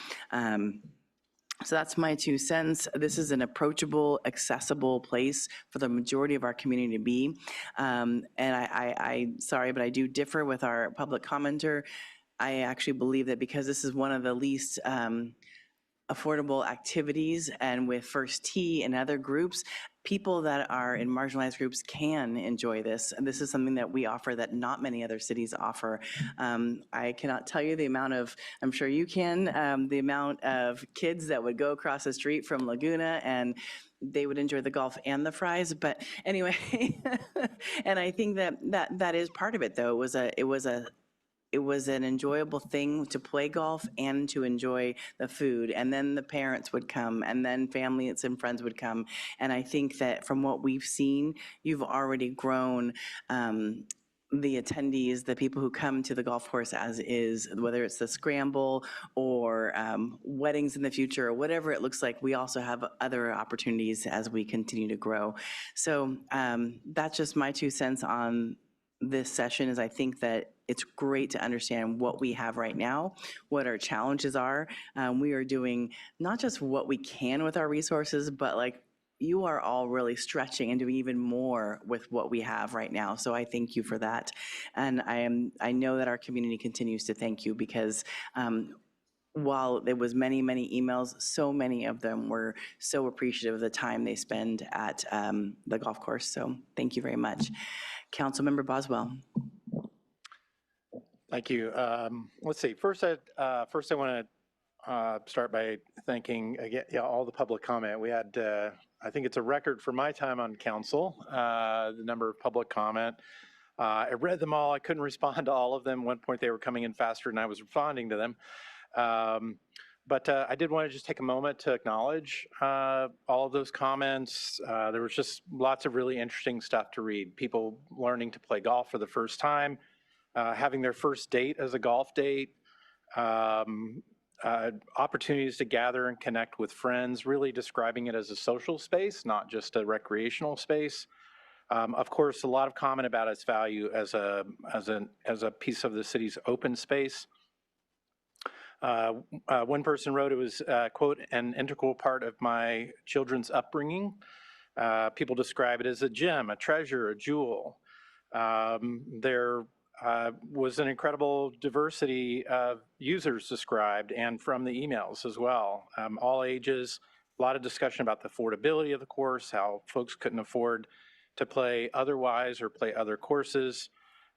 So that's my 2 cents. This is an approachable, accessible place for the majority of our community to be. And I'm sorry, but I do differ with our public commenter. I actually believe that because this is one of the least affordable activities, and with First Tee and other groups, people that are in marginalized groups can enjoy this. And this is something that we offer that not many other cities offer. I cannot tell you the amount of, I'm sure you can, the amount of kids that would go across the street from Laguna and they would enjoy the golf and the fries. But anyway, and I think that is part of it though. It was an enjoyable thing to play golf and to enjoy the food. And then the parents would come, and then family and friends would come. And I think that from what we've seen, you've already grown the attendees, the people who come to the golf course as is, whether it's the scramble or weddings in the future or whatever it looks like. We also have other opportunities as we continue to grow. So that's just my 2 cents on this session is I think that it's great to understand what we have right now, what our challenges are. We are doing not just what we can with our resources, but like you are all really stretching and doing even more with what we have right now. So I thank you for that. And I know that our community continues to thank you because while there was many, many emails, so many of them were so appreciative of the time they spend at the golf course. So thank you very much. Councilmember Boswell. Thank you. Let's see. First, I want to start by thanking again all the public comment. We had, I think it's a record for my time on council, the number of public comment. I read them all. I couldn't respond to all of them. At one point, they were coming in faster than I was responding to them. But I did want to just take a moment to acknowledge all of those comments. There was just lots of really interesting stuff to read. People learning to play golf for the first time, having their first date as a golf date, opportunities to gather and connect with friends, really describing it as a social space, not just a recreational space. Of course, a lot of comment about its value as a piece of the city's open space. One person wrote it was, quote, an integral part of my children's upbringing. People describe it as a gem, a treasure, a jewel. There was an incredible diversity of users described and from the emails as well. All ages, a lot of discussion about the affordability of the course, how folks couldn't afford to play otherwise or play other courses.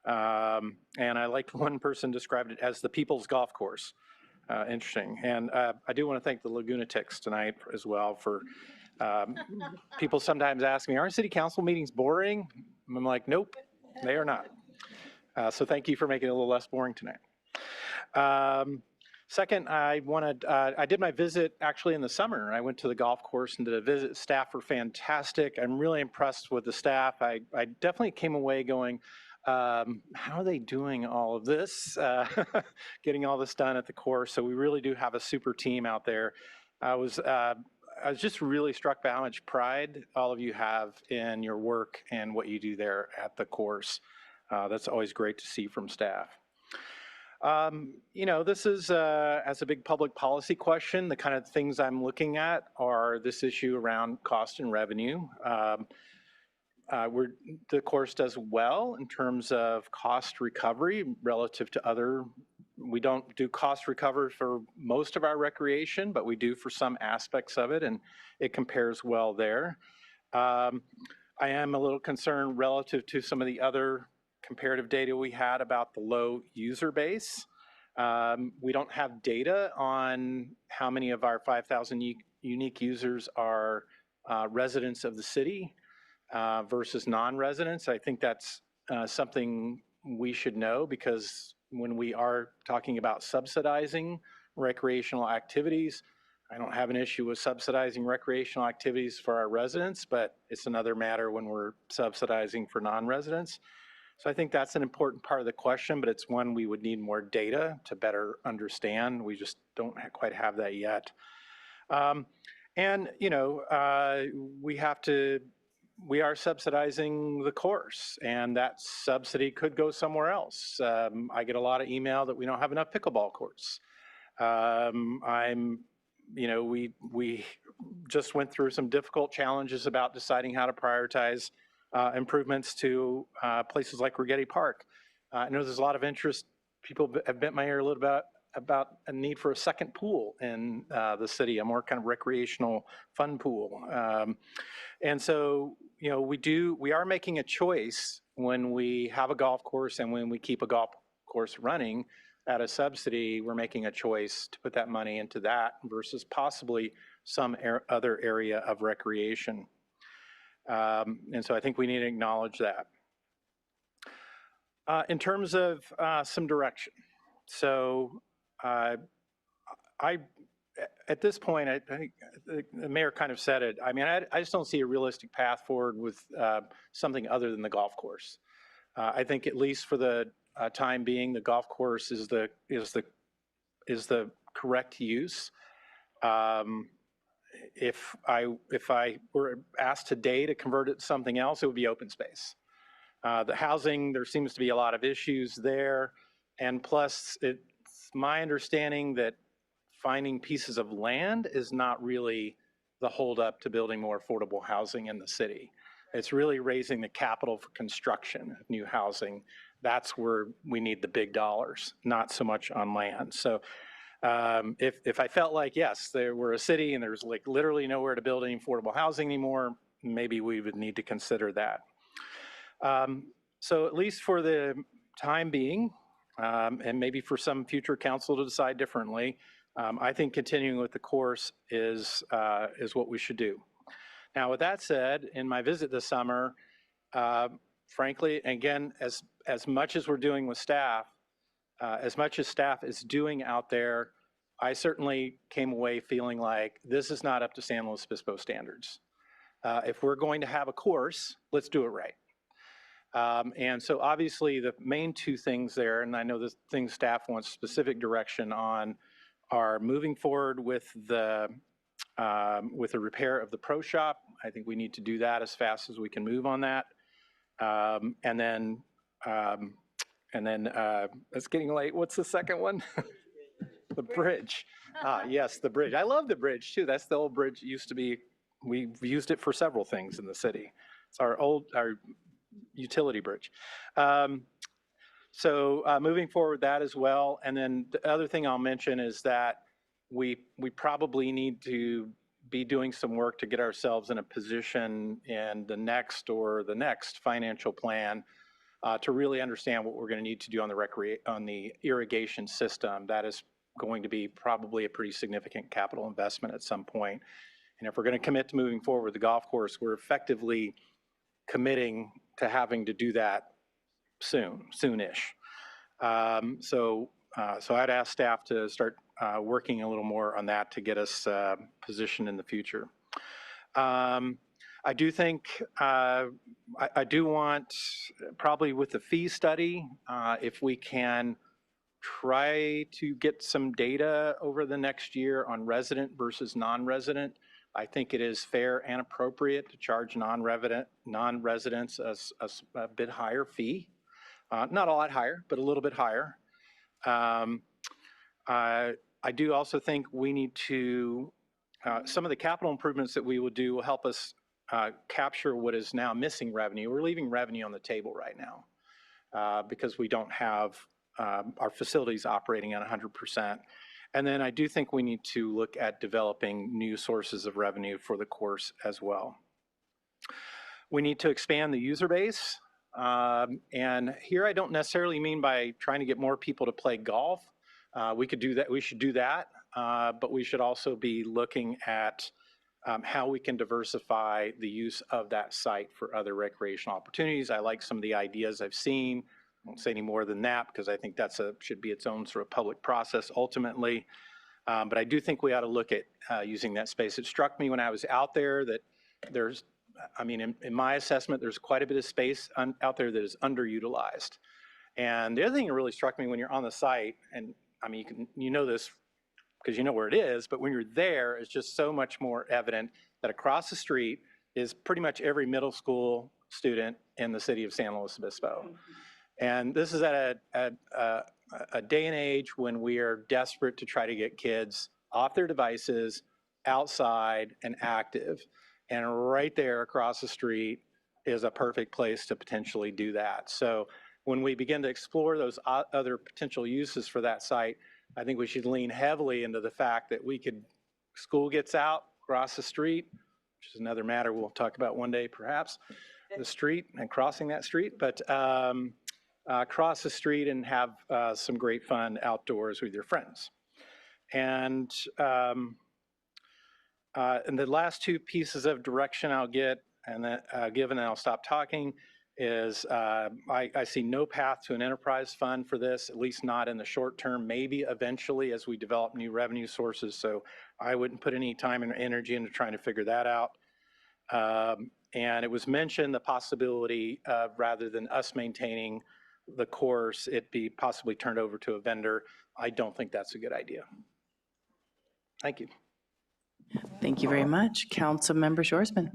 And I liked one person described it as the people's golf course. Interesting. And I do want to thank the Lagunatics tonight as well for people sometimes ask me, aren't city council meetings boring? I'm like, nope, they are not. So thank you for making it a little less boring tonight. Second, I did my visit actually in the summer. I went to the golf course and did a visit. Staff were fantastic. I'm really impressed with the staff. I definitely came away going, how are they doing all of this, getting all this done at the course? So we really do have a super team out there. I was just really struck by how much pride all of you have in your work and what you do there at the course. That's always great to see from staff. You know, this is, as a big public policy question, the kind of things I'm looking at are this issue around cost and revenue. The course does well in terms of cost recovery relative to other. We don't do cost recovery for most of our recreation, but we do for some aspects of it, and it compares well there. I am a little concerned relative to some of the other comparative data we had about the low user base. We don't have data on how many of our 5,000 unique users are residents of the city versus non-residents. I think that's something we should know, because when we are talking about subsidizing recreational activities, I don't have an issue with subsidizing recreational activities for our residents, but it's another matter when we're subsidizing for non-residents. So I think that's an important part of the question, but it's one we would need more data to better understand. We just don't quite have that yet. And, you know, we are subsidizing the course, and that subsidy could go somewhere else. I get a lot of email that we don't have enough pickleball courts. You know, we just went through some difficult challenges about deciding how to prioritize improvements to places like Rigetti Park. I know there's a lot of interest. People have bent my ear a little bit about a need for a second pool in the city, a more kind of recreational fun pool. And so, you know, we are making a choice when we have a golf course and when we keep a golf course running at a subsidy. We're making a choice to put that money into that versus possibly some other area of recreation. And so I think we need to acknowledge that. In terms of some direction, so at this point, I think the mayor kind of said it. I mean, I just don't see a realistic path forward with something other than the golf course. I think at least for the time being, the golf course is the correct use. If I were asked today to convert it to something else, it would be open space. The housing, there seems to be a lot of issues there. And plus, it's my understanding that finding pieces of land is not really the holdup to building more affordable housing in the city. It's really raising the capital for construction of new housing. That's where we need the big dollars, not so much on land. So if I felt like, yes, there were a city and there's like literally nowhere to build any affordable housing anymore, maybe we would need to consider that. So at least for the time being, and maybe for some future council to decide differently, I think continuing with the course is what we should do. Now, with that said, in my visit this summer, frankly, again, as much as we're doing with staff, as much as staff is doing out there, I certainly came away feeling like this is not up to San Luis Obispo standards. If we're going to have a course, let's do it right. And so obviously the main two things there, and I know the things staff wants specific direction on, are moving forward with the repair of the pro shop. I think we need to do that as fast as we can move on that. And then it's getting late. What's the second one? The bridge. Yes, the bridge. I love the bridge too. That's the old bridge. It used to be, we've used it for several things in the city. It's our utility bridge. So moving forward with that as well. And then the other thing I'll mention is that we probably need to be doing some work to get ourselves in a position in the next financial plan to really understand what we're going to need to do on the irrigation system. That is going to be probably a pretty significant capital investment at some point. And if we're going to commit to moving forward with the golf course, we're effectively committing to having to do that soonish. So I'd ask staff to start working a little more on that to get us positioned in the future. I do think, I do want, probably with the fee study, if we can try to get some data over the next year on resident versus non-resident. I think it is fair and appropriate to charge non-residents a bit higher fee. Not a lot higher, but a little bit higher. I do also think we need to, some of the capital improvements that we will do will help us capture what is now missing revenue. We're leaving revenue on the table right now because we don't have our facilities operating at 100%. And then I do think we need to look at developing new sources of revenue for the course as well. We need to expand the user base. And here I don't necessarily mean by trying to get more people to play golf. We could do that, we should do that, but we should also be looking at how we can diversify the use of that site for other recreational opportunities. I like some of the ideas I've seen. I won't say any more than that because I think that's should be its own sort of public process ultimately. But I do think we ought to look at using that space. It struck me when I was out there that there's, I mean, in my assessment, there's quite a bit of space out there that is underutilized. And the other thing that really struck me when you're on the site, and I mean, you know this because you know where it is, but when you're there, it's just so much more evident that across the street is pretty much every middle school student in the city of San Luis Obispo. And this is at a day and age when we are desperate to try to get kids off their devices, outside and active. And right there across the street is a perfect place to potentially do that. So when we begin to explore those other potential uses for that site, I think we should lean heavily into the fact that school gets out, across the street, which is another matter we'll talk about one day perhaps, the street and crossing that street, but cross the street and have some great fun outdoors with your friends. And the last two pieces of direction I'll give and then I'll stop talking is I see no path to an enterprise fund for this, at least not in the short term, maybe eventually as we develop new revenue sources. So I wouldn't put any time and energy into trying to figure that out. And it was mentioned the possibility of, rather than us maintaining the course, it be possibly turned over to a vendor. I don't think that's a good idea. Thank you. Thank you very much. Councilmember Shorsman.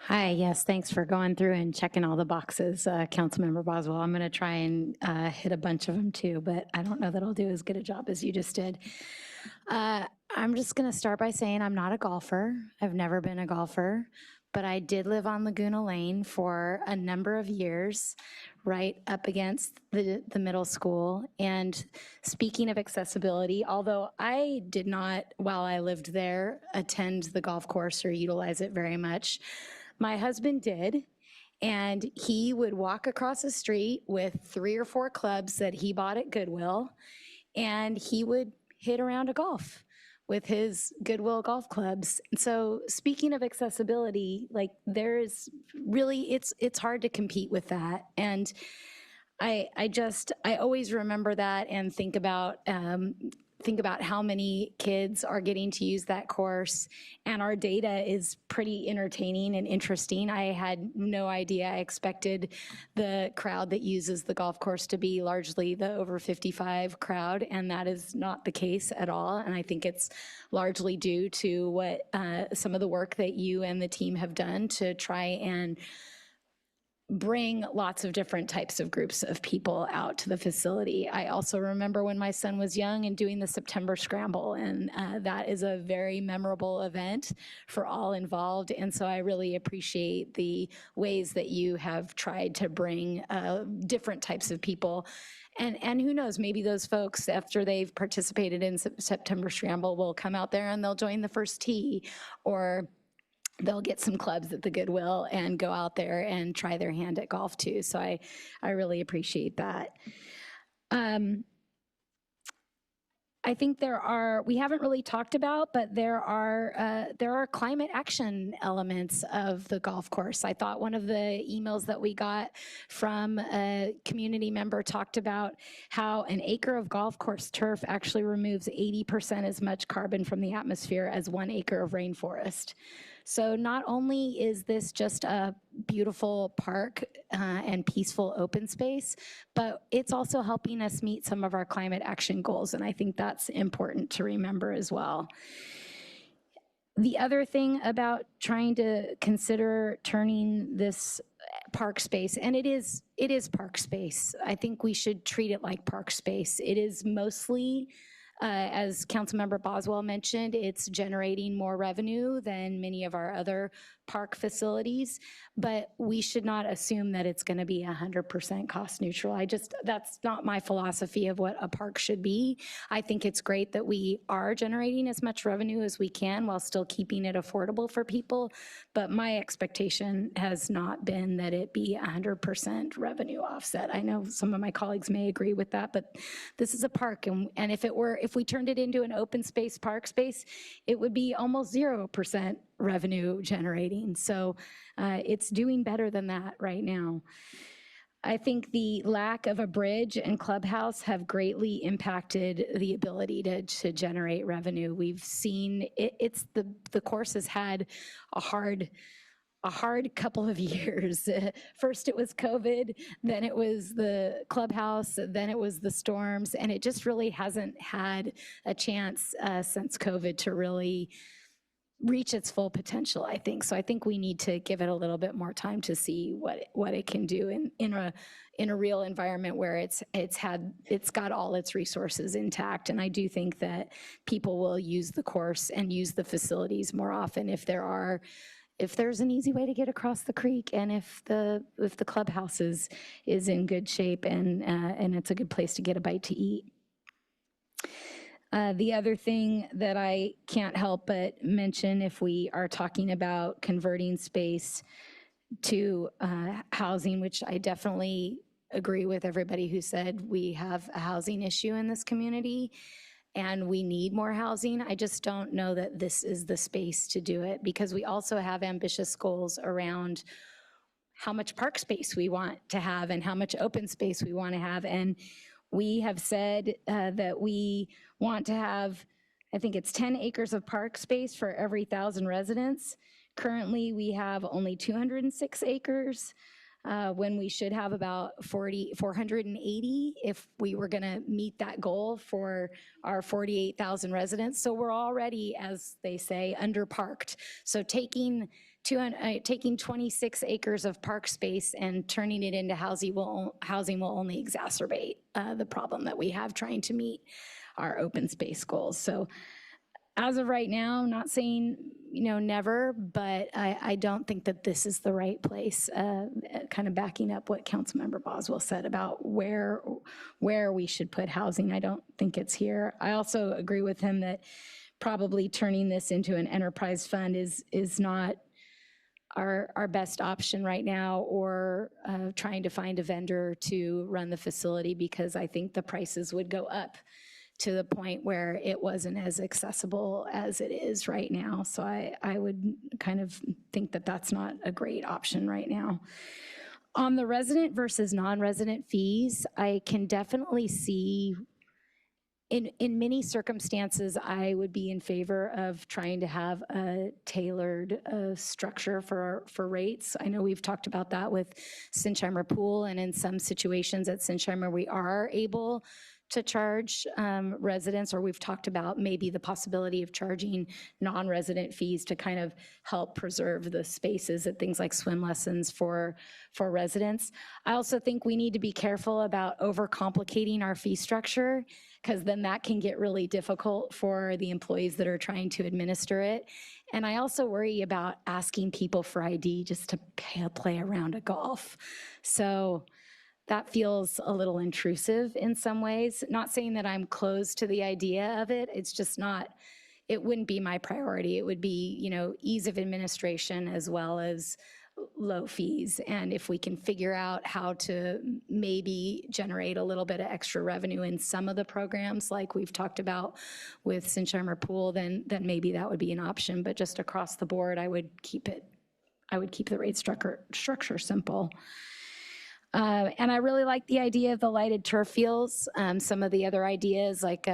Hi, yes, thanks for going through and checking all the boxes, Councilmember Boswell. I'm going to try and hit a bunch of them too, but I don't know that I'll do as good a job as you just did. I'm just going to start by saying I'm not a golfer. I've never been a golfer, but I did live on Laguna Lane for a number of years, right up against the middle school. And speaking of accessibility, although I did not, while I lived there, attend the golf course or utilize it very much, my husband did, and he would walk across the street with 3 or 4 clubs that he bought at Goodwill, and he would hit a round of golf with his Goodwill golf clubs. And so speaking of accessibility, like there is really, it's hard to compete with that. And I always remember that and think about how many kids are getting to use that course, and our data is pretty entertaining and interesting. I had no idea. I expected the crowd that uses the golf course to be largely the over 55 crowd, and that is not the case at all. And I think it's largely due to what some of the work that you and the team have done to try and bring lots of different types of groups of people out to the facility. I also remember when my son was young and doing the September Scramble, and that is a very memorable event for all involved. And so I really appreciate the ways that you have tried to bring different types of people. And who knows, maybe those folks, after they've participated in September Scramble, will come out there and they'll join the First Tee, or they'll get some clubs at the Goodwill and go out there and try their hand at golf too. So I really appreciate that. I think we haven't really talked about, but there are climate action elements of the golf course. I thought one of the emails that we got from a community member talked about how an acre of golf course turf actually removes 80% as much carbon from the atmosphere as 1 acre of rainforest. So not only is this just a beautiful park and peaceful open space, but it's also helping us meet some of our climate action goals. And I think that's important to remember as well. The other thing about trying to consider turning this park space, and it is park space. I think we should treat it like park space. It is mostly, as Councilmember Boswell mentioned, it's generating more revenue than many of our other park facilities, but we should not assume that it's going to be 100% cost neutral. That's not my philosophy of what a park should be. I think it's great that we are generating as much revenue as we can while still keeping it affordable for people, but my expectation has not been that it be 100% revenue offset. I know some of my colleagues may agree with that, but this is a park, and if we turned it into an open space park space, it would be almost 0% revenue generating. So it's doing better than that right now. I think the lack of a bridge and clubhouse have greatly impacted the ability to generate revenue. We've seen the course has had a hard couple of years. First it was COVID, then it was the clubhouse, then it was the storms, and it just really hasn't had a chance since COVID to really reach its full potential, I think. So I think we need to give it a little bit more time to see what it can do in a real environment where it's got all its resources intact. And I do think that people will use the course and use the facilities more often if there's an easy way to get across the creek, and if the clubhouse is in good shape and it's a good place to get a bite to eat. The other thing that I can't help but mention, if we are talking about converting space to housing, which I definitely agree with everybody who said we have a housing issue in this community and we need more housing. I just don't know that this is the space to do it, because we also have ambitious goals around how much park space we want to have and how much open space we want to have. And we have said that we want to have, I think it's 10 acres of park space for every 1,000 residents. Currently, we have only 206 acres when we should have about 480 if we were going to meet that goal for our 48,000 residents. So we're already, as they say, underparked. So taking taking 26 acres of park space and turning it into housing will only exacerbate the problem that we have trying to meet our open space goals. So as of right now, I'm not saying, never, but I don't think that this is the right place, kind of backing up what Councilmember Boswell said about where we should put housing. I don't think it's here. I also agree with him that probably turning this into an enterprise fund is not our best option right now, or trying to find a vendor to run the facility, because I think the prices would go up to the point where it wasn't as accessible as it is right now. So I would kind of think that that's not a great option right now. On the resident versus non-resident fees, I can definitely see in many circumstances, I would be in favor of trying to have a tailored structure for rates. I know we've talked about that with Sinsheimer Pool, and in some situations at Sinsheimer, we are able to charge residents, or we've talked about maybe the possibility of charging non-resident fees to kind of help preserve the spaces at things like swim lessons for residents. I also think we need to be careful about overcomplicating our fee structure, because then that can get really difficult for the employees that are trying to administer it. And I also worry about asking people for ID just to play a round of golf. So that feels a little intrusive in some ways. Not saying that I'm closed to the idea of it. It's just not, it wouldn't be my priority. It would be, ease of administration as well as low fees. And if we can figure out how to maybe generate a little bit of extra revenue in some of the programs, like we've talked about with Sinsheimer Pool, then maybe that would be an option. But just across the board, I would keep the rate structure simple. And I really like the idea of the lighted turf fields. Some of the other ideas like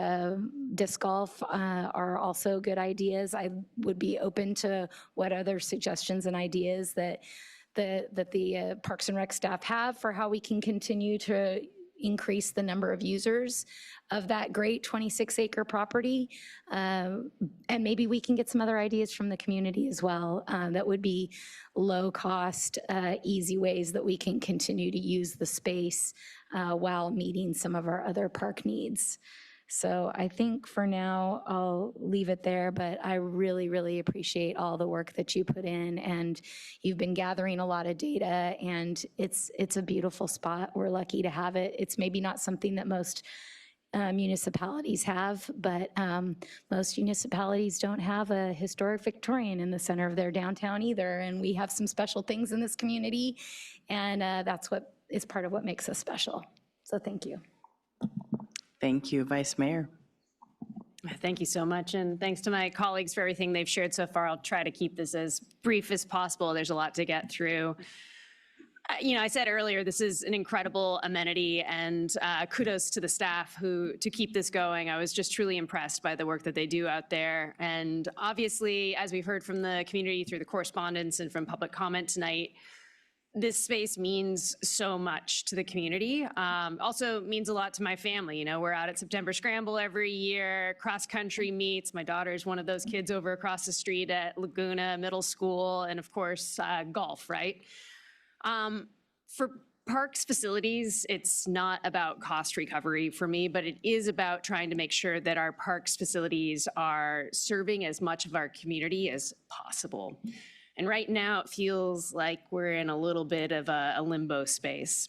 disc golf are also good ideas. I would be open to what other suggestions and ideas that the Parks and Rec staff have for how we can continue to increase the number of users of that great 26-acre property. And maybe we can get some other ideas from the community as well that would be low-cost, easy ways that we can continue to use the space while meeting some of our other park needs. So I think for now, I'll leave it there, but I really, really appreciate all the work that you put in, and you've been gathering a lot of data, and it's a beautiful spot. We're lucky to have it. It's maybe not something that most municipalities have, but most municipalities don't have a historic Victorian in the center of their downtown either, and we have some special things in this community, and that's what is part of what makes us special. So thank you. Thank you, Vice Mayor. Thank you so much, and thanks to my colleagues for everything they've shared so far. I'll try to keep this as brief as possible. There's a lot to get through. I said earlier, this is an incredible amenity, and kudos to the staff to keep this going. I was just truly impressed by the work that they do out there. And obviously, as we've heard from the community through the correspondence and from public comment tonight, this space means so much to the community. Also means a lot to my family. We're out at September Scramble every year, cross-country meets. My daughter's one of those kids over across the street at Laguna Middle School, and of course, golf, right? For parks facilities, it's not about cost recovery for me, but it is about trying to make sure that our parks facilities are serving as much of our community as possible. And right now, it feels like we're in a little bit of a limbo space.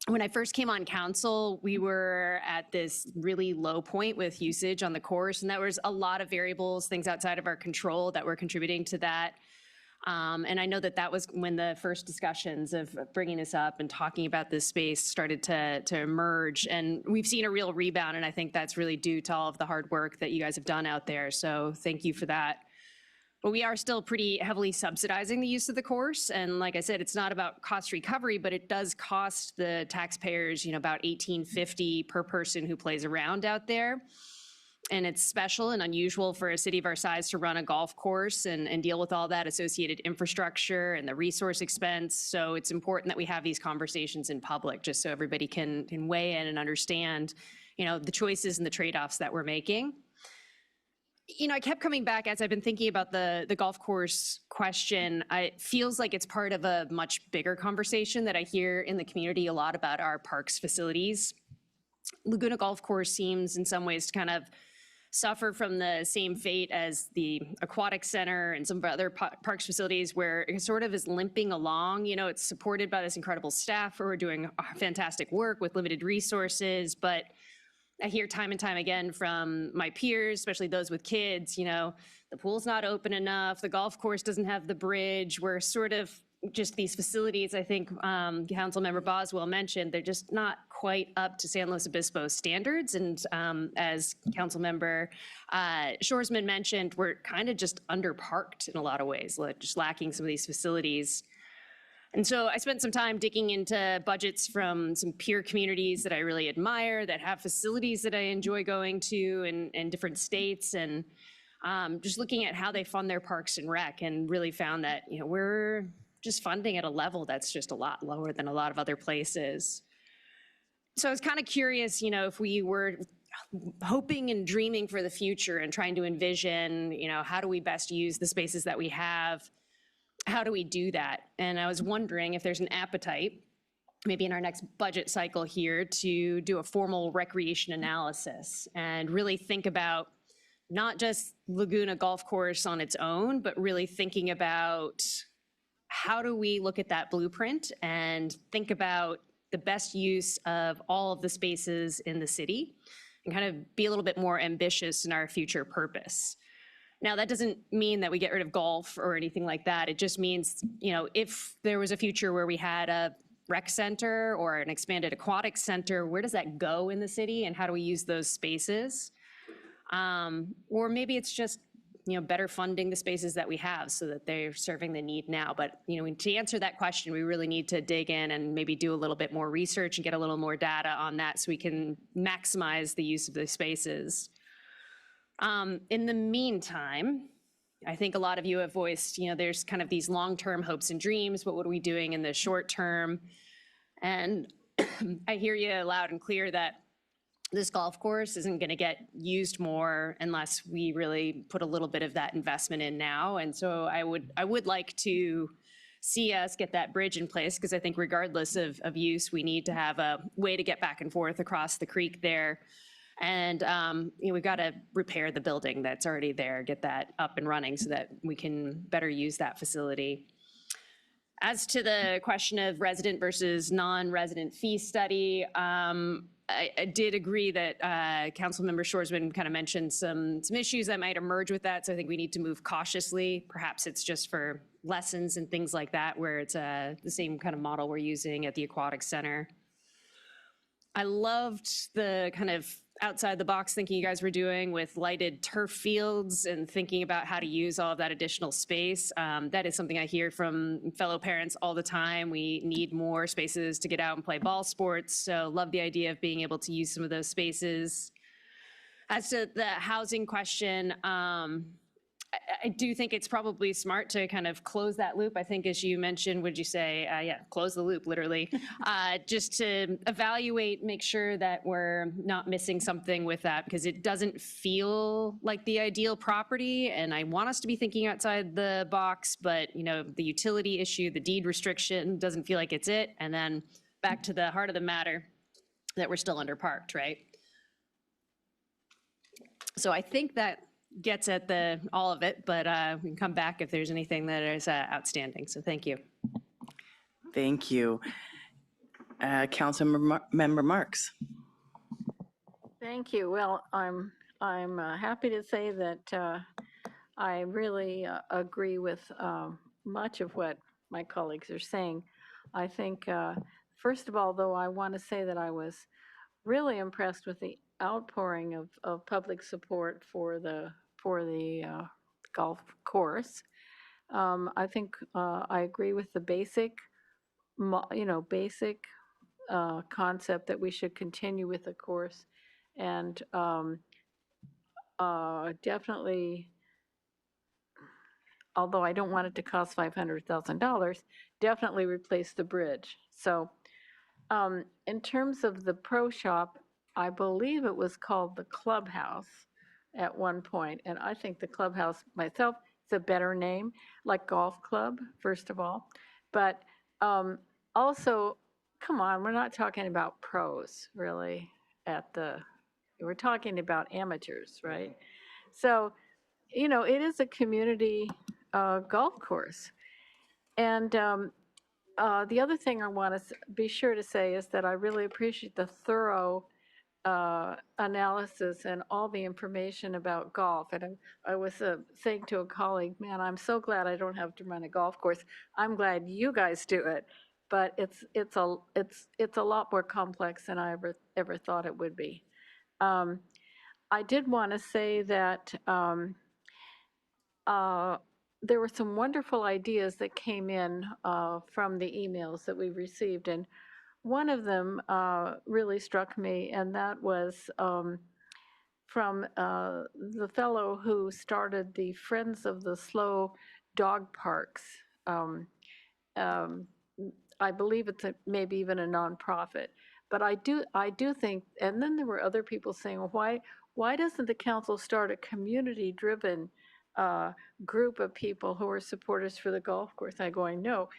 When I first came on council, we were at this really low point with usage on the course, and there was a lot of variables, things outside of our control that were contributing to that. And I know that was when the first discussions of bringing this up and talking about this space started to emerge. And we've seen a real rebound, and I think that's really due to all of the hard work that you guys have done out there. So thank you for that. But we are still pretty heavily subsidizing the use of the course. And like I said, it's not about cost recovery, but it does cost the taxpayers, about $18.50 per person who plays around out there. And it's special and unusual for a city of our size to run a golf course and deal with all that associated infrastructure and the resource expense. So it's important that we have these conversations in public, just so everybody can weigh in and understand, the choices and the trade-offs that we're making. I kept coming back as I've been thinking about the golf course question. It feels like it's part of a much bigger conversation that I hear in the community a lot about our parks facilities. Laguna Golf Course seems in some ways to kind of suffer from the same fate as the Aquatic Center and some of our other parks facilities, where it sort of is limping along. It's supported by this incredible staff who are doing fantastic work with limited resources, but I hear time and time again from my peers, especially those with kids, the pool's not open enough, the golf course doesn't have the bridge. We're sort of just these facilities, I think Councilmember Boswell mentioned, they're just not quite up to San Luis Obispo standards. And as Councilmember Shoresman mentioned, we're kind of just underparked in a lot of ways, just lacking some of these facilities. And so I spent some time digging into budgets from some peer communities that I really admire, that have facilities that I enjoy going to in different states, and just looking at how they fund their parks and rec, and really found that, we're just funding at a level that's just a lot lower than a lot of other places. So I was kind of curious, if we were hoping and dreaming for the future and trying to envision, how do we best use the spaces that we have? How do we do that? And I was wondering if there's an appetite, maybe in our next budget cycle here, to do a formal recreation analysis and really think about not just Laguna Golf Course on its own, but really thinking about how do we look at that blueprint and think about the best use of all of the spaces in the city, and kind of be a little bit more ambitious in our future purpose. Now, that doesn't mean that we get rid of golf or anything like that. It just means, if there was a future where we had a rec center or an expanded aquatic center, where does that go in the city, and how do we use those spaces? Or maybe it's just, better funding the spaces that we have so that they're serving the need now. But, to answer that question, we really need to dig in and maybe do a little bit more research and get a little more data on that so we can maximize the use of the spaces. In the meantime, I think a lot of you have voiced, there's kind of these long-term hopes and dreams. What are we doing in the short term? And I hear you loud and clear that this golf course isn't going to get used more unless we really put a little bit of that investment in now. And so I would like to see us get that bridge in place, because I think regardless of use, we need to have a way to get back and forth across the creek there. And we've got to repair the building that's already there, get that up and running so that we can better use that facility. As to the question of resident versus non-resident fee study, I did agree that Councilmember Shoresman kind of mentioned some issues that might emerge with that. So I think we need to move cautiously. Perhaps it's just for lessons and things like that, where it's the same kind of model we're using at the Aquatic Center. I loved the kind of outside the box thinking you guys were doing with lighted turf fields and thinking about how to use all of that additional space. That is something I hear from fellow parents all the time. We need more spaces to get out and play ball sports. So love the idea of being able to use some of those spaces. As to the housing question, I do think it's probably smart to kind of close that loop. I think, as you mentioned, would you say, close the loop, literally, just to evaluate, make sure that we're not missing something with that, because it doesn't feel like the ideal property. And I want us to be thinking outside the box, but, the utility issue, the deed restriction doesn't feel like it's it. And then back to the heart of the matter, that we're still underparked, right? So I think that gets at all of it, but we can come back if there's anything that is outstanding. So thank you. Thank you. Councilmember Marks. Thank you. Well, I'm happy to say that I really agree with much of what my colleagues are saying. I think, first of all, though, I want to say that I was really impressed with the outpouring of public support for the golf course. I think I agree with the basic concept that we should continue with the course, and definitely, although I don't want it to cost $500,000, definitely replace the bridge. So in terms of the pro shop, I believe it was called the Clubhouse, at one point, and I think the clubhouse myself is a better name, like golf club, first of all. But also, come on, we're not talking about pros, really, we're talking about amateurs, right? So, you know, it is a community golf course. And the other thing I want to be sure to say is that I really appreciate the thorough analysis and all the information about golf. And I was saying to a colleague, man, I'm so glad I don't have to run a golf course. I'm glad you guys do it. But it's a lot more complex than I ever thought it would be. I did want to say that there were some wonderful ideas that came in from the emails that we received, and one of them really struck me, and that was from the fellow who started the Friends of the Slow Dog Parks. I believe it's maybe even a nonprofit, but I do think, and then there were other people saying, well, why doesn't the council start a community-driven group of people who are supporters for the golf course? I'm going, no,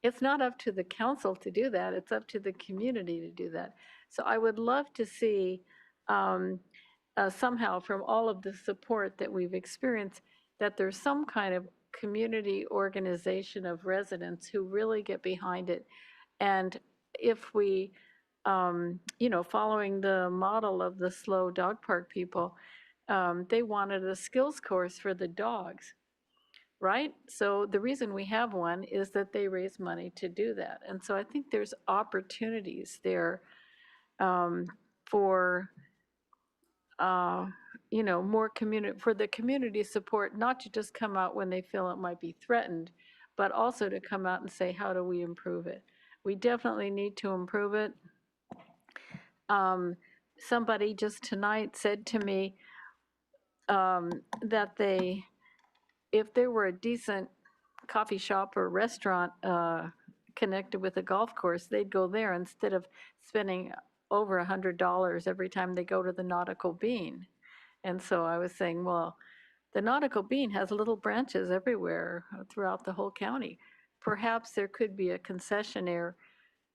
it's not up to the council to do that. It's up to the community to do that. So I would love to see somehow from all of the support that we've experienced that there's some kind of community organization of residents who really get behind it. And if we, you know, following the model of the Slow Dog Park people, they wanted a skills course for the dogs, right? So the reason we have one is that they raise money to do that. And so I think there's opportunities there for, you know, more community, for the community support, not to just come out when they feel it might be threatened, but also to come out and say, how do we improve it? We definitely need to improve it. Somebody just tonight said to me, that if there were a decent coffee shop or restaurant connected with a golf course, they'd go there instead of spending over $100 every time they go to the Nautical Bean. And so I was saying, well, the Nautical Bean has little branches everywhere throughout the whole county. Perhaps there could be a concessionaire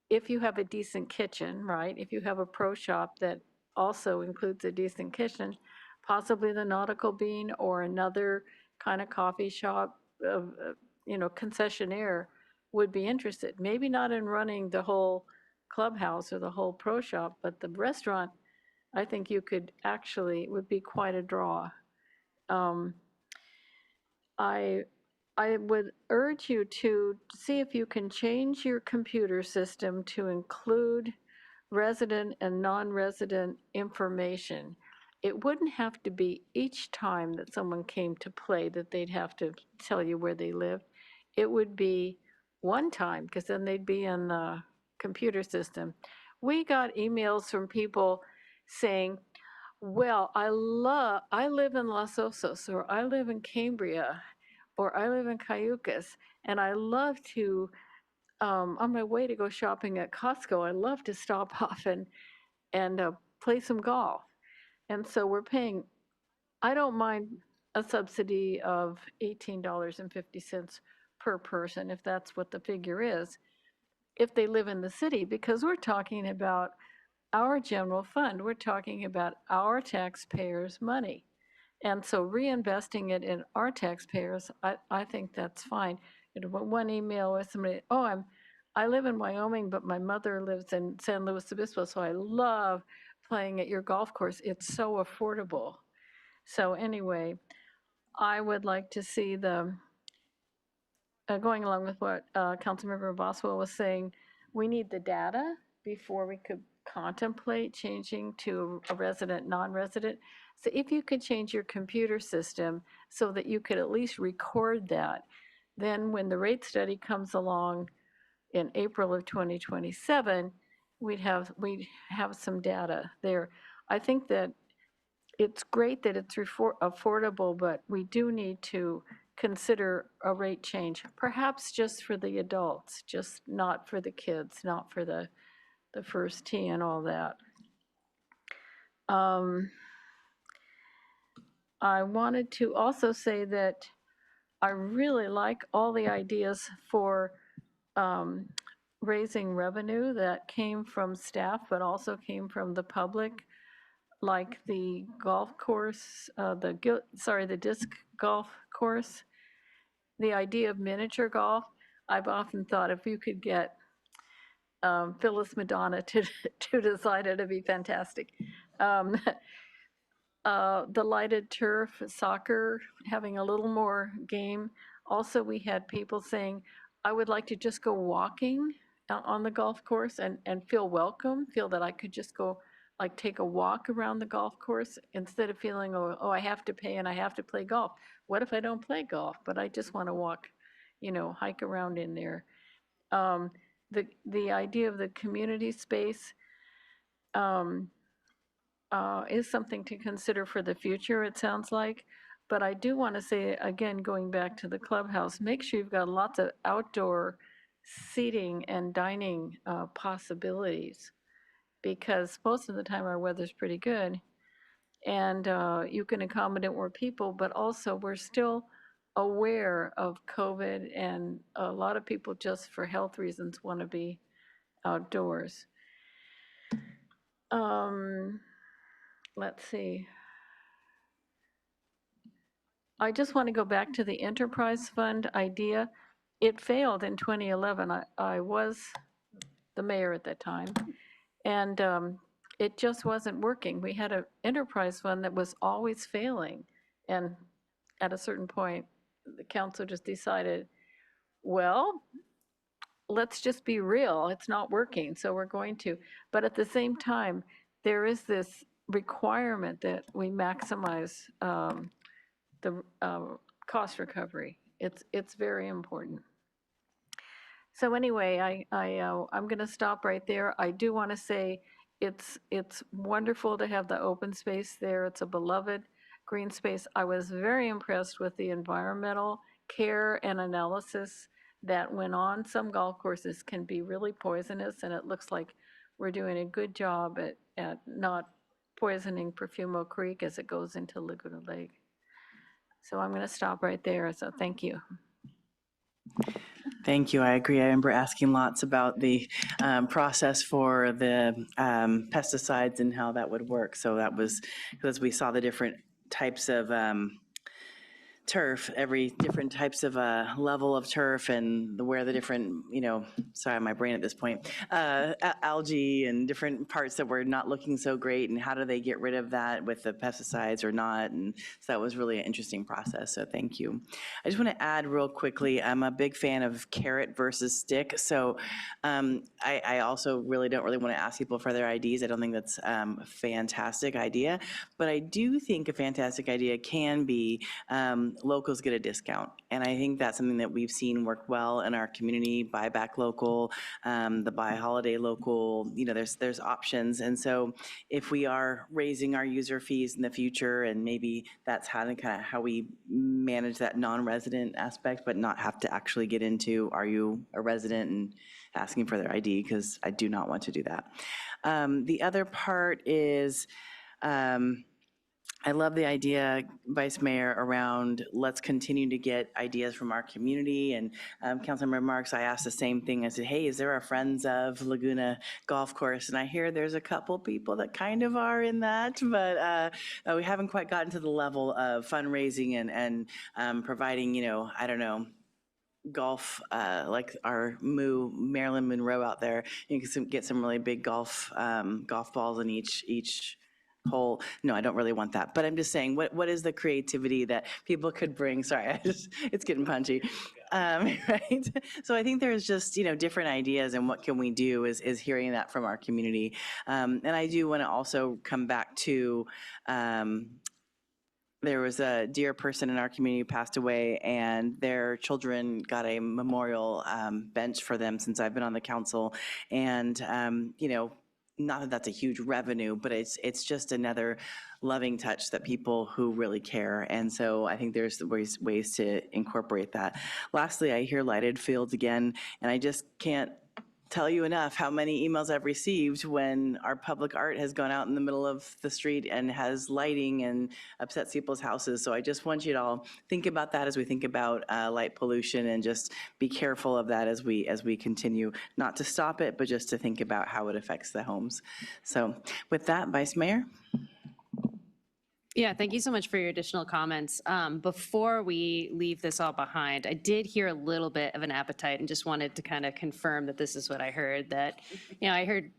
if you have a decent kitchen, right? If you have a pro shop that also includes a decent kitchen, possibly the Nautical Bean or another kind of coffee shop, you know, concessionaire would be interested. Maybe not in running the whole clubhouse or the whole pro shop, but the restaurant, I think you could actually, would be quite a draw. I would urge you to see if you can change your computer system to include resident and non-resident information. It wouldn't have to be each time that someone came to play that they'd have to tell you where they lived. It would be one time, because then they'd be in the computer system. We got emails from people saying, well, I live in Los Osos, or I live in Cambria, or I live in Cayucas, and I love to, on my way to go shopping at Costco, I love to stop off and play some golf. And so we're paying, I don't mind a subsidy of $18.50 per person, if that's what the figure is, if they live in the city, because we're talking about our general fund. We're talking about our taxpayers' money. And so reinvesting it in our taxpayers, I think that's fine. You know, one email with somebody, oh, I live in Wyoming, but my mother lives in San Luis Obispo, so I love playing at your golf course. It's so affordable. So anyway, I would like to see the, going along with what Councilmember Boswell was saying, we need the data before we could contemplate changing to a resident, non-resident. So if you could change your computer system so that you could at least record that, then when the rate study comes along in April of 2027, we'd have some data there. I think that it's great that it's affordable, but we do need to consider a rate change, perhaps just for the adults, just not for the kids, not for the first tee and all that. I wanted to also say that I really like all the ideas for raising revenue that came from staff, but also came from the public, like the golf course, the disc golf course. The idea of miniature golf, I've often thought if you could get Phyllis Madonna to design it, it'd be fantastic. The lighted turf, soccer, having a little more game. Also, we had people saying, I would like to just go walking on the golf course and feel welcome, feel that I could just go like take a walk around the golf course instead of feeling, oh, I have to pay and I have to play golf. What if I don't play golf, but I just want to walk, hike around in there. The idea of the community space is something to consider for the future, it sounds like. But I do want to say, again, going back to the clubhouse, make sure you've got lots of outdoor seating and dining possibilities, because most of the time our weather's pretty good and you can accommodate more people, but also we're still aware of COVID and a lot of people just for health reasons want to be outdoors. Let's see. I just want to go back to the enterprise fund idea. It failed in 2011. I was the mayor at that time, and it just wasn't working. We had an enterprise fund that was always failing, and at a certain point, the council just decided, well, let's just be real. It's not working, so we're going to. But at the same time, there is this requirement that we maximize the cost recovery. It's very important. So anyway, I'm going to stop right there. I do want to say it's wonderful to have the open space there. It's a beloved green space. I was very impressed with the environmental care and analysis that went on. Some golf courses can be really poisonous, and it looks like we're doing a good job at not poisoning Perfumo Creek as it goes into Laguna Lake. So I'm going to stop right there. So thank you. Thank you. I agree. I remember asking lots about the process for the pesticides and how that would work. So that was because we saw the different types of turf, every different types of level of turf and where the different, sorry, my brain at this point, algae and different parts that were not looking so great, and how do they get rid of that with the pesticides or not. And so that was really an interesting process. So thank you. I just want to add real quickly, I'm a big fan of carrot versus stick. So I also don't really want to ask people for their IDs. I don't think that's a fantastic idea, but I do think a fantastic idea can be locals get a discount. And I think that's something that we've seen work well in our community, buy back local, the buy holiday local, there's options. And so if we are raising our user fees in the future, and maybe that's how we manage that non-resident aspect, but not have to actually get into, are you a resident, and asking for their ID, because I do not want to do that. The other part is, I love the idea, Vice Mayor, around let's continue to get ideas from our community. And Councilmember Marks, I asked the same thing. I said, hey, is there a Friends of Laguna golf course? And I hear there's a couple people that kind of are in that, but we haven't quite gotten to the level of fundraising and providing, I don't know, golf, like our Marilyn Monroe out there. You can get some really big golf balls in each whole, no, I don't really want that. But I'm just saying, what is the creativity that people could bring? Sorry, it's getting punchy, right? So I think there's just, different ideas, and what can we do is hearing that from our community. And I do want to also come back to, there was a dear person in our community who passed away, and their children got a memorial bench for them since I've been on the council. And, not that that's a huge revenue, but it's just another loving touch that people who really care. And so I think there's ways to incorporate that. Lastly, I hear lighted fields again, and I just can't tell you enough how many emails I've received when our public art has gone out in the middle of the street and has lighting and upsets people's houses. So I just want you to all think about that as we think about light pollution, and just be careful of that as we continue, not to stop it, but just to think about how it affects the homes. So with that, Vice Mayor. Yeah, thank you so much for your additional comments. Before we leave this all behind, I did hear a little bit of an appetite and just wanted to kind of confirm that this is what I heard, that, I heard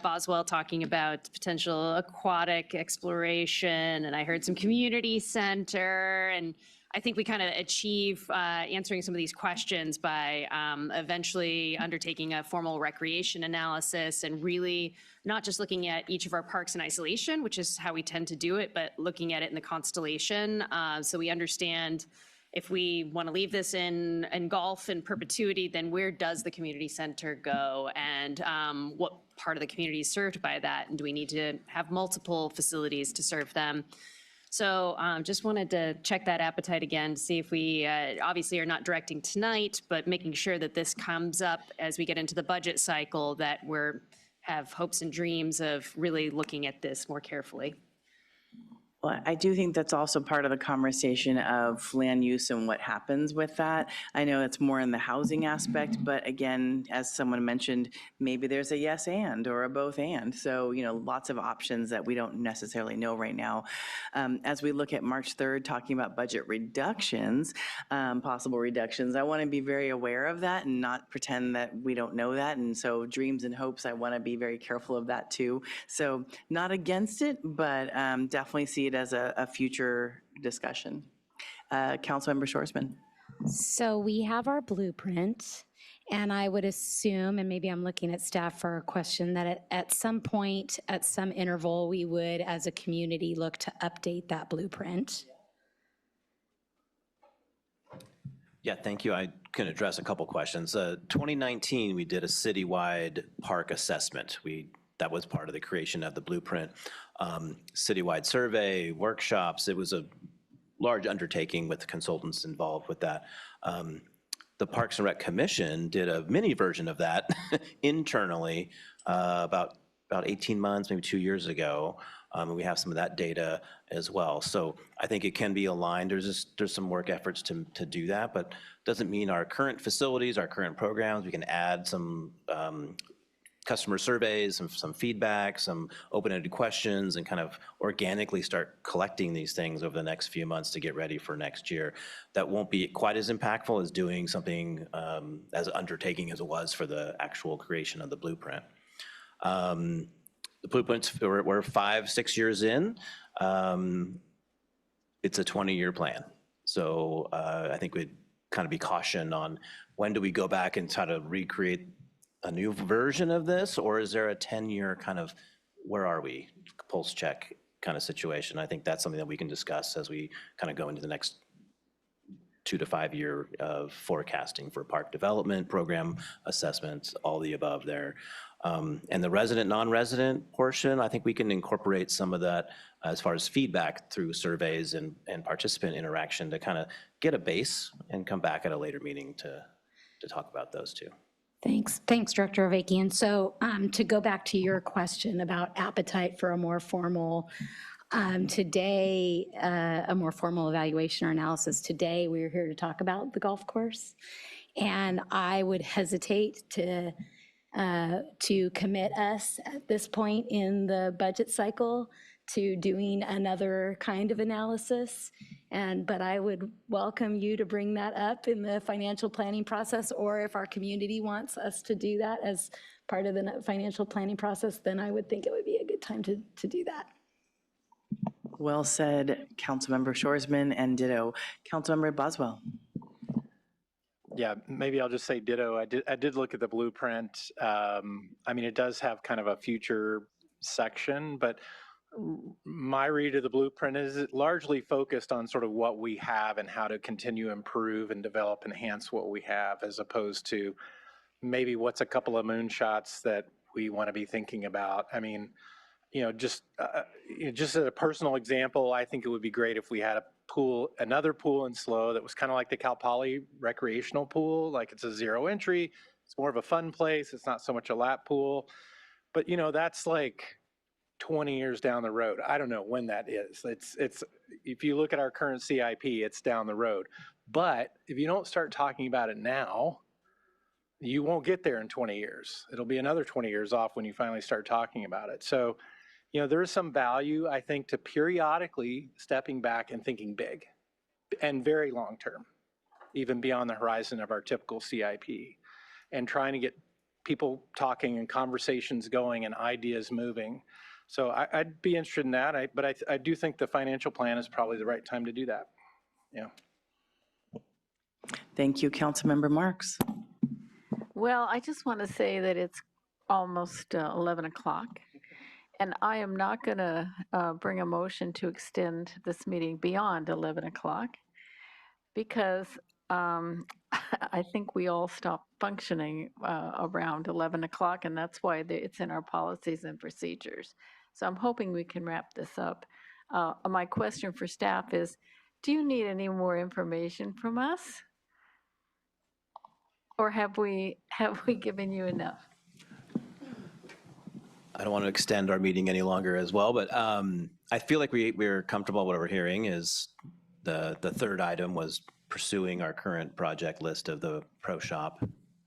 Boswell talking about potential aquatic exploration, and I heard some community center, and I think we kind of achieve answering some of these questions by eventually undertaking a formal recreation analysis, and really not just looking at each of our parks in isolation, which is how we tend to do it, but looking at it in the constellation. So we understand if we want to leave this in golf in perpetuity, then where does the community center go? And what part of the community is served by that? And do we need to have multiple facilities to serve them? So just wanted to check that appetite again, to see if we obviously are not directing tonight, but making sure that this comes up as we get into the budget cycle, that we're have hopes and dreams of really looking at this more carefully. Well, I do think that's also part of the conversation of land use and what happens with that. I know it's more in the housing aspect, but again, as someone mentioned, maybe there's a yes and or a both and. So, lots of options that we don't necessarily know right now. As we look at March 3rd, talking about budget reductions, possible reductions, I want to be very aware of that and not pretend that we don't know that. And so dreams and hopes, I want to be very careful of that too. So not against it, but definitely see it as a future discussion. Councilmember Shorsman. So we have our blueprint, and I would assume, and maybe I'm looking at staff for a question, that at some point, at some interval, we would, as a community, look to update that blueprint. Yeah, thank you. I can address a couple questions. 2019, we did a citywide park assessment. That was part of the creation of the blueprint. Citywide survey, workshops, it was a large undertaking with the consultants involved with that. The Parks and Rec Commission did a mini version of that internally about 18 months, maybe 2 years ago. And we have some of that data as well. So I think it can be aligned. There's some work efforts to do that, but doesn't mean our current facilities, our current programs, we can add some customer surveys, some feedback, some open-ended questions, and kind of organically start collecting these things over the next few months to get ready for next year. That won't be quite as impactful as doing something as undertaking as it was for the actual creation of the blueprint. The blueprints, we're 5-6 years in. It's a 20-year plan. So I think we'd kind of be cautioned on when do we go back and try to recreate a new version of this, or is there a 10-year kind of, where are we, pulse check kind of situation? I think that's something that we can discuss as we kind of go into the next 2 to 5 year of forecasting for park development, program assessments, all the above there. And the resident, non-resident portion, I think we can incorporate some of that as far as feedback through surveys and participant interaction to kind of get a base and come back at a later meeting to talk about those too. Thanks, Director Avakian. So to go back to your question about appetite for a more formal, a more formal evaluation or analysis. Today, we're here to talk about the golf course. And I would hesitate to commit us at this point in the budget cycle to doing another kind of analysis. But I would welcome you to bring that up in the financial planning process, or if our community wants us to do that as part of the financial planning process, then I would think it would be a good time to do that. Well said, Councilmember Shorsman, and ditto. Councilmember Boswell. Yeah, maybe I'll just say ditto. I did look at the blueprint. I mean, it does have kind of a future section, but my read of the blueprint is it largely focused on sort of what we have and how to continue to improve and develop, enhance what we have, as opposed to maybe what's a couple of moonshots that we want to be thinking about. I mean, just as a personal example, I think it would be great if we had another pool in SLO that was kind of like the Cal Poly recreational pool, like it's a zero entry, It's more of a fun place. It's not so much a lap pool. But, you know, that's like 20 years down the road. I don't know when that is. It's if you look at our current CIP, it's down the road. But if you don't start talking about it now, you won't get there in 20 years. It'll be another 20 years off when you finally start talking about it. So, you know, there is some value, I think, to periodically stepping back and thinking big and very long term, even beyond the horizon of our typical CIP, and trying to get people talking and conversations going and ideas moving. So I'd be interested in that, but I do think the financial plan is probably the right time to do that. Yeah. Thank you, Councilmember Marks. Well, I just want to say that it's almost 11 o'clock, and I am not going to bring a motion to extend this meeting beyond 11 o'clock because I think we all stop functioning around 11 o'clock, and that's why it's in our policies and procedures. So I'm hoping we can wrap this up. My question for staff is, do you need any more information from us? Or have we given you enough? I don't want to extend our meeting any longer as well, but I feel like we're comfortable. What we're hearing is the third item was pursuing our current project list of the Pro Shop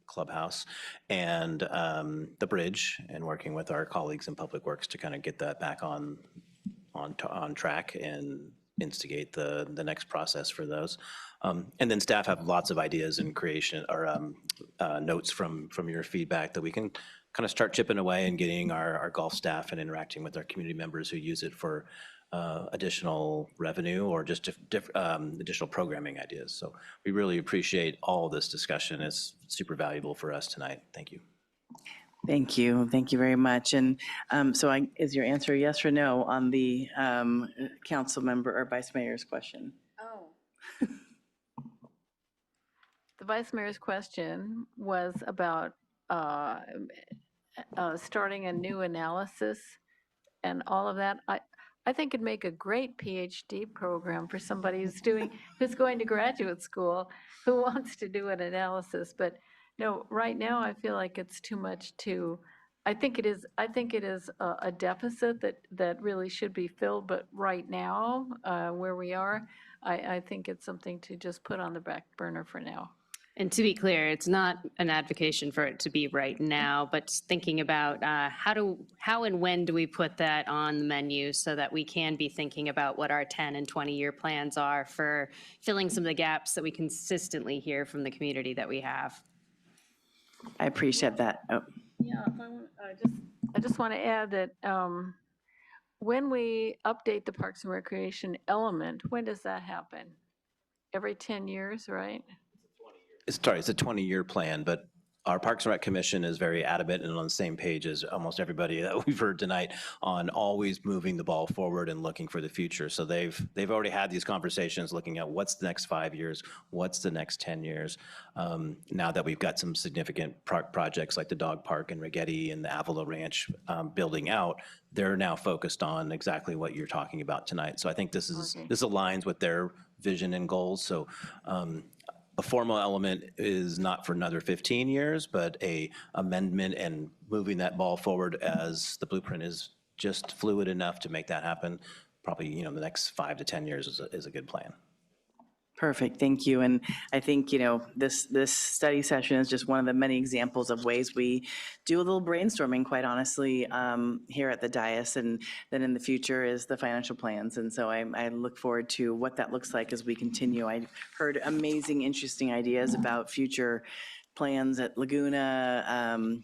Clubhouse and the bridge, and working with our colleagues in Public Works to kind of get that back on track and instigate the next process for those. And then staff have lots of ideas and creation or notes from your feedback that we can kind of start chipping away and getting our golf staff and interacting with our community members who use it for additional revenue or just additional programming ideas. So we really appreciate all this discussion. It's super valuable for us tonight. Thank you. Thank you. Thank you very much. And so is your answer yes or no on the council member or vice mayor's question? Oh. The vice mayor's question was about starting a new analysis and all of that. I think it'd make a great PhD program for somebody who's going to graduate school who wants to do an analysis. But no, right now I feel like it's too much I think it is a deficit that really should be filled. But right now, where we are, I think it's something to just put on the back burner for now. And to be clear, it's not an advocacy for it to be right now, but thinking about how and when do we put that on the menu so that we can be thinking about what our 10 and 20-year plans are for filling some of the gaps that we consistently hear from the community that we have. I appreciate that. Oh. Yeah, I just want to add that when we update the Parks and Recreation element, when does that happen? Every 10 years, right? It's a 20-year plan, but our Parks and Rec Commission is very adamant and on the same page as almost everybody that we've heard tonight on always moving the ball forward and looking for the future. So they've already had these conversations looking at what's the next 5 years, what's the next 10 years. Now that we've got some significant projects like the dog park and Rigetti and the Avila Ranch building out, they're now focused on exactly what you're talking about tonight. So I think this aligns with their vision and goals. So a formal element is not for another 15 years, but a amendment and moving that ball forward as the blueprint is just fluid enough to make that happen. Probably, the next 5 to 10 years is a good plan. Perfect, thank you. And I think, this study session is just one of the many examples of ways we do a little brainstorming, quite honestly, here at the dais, and then in the future is the financial plans. And so I look forward to what that looks like as we continue. I heard amazing, interesting ideas about future plans at Laguna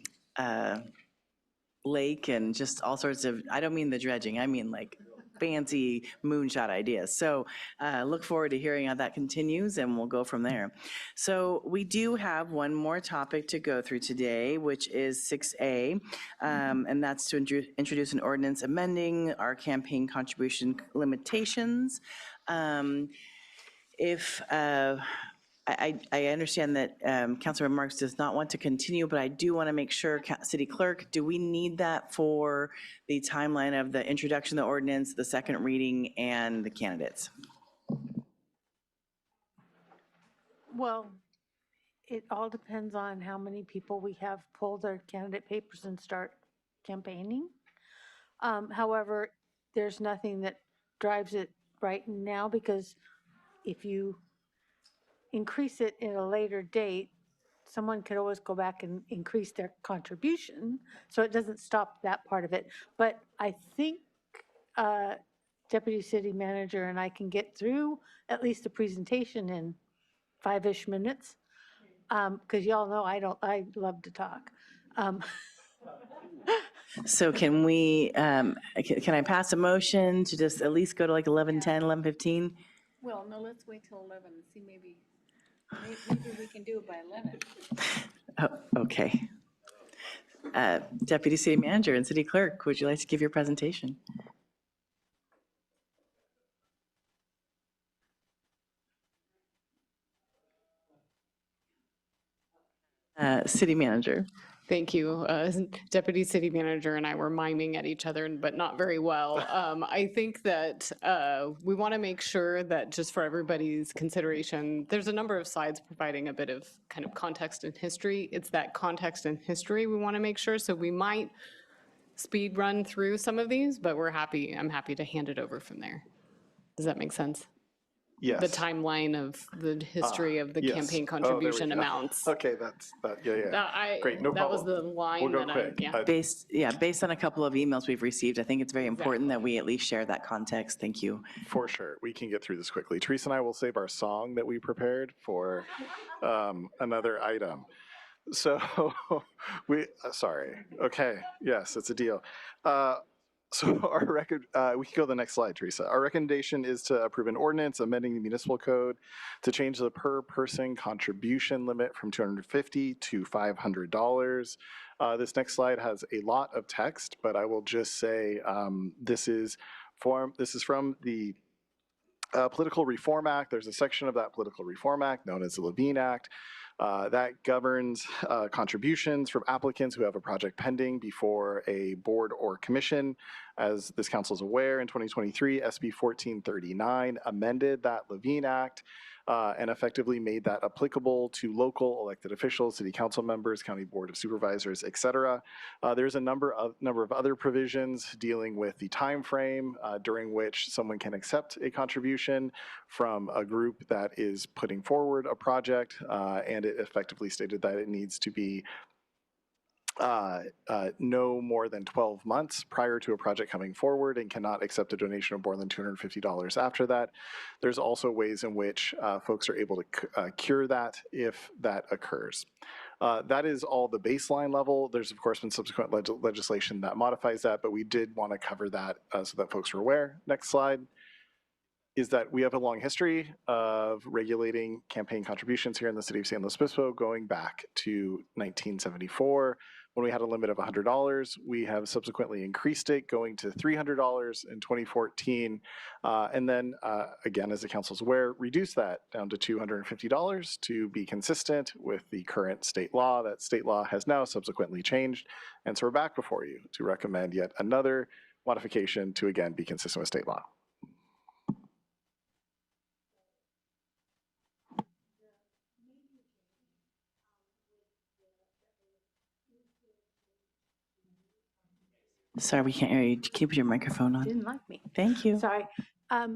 Lake and just all sorts of, I don't mean the dredging, I mean like fancy moonshot ideas. So look forward to hearing how that continues, and we'll go from there. So we do have one more topic to go through today, which is 6A, and that's to introduce an ordinance amending our campaign contribution limitations. I understand that Councilor Marks does not want to continue, but I do want to make sure, City Clerk, do we need that for the timeline of the introduction of the ordinance, the second reading, and the candidates? Well, It all depends on how many people we have pull their candidate papers and start campaigning. However, there's nothing that drives it right now, because if you increase it at a later date, someone could always go back and increase their contribution, so it doesn't stop that part of it. But I think Deputy City Manager and I can get through at least the presentation in 5-ish minutes, because y'all know I love to talk. So can we, can I pass a motion to just at least go to like 11:10, 11:15? Well, no, let's wait till 11 and see, maybe we can do it by 11. Oh, okay. Deputy City Manager and City Clerk, would you like to give your presentation? City Manager. Thank you. Deputy City Manager and I were miming at each other, but not very well. I think that we want to make sure that, just for everybody's consideration, there's a number of slides providing a bit of kind of context and history. It's that context and history we want to make sure. So we might speed run through some of these, but I'm happy to hand it over from there. Does that make sense? Yes. The timeline of the history of the yes. campaign Oh, there we contribution go. amounts. Okay, yeah. Great, no That problem. was the line We'll go that quick. Based on a couple of emails we've received, I think it's very important that we at least share that context. Thank you. For sure, we can get through this quickly. Teresa and I will save our song that we prepared for another item. So sorry. Okay, yes, it's a deal. So our record, we can go to the next slide, Teresa. Our recommendation is to approve an ordinance amending the municipal code to change the per person contribution limit from $250 to $500. This next slide has a lot of text, but I will just say this is from the Political Reform Act. There's a section of that Political Reform Act known as the Levine Act that governs contributions from applicants who have a project pending before a board or commission. As this council is aware, in 2023, SB 1439 amended that Levine Act and effectively made that applicable to local elected officials, city council members, county board of supervisors, et cetera. There's a number of other provisions dealing with the time frame during which someone can accept a contribution from a group that is putting forward a project, and it effectively stated that it needs to be no more than 12 months prior to a project coming forward and cannot accept a donation of more than $250 after that. There's also ways in which folks are able to cure that if that occurs. That is all the baseline level. There's of course been subsequent legislation that modifies that, but we did want to cover that so that folks are aware. Next slide is that we have a long history of regulating campaign contributions here in the city of San Luis Obispo going back to 1974. When we had a limit of $100, we have subsequently increased it, going to $300 in 2014. And then, again, as the council's aware, reduced that down to $250 to be consistent with the current state law. That state law has now subsequently changed. And so we're back before you to recommend yet another modification to, again, be consistent with state law. Sorry, we can't hear you. Keep your microphone on. Didn't like me. Thank you. Sorry.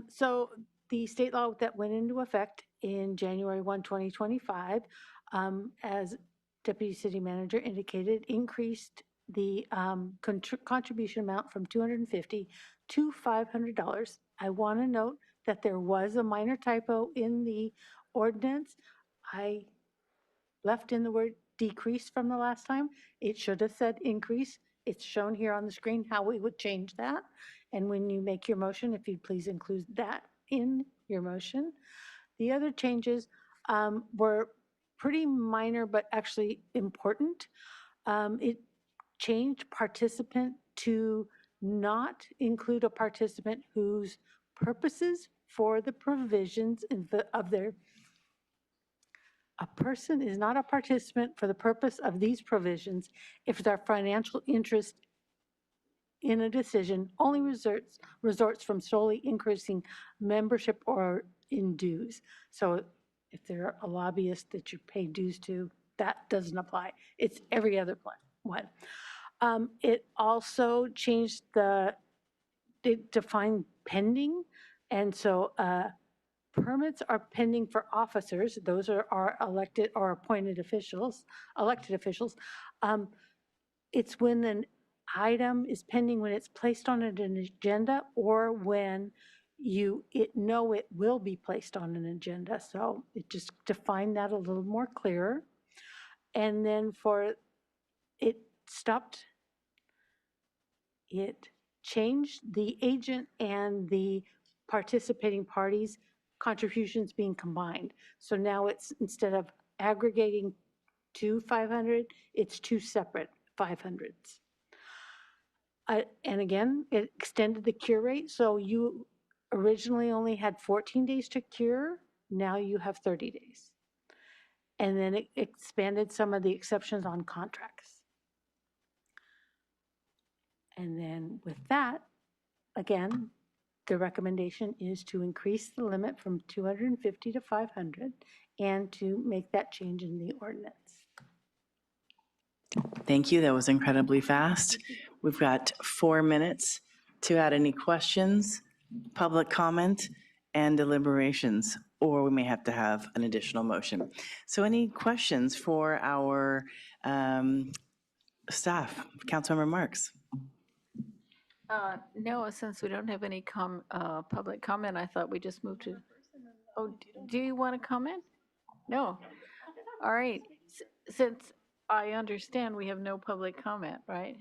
So the state law that went into effect in January 1, 2025, as Deputy City Manager indicated, increased the contribution amount from $250 to $500. I want to note that there was a minor typo in the ordinance. I left in the word decrease from the last time. It should have said increase. It's shown here on the screen how we would change that. And when you make your motion, if you'd please include that in your motion. The other changes were pretty minor, but actually important. It changed participant to not include a participant whose purposes for the provisions of their a person is not a participant for the purpose of these provisions if their financial interest in a decision only resorts from solely increasing membership or in dues. So if they're a lobbyist that you pay dues to, that doesn't apply. It's every other one. It also changed it defined pending. And so permits are pending for officers. Those are our elected or appointed officials, elected officials. It's when an item is pending when it's placed on an agenda or when it will be placed on an agenda. So it just defined that a little more clearer. And then it changed the agent and the participating parties' contributions being combined. So now it's, instead of aggregating to 500, it's two separate 500s. And again, it extended the cure rate. So you originally only had 14 days to cure. Now you have 30 days. And then it expanded some of the exceptions on contracts. And then with that, again, the recommendation is to increase the limit from 250 to 500 and to make that change in the ordinance. Thank you. That was incredibly fast. We've got 4 minutes to add any questions, public comment, and deliberations, or we may have to have an additional motion. So any questions for our staff? Councilmember Marks. No, since we don't have any public comment, I thought we just moved to, oh, do you want to comment? No. All right. Since I understand we have no public comment, right?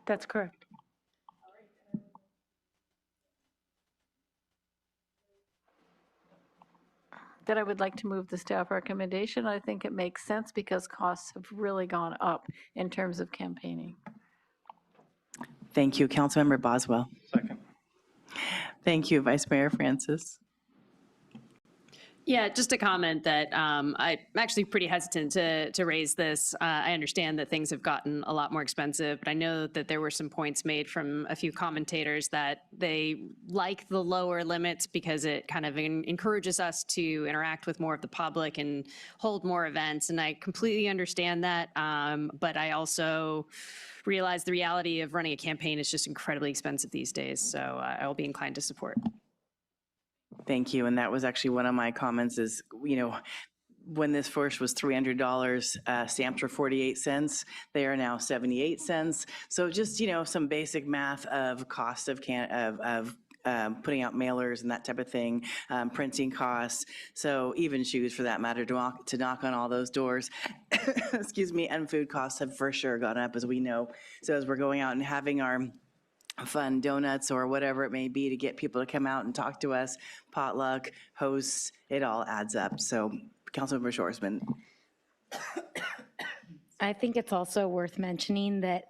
That's correct. Then I would like to move the staff recommendation. I think it makes sense because costs have really gone up in terms of campaigning. Thank you. Councilmember Boswell. Second. Thank you. Vice Mayor Francis. Yeah, just a comment that I'm actually pretty hesitant to raise this. I understand that things have gotten a lot more expensive, but I know that there were some points made from a few commentators that they like the lower limits because it kind of encourages us to interact with more of the public and hold more events. And I completely understand that, but I also realize the reality of running a campaign is just incredibly expensive these days. So I will be inclined to support. Thank you. And that was actually one of my comments is, when this first was $300, stamps were 48 cents. They are now 78 cents. So just, some basic math of cost of putting out mailers and that type of thing, printing costs. So even shoes for that matter to knock on all those doors, excuse me, and food costs have for sure gone up, as we know. So as we're going out and having our fun donuts or whatever it may be to get people to come out and talk to us, potluck, hosts, it all adds up. So Councilmember Schwarzman. I think it's also worth mentioning that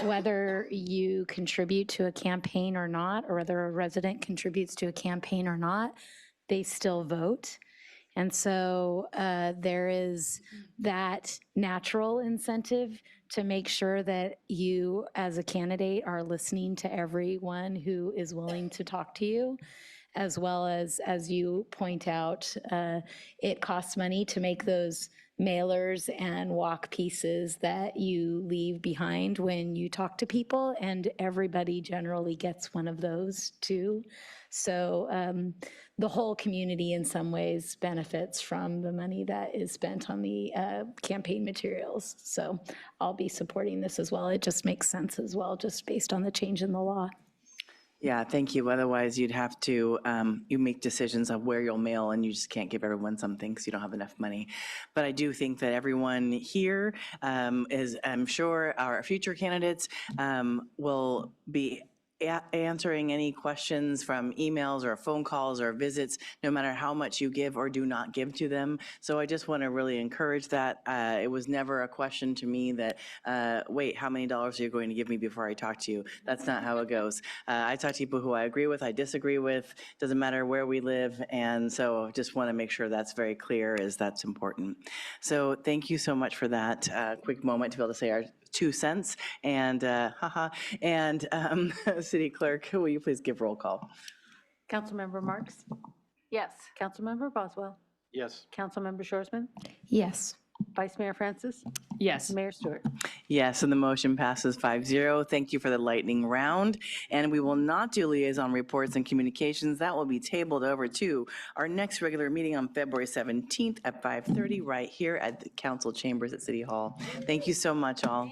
whether you contribute to a campaign or not, or whether a resident contributes to a campaign or not, they still vote. And so there is that natural incentive to make sure that you, as a candidate, are listening to everyone who is willing to talk to you, as well as you point out, it costs money to make those mailers and walk pieces that you leave behind when you talk to people, and everybody generally gets one of those too. So the whole community in some ways benefits from the money that is spent on the campaign materials. So I'll be supporting this as well. It just makes sense as well, just based on the change in the law. Yeah, thank you. Otherwise, you'd have to, you make decisions of where you'll mail, and you just can't give everyone something because you don't have enough money. But I do think that everyone here is, I'm sure our future candidates will be answering any questions from emails or phone calls or visits, no matter how much you give or do not give to them. So I just want to really encourage that. It was never a question to me that, wait, how many dollars are you going to give me before I talk to you? That's not how it goes. I talk to people who I agree with, I disagree with, doesn't matter where we live. And so just want to make sure that's very clear, as that's important. So thank you so much for that quick moment to be able to say our 2 cents. And City Clerk, will you please give roll call? Councilmember Marks? Yes. Councilmember Boswell? Yes. Councilmember Shorsman, Yes. Vice Mayor Francis, Yes. Mayor Stewart. Yes, and the motion passes 5-0. Thank you for the lightning round. And we will not do liaison reports and communications. That will be tabled over to our next regular meeting on February 17th at 5:30 right here at the council chambers at City Hall. Thank you so much, all.